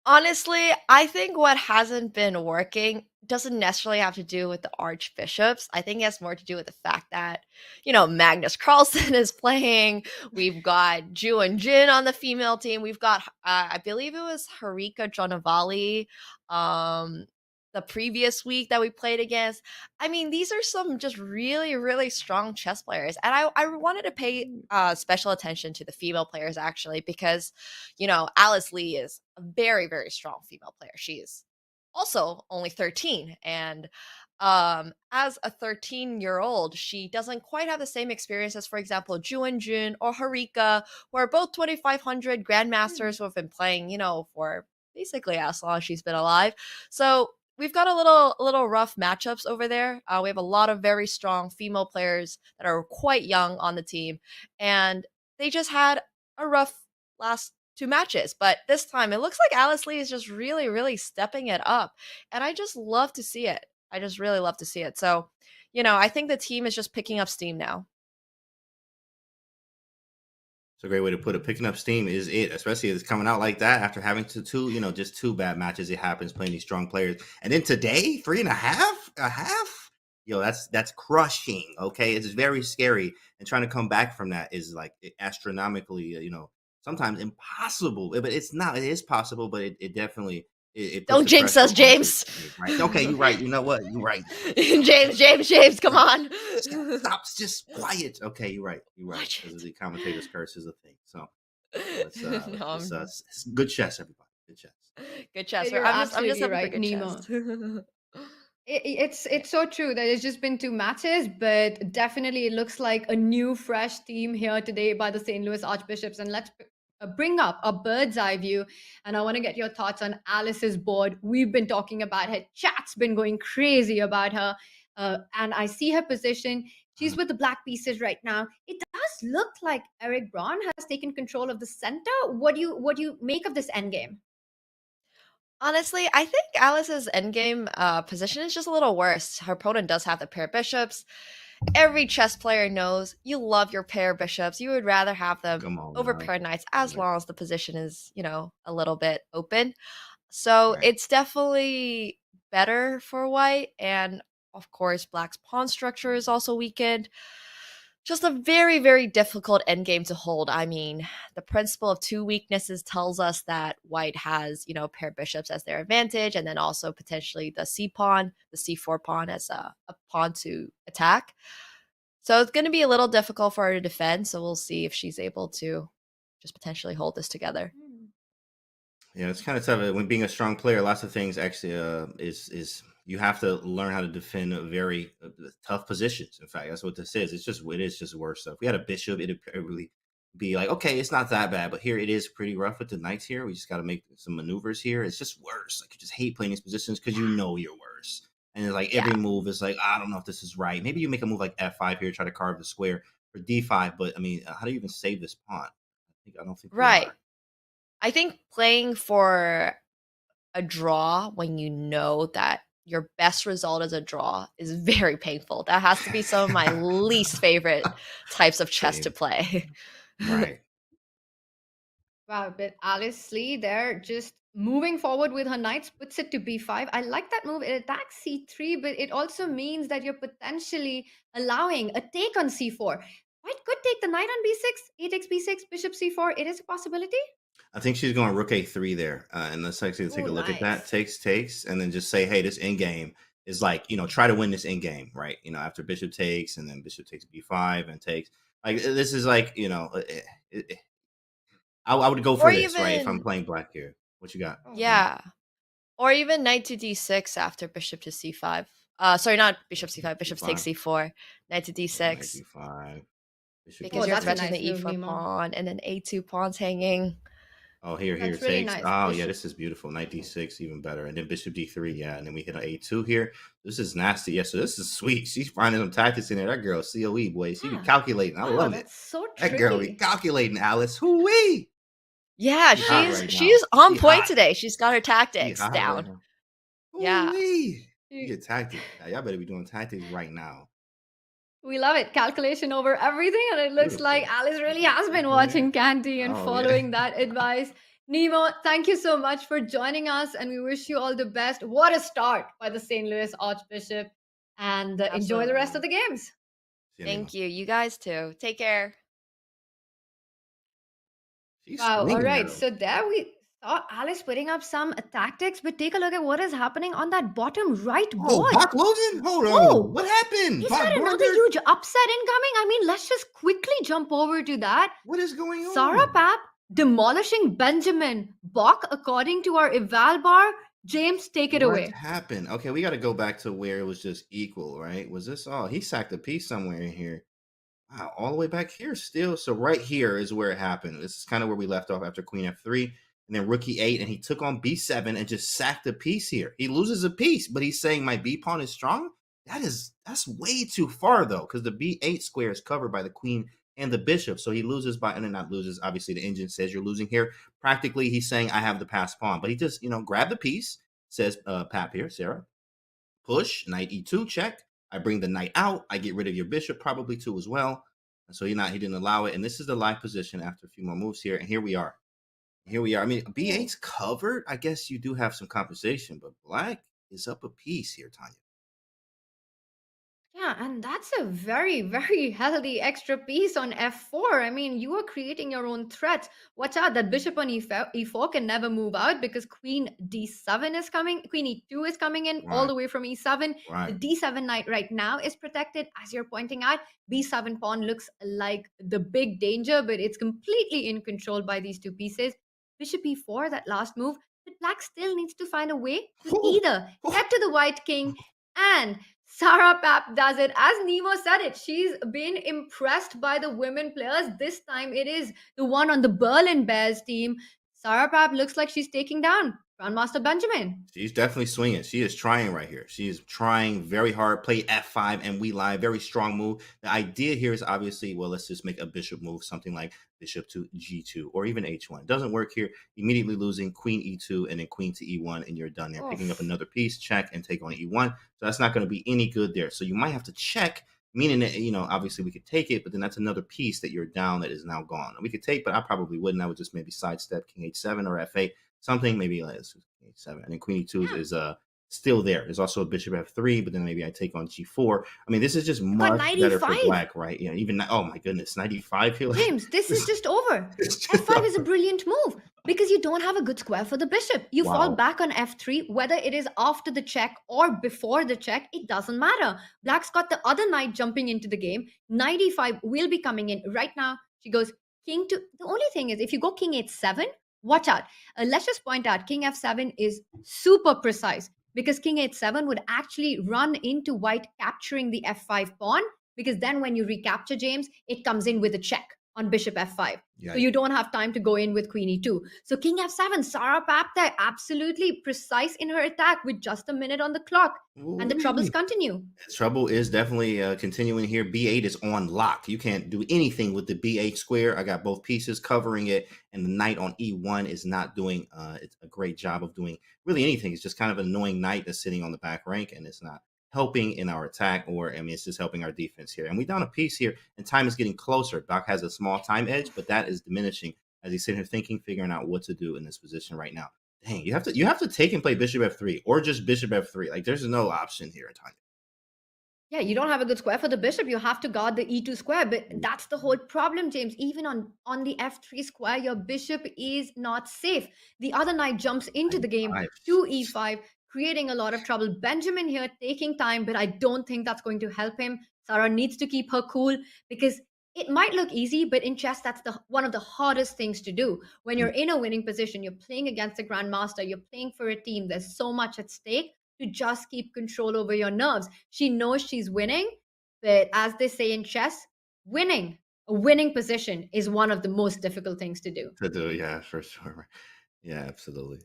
Honestly, I think what hasn't been working doesn't necessarily have to do with the archbishops. I think it has more to do with the fact that, Magnus Carlsen is playing. We've got Ju and Jin on the female team. We've got, I believe it was Harika Dronavalli, the previous week that we played against. I mean, these are some just really, really strong chess players. And I wanted to pay special attention to the female players actually, because, Alice Lee is a very, very strong female player. She is also only 13. And as a 13-year-old, she doesn't quite have the same experience as, for example, Ju and Jun or Harika, who are both 2,500 grandmasters who have been playing, for basically as long as she's been alive. So we've got a little rough matchups over there. We have a lot of very strong female players that are quite young on the team, and they just had a rough last 2 matches. But this time, it looks like Alice Lee is just really, really stepping it up, and I just love to see it. I just really love to see it. So, I think the team is just picking up steam now. It's a great way to put it. Picking up steam is it, especially if it's coming out like that after having just 2 bad matches. It happens playing these strong players, and then today 3.5, a half. That's crushing. Okay, it's very scary, and trying to come back from that is like astronomically, sometimes impossible. But it's not. It is possible, but it definitely it puts Don't the jinx pressure us, on you. James. Right? Okay, you're right. You know what? You're right. James, come on. Stop. Just quiet. Okay, you're right. You're right. Watch Because it. the commentator's curse is a thing. So No, good chess, everybody. Good chess. good chess. You're I'm just absolutely happy for right, good Nemo. chess. It's so true that it's just been 2 matches, but definitely it looks like a new, fresh team here today by the St. Louis Archbishops. And let's bring up a bird's eye view. And I want to get your thoughts on Alice's board. We've been talking about her. Chat's been going crazy about her. And I see her position. She's with the black pieces right now. It does look like Eric Braun has taken control of the center. What do you make of this endgame? Honestly, I think Alice's endgame position is just a little worse. Her opponent does have the pair of bishops. Every chess player knows you love your pair of bishops. You would rather have them Come on, over now. pair knights as long as the position is, a little bit open. So Right. it's definitely better for white. And of course, black's pawn structure is also weakened. Just a very, very difficult endgame to hold. I mean, the principle of 2 weaknesses tells us that white has, pair bishops as their advantage, and then also potentially the C pawn, the C4 pawn as a pawn to attack. So it's going to be a little difficult for her to defend. So we'll see if she's able to just potentially hold this together. Yeah, it's kind of tough when being a strong player. Lots of things actually is you have to learn how to defend very tough positions. In fact, that's what this is. It is just worse. So if we had a bishop, it'd really be like, okay, it's not that bad, but here it is pretty rough with the knights here. We just got to make some maneuvers here. It's just worse. Like, you just hate playing these positions because you know you're worse. And it's like every move is like, I don't know if this is right. Maybe you make a move like F5 here, try to carve the square for D5. But I mean, how do you even save this pawn? I don't think we Right. are. I think playing for a draw when you know that your best result is a draw is very painful. That has to be some of my least favorite types of chess to Same. play. Right. Wow, but Alice Lee there just moving forward with her knights puts it to b5. I like that move. It attacks c3, but it also means that you're potentially allowing a take on c4. White could take the knight on b6, a takes b6, bishop c4. It is a possibility. I think she's going rook a3 there, and let's actually take Oh, a look at that. nice. Takes, and then just say, hey, this endgame is like, try to win this endgame, right? After bishop takes, and then bishop takes b5 and takes. Like this is like, I would go for Or this, right? If I'm even, playing black here. What you got? Oh, yeah. Or even knight to d6 after bishop to c5. Sorry, not bishop c5. Bishop takes d5. c4. Knight to Knight d6. d5. Bishop Because Oh, you're that's a threatening nice the move, e4 Nemo. pawn, and then a2 pawn's hanging. Oh, here That's really takes. nice. Oh, yeah, Bishop. this is beautiful. Knight d6, even better. And then bishop d3, yeah. And then we hit an a2 here. This is nasty. Yeah, so this is sweet. She's finding some tactics in there. That girl, COE, boy. She be Yeah. calculating. I Wow, love it. that's so That girl be tricky. calculating, Alice. Hoo-wee! Yeah, She hot right now. she's on She point hot. today. She's got her She tactics hot down. right now. Yeah. Hoo-wee! You- You get tactics. Y'all better be doing tactics right now. We love it. Calculation over everything. And it looks Beautiful. like Alice really has been Yeah. watching Canty and Oh, yeah. following that advice. Nemo, thank you so much for joining us. And we wish you all the best. What a start by the St. Louis Archbishop. And enjoy the rest of the games. See ya, Thank Nemo. you. You guys too. Take care. She's Wow. All swinging at right. him. So there we saw Alice putting up some tactics, but take a look at what is happening on that bottom right Oh, board. Bach Logan? Hold Oh, on. What happened? Is Bach that another blundered? huge upset incoming? I mean, let's just quickly jump over to that. What is going on? Sarah Pap demolishing Benjamin. Bach, according to our eval bar. James, take it What away. happened? Okay, we got to go back to where it was just equal, right? Was this all? He sacked a piece somewhere in here. Wow, all the way back here still. So right here is where it happened. This is kind of where we left off after Queen F3, and then Rook E8, and he took on B7 and just sacked a piece here. He loses a piece, but he's saying my B pawn is strong. That's way too far though, because the B8 square is covered by the queen and the bishop. So he loses by, and then not loses. Obviously, the engine says you're losing here. Practically, he's saying I have the passed pawn, but he just grabbed the piece. Says Pap here, Sarah. Push, knight E2, check. I bring the knight out. I get rid of your bishop, probably too as well. And so he didn't allow it. And this is the live position after a few more moves here. And here we are. I mean, B8's covered. I guess you do have some compensation, but black is up a piece here, Tanya. Yeah, and that's a very, very healthy extra piece on f4. I mean, you are creating your own threats. Watch out, that bishop on e4 can never move out because queen d7 is coming, queen e2 is coming in all the way from e7. Right. The d7 knight right now is protected, as you're pointing out. b7 pawn looks like the big danger, but it's completely in control by these two pieces. Bishop e4, that last move, but black still needs to find a way to either get to the white king, and Sarah Pap does it. As Nemo said it, she's been impressed by the women players. This time it is the one on the Berlin Bears team. Sarah Pap looks like she's taking down Grandmaster Benjamin. She's definitely swinging. She is trying right here. She is trying very hard. Play f5 and we lie. Very strong move. The idea here is obviously, well, let's just make a bishop move, something like bishop to g2 or even h1. It doesn't work here. Immediately losing queen e2 and then queen to e1, and you're done there. Picking up another piece, check, and take on e1. So that's not going to be any good there. So you might have to check, meaning that, obviously we could take it, but then that's another piece that you're down that is now gone. We could take, but I probably wouldn't. I would just maybe sidestep king h7 or f8. Something maybe like h7, and then queen e2 is still there. There's also a bishop f3, but then maybe I take on g4. I mean, this is just much better for black, right? Yeah, even oh my goodness, 95 here. James, this is just over. F5 is a brilliant move because you don't have a good square for the bishop. You fall back on f3, whether it is after the check or before the check, it doesn't matter. Black's got the other knight jumping into the game. Knight e5 will be coming in right now. She goes king to. The only thing is, if you go king h7. Watch out. Let's just point out king f7 is super precise because king h7 would actually run into white capturing the f5 pawn, because then when you recapture, James, it comes in with a check on bishop f5. Yeah. So you don't have time to go in with queen e2. So king f7, Sarah Pap there, absolutely precise in her attack with just a minute on the clock. And the troubles continue. Trouble is definitely continuing here. B8 is on lock. You can't do anything with the B8 square. I got both pieces covering it, and the knight on E1 is not doing it's a great job of doing really anything. It's just kind of an annoying knight that's sitting on the back rank, and it's not helping in our attack, or I mean, it's just helping our defense here. And we down a piece here, and time is getting closer. Doc has a small time edge, but that is diminishing as he's sitting here thinking, figuring out what to do in this position right now. Dang, you have to take and play bishop f3 or just bishop f3. Like there's no option here, Tanya. Yeah, you don't have a good square for the bishop. You have to guard the e2 square. But that's the whole problem, James. Even on the f3 square, your bishop is not safe. The other knight jumps into the game to e5, creating a lot of trouble. Benjamin here taking time, but I don't think that's going to help him. Sarah needs to keep her cool because it might look easy, but in chess, that's one of the hardest things to do. When you're in a winning position, you're playing against a grandmaster, you're playing for a team, there's so much at stake to just keep control over your nerves. She knows she's winning, but as they say in chess, a winning position is one of the most difficult things to do. Yeah, for sure. Yeah, absolutely.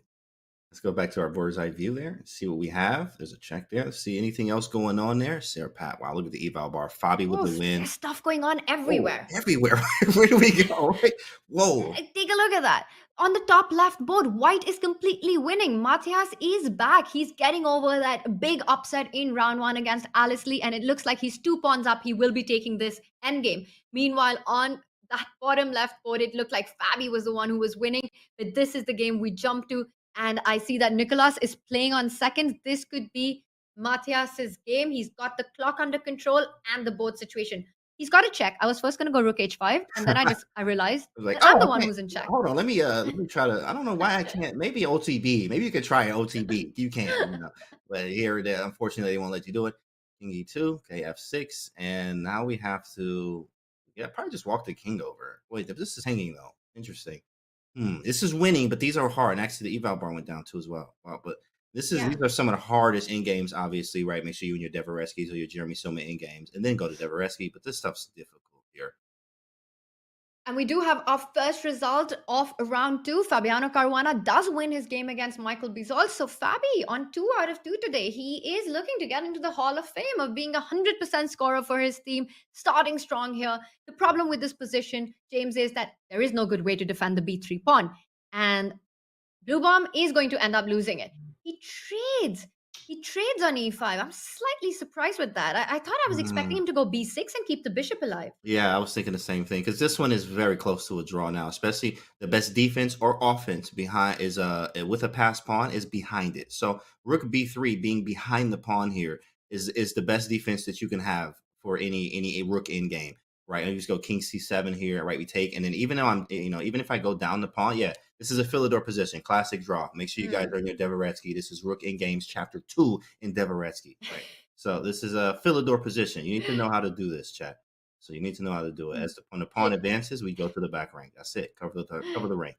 Let's go back to our bird's eye view there and see what we have. There's a check there. Let's see anything else going on there. Sarah Pat. Wow, look at the eval bar. Fabi with the win. There's stuff going on everywhere. Oh, everywhere. Where do we go? Right? Whoa. Take a look at that. On the top left board, white is completely winning. Matthias is back. He's getting over that big upset in round 1 against Alice Lee, and it looks like he's 2 pawns up. He will be taking this endgame. Meanwhile, on that bottom left board, it looked like Fabi was the one who was winning, but this is the game we jump to. And I see that Nicholas is playing on seconds. This could be Matthias's game. He's got the clock under control and the board situation. He's got to check. I was first going to go rook h5, and then I realized that I'm the one who's in check. Hold on, let me try to. I don't know why I can't. Maybe OTB. Maybe you could try an OTB. You can, but here, unfortunately, they won't let you do it. King e2, okay, f6, and now we have to. Yeah, probably just walk the king over. Wait, this is hanging though. Interesting. This is winning, but these are hard. And actually, the eval bar went down too as well. Wow, but these are some of the hardest in games, obviously, right? Make sure you and your Devoreskis or your Jeremy Silma in games, and then go to Devoreski. But this stuff's difficult here. And we do have our first result of round 2. Fabiano Caruana does win his game against Michael Bizol. So Fabi on 2 out of 2 today. He is looking to get into the Hall of Fame of being 100% scorer for his team, starting strong here. The problem with this position, James, is that there is no good way to defend the b3 pawn. And Blue Bomb is going to end up losing it. He trades on e5. I'm slightly surprised with that. I thought I was expecting him to go b6 and keep the bishop alive. Yeah, I was thinking the same thing because this one is very close to a draw now. Especially the best defense or offense behind is with a passed pawn is behind it. So rook b3 being behind the pawn here is the best defense that you can have for any rook in game. Right, I just go king c7 here. Right, we take, and then even though I'm, even if I go down the pawn, yeah, this is a Philidor position, classic draw. Make sure you guys are in your Devoretsky. This is Rook in Games Chapter 2 in Devoretsky. Right, so this is a Philidor position. You need to know how to do this, chat. So you need to know how to do it. When the pawn advances, we go to the back rank. That's it. Cover the rank.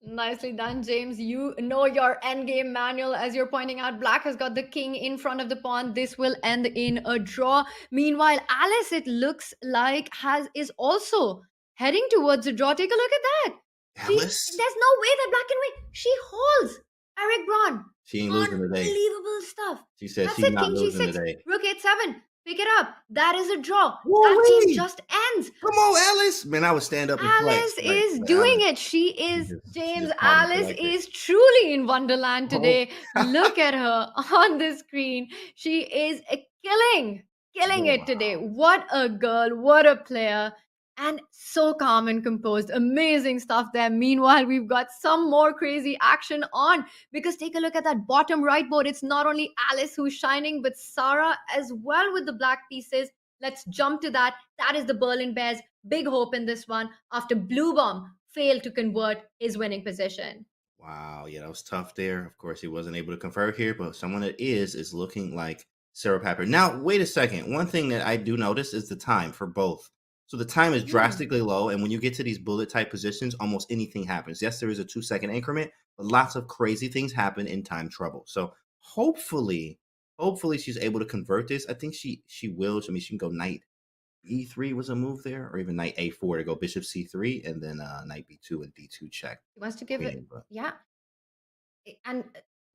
Nicely done, James. You know your endgame manual. As you're pointing out, Black has got the king in front of the pawn. This will end in a draw. Meanwhile, Alice, it looks like, is also heading towards a draw. Take a look at that. Alice? There's no way that Black can win. She holds Eric Braun. She ain't losing today. Unbelievable stuff. She said That's she's it, not king losing g6, today. rook h7. Pick it up. That is a draw. Whoa, that game just ends. Come on, Alice. Man, I would stand up and play. Alice is doing it. She is, James. just Alice is truly in Wonderland today. Look at her on the screen. She is killing it today. What a girl. What a player. And so calm and composed. Amazing stuff there. Meanwhile, we've got some more crazy action on, because take a look at that bottom right board. It's not only Alice who's shining, but Sarah as well with the black pieces. Let's jump to that. That is the Berlin Bears. Big hope in this one after Blue Bomb failed to convert his winning position. Wow. Yeah, that was tough there. Of course, he wasn't able to convert here, but someone that is looking like Sarah Papper. Now, wait a second. One thing that I do notice is the time for both. So the time is drastically low, and when you get to these bullet type positions, almost anything happens. Yes, there is a 2-second increment, but lots of crazy things happen in time trouble. So hopefully she's able to convert this. I think she will. I mean, she can go knight e3 was a move there, or even knight a4 to go bishop c3, and then knight b2 and d2 check. He wants to give it, yeah. And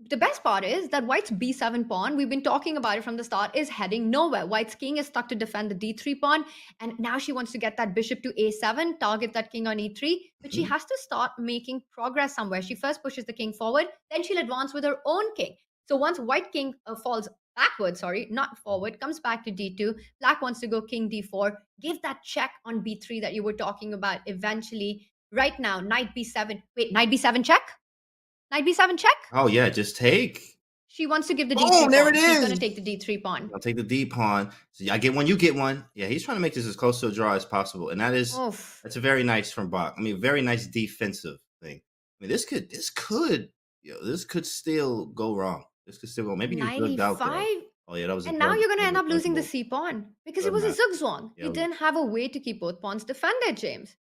the best part is that White's b7 pawn, we've been talking about it from the start, is heading nowhere. White's king is stuck to defend the d3 pawn, and now she wants to get that bishop to a7, target that king on e3, but she has to start making progress somewhere. She first pushes the king forward, then she'll advance with her own king. So once White king falls backwards, not forward, comes back to d2, Black wants to go king d4, give that check on b3 that you were talking about eventually. Right now, knight b7. Wait, knight b7 check? Knight b7 check. Oh yeah, just take. She wants to give the Boom, d3 pawn. there it She's going is. to take the d3 pawn. I'll take the D pawn. So I get one, you get one. Yeah, he's trying to make this as close to a draw as possible, and that's a very nice from Bach. I mean, very nice defensive thing. I mean, this could still go wrong. This could still go. Maybe you Knight zugged out there. e5. Oh yeah, that was. And now you're going to end up losing the c pawn because it was a Doesn't zugzwang. Yeah, You didn't have a way to keep both pawns defended, James.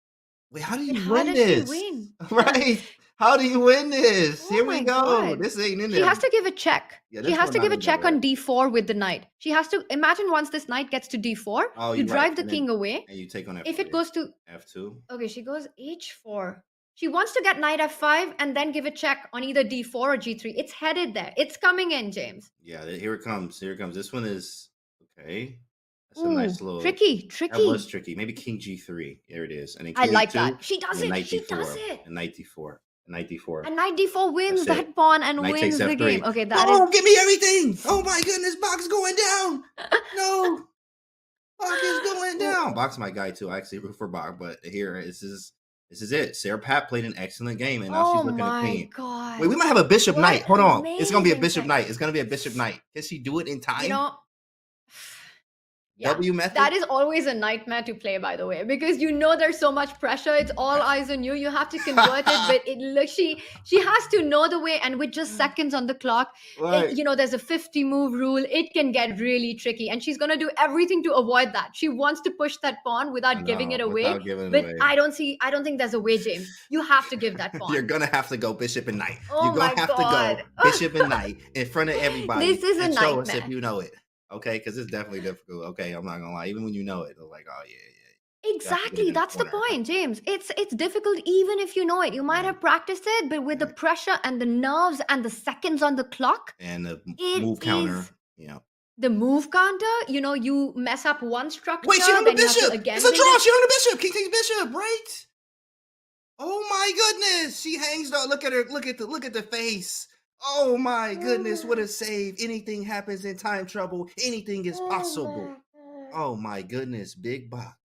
Wait, how do But you how win does this? she win? Right? How do you win this? Oh Here we my go. God. This ain't in there. She has to give a check. Yeah, She this has one to not give a in check there. on d4 with the knight. She has to imagine once this knight gets to d4, Oh, you you're right. drive the And then- king away. And you take on F3. If it goes to F2. okay, she goes h4. She wants to get knight f5 and then give a check on either d4 or g3. It's headed there. It's coming in, James. Yeah, here it comes. Here it comes. This one is okay. That's Ooh, a nice little tricky. That was tricky. Maybe King G3. There it is. And then I King like E2, that. She does and then it. Knight She D4, does it. And Knight D4. And Knight D4. And knight d4 wins That's it. that pawn and Knight takes wins the F3. game. Okay, that Oh, is give me everything! Oh my goodness, Bach is going down. No, Bach is going down. Bach's my guy too. I actually root for Bach, but here this is it. Sarah Pat played an excellent game, and now she's looking at queen. God. Wait, we might have a bishop What knight. Hold on, it's gonna be a amazing bishop play. knight. It's gonna be a bishop knight. Can she do it in time? You know, yeah, W method. that is always a nightmare to play, by the way, because you know there's so much pressure. It's all eyes on you. You have to convert it, but it looks she has to know the way, and with just seconds on the clock, Right. you know, there's a 50 move rule. It can get really tricky, and she's gonna do everything to avoid that. She wants to push that pawn without giving it away, without giving it but away. I don't think there's a way, James. You have to give that pawn. You're gonna have to go bishop and knight. Oh You're gonna my have God. to go bishop and knight in front of everybody. This is a and show us nightmare. if you know it. Okay, because it's definitely difficult. Okay, I'm not gonna lie. Even when you know it, it's like, oh yeah. Exactly, that's the corner. point, James. It's difficult even if you know it. You might have practiced it, but with the pressure and the nerves and the seconds on the clock, And the it move counter. is Yeah. the move counter. You know, you mess up one structure, Wait, she on the then you have to bishop. again It's a build draw. it. She on the bishop. King takes bishop, right? Oh my goodness. She hangs though. Look at her. Look at the face. Oh my goodness. What a save. Anything happens in time trouble. Anything is possible. Oh my goodness. Big Bach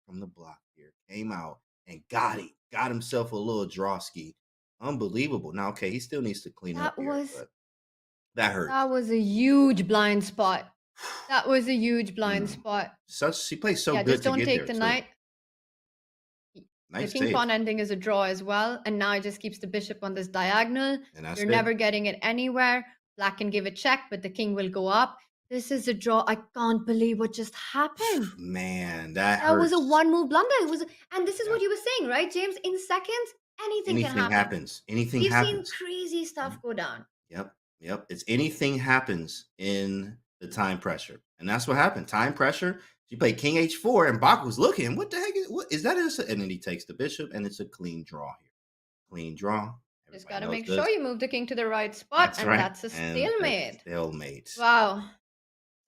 from the block here came out and got it. Got himself a little drawski. Unbelievable. Now, okay, he still needs to clean That up here, was but that hurt. that was a huge blind spot. That was a huge blind spot. She plays so Yeah, good just to don't get take there, the too. knight. Nice The king save. pawn ending is a draw as well, and now it just keeps the bishop on this diagonal. And that's You're it. never getting it anywhere. Black can give a check, but the king will go up. This is a draw. I can't believe what just happened. Man, that That was a hurts. one-move blunder. It was, and this is what you were saying, right, James? In seconds, anything can Anything happen. happens. Anything We've happens. seen crazy stuff go down. Yep. It's anything happens in the time pressure. And that's what happened. Time pressure. She played King H4 and Bach was looking. What the heck is that? And then he takes the bishop and it's a clean draw here. Clean draw. Just Everybody got to knows make this. sure you move the king to the right spot, That's and right. that's a And stalemate. Stalemate. Wow.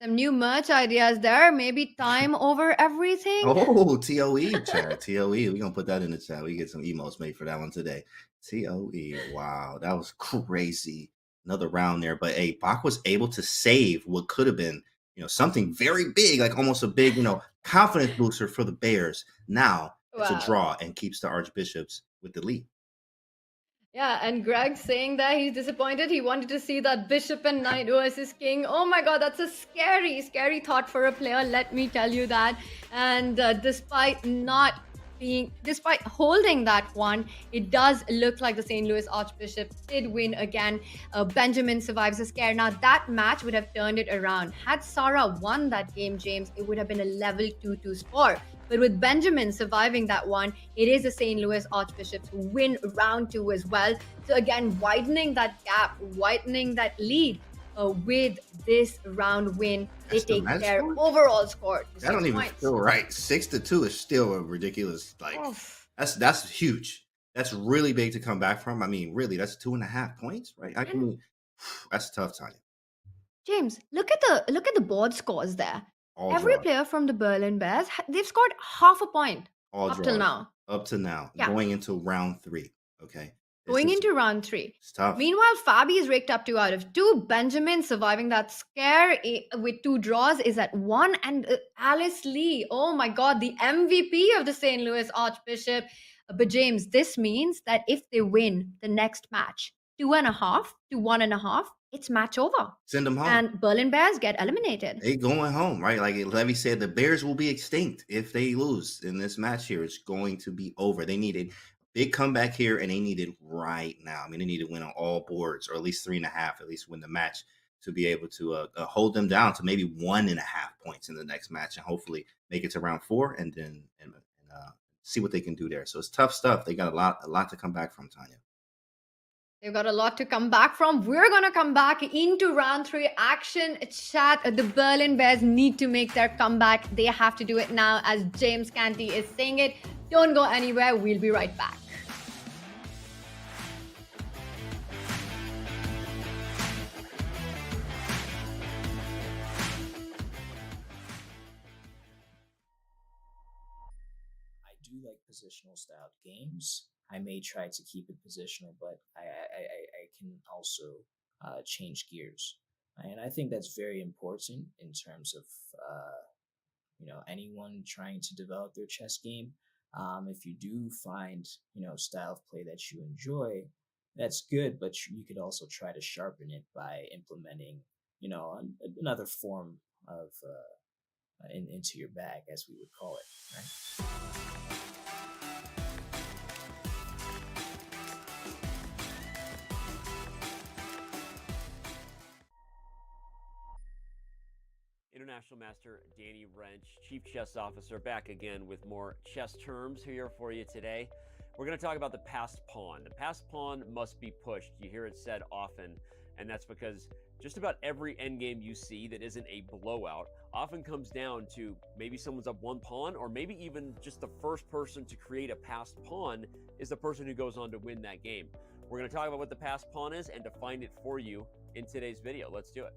Some new merch ideas there. Maybe time over everything. Oh, TOE chat. TOE. We're gonna put that in the chat. We get some emotes made for that one today. TOE. Wow, that was crazy. Another round there. But hey, Bach was able to save what could have been, something very big, like almost a big, confidence booster for the Bears. Now it's Wow. a draw and keeps the Archbishops with the lead. Yeah, and Greg saying that he's disappointed. He wanted to see that bishop and knight versus king. Oh my god, that's a scary, scary thought for a player. Let me tell you that. And despite holding that one, it does look like the St. Louis Archbishop did win again. Benjamin survives the scare. Now that match would have turned it around. Had Sarah won that game, James, it would have been a level 2-2 score. But with Benjamin surviving that one, it is the St. Louis Archbishops who win round 2 as well. So again, widening that gap, widening that lead with this round win. They take their overall score to 6 That don't even points. feel right. 6-2 is still a ridiculous. That's huge. That's really big to come back from. I mean, really, that's 2.5 points, right? I mean, that's a tough time. James, look at the board scores there. All Every draw. player from the Berlin Bears, they've scored half a point All up draws. till now. Up to now. Yeah. Going into round 3. Okay. Going into round 3. It's tough. Meanwhile, Fabi is raked up 2 out of 2. Benjamin surviving that scare with 2 draws is at 1. And Alice Lee, oh my god, the MVP of the St. Louis Archbishop. But James, this means that if they win the next match, 2.5 to 1.5, it's match over. Send them home. And Berlin Bears get eliminated. They going home, right? Like Levy said, the Bears will be extinct if they lose in this match here. It's going to be over. They need a big comeback here, and they need it right now. I mean, they need to win on all boards, or at least 3.5, at least win the match to be able to hold them down to maybe 1.5 points in the next match, and hopefully make it to round 4, and then see what they can do there. So it's tough stuff. They got a lot to come back from, Tanya. They've got a lot to come back from. We're going to come back into round 3 action. Chat, the Berlin Bears need to make their comeback. They have to do it now, as James Canty is saying it. Don't go anywhere. We'll be right back. I do like positional styled games. I may try to keep it positional, but I can also change gears. And I think that's very important in terms of, anyone trying to develop their chess game. If you do find, style of play that you enjoy, that's good, but you could also try to sharpen it by implementing, another form of, into your bag, as we would call it, right? International Master Danny Wrench, Chief Chess Officer, back again with more chess terms here for you today. We're going to talk about the passed pawn. The passed pawn must be pushed. You hear it said often, and that's because just about every endgame you see that isn't a blowout often comes down to maybe someone's up 1 pawn, or maybe even just the first person to create a passed pawn is the person who goes on to win that game. We're going to talk about what the passed pawn is and define it for you in today's video. Let's do it.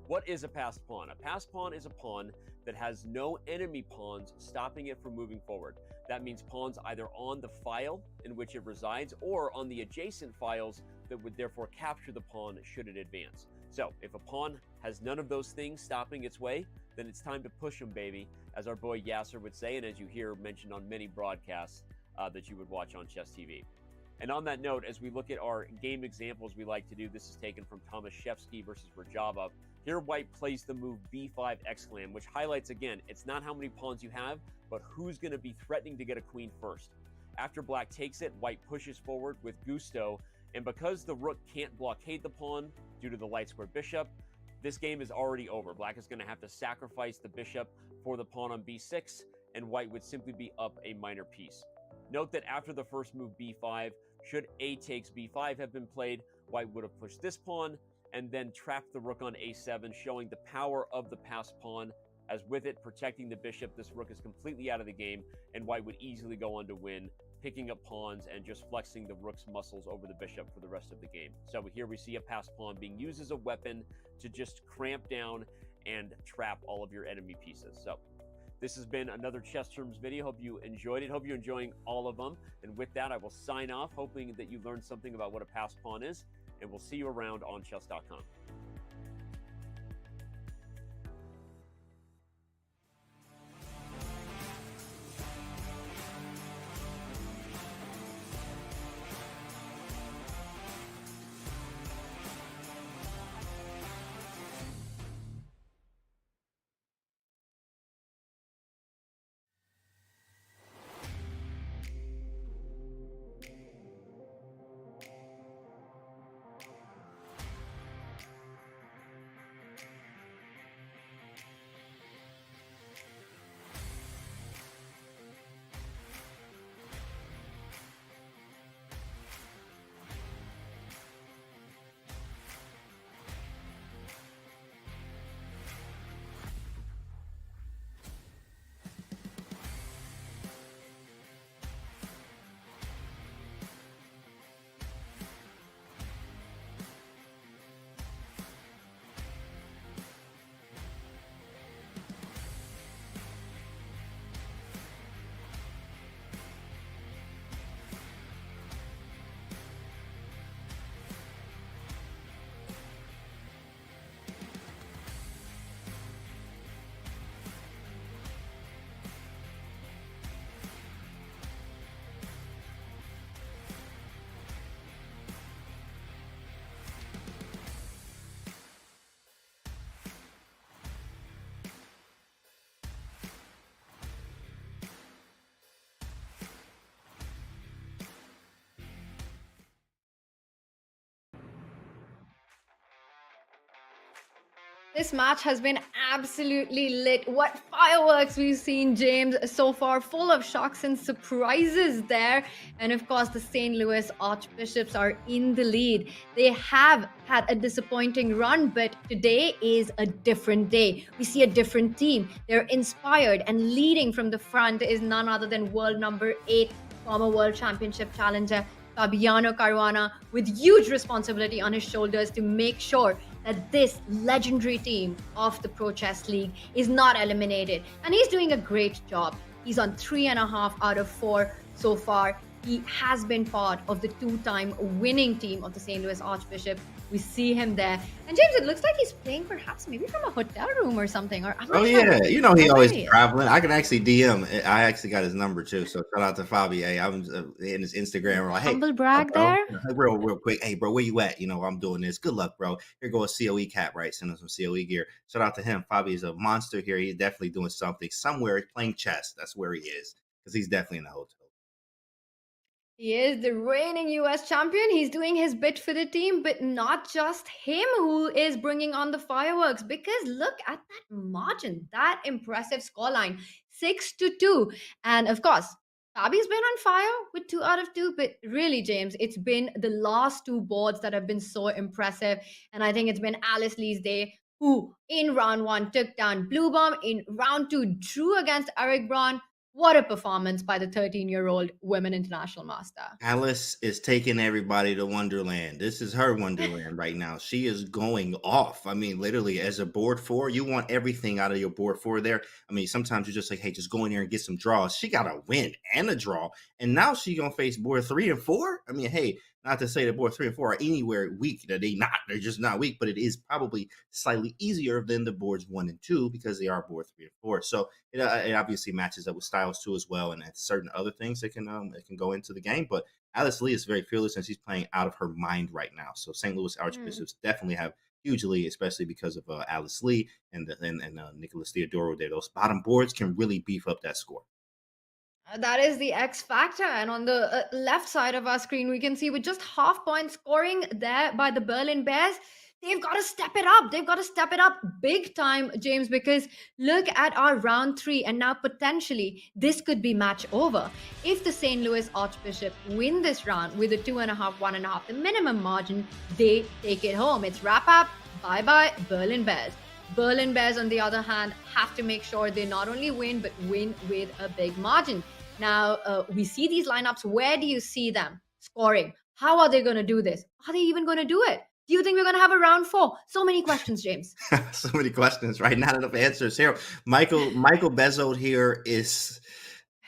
What is a passed pawn? A passed pawn is a pawn that has no enemy pawns stopping it from moving forward. That means pawns either on the file in which it resides or on the adjacent files that would therefore capture the pawn should it advance. So if a pawn has none of those things stopping its way, then it's time to push them, baby, as our boy Yasser would say, and as you hear mentioned on many broadcasts that you would watch on Chess TV. And on that note, as we look at our game examples we like to do, this is taken from Tomaszewski versus Rojava. Here, white plays the move b5 exclam, which highlights, again, it's not how many pawns you have, but who's going to be threatening to get a queen first. After black takes it, white pushes forward with gusto, and because the rook can't blockade the pawn due to the light square bishop, this game is already over. Black is going to have to sacrifice the bishop for the pawn on b6, and white would simply be up a minor piece. Note that after the first move b5, should a takes b5 have been played, white would have pushed this pawn, and then trapped the rook on a7, showing the power of the passed pawn, as with it protecting the bishop, this rook is completely out of the game, and white would easily go on to win, picking up pawns and just flexing the rook's muscles over the bishop for the rest of the game. So here we see a passed pawn being used as a weapon to just cramp down and trap all of your enemy pieces. So this has been another Chess Terms video. Hope you enjoyed it. Hope you're enjoying all of them. And with that, I will sign off, hoping that you learned something about what a passed pawn is, and we'll see you around on chess.com. This match has been absolutely lit. What fireworks we've seen, James, so far. Full of shocks and surprises there. And of course, the St. Louis Archbishops are in the lead. They have had a disappointing run, but today is a different day. We see a different team. They're inspired, and leading from the front is none other than world number 8, former world championship challenger Fabiano Caruana, with huge responsibility on his shoulders to make sure that this legendary team of the Pro Chess League is not eliminated. And he's doing a great job. He's on 3.5 out of 4 so far. He has been part of the 2-time winning team of the St. Louis Archbishop. We see him there. And James, it looks like he's playing perhaps maybe from a hotel room or something. Or I'm not Oh sure. yeah, you know he always Maybe. traveling. I can actually DM. I actually got his number too. So shout out to Fabi. Hey, I'm in his Instagram. We're like, hey, Humble brag bro? there. Hey, real quick. Hey, bro, where you at? You know, I'm doing this. Good luck, bro. Here goes COE Cap, right? Send him some COE gear. Shout out to him. Fabi is a monster here. He's definitely doing something somewhere. He's playing chess. That's where he is because he's definitely in the hotel. He is the reigning US champion. He's doing his bit for the team, but not just him who is bringing on the fireworks, because look at that margin, that impressive scoreline, 6-2. And of course, Fabi's been on fire with 2 out of 2, but really, James, it's been the last 2 boards that have been so impressive. And I think it's been Alice Lee's day, who in round 1 took down Blue Bomb, in round 2 drew against Eric Braun. What a performance by the 13-year-old women international master. Alice is taking everybody to Wonderland. This is her Wonderland right now. She is going off. I mean, literally, as a board 4, you want everything out of your board 4 there. I mean, sometimes you're just like, hey, just go in there and get some draws. She got a win and a draw. And now she's going to face board 3 and 4. I mean, hey, not to say that board 3 and 4 are anywhere weak. They're not. They're just not weak, but it is probably slightly easier than the boards 1 and 2 because they are board 3 and 4. So it obviously matches up with styles too as well, and certain other things that can go into the game. But Alice Lee is very fearless, and she's playing out of her mind right now. So St. Louis Archbishops definitely have huge lead, especially because of Alice Lee and Nicholas Theodoro there. Those bottom boards can really beef up that score. That is the X factor. And on the left side of our screen, we can see with just half point scoring there by the Berlin Bears, they've got to step it up. They've got to step it up big time, James, because look at our round 3. And now potentially this could be match over. If the St. Louis Archbishop win this round with a 2.5, 1.5, the minimum margin, they take it home. It's wrap up. Bye-bye, Berlin Bears. Berlin Bears, on the other hand, have to make sure they not only win, but win with a big margin. Now, we see these lineups. Where do you see them scoring? How are they going to do this? Are they even going to do it? Do you think we're going to have a round 4? So many questions, James. So many questions, right? Not enough answers here. Michael Bezos here is...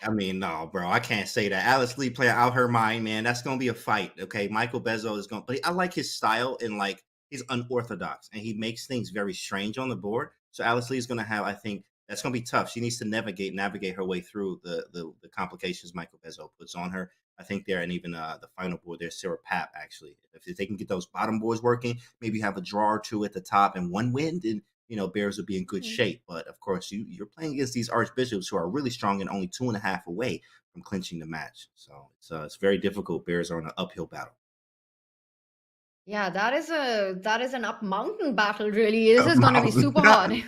I mean, no, bro, I can't say that. Alice Lee playing out her mind, man. That's going to be a fight, okay? Michael Bezos is going to play. I like his style and, like, he's unorthodox, and he makes things very strange on the board. So Alice Lee is going to have, I think, that's going to be tough. She needs to navigate her way through the complications Michael Bezos puts on her. I think there, and even the final board there's Sarah Papp, actually. If they can get those bottom boards working, maybe have a draw or 2 at the top and 1 win, then Bears will be in good shape. But of course, you're playing against these Archbishops who are really strong and only 2.5 away from clinching the match. So it's very difficult. Bears are in an uphill battle. Yeah, that is an up mountain battle, really. This is going to be super hard.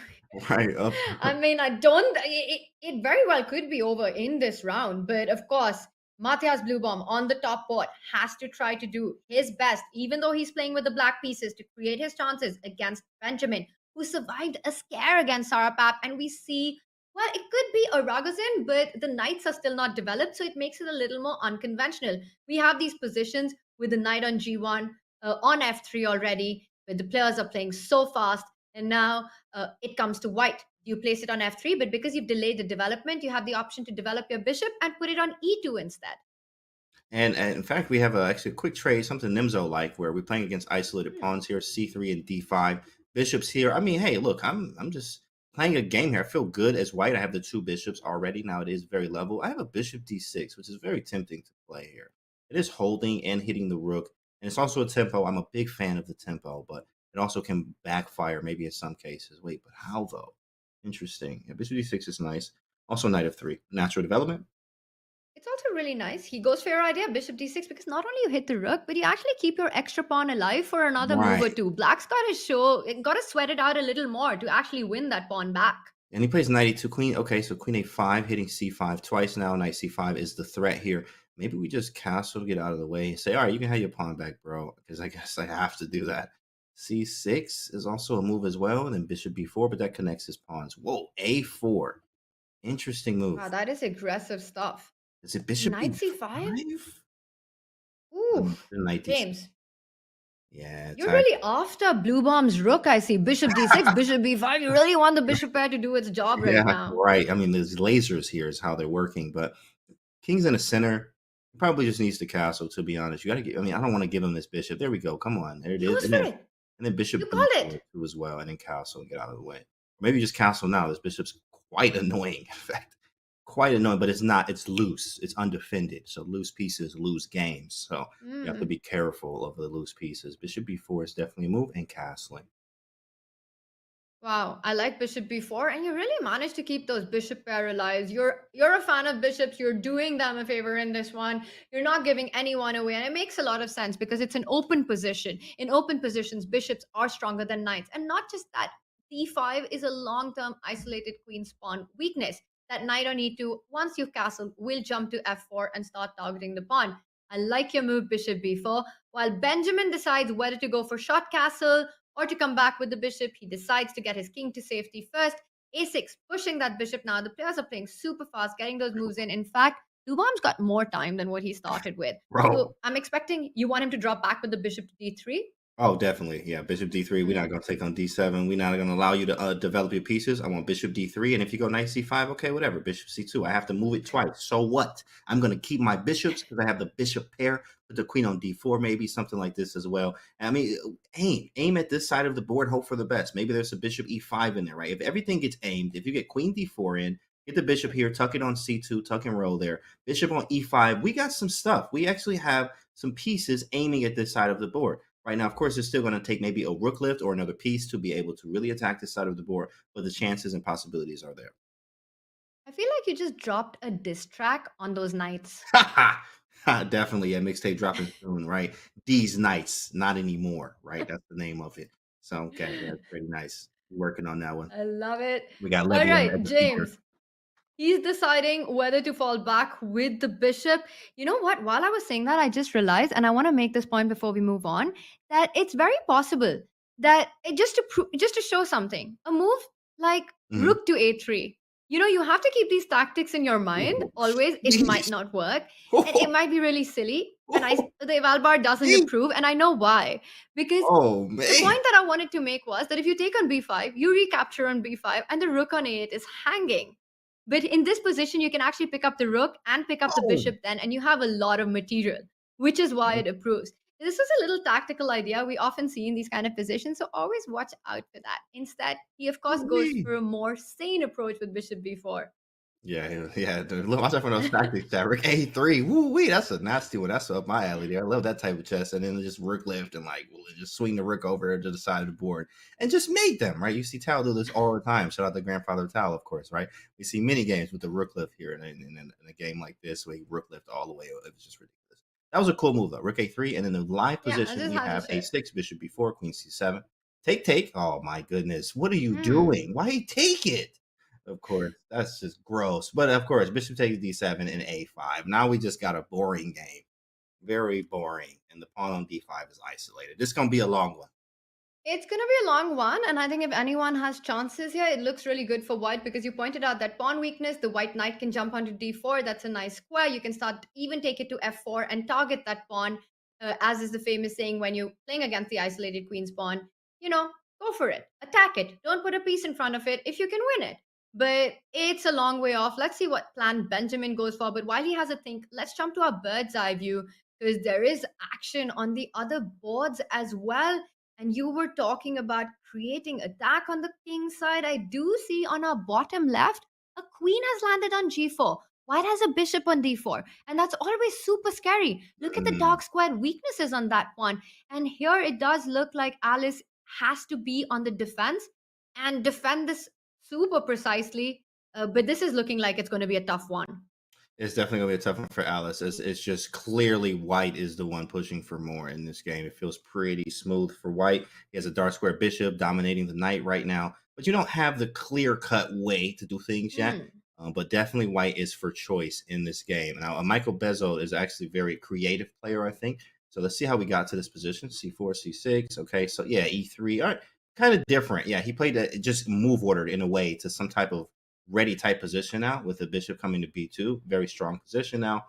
Right. I mean, it very well could be over in this round, but of course, Matthias Bluebomb on the top board has to try to do his best, even though he's playing with the black pieces, to create his chances against Benjamin, who survived a scare against Sarah Papp. And we see, well, it could be a Ragozin, but the knights are still not developed, so it makes it a little more unconventional. We have these positions with the knight on G1, on F3 already, where the players are playing so fast. And now it comes to white. You place it on F3, but because you've delayed the development, you have the option to develop your bishop and put it on E2 instead. And in fact, we have actually a quick trade, something Nimzo like, where we're playing against isolated pawns here, C3 and D5. Bishops here. I mean, hey, look, I'm just playing a game here. I feel good as white. I have the 2 bishops already. Now it is very level. I have a bishop D6, which is very tempting to play here. It is holding and hitting the rook. And it's also a tempo. I'm a big fan of the tempo, but it also can backfire maybe in some cases. Wait, but how though? Interesting. Yeah, bishop D6 is nice. Also knight of 3. Natural development. It's also really nice. He goes for your idea, bishop d6, because not only you hit the rook, but you actually keep your extra pawn alive for another move or Right. two. Black's got to sweat it out a little more to actually win that pawn back. And he plays knight e2 queen. Okay, so queen a5 hitting c5 twice now. Knight c5 is the threat here. Maybe we just castle, get out of the way, and say, all right, you can have your pawn back, bro, because I guess I have to do that. c6 is also a move as well, and then bishop b4, but that connects his pawns. Whoa, a4. Interesting move. Wow, that is aggressive stuff. Is it bishop Knight b5? c5? Ooh, Knight d6. James. Yeah, You're really after Blue Bomb's rook, I see. Bishop d6, bishop b5. You really want the bishop pair to do its job right yeah, now. right. I mean, there's lasers here is how they're working, but king's in the center. He probably just needs the castle, to be honest. You got to get, I mean, I don't want to give him this bishop. There we go. Come on. There it is. Goes for it. And then bishop You called b4 it. too as well, and then castle and get out of the way. Maybe just castle now. This bishop's quite annoying, in fact. Quite annoying, but it's not. It's loose. It's undefended. So loose pieces lose games. So you have to be careful of the loose pieces. Bishop b4 is definitely a move, and castling. Wow, I like bishop b4, and you really managed to keep those bishop pair alive. You're a fan of bishops. You're doing them a favor in this one. You're not giving anyone away, and it makes a lot of sense because it's an open position. In open positions, bishops are stronger than knights, and not just that. d5 is a long-term isolated queen pawn weakness. That knight on e2, once you've castled, will jump to f4 and start targeting the pawn. I like your move, bishop b4. While Benjamin decides whether to go for short castle or to come back with the bishop, he decides to get his king to safety first. a6, pushing that bishop now. The players are playing super fast, getting those moves in. In fact, Dubam's got more time than what he started with. Bro. So I'm expecting you want him to drop back with the bishop to d3. Oh, definitely. Yeah, bishop d3. We're not going to take on d7. We're not going to allow you to develop your pieces. I want bishop d3. And if you go knight c5, okay, whatever. Bishop c2. I have to move it twice. So what? I'm going to keep my bishops because I have the bishop pair. Put the queen on d4, maybe something like this as well. I mean, aim at this side of the board. Hope for the best. Maybe there's a bishop e5 in there, right? If everything gets aimed, if you get queen d4 in, get the bishop here, tuck it on c2, tuck and roll there. Bishop on e5. We got some stuff. We actually have some pieces aiming at this side of the board. Right now, of course, it's still going to take maybe a rook lift or another piece to be able to really attack this side of the board, but the chances and possibilities are there. I feel like you just dropped a diss track on those knights. Definitely, yeah, mixtape dropping soon, right? These Knights, not anymore, right? That's the name of it. So, okay, yeah, that's pretty nice. Working on that one. I love it. We got All Levy on right, the James. He's deciding whether to fall back with the bishop. You know what? While I was saying that, I just realized, and I want to make this point before we move on, that it's very possible that just to show something, a move like rook to a3. You know, you have to keep these tactics in your mind. Always, it might not work, and it might be really silly. And the eval bar doesn't approve, and I know why. Because the point that I wanted to make was that if you take on b5, you recapture on b5, and the rook on a8 is hanging. But in this position, you can actually pick up the rook and pick up the bishop then, and you have a lot of material, which is why it approves. This is a little tactical idea we often see in these kind of positions, so always watch out for that. Instead, he of course goes for a more sane approach with bishop b4. Yeah. Watch out for those tactics, Rick A3. Woo-wee, that's a nasty one. That's up my alley there. I love that type of chess. And then just rook lift and just swing the rook over to the side of the board and just mate them, right? You see Tal do this all the time. Shout out to grandfather Tal, of course, right? We see many games with the rook lift here in a game like this where he rook lift all the way. It was just ridiculous. That was a cool move though. Rook A3, and in the live position we have A6, bishop B4, queen C7. Take. Oh my goodness. What are you doing? Why take it? Of course, that's just gross. But of course, bishop takes d7 and a5. Now we just got a boring game. Very boring. And the pawn on d5 is isolated. This is going to be a long one. It's going to be a long one. And I think if anyone has chances here, it looks really good for white because you pointed out that pawn weakness. The white knight can jump onto d4. That's a nice square. You can even take it to f4 and target that pawn, as is the famous saying when you're playing against the isolated queen's pawn. You know, go for it. Attack it. Don't put a piece in front of it if you can win it. But it's a long way off. Let's see what plan Benjamin goes for. But while he has a think, let's jump to our bird's eye view because there is action on the other boards as well. And you were talking about creating attack on the king side. I do see on our bottom left, a queen has landed on g4. White has a bishop on d4. And that's always super scary. Look at the dark square weaknesses on that pawn. And here it does look like Alice has to be on the defense and defend this super precisely, but this is looking like it's going to be a tough one. It's definitely gonna be a tough one for Alice. It's just clearly White is the one pushing for more in this game. It feels pretty smooth for White. He has a dark square bishop dominating the knight right now, but you don't have the clear cut way to do things yet. But definitely White is for choice in this game. Now, Michael Bezo is actually a very creative player, I think. So let's see how we got to this position. C4, C6. Okay, so yeah, E3. All right, kind of different. Yeah, he played just move ordered in a way to some type of ready type position now with the bishop coming to b2. Very strong position now.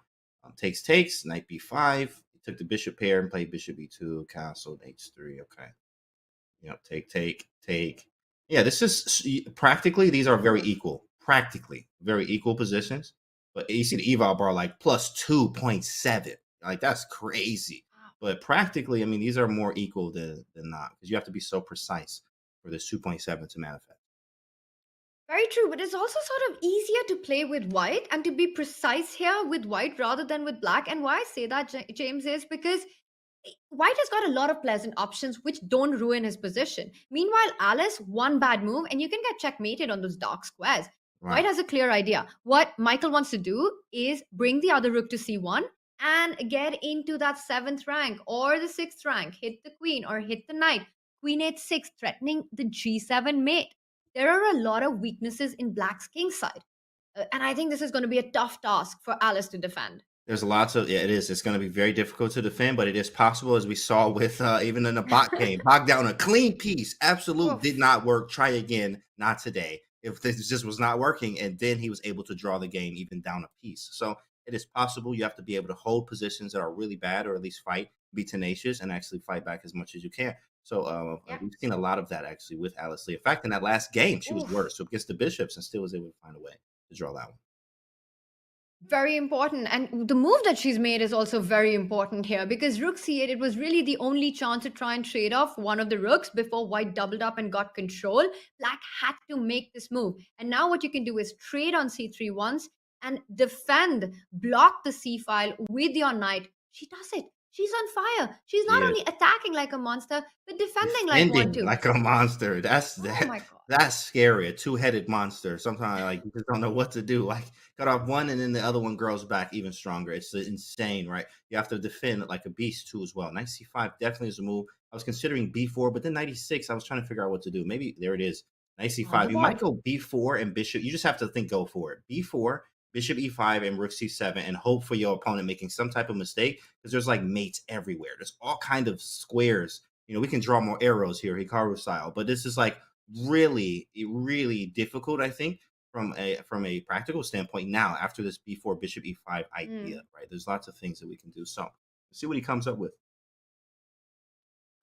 Takes, knight b5. He took the bishop pair and played bishop b2, castled h3. Okay. Take. Yeah, this is practically, these are very equal. Practically very equal positions. But you see the eval bar like plus 2.7. Like, that's crazy. But practically, I mean, these are more equal than not, because you have to be so precise for this 2.7 to manifest. Very true, but it's also sort of easier to play with white and to be precise here with white rather than with black. And why I say that, James, is because white has got a lot of pleasant options which don't ruin his position. Meanwhile, Alice, one bad move and you can get checkmated on those dark squares. Right. White has a clear idea. What Michael wants to do is bring the other rook to c1 and get into that 7th rank or the 6th rank, hit the queen or hit the knight. Queen h6, threatening the g7 mate. There are a lot of weaknesses in black's king side. And I think this is going to be a tough task for Alice to defend. There's lots of, yeah, it is. It's going to be very difficult to defend, but it is possible, as we saw with even in the bot game. Bog down a clean piece. Absolute did not work. Try again. Not today. If this just was not working, and then he was able to draw the game even down a piece. So it is possible. You have to be able to hold positions that are really bad, or at least fight, be tenacious, and actually fight back as much as you can. So we've seen a lot of that actually with Alice Lee. In fact, in that last game, she was worse. So against the bishops, and still was able to find a way to draw that one. Very important. And the move that she's made is also very important here because rook c8, it was really the only chance to try and trade off one of the rooks before white doubled up and got control. Black had to make this move. And now what you can do is trade on c3 once and defend, block the c file with your knight. She does it. She's on fire. She's not only attacking like a monster, but defending like one too. Like a monster. That's scary. A two-headed monster. Sometimes like you just don't know what to do. Like cut off one and then the other one grows back even stronger. It's insane, right? You have to defend like a beast too as well. Knight c5 definitely is a move. I was considering b4, but then knight e6, I was trying to figure out what to do. Maybe there it is. Knight c5. You might go b4 and bishop. You just have to think, go for it. b4. Bishop e5 and rook c7 and hope for your opponent making some type of mistake because there's like mates everywhere. There's all kind of squares. You know, we can draw more arrows here, Hikaru style, but this is like really, really difficult, I think, from a practical standpoint now after this b4 bishop e5 idea, right? There's lots of things that we can do. So let's see what he comes up with.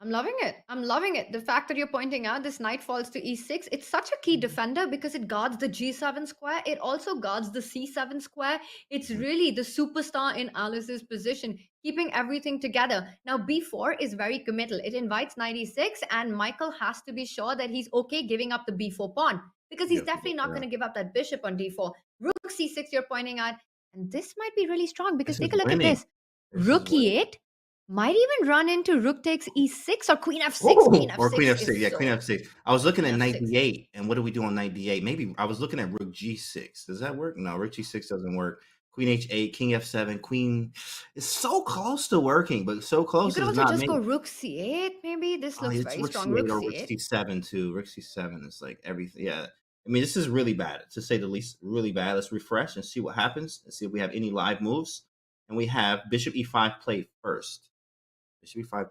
I'm loving it. I'm loving it. The fact that you're pointing out this knight falls to e6, it's such a key defender because it guards the g7 square. It also guards the c7 square. It's really the superstar in Alice's position, keeping everything together. Now, b4 is very committal. It invites knight e6, and Michael has to be sure that he's okay giving up the b4 pawn because he's definitely not going to give up that bishop on d4. Rook c6 you're pointing out, and this might be really strong because take a look at this. Rook e8 might even run into rook takes e6 or queen f6. Queen f6 or queen f6. Yeah, so queen f6. I was looking at knight d8, and what do we do on knight d8? Maybe I was looking at rook g6. Does that work? No, rook g6 doesn't work. Queen h8, king f7, queen is so close to working, but so close. You could also just go rook c8. Maybe this looks very strong. Rook c8 or rook c7 too. Rook c7 is like everything. Yeah, I mean this is really bad to say the least. Really bad. Let's refresh and see what happens. Let's see if we have any live moves. And we have bishop e5 played first.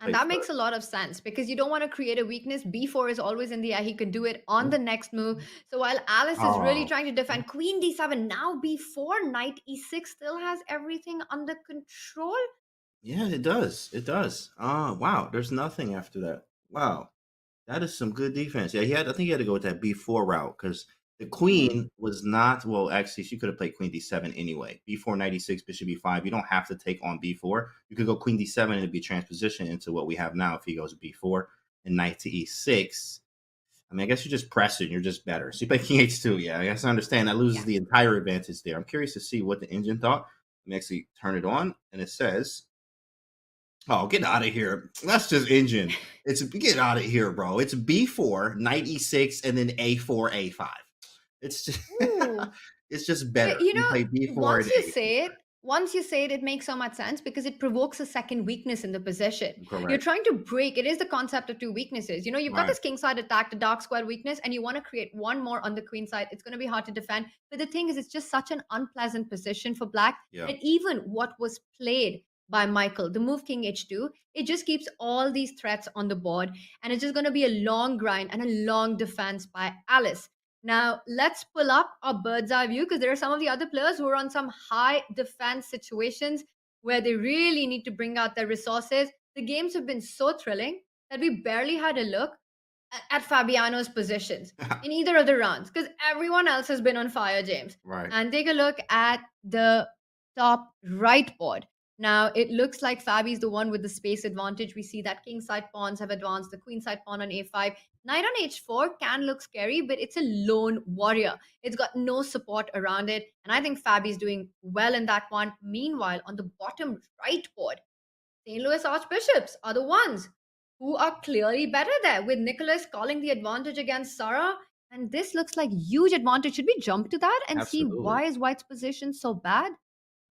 And that makes a lot of sense because you don't want to create a weakness. b4 is always in the air. He could do it on the next move. So while Alice is really trying to defend queen d7, now b4, knight e6 still has everything under control. Yeah, it does. It does. Wow. There's nothing after that. Wow. That is some good defense. Yeah, I think he had to go with that b4 route because the queen was not, well, actually, she could have played queen d7 anyway. b4, knight e6, bishop e5. You don't have to take on b4. You could go queen d7 and it'd be transposition into what we have now if he goes b4 and knight to e6. I mean, I guess you just press it and you're just better. So you play king h2. Yeah, I guess I understand. That loses the entire advantage there. I'm curious to see what the engine thought. Let me actually turn it on, and it says, oh, get out of here. That's just engine. Get out of here, bro. It's b4, knight e6, and then a4, a5. It's just It's just better. You You know, play b4 once and you a4. say it, it makes so much sense because it provokes a second weakness in the position. You're Correct. trying to break, it is the concept of two weaknesses. You know, you've got Right. this king side attack, the dark square weakness, and you want to create one more on the queen side. It's going to be hard to defend. But the thing is, it's just such an unpleasant position for black. Yeah. And even what was played by Michael, the move king h2, it just keeps all these threats on the board. And it's just going to be a long grind and a long defense by Alice. Now, let's pull up a bird's eye view because there are some of the other players who are on some high defense situations where they really need to bring out their resources. The games have been so thrilling that we barely had a look at Fabiano's positions in either of the rounds because everyone else has been on fire, James. Right. And take a look at the top right board. Now, it looks like Fabi's the one with the space advantage. We see that king side pawns have advanced, the queen side pawn on a5. Knight on h4 can look scary, but it's a lone warrior. It's got no support around it. And I think Fabi's doing well in that one. Meanwhile, on the bottom right board, St. Louis Archbishops are the ones who are clearly better there, with Nicholas calling the advantage against Sarah. And this looks like huge advantage. Should we jump to that and see Absolutely. why is White's position so bad?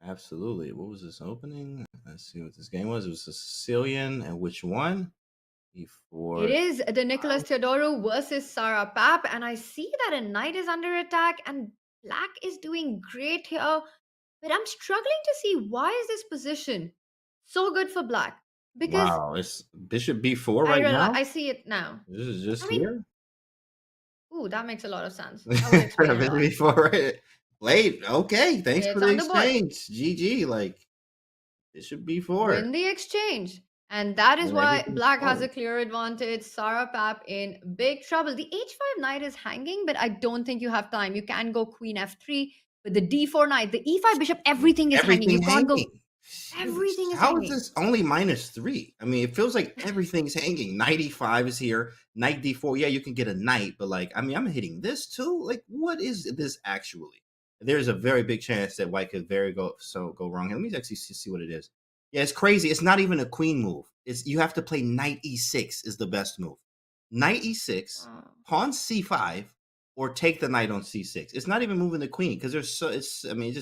Absolutely. What was this opening? Let's see what this game was. It was a Sicilian, and which one? It is the Nicholas Teodoro versus Sarah Pap, and I see that a knight is under attack, and black is doing great here. But I'm struggling to see why is this position so good for black? Because Wow, it's bishop b4 right now. I see it now. This is just I mean, here. Ooh, that makes a lot of sense. That would explain a Bishop lot. b4, right? Wait, okay. Thanks It's for the on the board. exchange. GG. Like bishop b4. Win the exchange. And that is And why everything's black has fine. a clear advantage. Sarah Pap in big trouble. The h5 knight is hanging, but I don't think you have time. You can go queen f3 with the d4 knight, the e5 bishop, everything is hanging. You Everything can't go. hanging. Everything is How hanging. is this only -3? I mean, it feels like everything's hanging. Knight e5 is here. Knight d4. Yeah, you can get a knight, but like, I mean, I'm hitting this too. Like, what is this actually? There's a very big chance that white could go wrong. Let me actually see what it is. Yeah, it's crazy. It's not even a queen move. It's you have to play knight e6 is the best move. Knight e6, pawn c5, or take the knight on c6. It's not even moving the queen because there's I mean,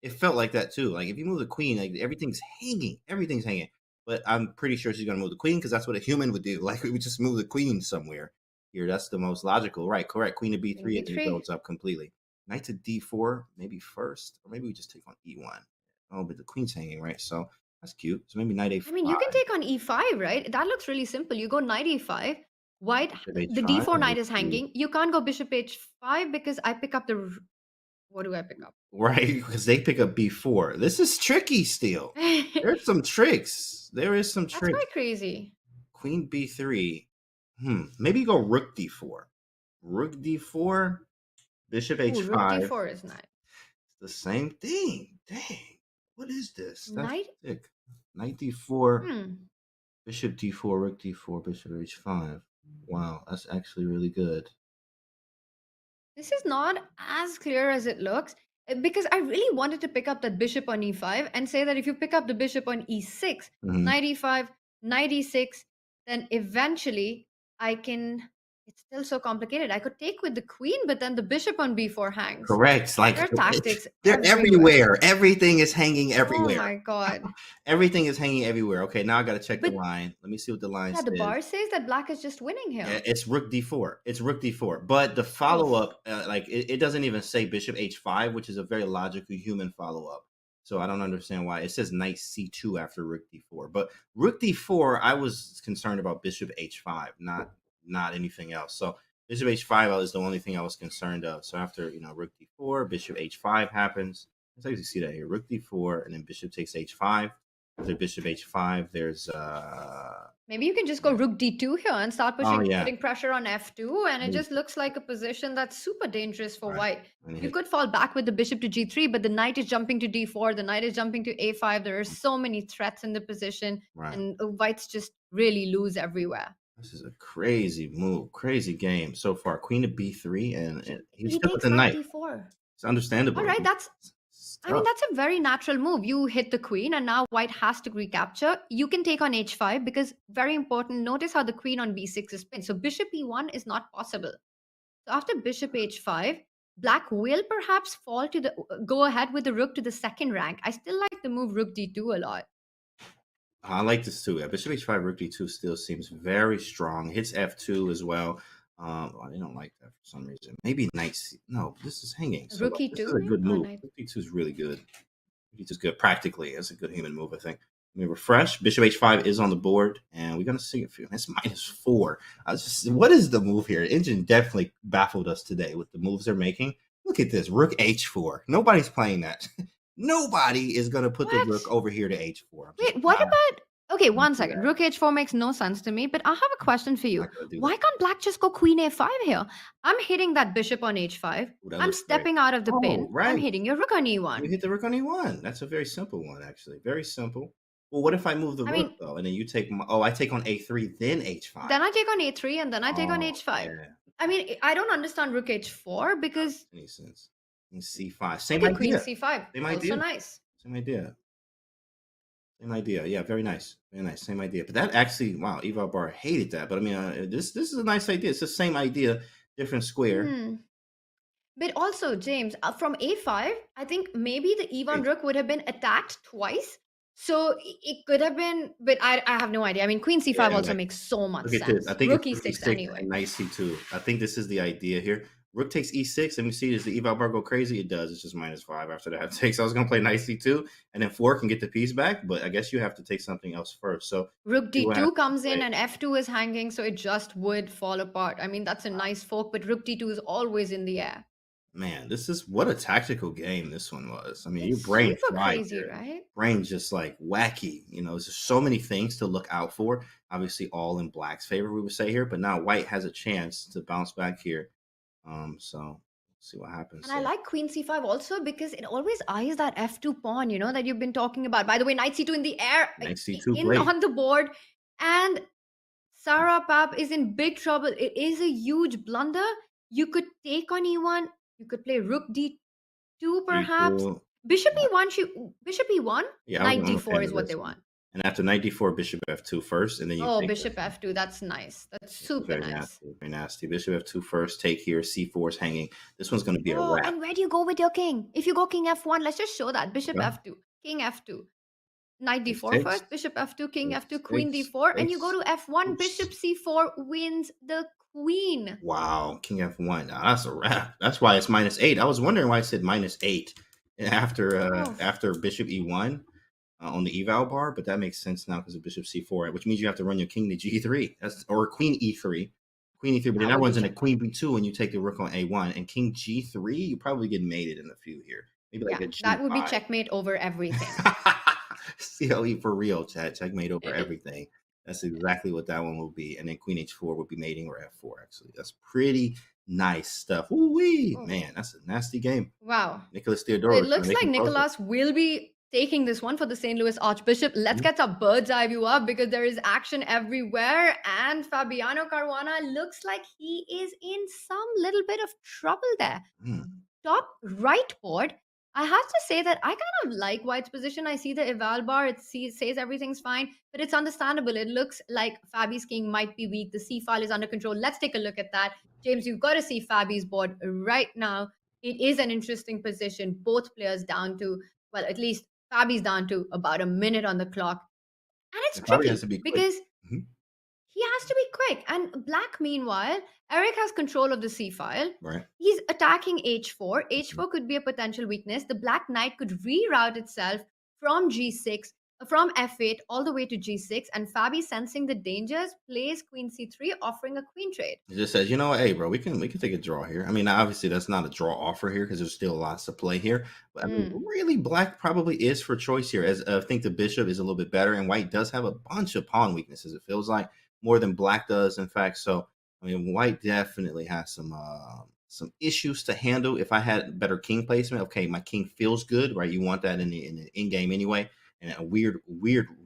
it felt like that too. Like if you move the queen, like everything's hanging. Everything's hanging. But I'm pretty sure she's gonna move the queen because that's what a human would do. Like we would just move the queen somewhere. Here, that's the most logical. Right, correct. Queen to b3 and it builds up completely. Knight to d4, maybe first, or maybe we just take on e1. Oh, but the queen's hanging, right? So that's cute. So maybe knight a5. I mean, you can take on e5, right? That looks really simple. You go knight e5. White, the d4 knight is hanging. You can't go bishop h5 because I pick up the. What do I pick up? Right, because they pick up b4. This is tricky still. There's some tricks. There is some tricks. That's quite crazy. Queen b3. Maybe go rook d4. Rook d4. Bishop h5. Ooh, rook d4 is nice. It's the same thing. Dang. What is this? That's Knight? Sick. Knight d4. Bishop d4, rook d4, bishop h5. Wow, that's actually really good. This is not as clear as it looks because I really wanted to pick up that bishop on e5 and say that if you pick up the bishop on e6, knight e5, knight e6, then eventually I can. It's still so complicated. I could take with the queen, but then the bishop on b4 hangs. Correct. Like there are tactics. They're everywhere. Everything is hanging everywhere. Oh my god. Everything is hanging everywhere. Okay, now I got to check the line. Let me see what the line says. The bar says that black is just winning here. It's rook d4. It's rook d4. But the follow-up, like it doesn't even say bishop h5, which is a very logical human follow-up. So I don't understand why. It says knight c2 after rook d4. But rook d4, I was concerned about bishop h5, not anything else. So bishop h5 is the only thing I was concerned of. So after, rook d4, bishop h5 happens. Let's actually see that here. Rook d4, and then bishop takes h5. After bishop h5, there's maybe you can just go rook d2 here and start putting pressure on f2, and it just looks like a position that's super dangerous for white. You could fall back with the bishop to g3, but the knight is jumping to d4, the knight is jumping to a5. There are so many threats in the position, and whites just really lose everywhere. This is a crazy move, crazy game so far. Queen to b3, and he's he stuck with takes the knight. d4. It's understandable. All right, that's a very natural move. You hit the queen, and now white has to recapture. You can take on h5 because, very important, notice how the queen on b6 is pinned. So bishop e1 is not possible. So after bishop h5, Black will perhaps go ahead with the rook to the second rank. I still like the move rook d2 a lot. I like this too. Yeah, Bishop h5, rook d2 still seems very strong. Hits f2 as well. I don't like that for some reason. Maybe knight c. No, this is hanging. So Rook this is e2 a maybe? good Or move. knight? Rook d2 is really good. Rook d2 is good practically. It's a good human move, I think. Let me refresh. Bishop h5 is on the board, and we're gonna see it for you. It's -4. What is the move here? Engine definitely baffled us today with the moves they're making. Look at this, rook h4. Nobody's playing that. Nobody is gonna put the What? rook over here to h4. Wait, what about... Okay, gonna one do second. that. Rook h4 makes no sense to me, but I have a question for you. Not gonna do Why that. can't black just go queen a5 here? I'm hitting that bishop on h5. Ooh, that I'm looks great. stepping out of the Oh, pin. I'm right. hitting your rook on You e1. hit the rook on e1. That's a very simple one, actually. Very simple. Well, what if I move the I rook mean, though, and then you take I take on a3, then h5. then I take on a3 and then I take on Oh, h5. yeah. I mean, I don't understand rook h4 because... Any sense? And c5. Same Okay, queen idea. c5. Same Also idea. nice. Same idea. Same idea. Yeah, very nice. Very nice. Same idea. But that actually, wow, Eval Bar hated that. But I mean, this is a nice idea. It's the same idea, different square. Hmm. But also, James, from a5, I think maybe the e1 rook would have been attacked twice. So it could have been, but I have no idea. I mean, queen c5 Yeah, also like, makes so much look at sense. this. I think Rook it's e6 e6 anyway. and knight c2. I think this is the idea here. Rook takes e6. Let me see. Does the eval bar go crazy? It does. It's just -5 after that takes. I was going to play knight c2, and then 4 can get the piece back, but I guess you have to take something else first. So Rook see what d2 happens, comes in right? and f2 is hanging, so it just would fall apart. I mean, that's a nice fork, but rook d2 is always in the air. Man, this is what a tactical game this one was. I mean, your It's brain super fried crazy, there. right? Brain's just like wacky. You know, there's just so many things to look out for. Obviously, all in black's favor, we would say here, but now white has a chance to bounce back here. So let's see what happens And I there. like queen c5 also because it always eyes that f2 pawn, that you've been talking about. By the way, knight c2 in the air, Knight c2, in great. on the board. And Sarah Pap is in big trouble. It is a huge blunder. You could take on e1. You could play rook d2 perhaps. G2. Bishop e1, bishop e1, Yeah, knight I'm a d4 fan is of what this they one. want. And after knight d4, bishop f2 first, and then you Oh, take bishop this. f2. That's nice. That's super Very nice. nasty. Very nasty. Bishop f2 first, take here, c4 is hanging. This one's going to be a Oh, wrap. and where do you go with your king? If you go king f1, let's just show that. Bishop Okay. f2, king f2. Knight d4 H6. first, bishop f2, king H6, f2, queen d4, and you go to f1, Oops. bishop c4 wins the queen. Wow, king f1. Now that's a wrap. That's why it's -8. I was wondering why I said -8 after bishop e1 on the eval bar, but that makes sense now because of bishop c4, which means you have to run your king to g3. Or queen e3. Queen e3, but then that runs into queen b2 and you take the rook on a1. And king g3, you probably get mated in a few here. Maybe like Yeah, a g5. that would be checkmate over everything. CLE for real, chat. Checkmate over everything. That's exactly what that one will be. And then queen h4 would be mating or f4, actually. That's pretty nice stuff. Ooh-wee. Oh. Man, that's a nasty game. Wow. Nicholas So Theodorou. it looks like Nicholas will be taking this one for the St. Louis Archbishop. Let's get some bird's eye view up because there is action everywhere. And Fabiano Caruana looks like he is in some little bit of trouble there. Top right board. I have to say that I kind of like White's position. I see the eval bar. It says everything's fine, but it's understandable. It looks like Fabi's king might be weak. The C file is under control. Let's take a look at that. James, you've got to see Fabi's board right now. It is an interesting position. Both players down to, well, at least Fabi's down to about a minute on the clock. And it's Fabi tricky has to be quick. because he has to be quick. And Black, meanwhile, Eric has control of the C file. Right. He's attacking h4. h4 could be a potential weakness. The Black Knight could reroute itself from g6, from f8 all the way to g6. And Fabi, sensing the dangers, plays queen c3, offering a queen trade. It just says, you know what, hey, bro, we can take a draw here. I mean, obviously, that's not a draw offer here because there's still lots to play here. But I mean, really, Black probably is for choice here. As I think the bishop is a little bit better, and White does have a bunch of pawn weaknesses. It feels like more than Black does, in fact. So, I mean, White definitely has some issues to handle. If I had better king placement, okay, my king feels good, right? You want that in the in game anyway. And a weird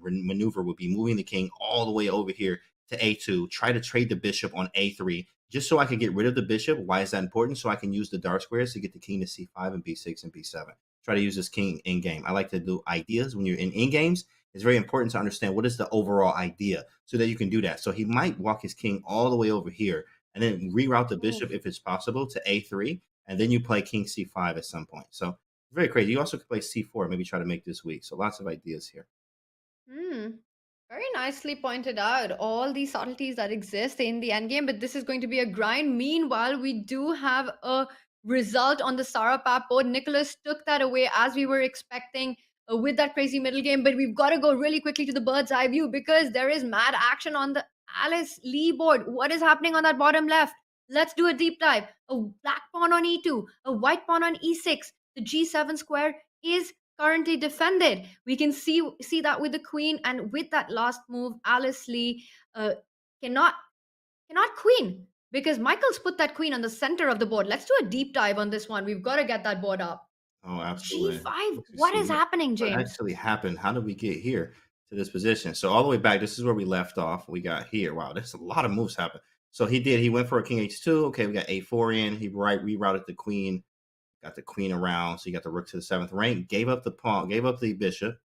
maneuver would be moving the king all the way over here to a2, try to trade the bishop on a3, just so I can get rid of the bishop. Why is that important? So I can use the dark squares to get the king to c5 and b6 and b7. Try to use this king in game. I like to do ideas when you're in games. It's very important to understand what is the overall idea so that you can do that. So he might walk his king all the way over here and then reroute the bishop if it's possible to a3. and then you play king c5 at some point. So very crazy. You also could play c4, maybe try to make this weak. So lots of ideas here. Hmm. Very nicely pointed out all the subtleties that exist in the endgame, but this is going to be a grind. Meanwhile, we do have a result on the Sarapap board. Nicholas took that away as we were expecting with that crazy middle game, but we've got to go really quickly to the bird's eye view because there is mad action on the Alice Lee board. What is happening on that bottom left? Let's do a deep dive. A black pawn on e2, a white pawn on e6. The g7 square is currently defended. We can see that with the queen, and with that last move, Alice Lee cannot queen because Michael's put that queen on the center of the board. Let's do a deep dive on this one. We've got to get that board up. Oh, absolutely. G5. What is happening, James? What actually happened? How did we get here to this position? So all the way back, this is where we left off. We got here. Wow, there's a lot of moves happen. So he went for a king h2. Okay, we got a4 in. He rerouted the queen. Got the queen around, so you got the rook to the 7th rank. Gave up the pawn, gave up the bishop,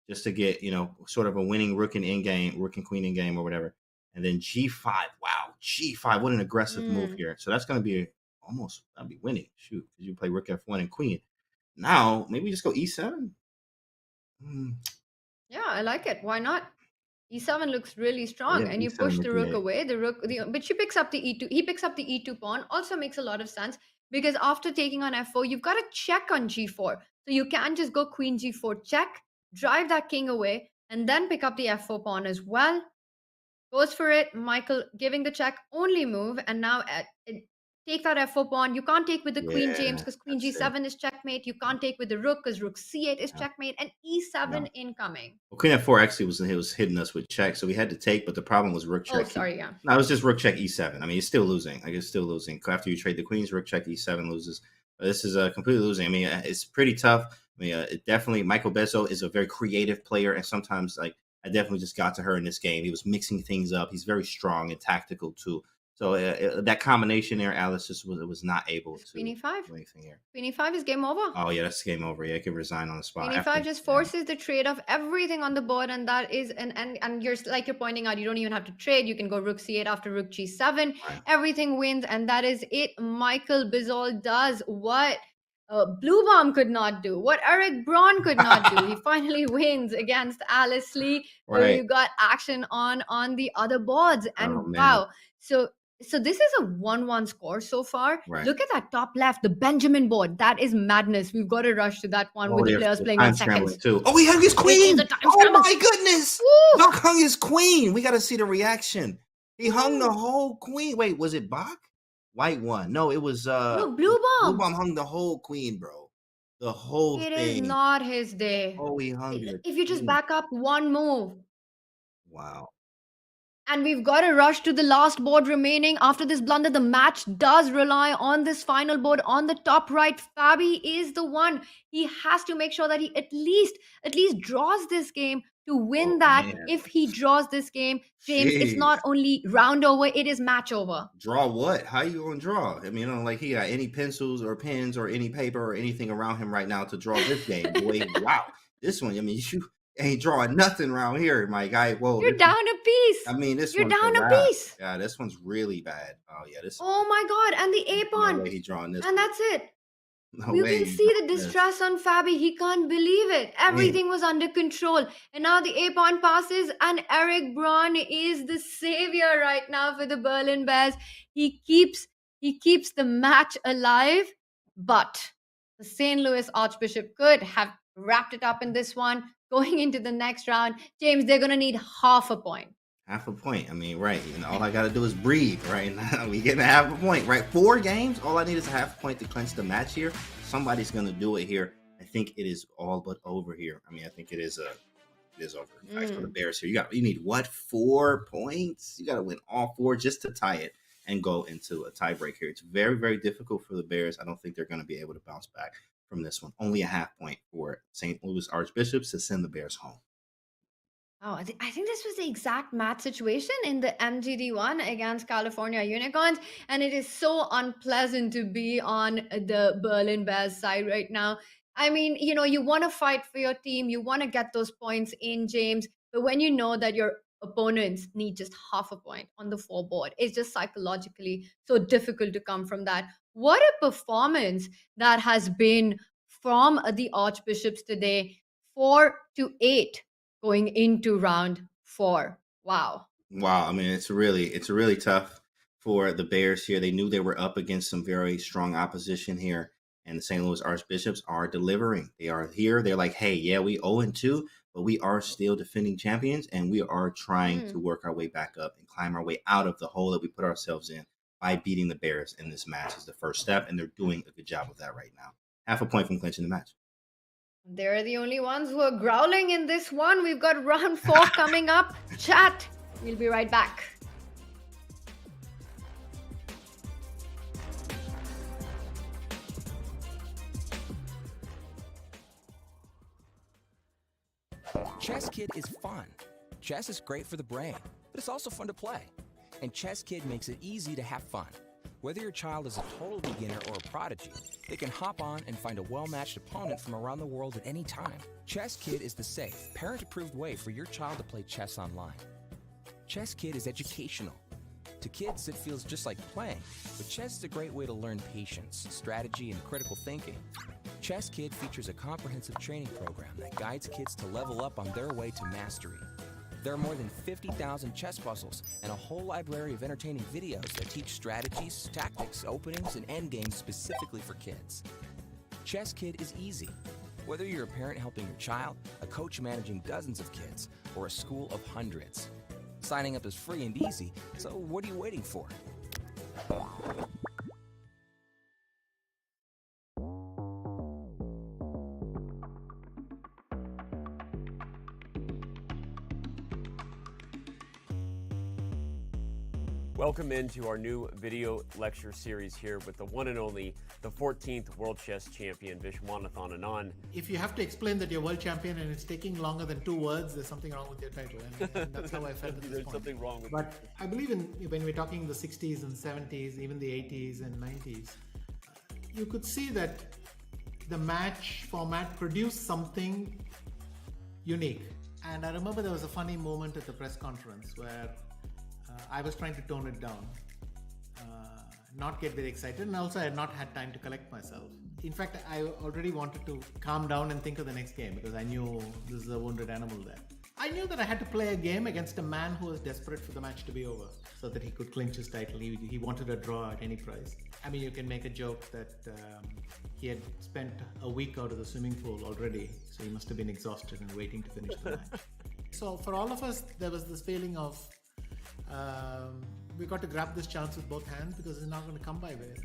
just to get sort of a winning rook and queen in game or whatever. And then g5. Wow, g5. What an aggressive move here. So that's going to be that'll be winning. Shoot, because you play rook f1 and queen. Now maybe just go e7. Yeah, I like it. Why not? E7 looks really strong, and you E7 push with the the rook eight. away. But she picks up the e2. He picks up the e2 pawn. Also makes a lot of sense because after taking on f4, you've got to check on g4. So you can just go queen g4 check, drive that king away, and then pick up the f4 pawn as well. Goes for it. Michael giving the check only move, and now take that f4 pawn. You can't take with the queen, James, because queen g7 is checkmate. You can't take with the rook because rook c8 is checkmate, and e7 incoming. Well, queen f4 actually was hitting us with check, so we had to take. But the problem was rook check. Oh, sorry, yeah. No, it was just rook check e7. I mean, it's still losing. Like it's still losing. After you trade the queens, rook check e7 loses. This is completely losing. I mean, it's pretty tough. I mean, it definitely Michael Bezzo is a very creative player, and sometimes I definitely just got to her in this game. He was mixing things up. He's very strong and tactical too. So that combination there, Alice just was not able to Queen e5. do anything here. Queen e5 is game over. Oh yeah, that's game over. Yeah, I can resign on the spot. Queen e5 just forces the trade of everything on the board, and that is and you're like you're pointing out, you don't even have to trade. You can go rook c8 after rook g7. Right. Everything wins, and that is it. Michael Bizol does what Blue Bomb could not do, what Eric Braun could not do. He finally wins against Alice Lee. Where you got action on the other boards, and wow. So this is a 1-1 score so far. Right. Look at that top left, the Benjamin board. That is madness. We've got to rush to that one with the players playing 1 second. Too. Oh, he hung his queen. Oh my goodness. Bach hung his queen. We got to see the reaction. He hung the whole queen. Wait, was it Bach? White one. No, it was no, Blue Bomb. Blue Bomb hung the whole queen, bro. The whole thing. It is not his day. Oh, he hung it. If you just back up one move. Wow. And we've got to rush to the last board remaining. After this blunder, the match does rely on this final board on the top right. Fabi is the one. He has to make sure that he at least draws this game to win that. Man. If he draws this game, James, it's not only round over, it is match over. Draw what? How you gonna draw? I mean, like he got any pencils or pens or any paper or anything around him right now to draw this game. Boy, wow. This one, I mean, you ain't drawing nothing around here, my guy. Whoa, you're down a piece. I mean, you're down a piece. Yeah, this one's really bad. Oh yeah, this. Oh my god, and the A pawn. No way he drawing this. And that's it. No you can see the distress on Fabi. He can't believe it. Everything was under control, and now the A pawn passes, and Eric Braun is the savior right now for the Berlin Bears. He keeps the match alive, but the St. Louis Archbishop could have wrapped it up in this one. Going into the next round, James, they're going to need half a point. Half a point. I mean, right. And all I got to do is breathe right now. We getting a half a point, right? 4 games. All I need is a half a point to clinch the match here. Somebody's going to do it here. I think it is all but over here. I mean, I think it is over. Nice for the Bears here. You need what? 4 points? You got to win all 4 just to tie it and go into a tiebreak here. It's very, very difficult for the Bears. I don't think they're going to be able to bounce back from this one. Only a half point for St. Louis Archbishops to send the Bears home. Oh, I think this was the exact match situation in the MGD1 against California Unicorns, and it is so unpleasant to be on the Berlin Bears side right now. I mean, you want to fight for your team, you want to get those points in, James, but when you know that your opponents need just half a point on the 4 board, it's just psychologically so difficult to come from that. What a performance that has been from the Archbishops today. 4-8 going into round 4. Wow. Wow, I mean it's really tough for the Bears here. They knew they were up against some very strong opposition here, and the St. Louis Archbishops are delivering. They are here. They're like, hey, yeah, we 0-2, but we are still defending champions, and we are trying to work our way back up and climb our way out of the hole that we put ourselves in by beating the Bears in this match is the first step, and they're doing a good job of that right now. Half a point from clinching the match. They're the only ones who are growling in this one. We've got round 4 coming up. Chat. We'll be right back. Chess Kid is fun. Chess is great for the brain, but it's also fun to play. And Chess Kid makes it easy to have fun. Whether your child is a total beginner or a prodigy, they can hop on and find a well-matched opponent from around the world at any time. Chess Kid is the safe, parent-approved way for your child to play chess online. Chess Kid is educational. To kids, it feels just like playing, but chess is a great way to learn patience, strategy, and critical thinking. Chess Kid features a comprehensive training program that guides kids to level up on their way to mastery. There are more than 50,000 chess puzzles and a whole library of entertaining videos that teach strategies, tactics, openings, and endgames specifically for kids. Chess Kid is easy. Whether you're a parent helping your child, a coach managing dozens of kids, or a school of hundreds. Signing up is free and easy, so what are you waiting for? Welcome into our new video lecture series here with the one and only, the 14th World Chess Champion, Vishwanathan Anand. If you have to explain that you're world champion and it's taking longer than 2 words, there's something wrong with your title. And that's how I felt at this There's point. something wrong with But I believe in when we're talking the 60s and 70s, even the 80s and 90s, you could see that the match format produced something unique. And I remember there was a funny moment at the press conference where I was trying to tone it down, not get very excited, and also I had not had time to collect myself. In fact, I already wanted to calm down and think of the next game because I knew this is a wounded animal there. I knew that I had to play a game against a man who was desperate for the match to be over so that he could clinch his title. He wanted a draw at any price. I mean, you can make a joke that he had spent a week out of the swimming pool already, so he must have been exhausted and waiting to finish the match. So for all of us, there was this feeling of we got to grab this chance with both hands because it's not going to come by way.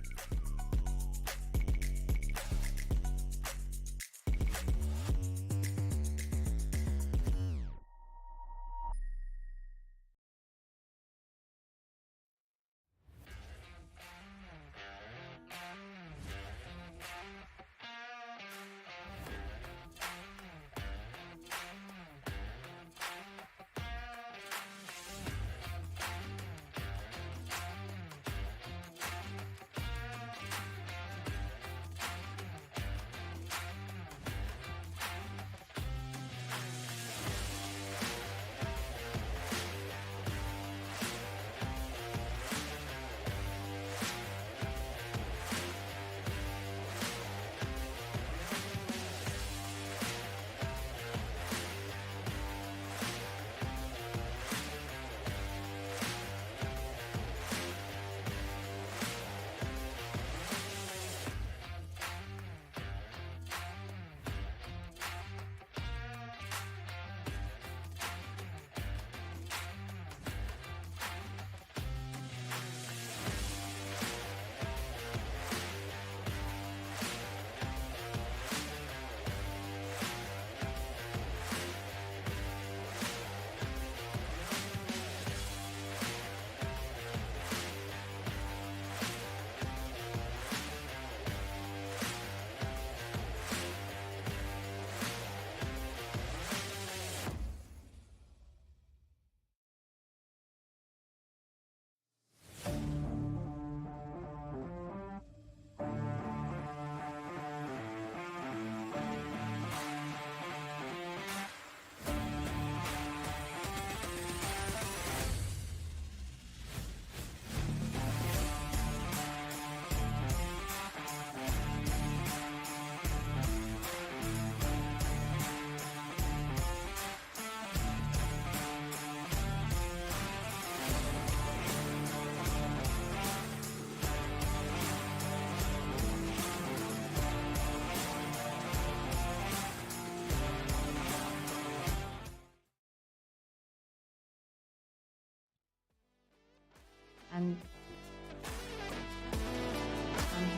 And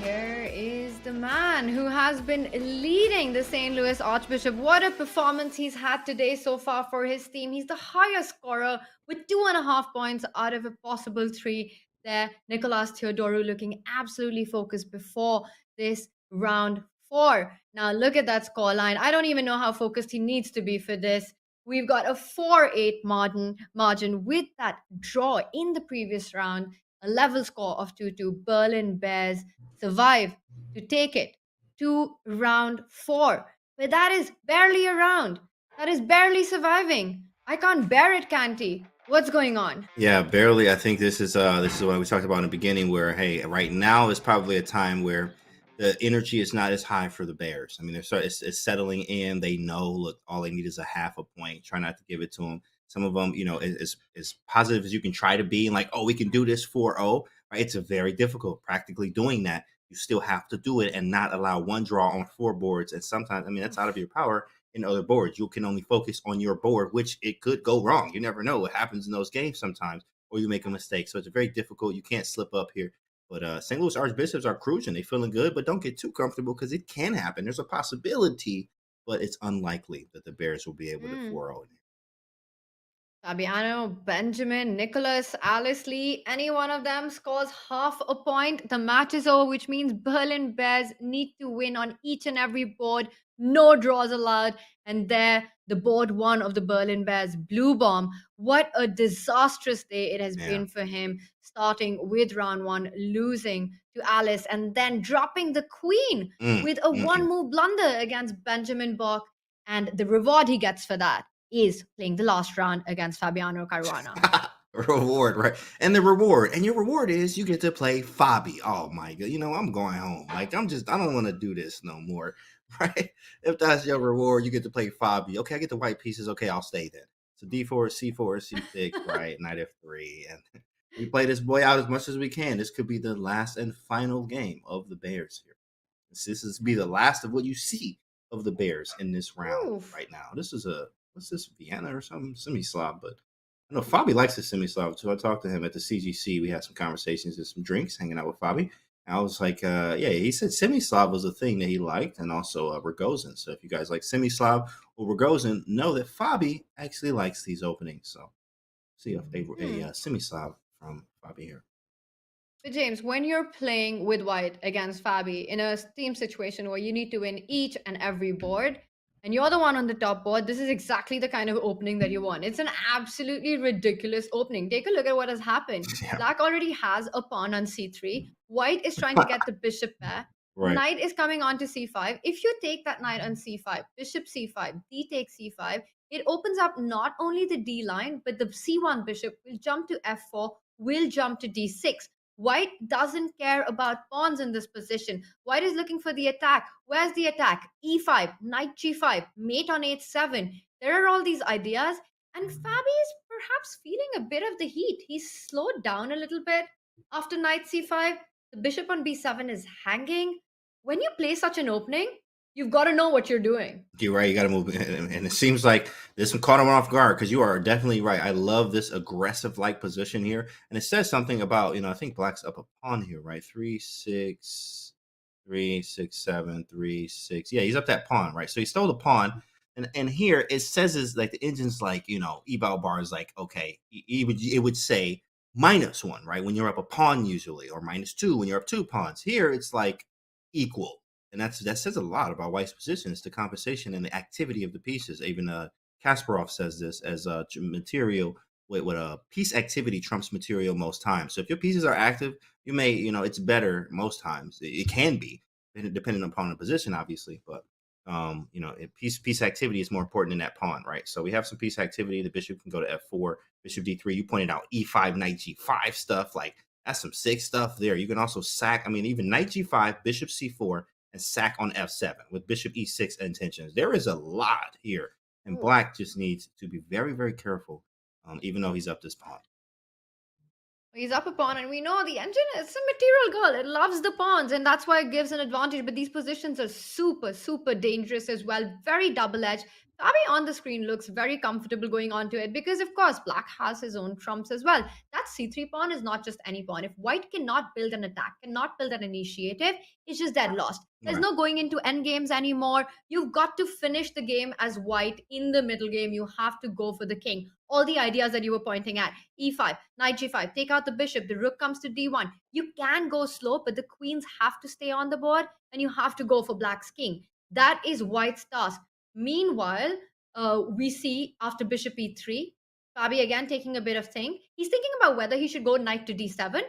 here is the man who has been leading the St. Louis Archbishop. What a performance he's had today so far for his team. He's the highest scorer with 2.5 points out of a possible 3 there. Nicolas Theodorou looking absolutely focused before this round 4. Now look at that scoreline. I don't even know how focused he needs to be for this. We've got a 4-8 margin with that draw in the previous round. A level score of 2-2. Berlin Bears survive to take it to round 4. But that is barely a round. That is barely surviving. I can't bear it, Canty. What's going on? Yeah, barely. I think this is what we talked about in the beginning, where hey, right now is probably a time where the energy is not as high for the Bears. I mean, it's settling in. They know, look, all they need is a half a point. Try not to give it to them. Some of them, as positive as you can try to be, and like, oh, we can do this 4-0, right? It's a very difficult practically doing that. You still have to do it and not allow one draw on 4 boards. And sometimes, I mean, that's out of your power. In other boards, you can only focus on your board, which it could go wrong. You never know what happens in those games sometimes, or you make a mistake. So it's very difficult. You can't slip up here. But St. Louis Archbishops are cruising. They're feeling good, but don't get too comfortable because it can happen. There's a possibility, but it's unlikely that the Bears will be able to 4-0. Fabiano, Benjamin, Nicholas, Alice Lee, any one of them scores half a point. The match is over, which means Berlin Bears need to win on each and every board. No draws allowed. And there, the board 1 of the Berlin Bears, Blue Bomb. What a disastrous day it has been for him, starting with round 1, losing to Alice, and then dropping the queen with a 1-move blunder against Benjamin Bach. And the reward he gets for that is playing the last round against Fabiano Caruana. Reward, right? And your reward is you get to play Fabi. Oh my god, I'm going home. Like I don't want to do this no more, right? If that's your reward, you get to play Fabi. Okay, I get the white pieces. Okay, I'll stay then. So D4, C4, C6, right? Knight F3, and we play this boy out as much as we can. This could be the last and final game of the Bears here. This is be the last of what you see of the Bears in this round right now. This is what's this, Vienna or something? Semi-Slav, but I know Fabi likes the Semi-Slav too. I talked to him at the CGC. We had some conversations and some drinks hanging out with Fabi. And I was like, yeah, he said Semi-Slav was a thing that he liked, and also Rogozin. So if you guys like Semi-Slav or Rogozin, know that Fabi actually likes these openings. So see a Semi-Slav from Fabi here. But James, when you're playing with white against Fabi in a team situation where you need to win each and every board, and you're the one on the top board, this is exactly the kind of opening that you want. It's an absolutely ridiculous opening. Take a look at what has happened. Black already has a pawn on c3. White is trying to get the bishop pair. Right. Knight is coming on to c5. If you take that knight on c5, bishop c5, d takes c5, it opens up not only the d line, but the c1 bishop will jump to f4, will jump to d6. White doesn't care about pawns in this position. White is looking for the attack. Where's the attack? e5, knight g5, mate on h7. There are all these ideas, and Fabi is perhaps feeling a bit of the heat. He's slowed down a little bit after knight c5. The bishop on b7 is hanging. When you play such an opening, you've got to know what you're doing. You're right. You got to move. And it seems like this one caught him off guard because you are definitely right. I love this aggressive-like position here. And it says something about, I think Black's up a pawn here, right? 3, 6, 3, 6, 7, 3, 6. Yeah, he's up that pawn, right? So he stole the pawn. And here it says is like the engine's like, eval bar is like, okay, it would say -1, right? When you're up a pawn usually, or -2 when you're up 2 pawns. Here it's like equal. And that says a lot about White's positions, the compensation and the activity of the pieces. Even Kasparov says this as material with a piece activity trumps material most times. So if your pieces are active, you may, it's better most times. It can be, depending upon the position, obviously. But, piece activity is more important than that pawn, right? So we have some piece activity. The bishop can go to f4, bishop d3. You pointed out e5, knight g5 stuff. Like, that's some sick stuff there. You can also sack, even knight g5, bishop c4, and sack on f7 with bishop e6 intentions. There is a lot here, and Black just needs to be very, very careful, even though he's up this pawn. He's up a pawn, and we know the engine is a material girl. It loves the pawns, and that's why it gives an advantage. But these positions are super, super dangerous as well. Very double-edged. Fabi on the screen looks very comfortable going on to it because, of course, black has his own trumps as well. That c3 pawn is not just any pawn. If white cannot build an attack, cannot build an initiative, it's just dead lost. There's Right. no going into endgames anymore. You've got to finish the game as white in the middle game. You have to go for the king. All the ideas that you were pointing at, e5, knight g5, take out the bishop, the rook comes to d1. You can go slow, but the queens have to stay on the board, and you have to go for black's king. That is white's task. Meanwhile, we see after bishop e3, Fabi again taking a bit of thing. He's thinking about whether he should go knight to d7,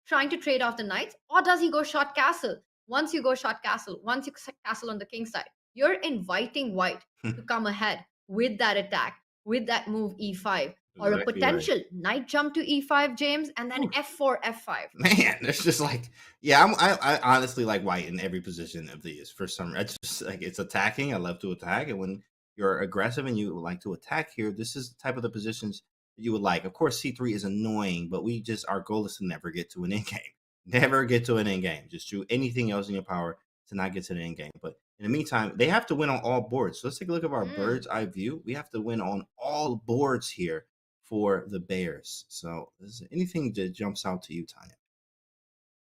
trying to trade off the knights, or does he go short castle? Once you go short castle, once you castle on the king side, you're inviting white to come ahead with that attack, with that move e5, or a Exactly right. potential knight jump to e5, James, and then f4, f5. Man, it's just like, yeah, I honestly like white in every position of these for some. It's just like it's attacking. I love to attack, and when you're aggressive and you would like to attack here, this is the type of the positions that you would like. Of course, c3 is annoying, but our goal is to never get to an end game. Never get to an end game. Just do anything else in your power to not get to the end game. But in the meantime, they have to win on all boards. So let's take a look at our bird's eye view. We have to win on all boards here for the Bears. So is there anything that jumps out to you, Tanya?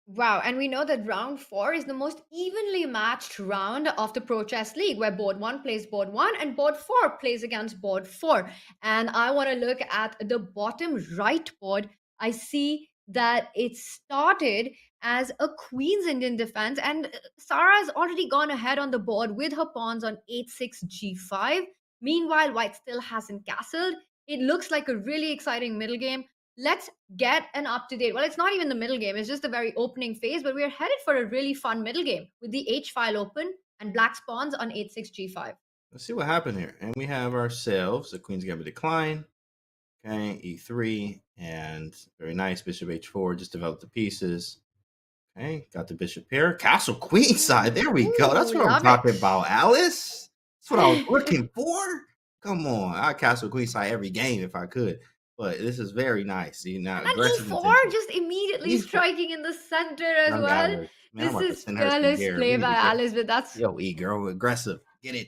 Wow, and we know that round 4 is the most evenly matched round of the Pro Chess League, where board 1 plays board 1 and board 4 plays against board 4. And I want to look at the bottom right board. I see that it started as a Queen's Indian defense, and Sarah's already gone ahead on the board with her pawns on h6, g5. Meanwhile, white still hasn't castled. It looks like a really exciting middle game. Let's get an up-to-date. Well, it's not even the middle game. It's just the very opening phase, but we're headed for a really fun middle game with the H file open and black's pawns on h6, g5. Let's see what happened here. And we have ourselves the Queen's Gambit decline. Okay, e3, and very nice. Bishop h4, just develop the pieces. Okay, got the bishop pair. Castle queenside. There we go. That's what I'm talking about, Alice. That's what I was looking for. Come on. I'd castle queenside every game if I could. But this is very nice. You know, And aggressive e4 intention. just immediately striking in the center as Young well. Alice. Man, I'm This about to is send her some fearless gear. play We need by to get- Alice, but that's Yo, E-girl, aggressive. Get it.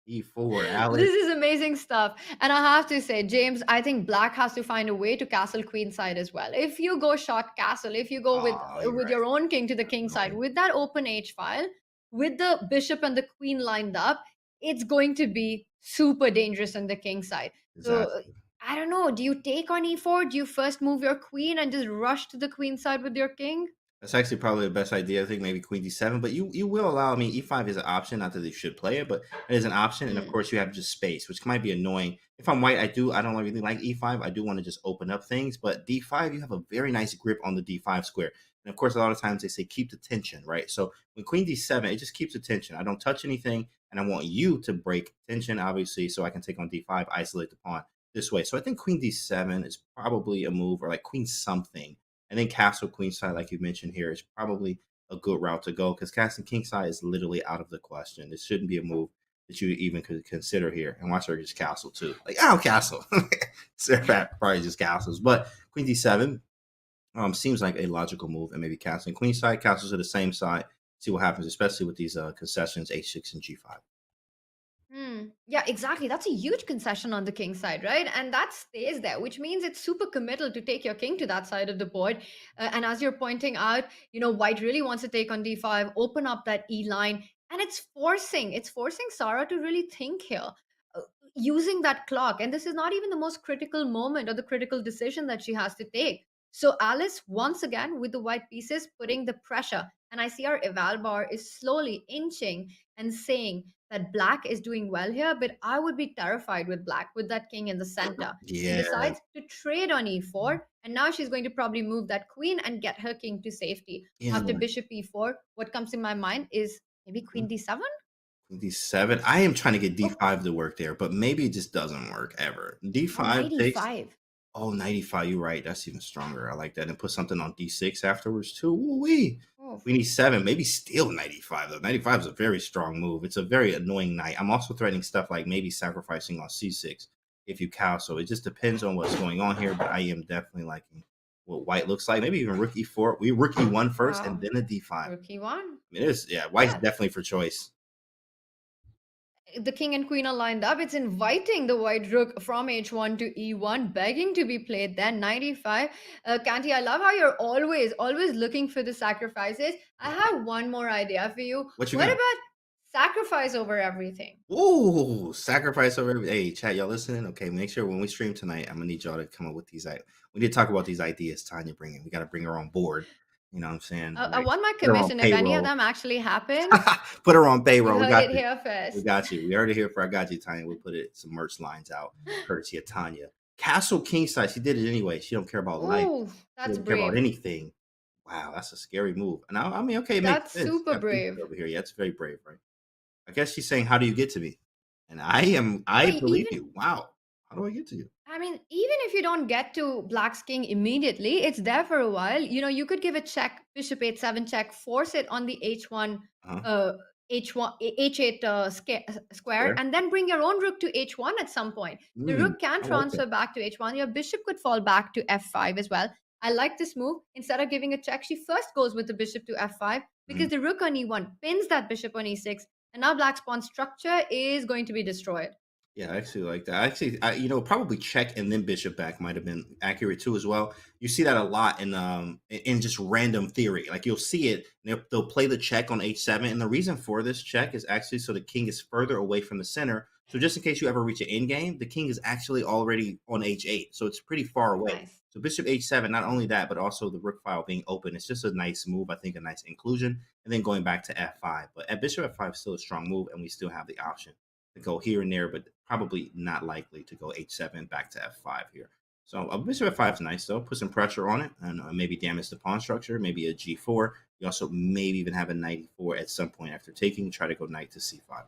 E4, Alice. this is amazing stuff. And I have to say, James, I think black has to find a way to castle queen side as well. If you go short castle, if you go with your own king to the king side, with that open h file, with the bishop and the queen lined up, it's going to be super dangerous on the king side. So Exactly. I don't know. Do you take on e4? Do you first move your queen and just rush to the queen side with your king? That's actually probably the best idea. I think maybe queen d7, but you will allow. I mean, e5 is an option. Not that they should play it, but it is an option. And of course, you have just space, which might be annoying. If I'm white, I don't really like e5. I do want to just open up things, but d5, you have a very nice grip on the d5 square. And of course, a lot of times they say keep the tension, right? So when queen d7, it just keeps the tension. I don't touch anything, and I want you to break tension, obviously, so I can take on d5, isolate the pawn this way. So I think queen d7 is probably a move, or like queen something. And then castle queenside, like you mentioned here, is probably a good route to go because castle kingside is literally out of the question. It shouldn't be a move that you even could consider here. And watch her just castle too. Like, oh, castle. Sarah probably just castles. But queen d7 seems like a logical move, and maybe castling queenside, castles to the same side. See what happens, especially with these concessions, h6 and g5. Yeah, exactly. That's a huge concession on the king side, right? And that stays there, which means it's super committal to take your king to that side of the board. And as you're pointing out, white really wants to take on d5, open up that e line, and it's forcing Sarah to really think here, using that clock. And this is not even the most critical moment or the critical decision that she has to take. So Alice, once again, with the white pieces, putting the pressure. And I see our eval bar is slowly inching and saying that black is doing well here, but I would be terrified with black with that king in the center. Yeah. She decides to trade on e4, and now she's going to probably move that queen and get her king to safety. Yeah. After bishop e4, what comes in my mind is maybe queen d7? D7. I am trying to get d5 to work there, but maybe it just doesn't work ever. D5 takes. 95. Oh, 95. You're right. That's even stronger. I like that. And put something on d6 afterwards too. Ooh-wee. We need 7, maybe steal 95 though. 95 is a very strong move. It's a very annoying knight. I'm also threatening stuff like maybe sacrificing on c6 if you castle. It just depends on what's going on here, but I am definitely liking what white looks like. Maybe even rook e4. We rook e1 first and then a d5. Rook e1. I mean, white's definitely for choice. The king and queen are lined up. It's inviting the white rook from h1 to e1, begging to be played. Then knight e5. Kanti, I love how you're always looking for the sacrifices. I have one more idea for you. What you What got? about sacrifice over everything? Ooh, sacrifice over. Hey, chat, y'all listening? Okay, make sure when we stream tonight, I'm gonna need y'all to come up with these. We need to talk about these ideas Tanya bringing. We got to bring her on board. You know what I'm saying? I Like, want my put her on commission. If any of payroll. them actually happen, Put her on you payroll. We heard got it you. here We first. got you. We heard it here for I got you, Tanya. We put some merch lines out, courtesy of Tanya. Castle Kingside. She did it anyway. She don't care about life. Oh, She that's doesn't care about brave. anything. Wow, that's a scary move. And I mean, okay, it makes That's sense. super Got pieces brave. over here. Yeah, it's very brave, right? I guess she's saying, "How do you get to me?" And I But believe even you. Wow, how do I get to you? I mean, even if you don't get to Black's King immediately, it's there for a while. You could give a check, bishop h7 check, force it on the h1, Uh-huh. uh, h1, h8 square, Square? and then bring your own rook to h1 at some point. The rook can I like that. transfer back to h1. Your bishop could fall back to f5 as well. I like this move. Instead of giving a check, she first goes with the bishop to f5 because the rook on e1 pins that bishop on e6, and now Black's pawn structure is going to be destroyed. Yeah, I actually like that. Probably check and then bishop back might have been accurate too as well. You see that a lot in just random theory. Like you'll see it, and they'll play the check on h7, and the reason for this check is actually so the king is further away from the center. So just in case you ever reach an end game, the king is actually already on h8, so it's pretty far away. Nice. So bishop h7, not only that, but also the rook file being open. It's just a nice move, I think, a nice inclusion, and then going back to f5. But at bishop f5 is still a strong move, and we still have the option to go here and there, but probably not likely to go h7 back to f5 here. So a bishop f5 is nice though. Put some pressure on it and maybe damage the pawn structure. Maybe a g4. You also maybe even have a knight e4 at some point after taking. Try to go knight to c5.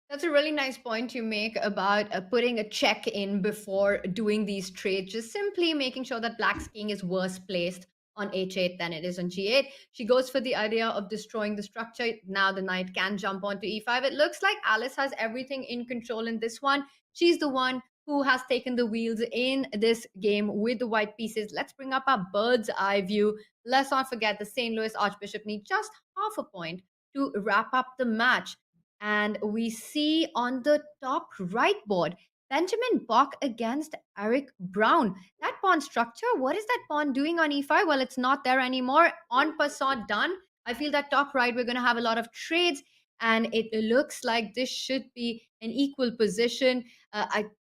That's a really nice point you make about putting a check in before doing these trades, just simply making sure that Black's king is worse placed on h8 than it is on g8. She goes for the idea of destroying the structure. Now the knight can jump onto e5. It looks like Alice has everything in control in this one. She's the one who has taken the wheels in this game with the white pieces. Let's bring up our bird's eye view. Let's not forget the St. Louis Archbishop needs just half a point to wrap up the match. And we see on the top right board, Benjamin Bach against Eric Brown. That pawn structure, what is that pawn doing on e5? Well, it's not there anymore. En passant done. I feel that top right, we're going to have a lot of trades. And it looks like this should be an equal position.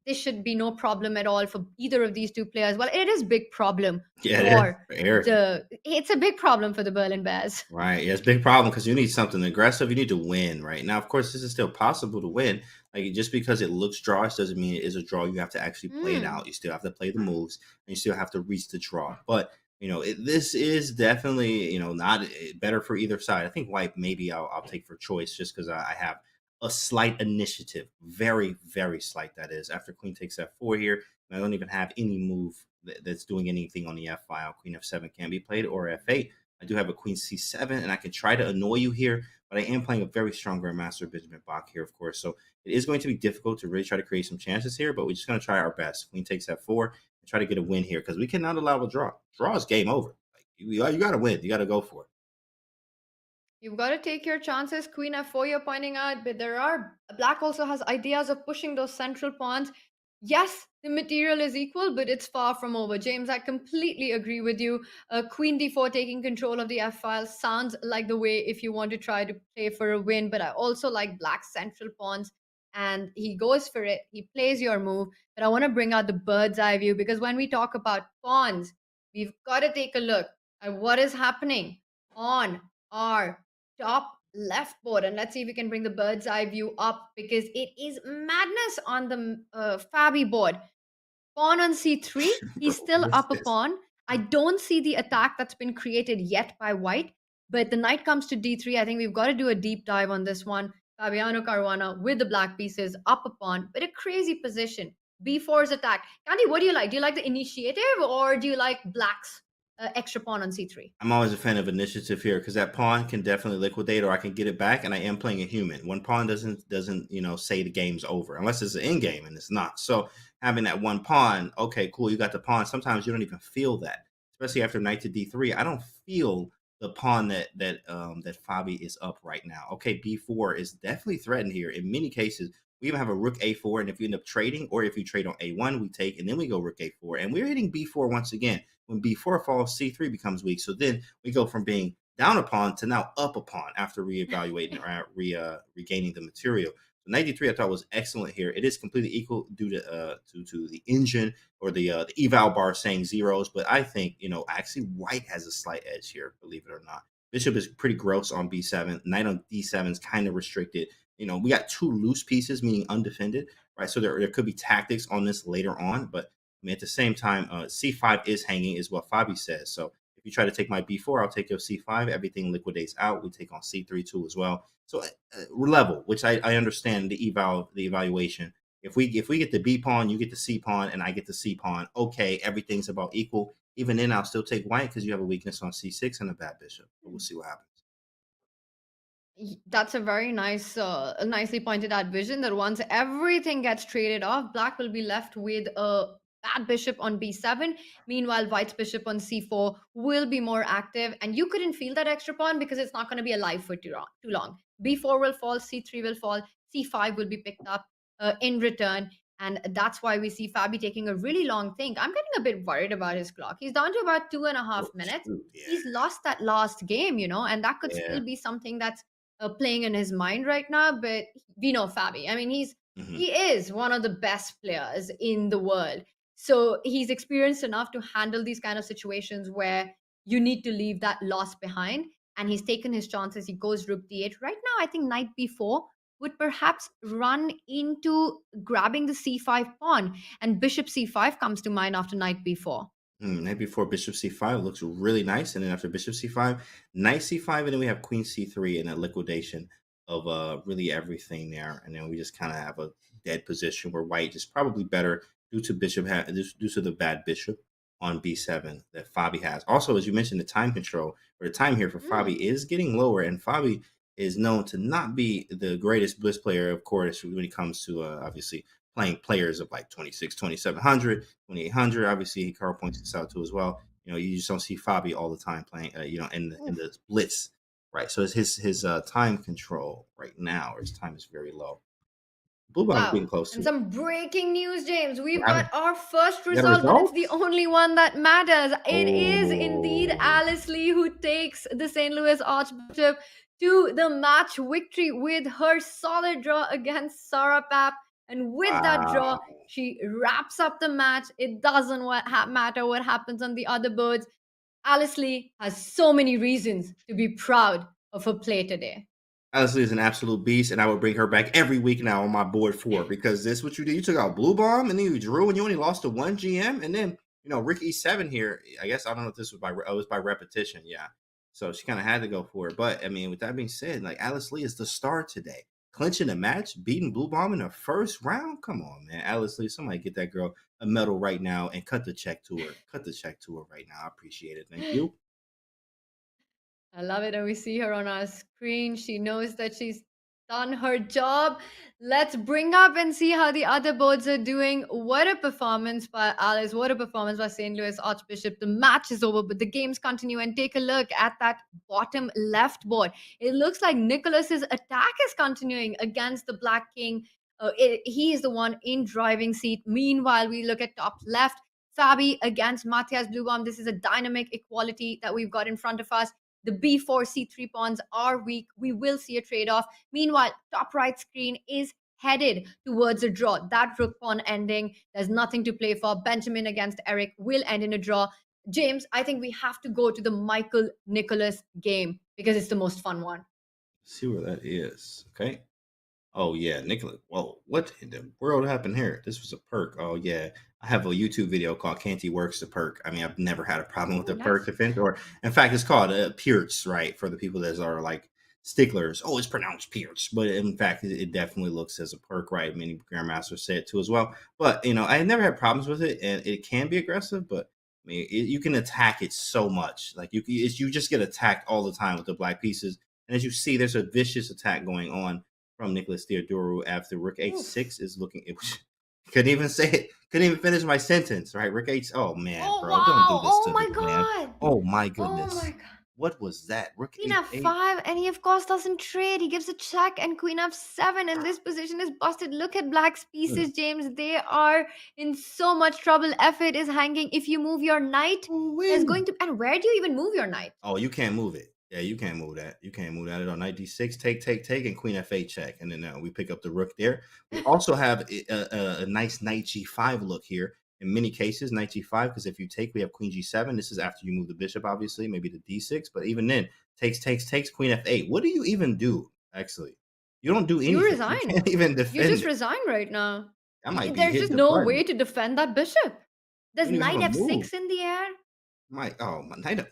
This should be no problem at all for either of these two players. Well, it is a big problem for Eric. it's a big problem for the Berlin Bears. Right. Yeah, it's a big problem because you need something aggressive. You need to win right now. Of course, this is still possible to win. Like just because it looks drawish doesn't mean it is a draw. You have to actually play it out. You still have to play the moves, and you still have to reach the draw. But this is definitely not better for either side. I think white maybe I'll take for choice just because I have a slight initiative, very very slight. That is after queen takes f4 here. And I don't even have any move that's doing anything on the f file. Queen f7 can be played or f8. I do have a queen c7, and I can try to annoy you here, but I am playing a very strong Grandmaster Benjamin Bach here, of course. So it is going to be difficult to really try to create some chances here, but we're just going to try our best. Queen takes f4 and try to get a win here because we cannot allow a draw. Draw is game over. Like you got to win. You got to go for it. You've got to take your chances. Queen f4 you're pointing out, but Black also has ideas of pushing those central pawns. Yes, the material is equal, but it's far from over. James, I completely agree with you. Queen d4 taking control of the f file sounds like the way if you want to try to play for a win, but I also like Black's central pawns, and he goes for it. He plays your move, but I want to bring out the bird's eye view because when we talk about pawns, we've got to take a look at what is happening on our top left board, and let's see if we can bring the bird's eye view up because it is madness on the Fabi board. Pawn on c3, he's still up a pawn. I don't see the attack that's been created yet by white, but the knight comes to d3. I think we've got to do a deep dive on this one. Fabiano Caruana with the black pieces up a pawn, but a crazy position. b4's attack. Candy, what do you like? Do you like the initiative or do you like black's extra pawn on c3? I'm always a fan of initiative here because that pawn can definitely liquidate or I can get it back, and I am playing a human. One pawn doesn't say the game's over unless it's an end game, and it's not. So having that one pawn, okay, cool, you got the pawn. Sometimes you don't even feel that, especially after knight to d3. I don't feel the pawn that Fabi is up right now. Okay, b4 is definitely threatened here. In many cases, we even have a rook a4, and if you end up trading, or if you trade on a1, we take, and then we go rook a4, and we're hitting b4 once again. When b4 falls, c3 becomes weak. So then we go from being down a pawn to now up a pawn after reevaluating or regaining the material. So knight d3 I thought was excellent here. It is completely equal due to the engine or the eval bar saying zeros, but I think, actually white has a slight edge here, believe it or not. Bishop is pretty gross on b7. Knight on d7 is kind of restricted. We got two loose pieces, meaning undefended, right? So there could be tactics on this later on, but at the same time, c5 is hanging, is what Fabi says. So if you try to take my b4, I'll take your c5. Everything liquidates out. We take on c3 too as well. So we're level, which I understand the evaluation. If we get the b pawn, you get the c pawn, and I get the c pawn. Okay, everything's about equal. Even then, I'll still take white because you have a weakness on c6 and a bad bishop. But we'll see what happens. That's a very nicely pointed out vision that once everything gets traded off, black will be left with a bad bishop on b7. Meanwhile, white's bishop on c4 will be more active, and you couldn't feel that extra pawn because it's not going to be alive for too long. b4 will fall, c3 will fall, c5 will be picked up in return. And that's why we see Fabi taking a really long think. I'm getting a bit worried about his clock. He's down to about 2.5 minutes. He's lost that last game, and that could still be something that's playing in his mind right now. But we know Fabi. I mean, he is one of the best players in the world. So he's experienced enough to handle these kind of situations where you need to leave that loss behind. And he's taken his chances. He goes rook d8. Right now, I think knight b4 would perhaps run into grabbing the c5 pawn, and bishop c5 comes to mind after knight b4. Knight b4, bishop c5 looks really nice, and then after bishop c5, knight c5, and then we have queen c3 and a liquidation of really everything there, and then we just kind of have a dead position where white is probably better due to the bad bishop on b7 that Fabi has. Also, as you mentioned, the time control or the time here for Fabi is getting lower, and Fabi is known to not be the greatest bliss player, of course, when it comes to obviously playing players of like 26, 2700, 2800. Obviously, Carl points this out too as well. You just don't see Fabi all the time playing, in the blitz, right? So it's his time control right now, or his time is very low. Blue Bomb's being close to and some breaking news, James. We've got our first result, but it's the only one that matters. It is indeed Alice Lee who takes the St. Louis Archbishop to the match victory with her solid draw against Sarah Papp. And with that draw, she wraps up the match. It doesn't matter what happens on the other boards. Alice Lee has so many reasons to be proud of her play today. Alice Lee is an absolute beast, and I would bring her back every week now on my board 4 because this is what you did. You took out Blue Bomb, and then you drew, and you only lost to 1 GM, and then Rick E7 here. I guess I don't know if this was by repetition, yeah. So she kind of had to go for it. But I mean, with that being said, like Alice Lee is the star today, clinching a match, beating Blue Bomb in the first round. Come on, man, Alice Lee, somebody get that girl a medal right now and cut the check to her. Cut the check to her right now. I appreciate it. Thank you. I love it. And we see her on our screen. She knows that she's done her job. Let's bring up and see how the other boards are doing. What a performance by Alice. What a performance by St. Louis Archbishop. The match is over, but the games continue. And take a look at that bottom left board. It looks like Nicholas's attack is continuing against the Black King. He is the one in driving seat. Meanwhile, we look at top left. Fabi against Matthias Blubom. This is a dynamic equality that we've got in front of us. The b4, c3 pawns are weak. We will see a trade-off. Meanwhile, top right screen is headed towards a draw. That rook pawn ending, there's nothing to play for. Benjamin against Eric will end in a draw. James, I think we have to go to the Michael Nicholas game because it's the most fun one. Let's see where that is. Okay. Oh, yeah, Nicholas. Whoa, what in the world happened here? This was a perk. Oh, yeah. I have a YouTube video called Canty Works the Perk. I mean, I've never had a problem with the perk defense. Or, in fact, it's called Pierce, right? For the people that are like sticklers. Oh, it's pronounced Pierce. But in fact, it definitely looks as a perk, right? Many grandmasters say it too as well. But, I never had problems with it. And it can be aggressive, but I mean, you can attack it so much. Like, you just get attacked all the time with the black pieces. And as you see, there's a vicious attack going on from Nicholas Theodorou after rook h6 is looking. Couldn't even say it. Couldn't even finish my sentence. Right, rook h. Oh man, bro, don't do this to me, man. Oh my goodness. Oh my god. What was that? Rook Queen H8. f5, and he of course doesn't trade. He gives a check, and Queen f7, and this position is busted. Look at Black's pieces, James. They are in so much trouble. F8 is hanging. If you move your knight, there's going to. And where do you even move your knight? Oh, you can't move it. Yeah, you can't move that. You can't move that at all. Knight d6, take, and queen f8 check. And then we pick up the rook there. We also have a nice knight g5 look here. In many cases, knight g5, because if you take, we have queen g7. This is after you move the bishop, obviously, maybe to d6. But even then, takes, queen f8. What do you even do, actually? You don't do anything. You resign. You can't even defend You just it. resign right now. That might be There's hit just the no button. way to defend that bishop. There's You don't even knight have a move. f6 in the air. My knight.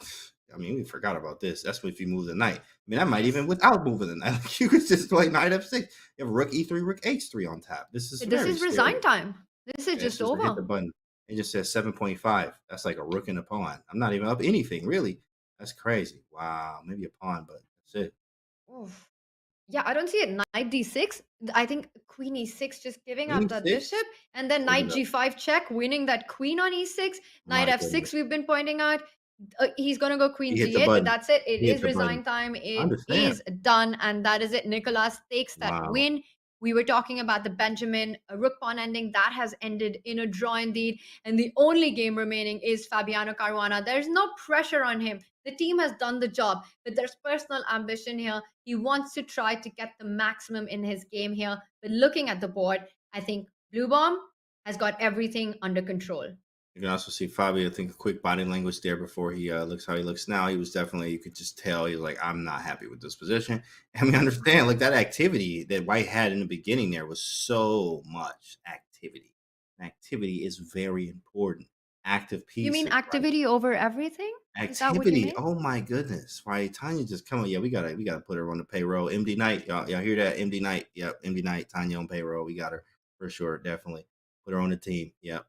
I mean, we forgot about this. That's if you move the knight. I mean, I might even without moving the knight. Like, you could just play knight f6. You have rook e3, rook h3 on tap. This is Resign time. This is Yeah, just it's just a hit the over. button. It just says 7.5. That's like a rook and a pawn. I'm not even up anything, really. That's crazy. Wow, maybe a pawn, but that's it. Oof. Yeah, I don't see it. Knight d6. I think queen e6 just giving Queen up that e6? bishop. And then Hold knight it up. g5 check, winning that queen on e6. Knight My f6 goodness. we've been pointing out. He's going to go queen He hit the g8, but button. that's it. It He hit is the button. resign time. I It understand. is done. And that is it. Nicolas takes that Wow. win. We were talking about the Benjamin rook pawn ending. That has ended in a draw indeed. And the only game remaining is Fabiano Caruana. There's no pressure on him. The team has done the job, but there's personal ambition here. He wants to try to get the maximum in his game here. But looking at the board, I think Blue Bomb has got everything under control. You can also see Fabio, I think, a quick body language there before he looks how he looks now. He was definitely, you could just tell, he was like, I'm not happy with this position. And we understand, like, that activity that White had in the beginning there was so much activity. Activity is very important. Active pieces. You mean activity over everything? Is that what you Activity. mean? Oh my goodness. Right. Tanya just come on. Yeah, we gotta put her on the payroll. MD Knight. Y'all hear that? MD Knight. Yep. MD Knight, Tanya on payroll. We got her for sure. Definitely. Put her on the team. Yep.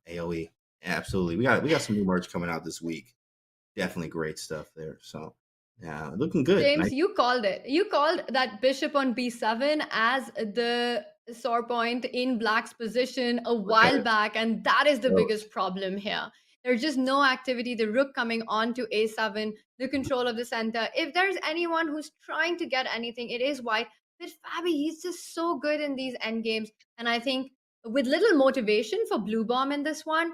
AOE. Absolutely. We got some new merch coming out this week. Definitely great stuff there. So yeah, looking good. James, Nice. you called it. You called that bishop on b7 as the sore point in Black's position a while back, and that is the biggest problem here. There's just no activity. The rook coming on to a7, the control of the center. If there's anyone who's trying to get anything, it is White. But Fabi, he's just so good in these endgames. And I think with little motivation for Blue Bomb in this one,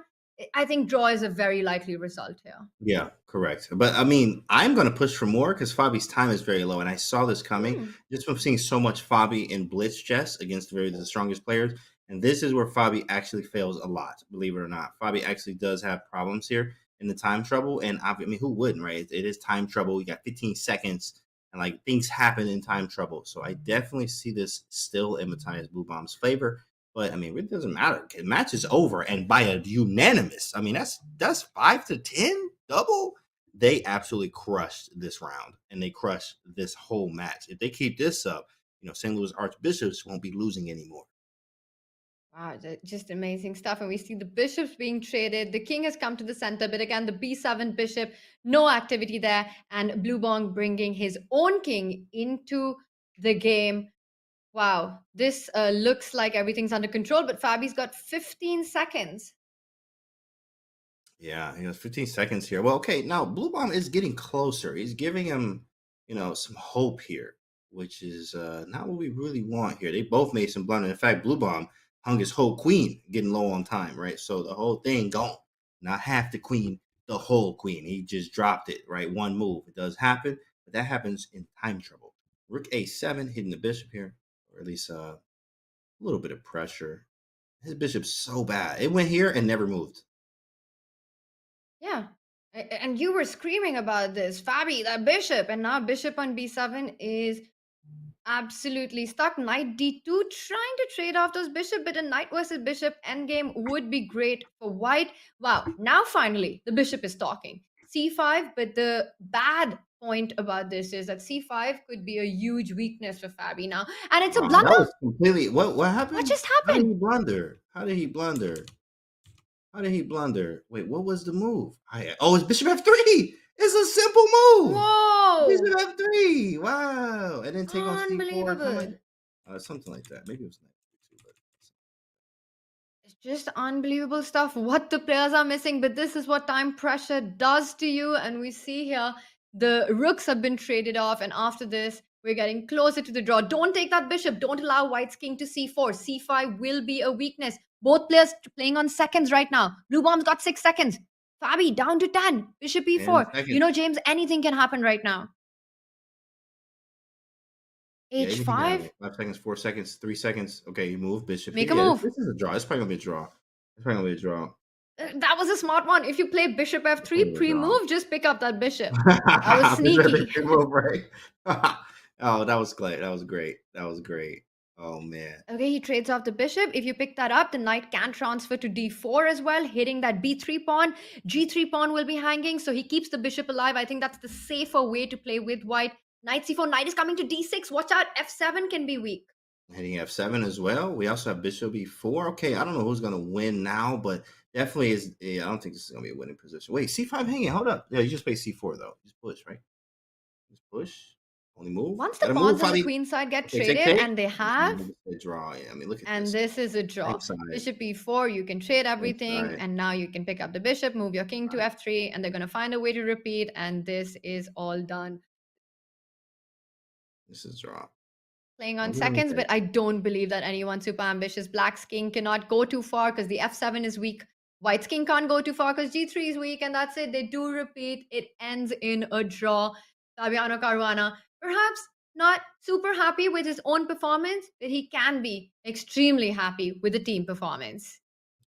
I think draw is a very likely result here. Yeah, correct. But I mean, I'm going to push for more because Fabi's time is very low, and I saw this coming just from seeing so much Fabi in blitz chess against the strongest players. And this is where Fabi actually fails a lot, believe it or not. Fabi actually does have problems here in the time trouble, and I mean, who wouldn't, right? It is time trouble. You got 15 seconds, and like things happen in time trouble. So I definitely see this still in Matthias Blue Bomb's favor. But I mean, it doesn't matter. The match is over, and by a unanimous. I mean, that's 5-10 double. They absolutely crushed this round, and they crushed this whole match. If they keep this up, St. Louis Archbishops won't be losing anymore. Wow, just amazing stuff. And we see the bishops being traded. The king has come to the center, but again, the b7 bishop, no activity there. And Blue Bong bringing his own king into the game. Wow, this looks like everything's under control, but Fabi's got 15 seconds. Yeah, he has 15 seconds here. Well, okay, now Blue Bomb is getting closer. He's giving him, some hope here, which is not what we really want here. They both made some blunders. In fact, Blue Bomb hung his whole queen, getting low on time, right? So the whole thing gone. Not half the queen, the whole queen. He just dropped it, right? One move. It does happen, but that happens in time trouble. Rook a7 hitting the bishop here, or at least a little bit of pressure. His bishop's so bad. It went here and never moved. Yeah. And you were screaming about this, Fabi, that bishop. And now bishop on b7 is absolutely stuck. Knight d2, trying to trade off those bishop, but a knight versus bishop endgame would be great for White. Wow, now finally the bishop is talking. c5, but the bad point about this is that c5 could be a huge weakness for Fabi now. And it's a blunder. That was completely what happened? What just How happened? did he blunder? How did he blunder? Wait, what was the move? It's bishop f3. It's a simple move. Whoa! Bishop f3. Wow. And then take on c4. Unbelievable. Something like that. Maybe it was knight f2. It's just unbelievable stuff what the players are missing, but this is what time pressure does to you. And we see here The rooks have been traded off, and after this, we're getting closer to the draw. Don't take that bishop. Don't allow white's king to c4. c5 will be a weakness. Both players playing on seconds right now. Blue bomb's got 6 seconds. Fabi down to 10. Bishop 10 e4. seconds. You know, James, anything can happen right now. Yeah, anything can h5. happen. 5 seconds, 4 seconds, 3 seconds. Okay, you move bishop. Make here. a Yeah, move. This is a draw. It's probably gonna be a draw. It's probably gonna be a draw. That was a smart one. If you play bishop f3 Probably a pre-move, just pick up that bishop. That was Bishop sneaky. F3 move, right? Oh, that was great. That was great. That was great. Oh man. Okay, he trades off the bishop. If you pick that up, the knight can transfer to d4 as well, hitting that b3 pawn. g3 pawn will be hanging, so he keeps the bishop alive. I think that's the safer way to play with white. Knight c4, knight is coming to d6. Watch out, f7 can be weak. Hitting f7 as well. We also have bishop e4. Okay, I don't know who's gonna win now, but definitely is. Yeah, I don't think this is gonna be a winning position. Wait, c5 hanging. Hold up. Yeah, you just play c4 though. Just push, right? Just push. Only move. Once the Gotta pawns move, on the Fabi. queen side get Okay, traded, take. and they have, A draw. Yeah, I mean, look at and this. this is a draw. Right side. Bishop e4, you can trade everything, side. and now you can pick up the bishop, move your king to f3, and they're going to find a way to repeat, and this is all done. This is draw. Playing on Okay. seconds, but I don't believe that anyone's super ambitious. Black's king cannot go too far because the f7 is weak. White's king can't go too far because g3 is weak, and that's it. They do repeat. It ends in a draw. Fabiano Caruana, perhaps not super happy with his own performance, but he can be extremely happy with the team performance.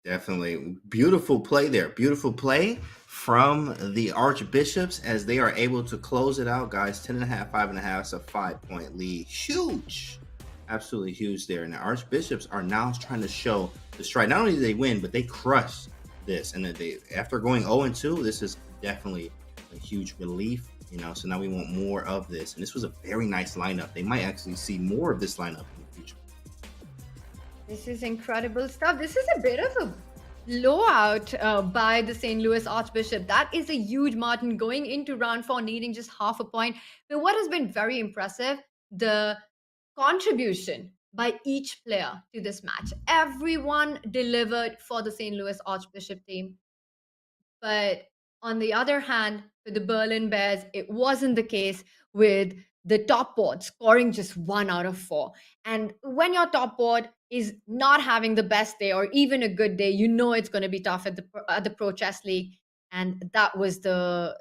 Definitely. Beautiful play there. Beautiful play from the Archbishops as they are able to close it out, guys. 10.5, 5.5. It's a 5-point lead. Huge. Absolutely huge there. And the Archbishops are now trying to show the stride. Not only did they win, but they crushed this. And they, after going 0-2, this is definitely a huge relief. You know, so now we want more of this. And this was a very nice lineup. They might actually see more of this lineup in the future. This is incredible stuff. This is a bit of a blowout by the St. Louis Archbishop. That is a huge margin going into round 4, needing just half a point. But what has been very impressive, the contribution by each player to this match. Everyone delivered for the St. Louis Archbishop team. But on the other hand, for the Berlin Bears, it wasn't the case with the top board scoring just 1 out of 4. And when your top board is not having the best day or even a good day, you know it's going to be tough at the Pro Chess League. And that was I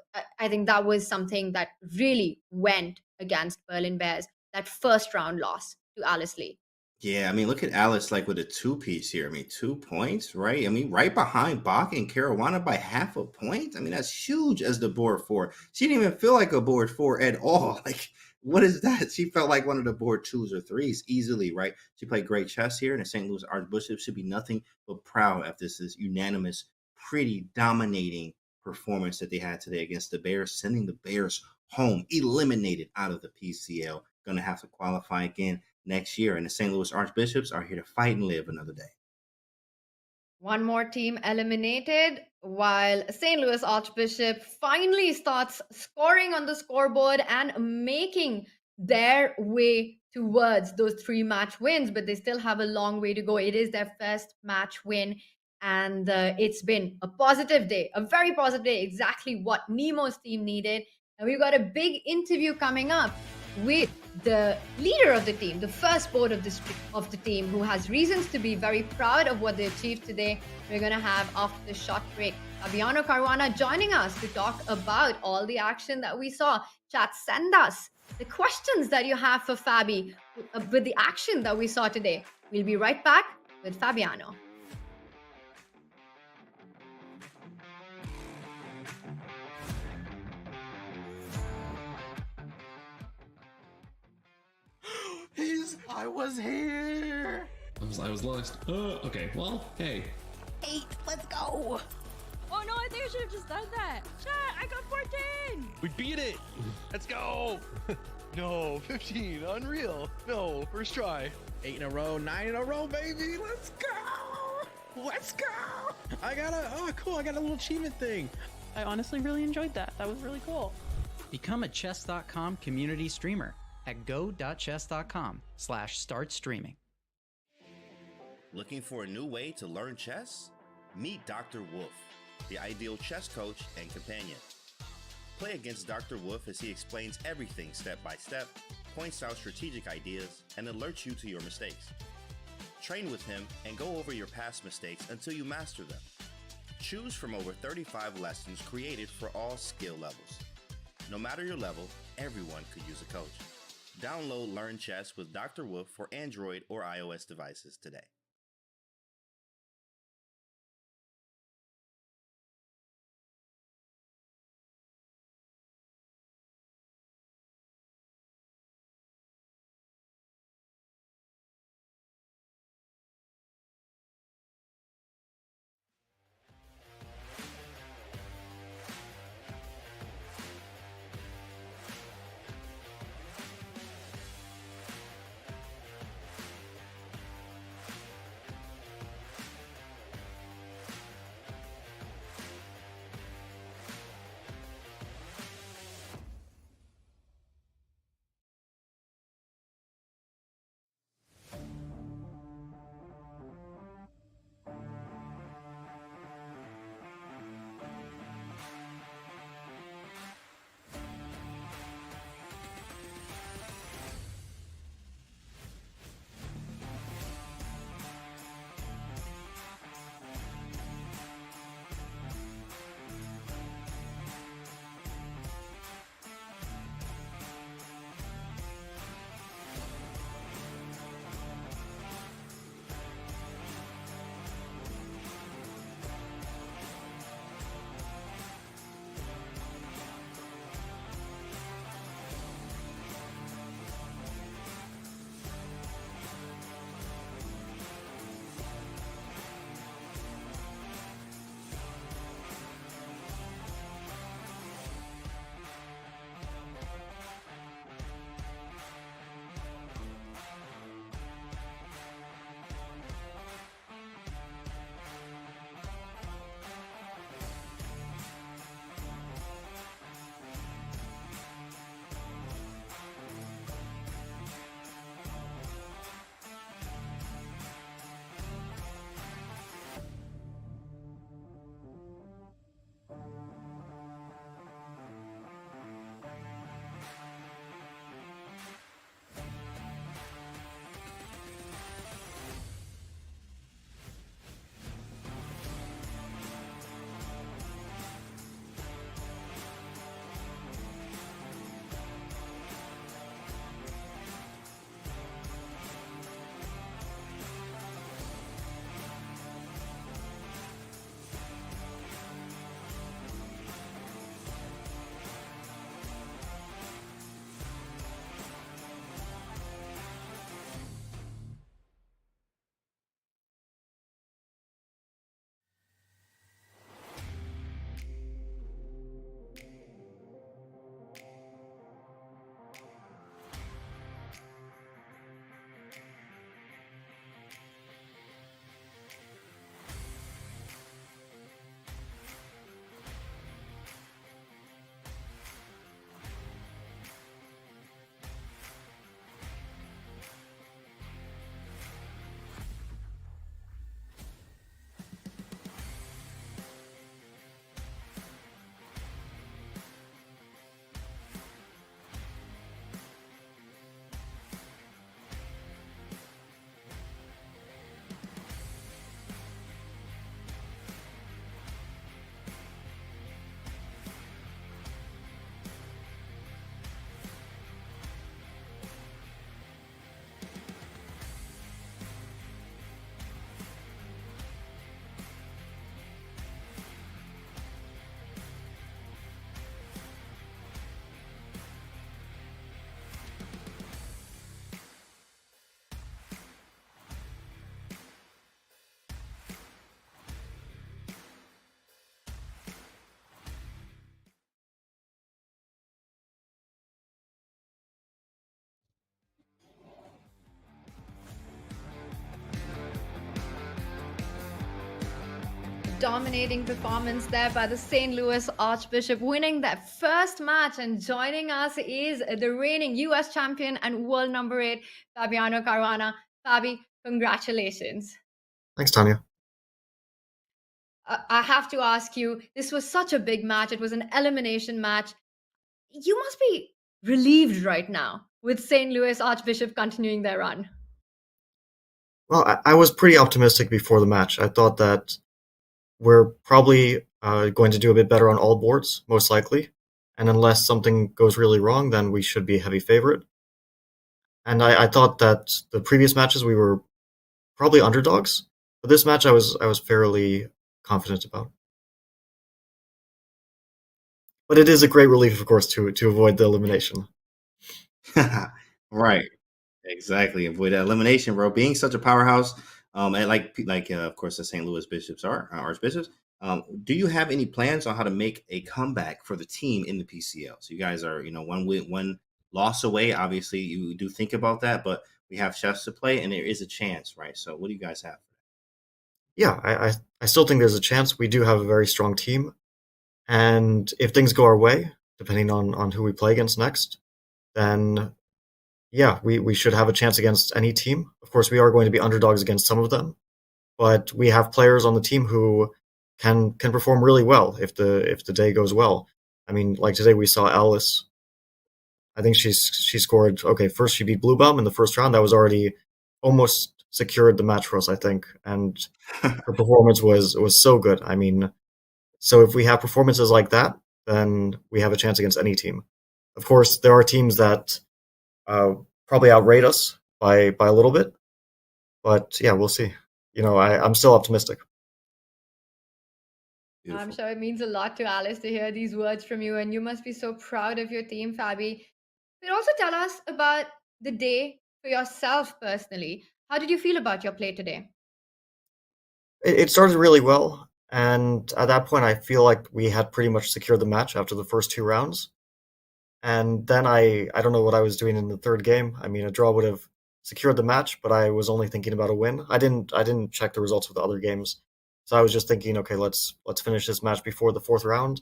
think that was something that really went against Berlin Bears, that first round loss to Alice Lee. Yeah, I mean, look at Alice like with a 2-piece here. I mean, 2 points, right? I mean, right behind Bach and Caruana by half a point. I mean, that's huge as the board 4. She didn't even feel like a board 4 at all. Like, what is that? She felt like one of the board 2s or 3s easily, right? She played great chess here, and the St. Louis Archbishop should be nothing but proud of this unanimous, pretty dominating performance that they had today against the Bears, sending the Bears home, eliminated out of the PCL. Going to have to qualify again next year, and the St. Louis Archbishops are here to fight and live another day. One more team eliminated, while St. Louis Archbishop finally starts scoring on the scoreboard and making their way towards those 3-match wins, but they still have a long way to go. It is their first match win, and it's been a positive day, a very positive day, exactly what Nemo's team needed. And we've got a big interview coming up with the leader of the team, the first board of the team, who has reasons to be very proud of what they achieved today. We're going to have after the short break Fabiano Caruana joining us to talk about all the action that we saw. Chat, send us the questions that you have for Fabi with the action that we saw today. We'll be right back with Fabiano. I was here. I was lost. Okay, well, hey. 8, let's go. Oh no, I think I should have just done that. Chat, I got 14. We beat it. Let's go. No, 15, unreal. No, first try. 8 in a row, 9 in a row, baby. Let's go. Let's go. I got a little achievement thing. I honestly really enjoyed that. That was really cool. Become a chess.com community streamer at go.chess.com/start streaming. Looking for a new way to learn chess? Meet Dr. Wolf, the ideal chess coach and companion. Play against Dr. Wolf as he explains everything step by step, points out strategic ideas, and alerts you to your mistakes. Train with him and go over your past mistakes until you master them. Choose from over 35 lessons created for all skill levels. No matter your level, everyone could use a coach. Download Learn Chess with Dr. Wolf for Android or iOS devices today. Dominating performance there by the St. Louis Archbishop, winning that first match. And joining us is the reigning US champion and world number 8, Fabiano Caruana. Fabi, congratulations. Thanks, Tanya. I have to ask you, this was such a big match. It was an elimination match. You must be relieved right now with St. Louis Archbishop continuing their run. Well, I was pretty optimistic before the match. I thought that we're probably going to do a bit better on all boards, most likely. And unless something goes really wrong, then we should be a heavy favorite. And I thought that the previous matches we were probably underdogs, but this match I was fairly confident about. But it is a great relief, of course, to avoid the elimination. Right. Exactly. Avoid that elimination, bro. Being such a powerhouse, and of course the St. Louis Bishops are Archbishops. Do you have any plans on how to make a comeback for the team in the PCL? So you guys are, one loss away. Obviously, you do think about that, but we have chefs to play, and there is a chance, right? So what do you guys have? Yeah, I still think there's a chance. We do have a very strong team, and if things go our way, depending on who we play against next, then yeah, we should have a chance against any team. Of course, we are going to be underdogs against some of them, but we have players on the team who can perform really well if the day goes well. I mean, like today we saw Alice. I think she scored. Okay, first she beat Bluebaum in the first round. That was already almost secured the match for us, I think. And her performance was so good. I mean, so if we have performances like that, then we have a chance against any team. Of course, there are teams that probably outrate us by a little bit, but yeah, we'll see. I'm still optimistic. Beautiful. I'm sure it means a lot to Alice to hear these words from you, and you must be so proud of your team, Fabi. But also tell us about the day for yourself personally. How did you feel about your play today? It started really well, and at that point, I feel like we had pretty much secured the match after the first two rounds. And then I don't know what I was doing in the third game. I mean, a draw would have secured the match, but I was only thinking about a win. I didn't check the results of the other games, so I was just thinking, okay, let's finish this match before the fourth round,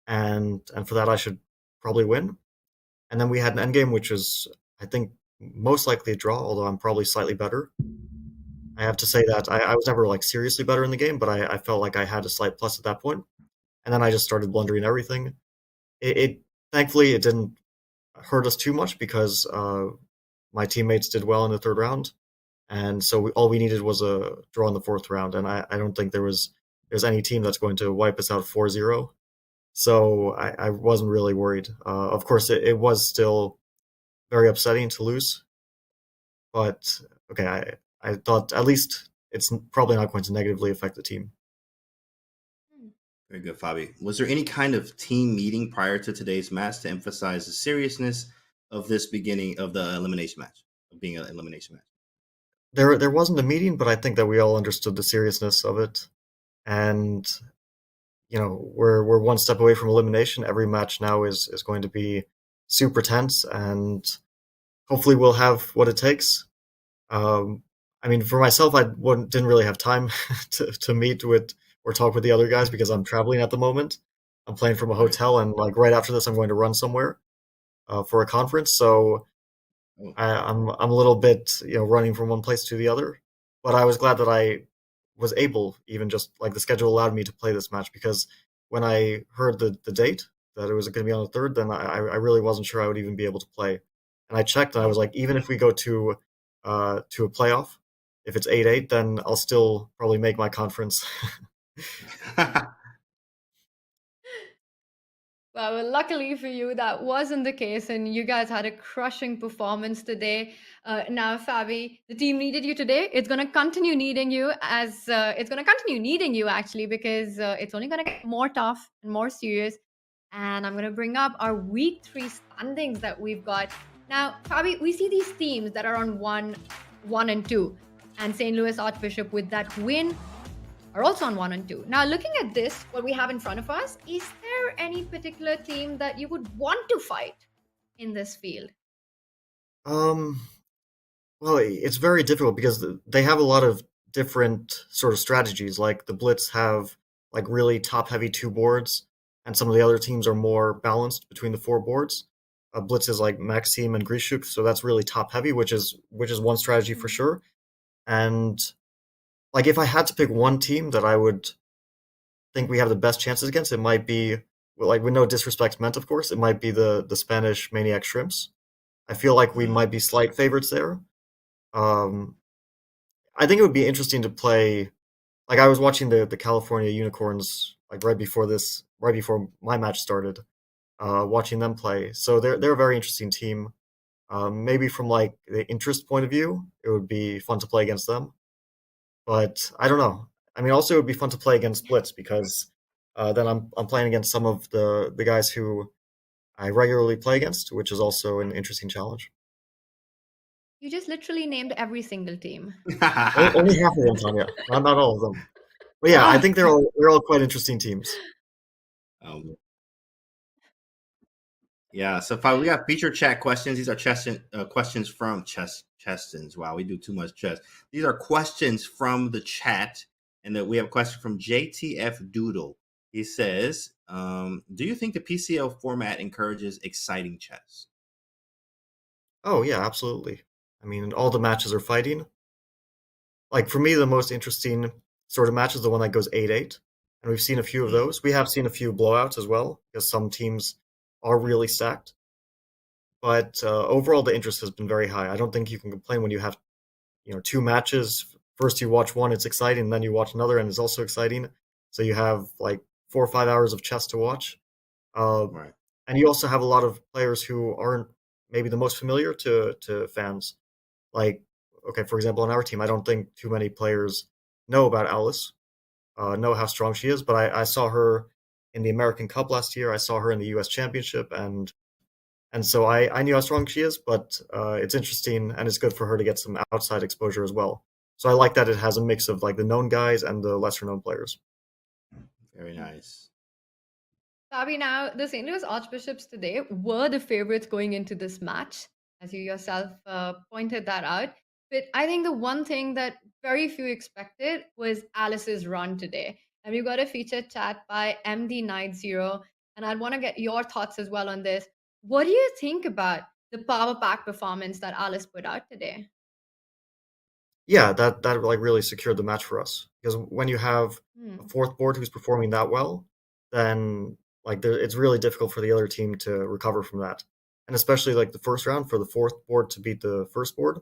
and for that I should probably win. And then we had an endgame, which was, I think, most likely a draw, although I'm probably slightly better. I have to say that I was never like seriously better in the game, but I felt like I had a slight plus at that point. And then I just started blundering everything. It thankfully it didn't hurt us too much because my teammates did well in the third round, and so all we needed was a draw in the fourth round. And I don't think there's any team that's going to wipe us out 4-0. So I wasn't really worried. Of course, it was still very upsetting to lose, but okay, I thought at least it's probably not going to negatively affect the team. Very good, Fabi. Was there any kind of team meeting prior to today's match to emphasize the seriousness of this beginning of the elimination match, of being an elimination match? There wasn't a meeting, but I think that we all understood the seriousness of it, and we're one step away from elimination. Every match now is going to be super tense, and hopefully we'll have what it takes. I mean, for myself, didn't really have time to meet with or talk with the other guys because I'm traveling at the moment. I'm playing from a hotel, and like right after this, I'm going to run somewhere for a conference. So I'm a little bit running from one place to the other. But I was glad that I was able, even just like the schedule allowed me to play this match, because when I heard the date that it was going to be on the third, then I really wasn't sure I would even be able to play. And I checked, and I was like, even if we go to a playoff, if it's 8-8, then I'll still probably make my conference. Well, luckily for you, that wasn't the case, and you guys had a crushing performance today. Now, Fabi, the team needed you today. It's going to continue needing you actually, because it's only going to get more tough and more serious. And I'm going to bring up our week 3 standings that we've got. Now, Fabi, we see these teams that are on 1 and 2, and St. Louis Archbishop with that win are also on 1 and 2. Now, looking at this, what we have in front of us, is there any particular team that you would want to fight in this field? Well, it's very difficult because they have a lot of different sort of strategies. Like the Blitz have like really top-heavy 2 boards, and some of the other teams are more balanced between the 4 boards. Blitz is like Maxime and Grishuk, so that's really top-heavy, which is one strategy for sure. And like if I had to pick one team that I would think we have the best chances against, it might be like with no disrespect meant, of course, it might be the Spanish Maniac Shrimps. I feel like we might be slight favorites there. I think it would be interesting to play. Like I was watching the California Unicorns like right before my match started, watching them play. So they're a very interesting team. Maybe from like the interest point of view, it would be fun to play against them. But I don't know. I mean, also it would be fun to play against Blitz because then I'm playing against some of the guys who I regularly play against, which is also an interesting challenge. You just literally named every single team. Only half of them, Tanya. Not all of them. But yeah, I think they're all quite interesting teams. Yeah, so we got feature chat questions. These are questions from Chestons. Wow, we do too much chess. These are questions from the chat, and that we have a question from JTF Doodle. He says, "Do you think the PCL format encourages exciting chess?" Oh yeah, absolutely. I mean, all the matches are fighting. Like for me, the most interesting sort of match is the one that goes 8-8, and we've seen a few of those. We have seen a few blowouts as well because some teams are really stacked. But overall, the interest has been very high. I don't think you can complain when you have, two matches. First, you watch one, it's exciting, and then you watch another, and it's also exciting. So you have like 4 or 5 hours of chess to watch. Right. And you also have a lot of players who aren't maybe the most familiar to fans. Like, okay, for example, on our team, I don't think too many players know about Alice, know how strong she is. But I saw her in the American Cup last year. I saw her in the U.S. Championship, and so I knew how strong she is. But it's interesting, and it's good for her to get some outside exposure as well. So I like that it has a mix of like the known guys and the lesser known players. Very nice. Fabi, now the St. Louis Archbishops today were the favorites going into this match, as you yourself pointed that out. But I think the one thing that very few expected was Alice's run today. And we've got a featured chat by MD90, and I'd want to get your thoughts as well on this. What do you think about the power pack performance that Alice put out today? Yeah, that like really secured the match for us because when you have a fourth board who's performing that well, then like it's really difficult for the other team to recover from that, and especially like the first round for the fourth board to beat the first board.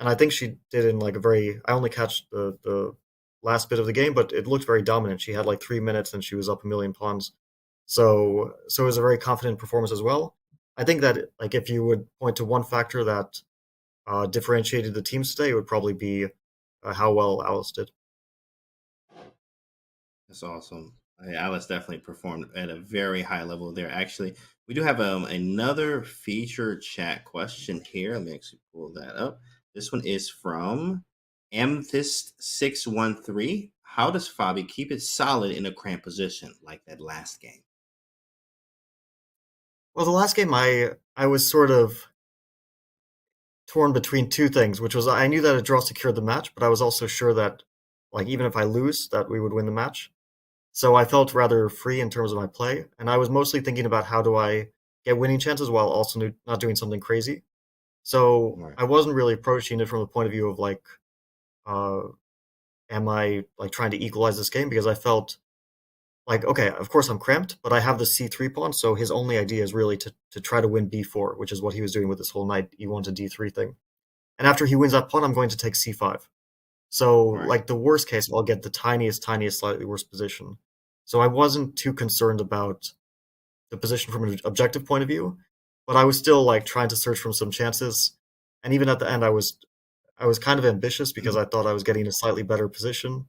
And I think she did in like a very. I only catch the last bit of the game, but it looked very dominant. She had like 3 minutes and she was up a million pawns, so it was a very confident performance as well. I think that like if you would point to one factor that differentiated the teams today, it would probably be how well Alice did. That's awesome. Alice definitely performed at a very high level there. Actually, we do have another feature chat question here. Let me actually pull that up. This one is from Amethyst613. How does Fabi keep it solid in a cramped position like that last game? Well, the last game I was sort of torn between two things, which was I knew that a draw secured the match, but I was also sure that like even if I lose, that we would win the match. So I felt rather free in terms of my play, and I was mostly thinking about how do I get winning chances while also not doing something crazy. So I wasn't really approaching it from the point of view of like, am I like trying to equalize this game? Because I felt like, okay, of course I'm cramped, but I have the c3 pawn, so his only idea is really to try to win b4, which is what he was doing with this whole knight e1 to d3 thing. And after he wins that pawn, I'm going to take c5. So like the worst case, I'll get the tiniest, slightly worse position. So I wasn't too concerned about the position from an objective point of view, but I was still like trying to search for some chances. And even at the end, I was kind of ambitious because I thought I was getting a slightly better position,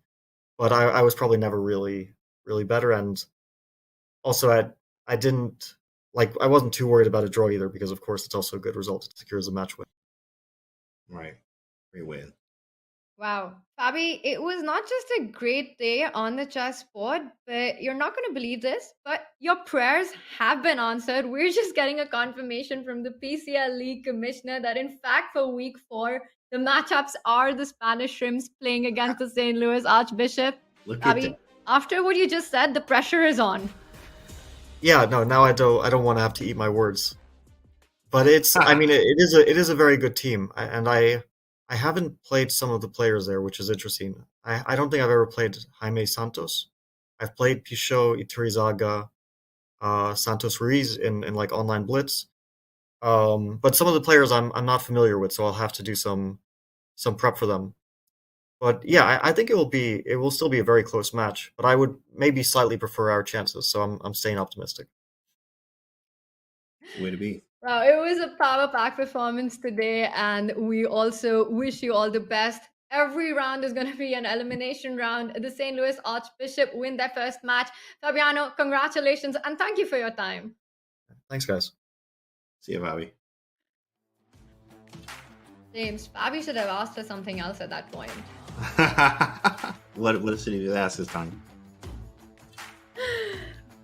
but I was probably never really better. And also I didn't like I wasn't too worried about a draw either because of course it's also a good result. It secures a match win. Right, great win. Wow. Fabi, it was not just a great day on the chessboard, but you're not going to believe this, but your prayers have been answered. We're just getting a confirmation from the PCL League Commissioner that, in fact, for week 4, the matchups are the Spanish Shrimps playing against the St. Louis Archbishop. Look at Fabi, that. after what you just said, the pressure is on. Yeah, no, now I don't want to have to eat my words. But it's I mean it is a very good team, and I haven't played some of the players there, which is interesting. I don't think I've ever played Jaime Santos. I've played Pichot, Iturizaga, Santos Ruiz in like online blitz. But some of the players I'm not familiar with, so I'll have to do some prep for them. But yeah, I think it will still be a very close match. But I would maybe slightly prefer our chances, so I'm staying optimistic. Way to be. Wow, it was a power pack performance today, and we also wish you all the best. Every round is going to be an elimination round. The St. Louis Archbishop win their first match. Fabiano, congratulations, and thank you for your time. Thanks, guys. See you, Bobby. James, Fabi should have asked us something else at that point. What should he ask this time?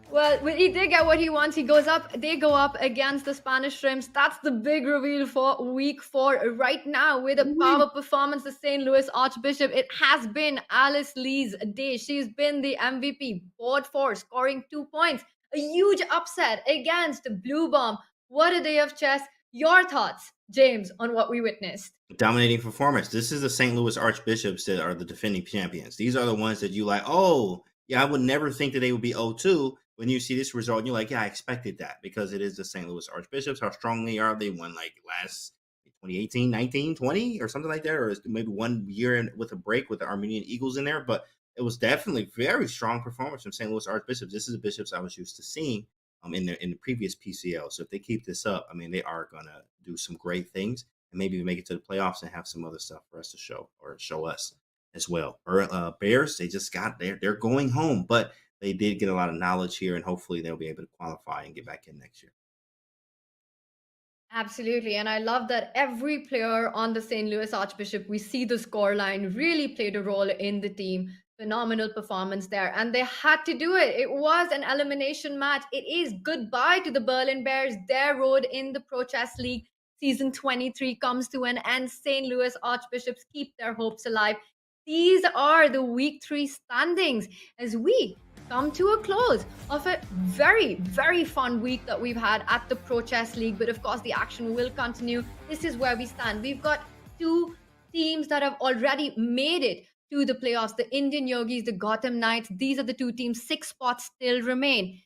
Well, he did get what he wants. They go up against the Spanish Shrimps. That's the big reveal for week 4 right now with a power performance. The St. Louis Archbishop. It has been Alice Lee's day. She's been the MVP. Board 4, scoring 2 points. A huge upset against Blue Bomb. What a day of chess. Your thoughts, James, on what we witnessed? Dominating performance. This is the St. Louis Archbishops that are the defending champions. These are the ones that you like, oh, yeah, I would never think that they would be 0-2. When you see this result, you're like, yeah, I expected that because it is the St. Louis Archbishops. How strong they are. They won like last 2018, 19, 20 or something like that, or maybe 1 year with a break with the Armenian Eagles in there. But it was definitely very strong performance from St. Louis Archbishops. This is the Bishops I was used to seeing in the previous PCL. So if they keep this up, I mean, they are going to do some great things and maybe make it to the playoffs and have some other stuff for us to show us as well. Or Bears, they just got there. They're going home, but they did get a lot of knowledge here, and hopefully they'll be able to qualify and get back in next year. Absolutely. And I love that every player on the St. Louis Archbishop, we see the scoreline, really played a role in the team. Phenomenal performance there. And they had to do it. It was an elimination match. It is goodbye to the Berlin Bears. Their road in the Pro Chess League season 23 comes to an end. St. Louis Archbishops keep their hopes alive. These are the week 3 standings as we come to a close of a very, very fun week that we've had at the Pro Chess League. But of course, the action will continue. This is where we stand. We've got 2 teams that have already made it to the playoffs. The Indian Yogis, the Gotham Knights. These are the 2 teams. 6 spots still remain.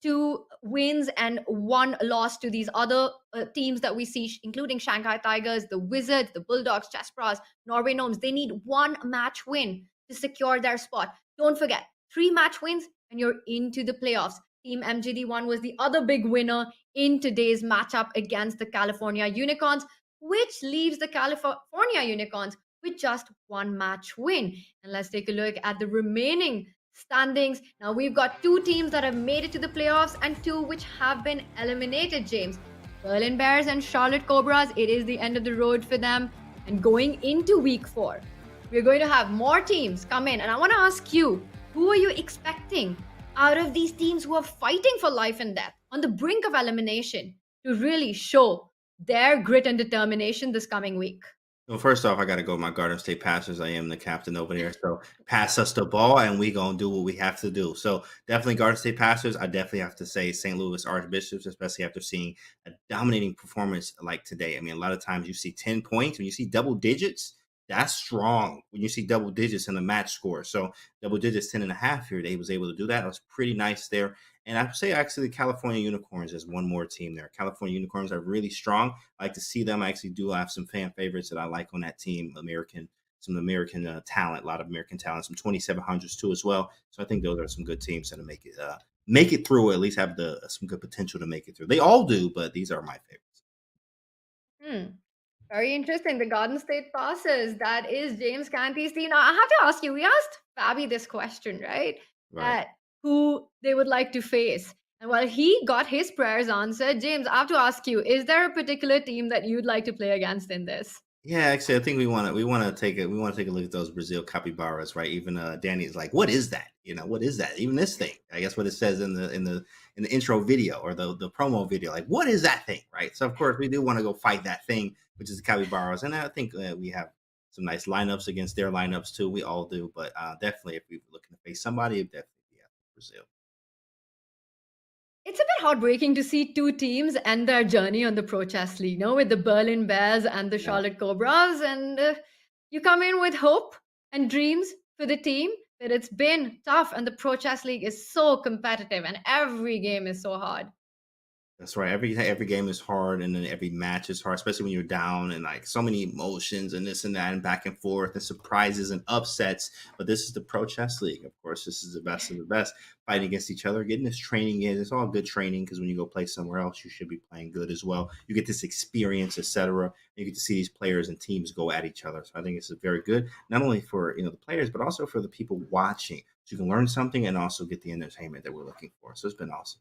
2 wins and 1 loss to these other teams that we see, including Shanghai Tigers, the Wizards, the Bulldogs, Chess Pros, Norway Gnomes. They need 1 match win to secure their spot. Don't forget, 3 match wins and you're into the playoffs. Team MGD1 was the other big winner in today's matchup against the California Unicorns, which leaves the California Unicorns with just 1 match win. And let's take a look at the remaining standings. Now we've got 2 teams that have made it to the playoffs and 2 which have been eliminated, James. Berlin Bears and Charlotte Cobras, it is the end of the road for them. And going into week 4, we're going to have more teams come in. And I want to ask you, who are you expecting out of these teams who are fighting for life and death on the brink of elimination to really show their grit and determination this coming week? Well, first off, I got to go with my Garden State Passers. I am the captain over there. So pass us the ball and we going to do what we have to do. So definitely Garden State Passers. I definitely have to say St. Louis Archbishops, especially after seeing a dominating performance like today. I mean, a lot of times you see 10 points. When you see double digits, that's strong when you see double digits in the match score. So double digits, 10.5 here. They was able to do that. It was pretty nice there. And I would say actually California Unicorns is one more team there. California Unicorns are really strong. I like to see them. I actually do have some fan favorites that I like on that team. Some American talent, a lot of American talent, some 2700s too as well. So I think those are some good teams that make it through, or at least have some good potential to make it through. They all do, but these are my favorites. Very interesting. The Garden State Passes. That is James Canty's team. Now, I have to ask you, we asked Fabi this question, right? Who they would like to face. And while he got his prayers answered, James, I have to ask you, is there a particular team that you'd like to play against in this? Yeah, actually, I think we want to take a look at those Brazil capybaras, right? Even Danny is like, what is that? What is that? Even this thing, I guess what it says in the intro video or the promo video, like, what is that thing, right? So of course we do want to go fight that thing, which is the capybaras, and I think we have some nice lineups against their lineups too. We all do, but definitely if we're looking to face somebody, it definitely be Brazil. It's a bit heartbreaking to see 2 teams end their journey on the Pro Chess League, with the Berlin Bears and the Charlotte Cobras. And you come in with hope and dreams for the team. but it's been tough, and the Pro Chess League is so competitive, and every game is so hard. That's right. Every game is hard, and then every match is hard, especially when you're down and like so many emotions and this and that and back and forth and surprises and upsets. But this is the Pro Chess League. Of course, this is the best of the best fighting against each other, getting this training in. It's all good training because when you go play somewhere else, you should be playing good as well. You get this experience, etc. You get to see these players and teams go at each other. So I think it's very good, not only for the players, but also for the people watching. So you can learn something and also get the entertainment that we're looking for. So it's been awesome.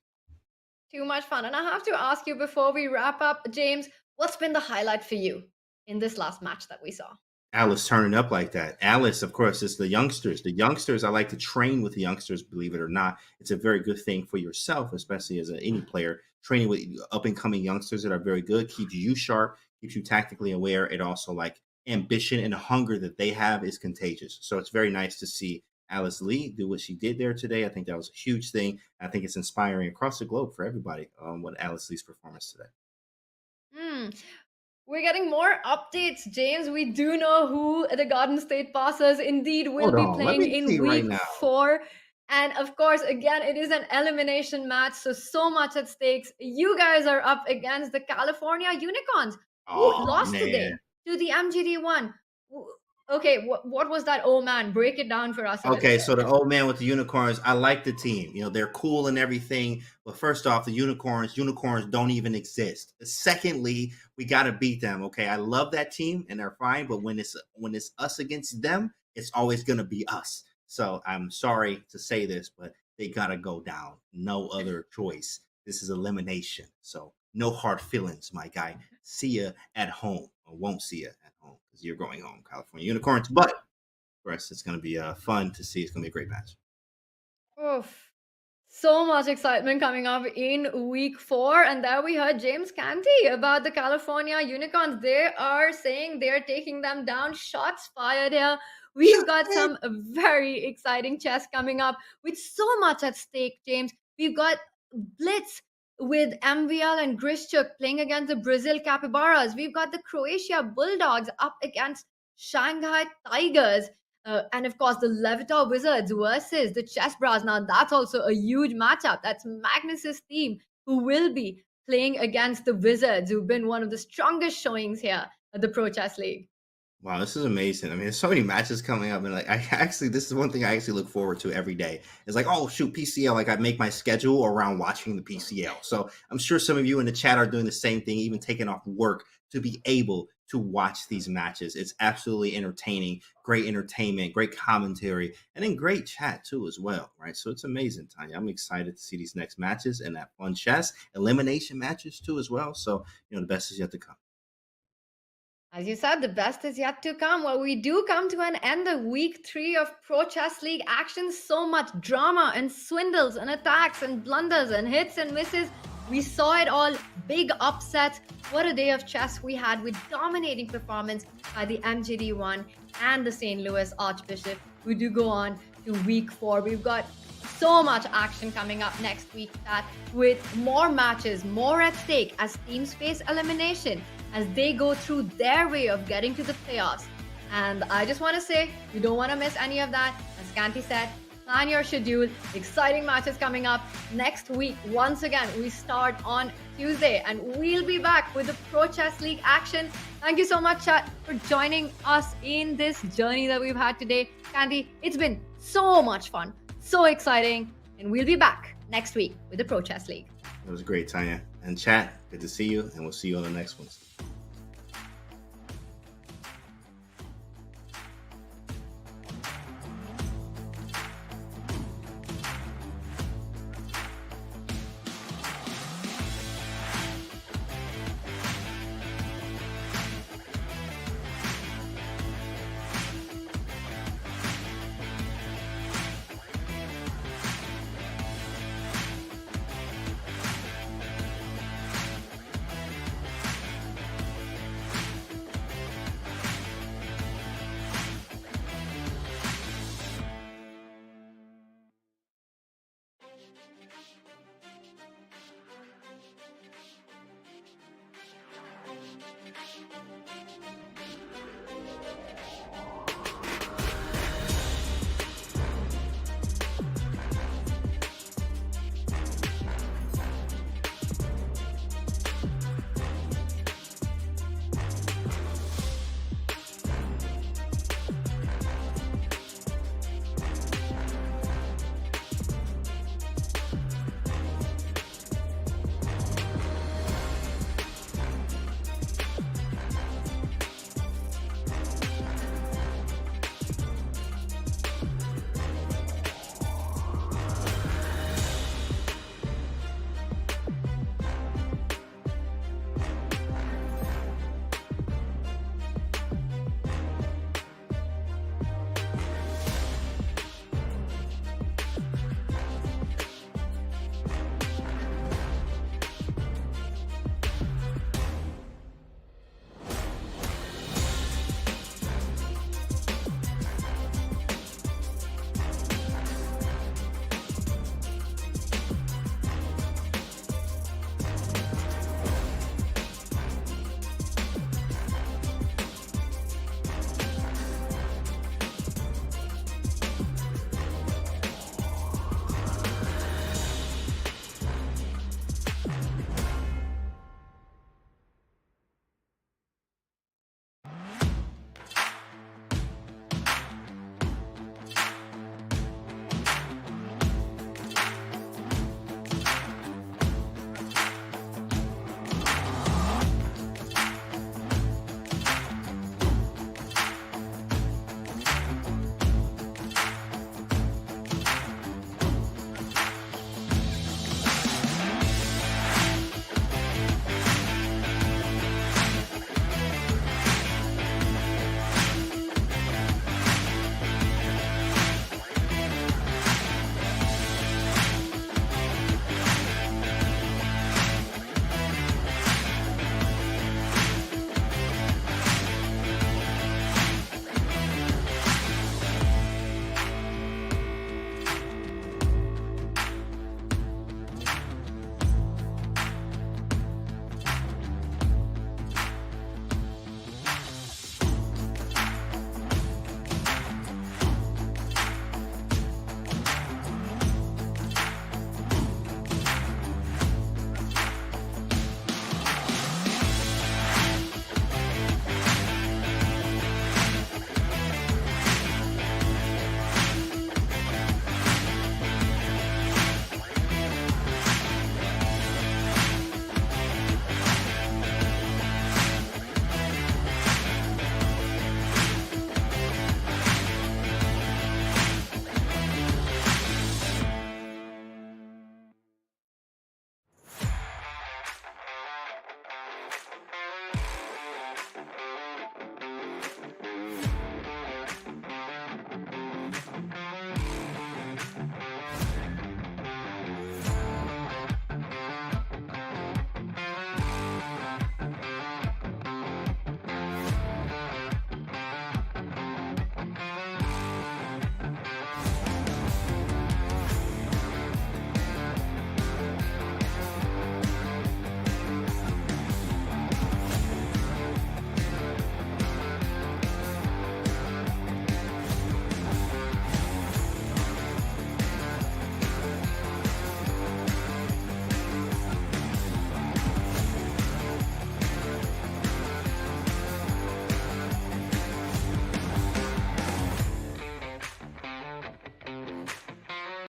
Too much fun. And I have to ask you before we wrap up, James, what's been the highlight for you in this last match that we saw? Alice turning up like that. Alice, of course, is the youngsters. The youngsters, I like to train with the youngsters, believe it or not. It's a very good thing for yourself, especially as any player. Training with up-and-coming youngsters that are very good keeps you sharp, keeps you tactically aware. It also, like, ambition and hunger that they have is contagious. So it's very nice to see Alice Lee do what she did there today. I think that was a huge thing. I think it's inspiring across the globe for everybody what Alice Lee's performance today. We're getting more updates, James. We do know who the Garden State Passers indeed will be playing in week 4. And of course, again, it is an elimination match, so much at stakes. You guys are up against the California Unicorns, who lost today to the MGD1. Okay, what was that? Oh man, break it down for us. Okay, so the old man with the unicorns, I like the team. They're cool and everything. But first off, the unicorns don't even exist. Secondly, we got to beat them. Okay, I love that team and they're fine. But when it's us against them, it's always going to be us. So I'm sorry to say this, but they got to go down. No other choice. This is elimination. So no hard feelings, my guy. See ya at home. Or won't see ya at home because you're going home, California Unicorns. But for us, it's going to be fun to see. It's going to be a great match. Oof. So much excitement coming up in week 4. And there we heard James Canty about the California Unicorns. They are saying they're taking them down. Shots fired here. We've got some very exciting chess coming up with so much at stake, James. We've got Blitz with MVL and Grishchuk playing against the Brazil Capybaras. We've got the Croatia Bulldogs up against Shanghai Tigers. And of course, the Levitor Wizards versus the Chess Bras. Now, that's also a huge matchup. That's Magnus's team who will be playing against the Wizards, who've been one of the strongest showings here at the Pro Chess League. Wow, this is amazing. I mean, there's so many matches coming up, and this is one thing I actually look forward to every day. It's like, oh shoot, PCL. Like I make my schedule around watching the PCL. So I'm sure some of you in the chat are doing the same thing, even taking off work to be able to watch these matches. It's absolutely entertaining, great entertainment, great commentary, and then great chat too as well, right? So it's amazing, Tanya. I'm excited to see these next matches and that fun chess elimination matches too as well. So the best is yet to come. As you said, the best is yet to come. Well, we do come to an end of week 3 of Pro Chess League action. So much drama and swindles and attacks and blunders and hits and misses. We saw it all. Big upsets. What a day of chess we had with dominating performance by the MGD1 and the St. Louis Archbishop. We do go on to week 4. We've got so much action coming up next week, Chat, with more matches, more at stake as teams face elimination, as they go through their way of getting to the playoffs. And I just want to say, you don't want to miss any of that. As Canty said, plan your schedule. Exciting matches coming up next week. Once again, we start on Tuesday, and we'll be back with the Pro Chess League action. Thank you so much, chat, for joining us in this journey that we've had today. Canty, it's been so much fun, so exciting, and we'll be back next week with the Pro Chess League. It was great, Tanya. And chat, good to see you, and we'll see you on the next ones.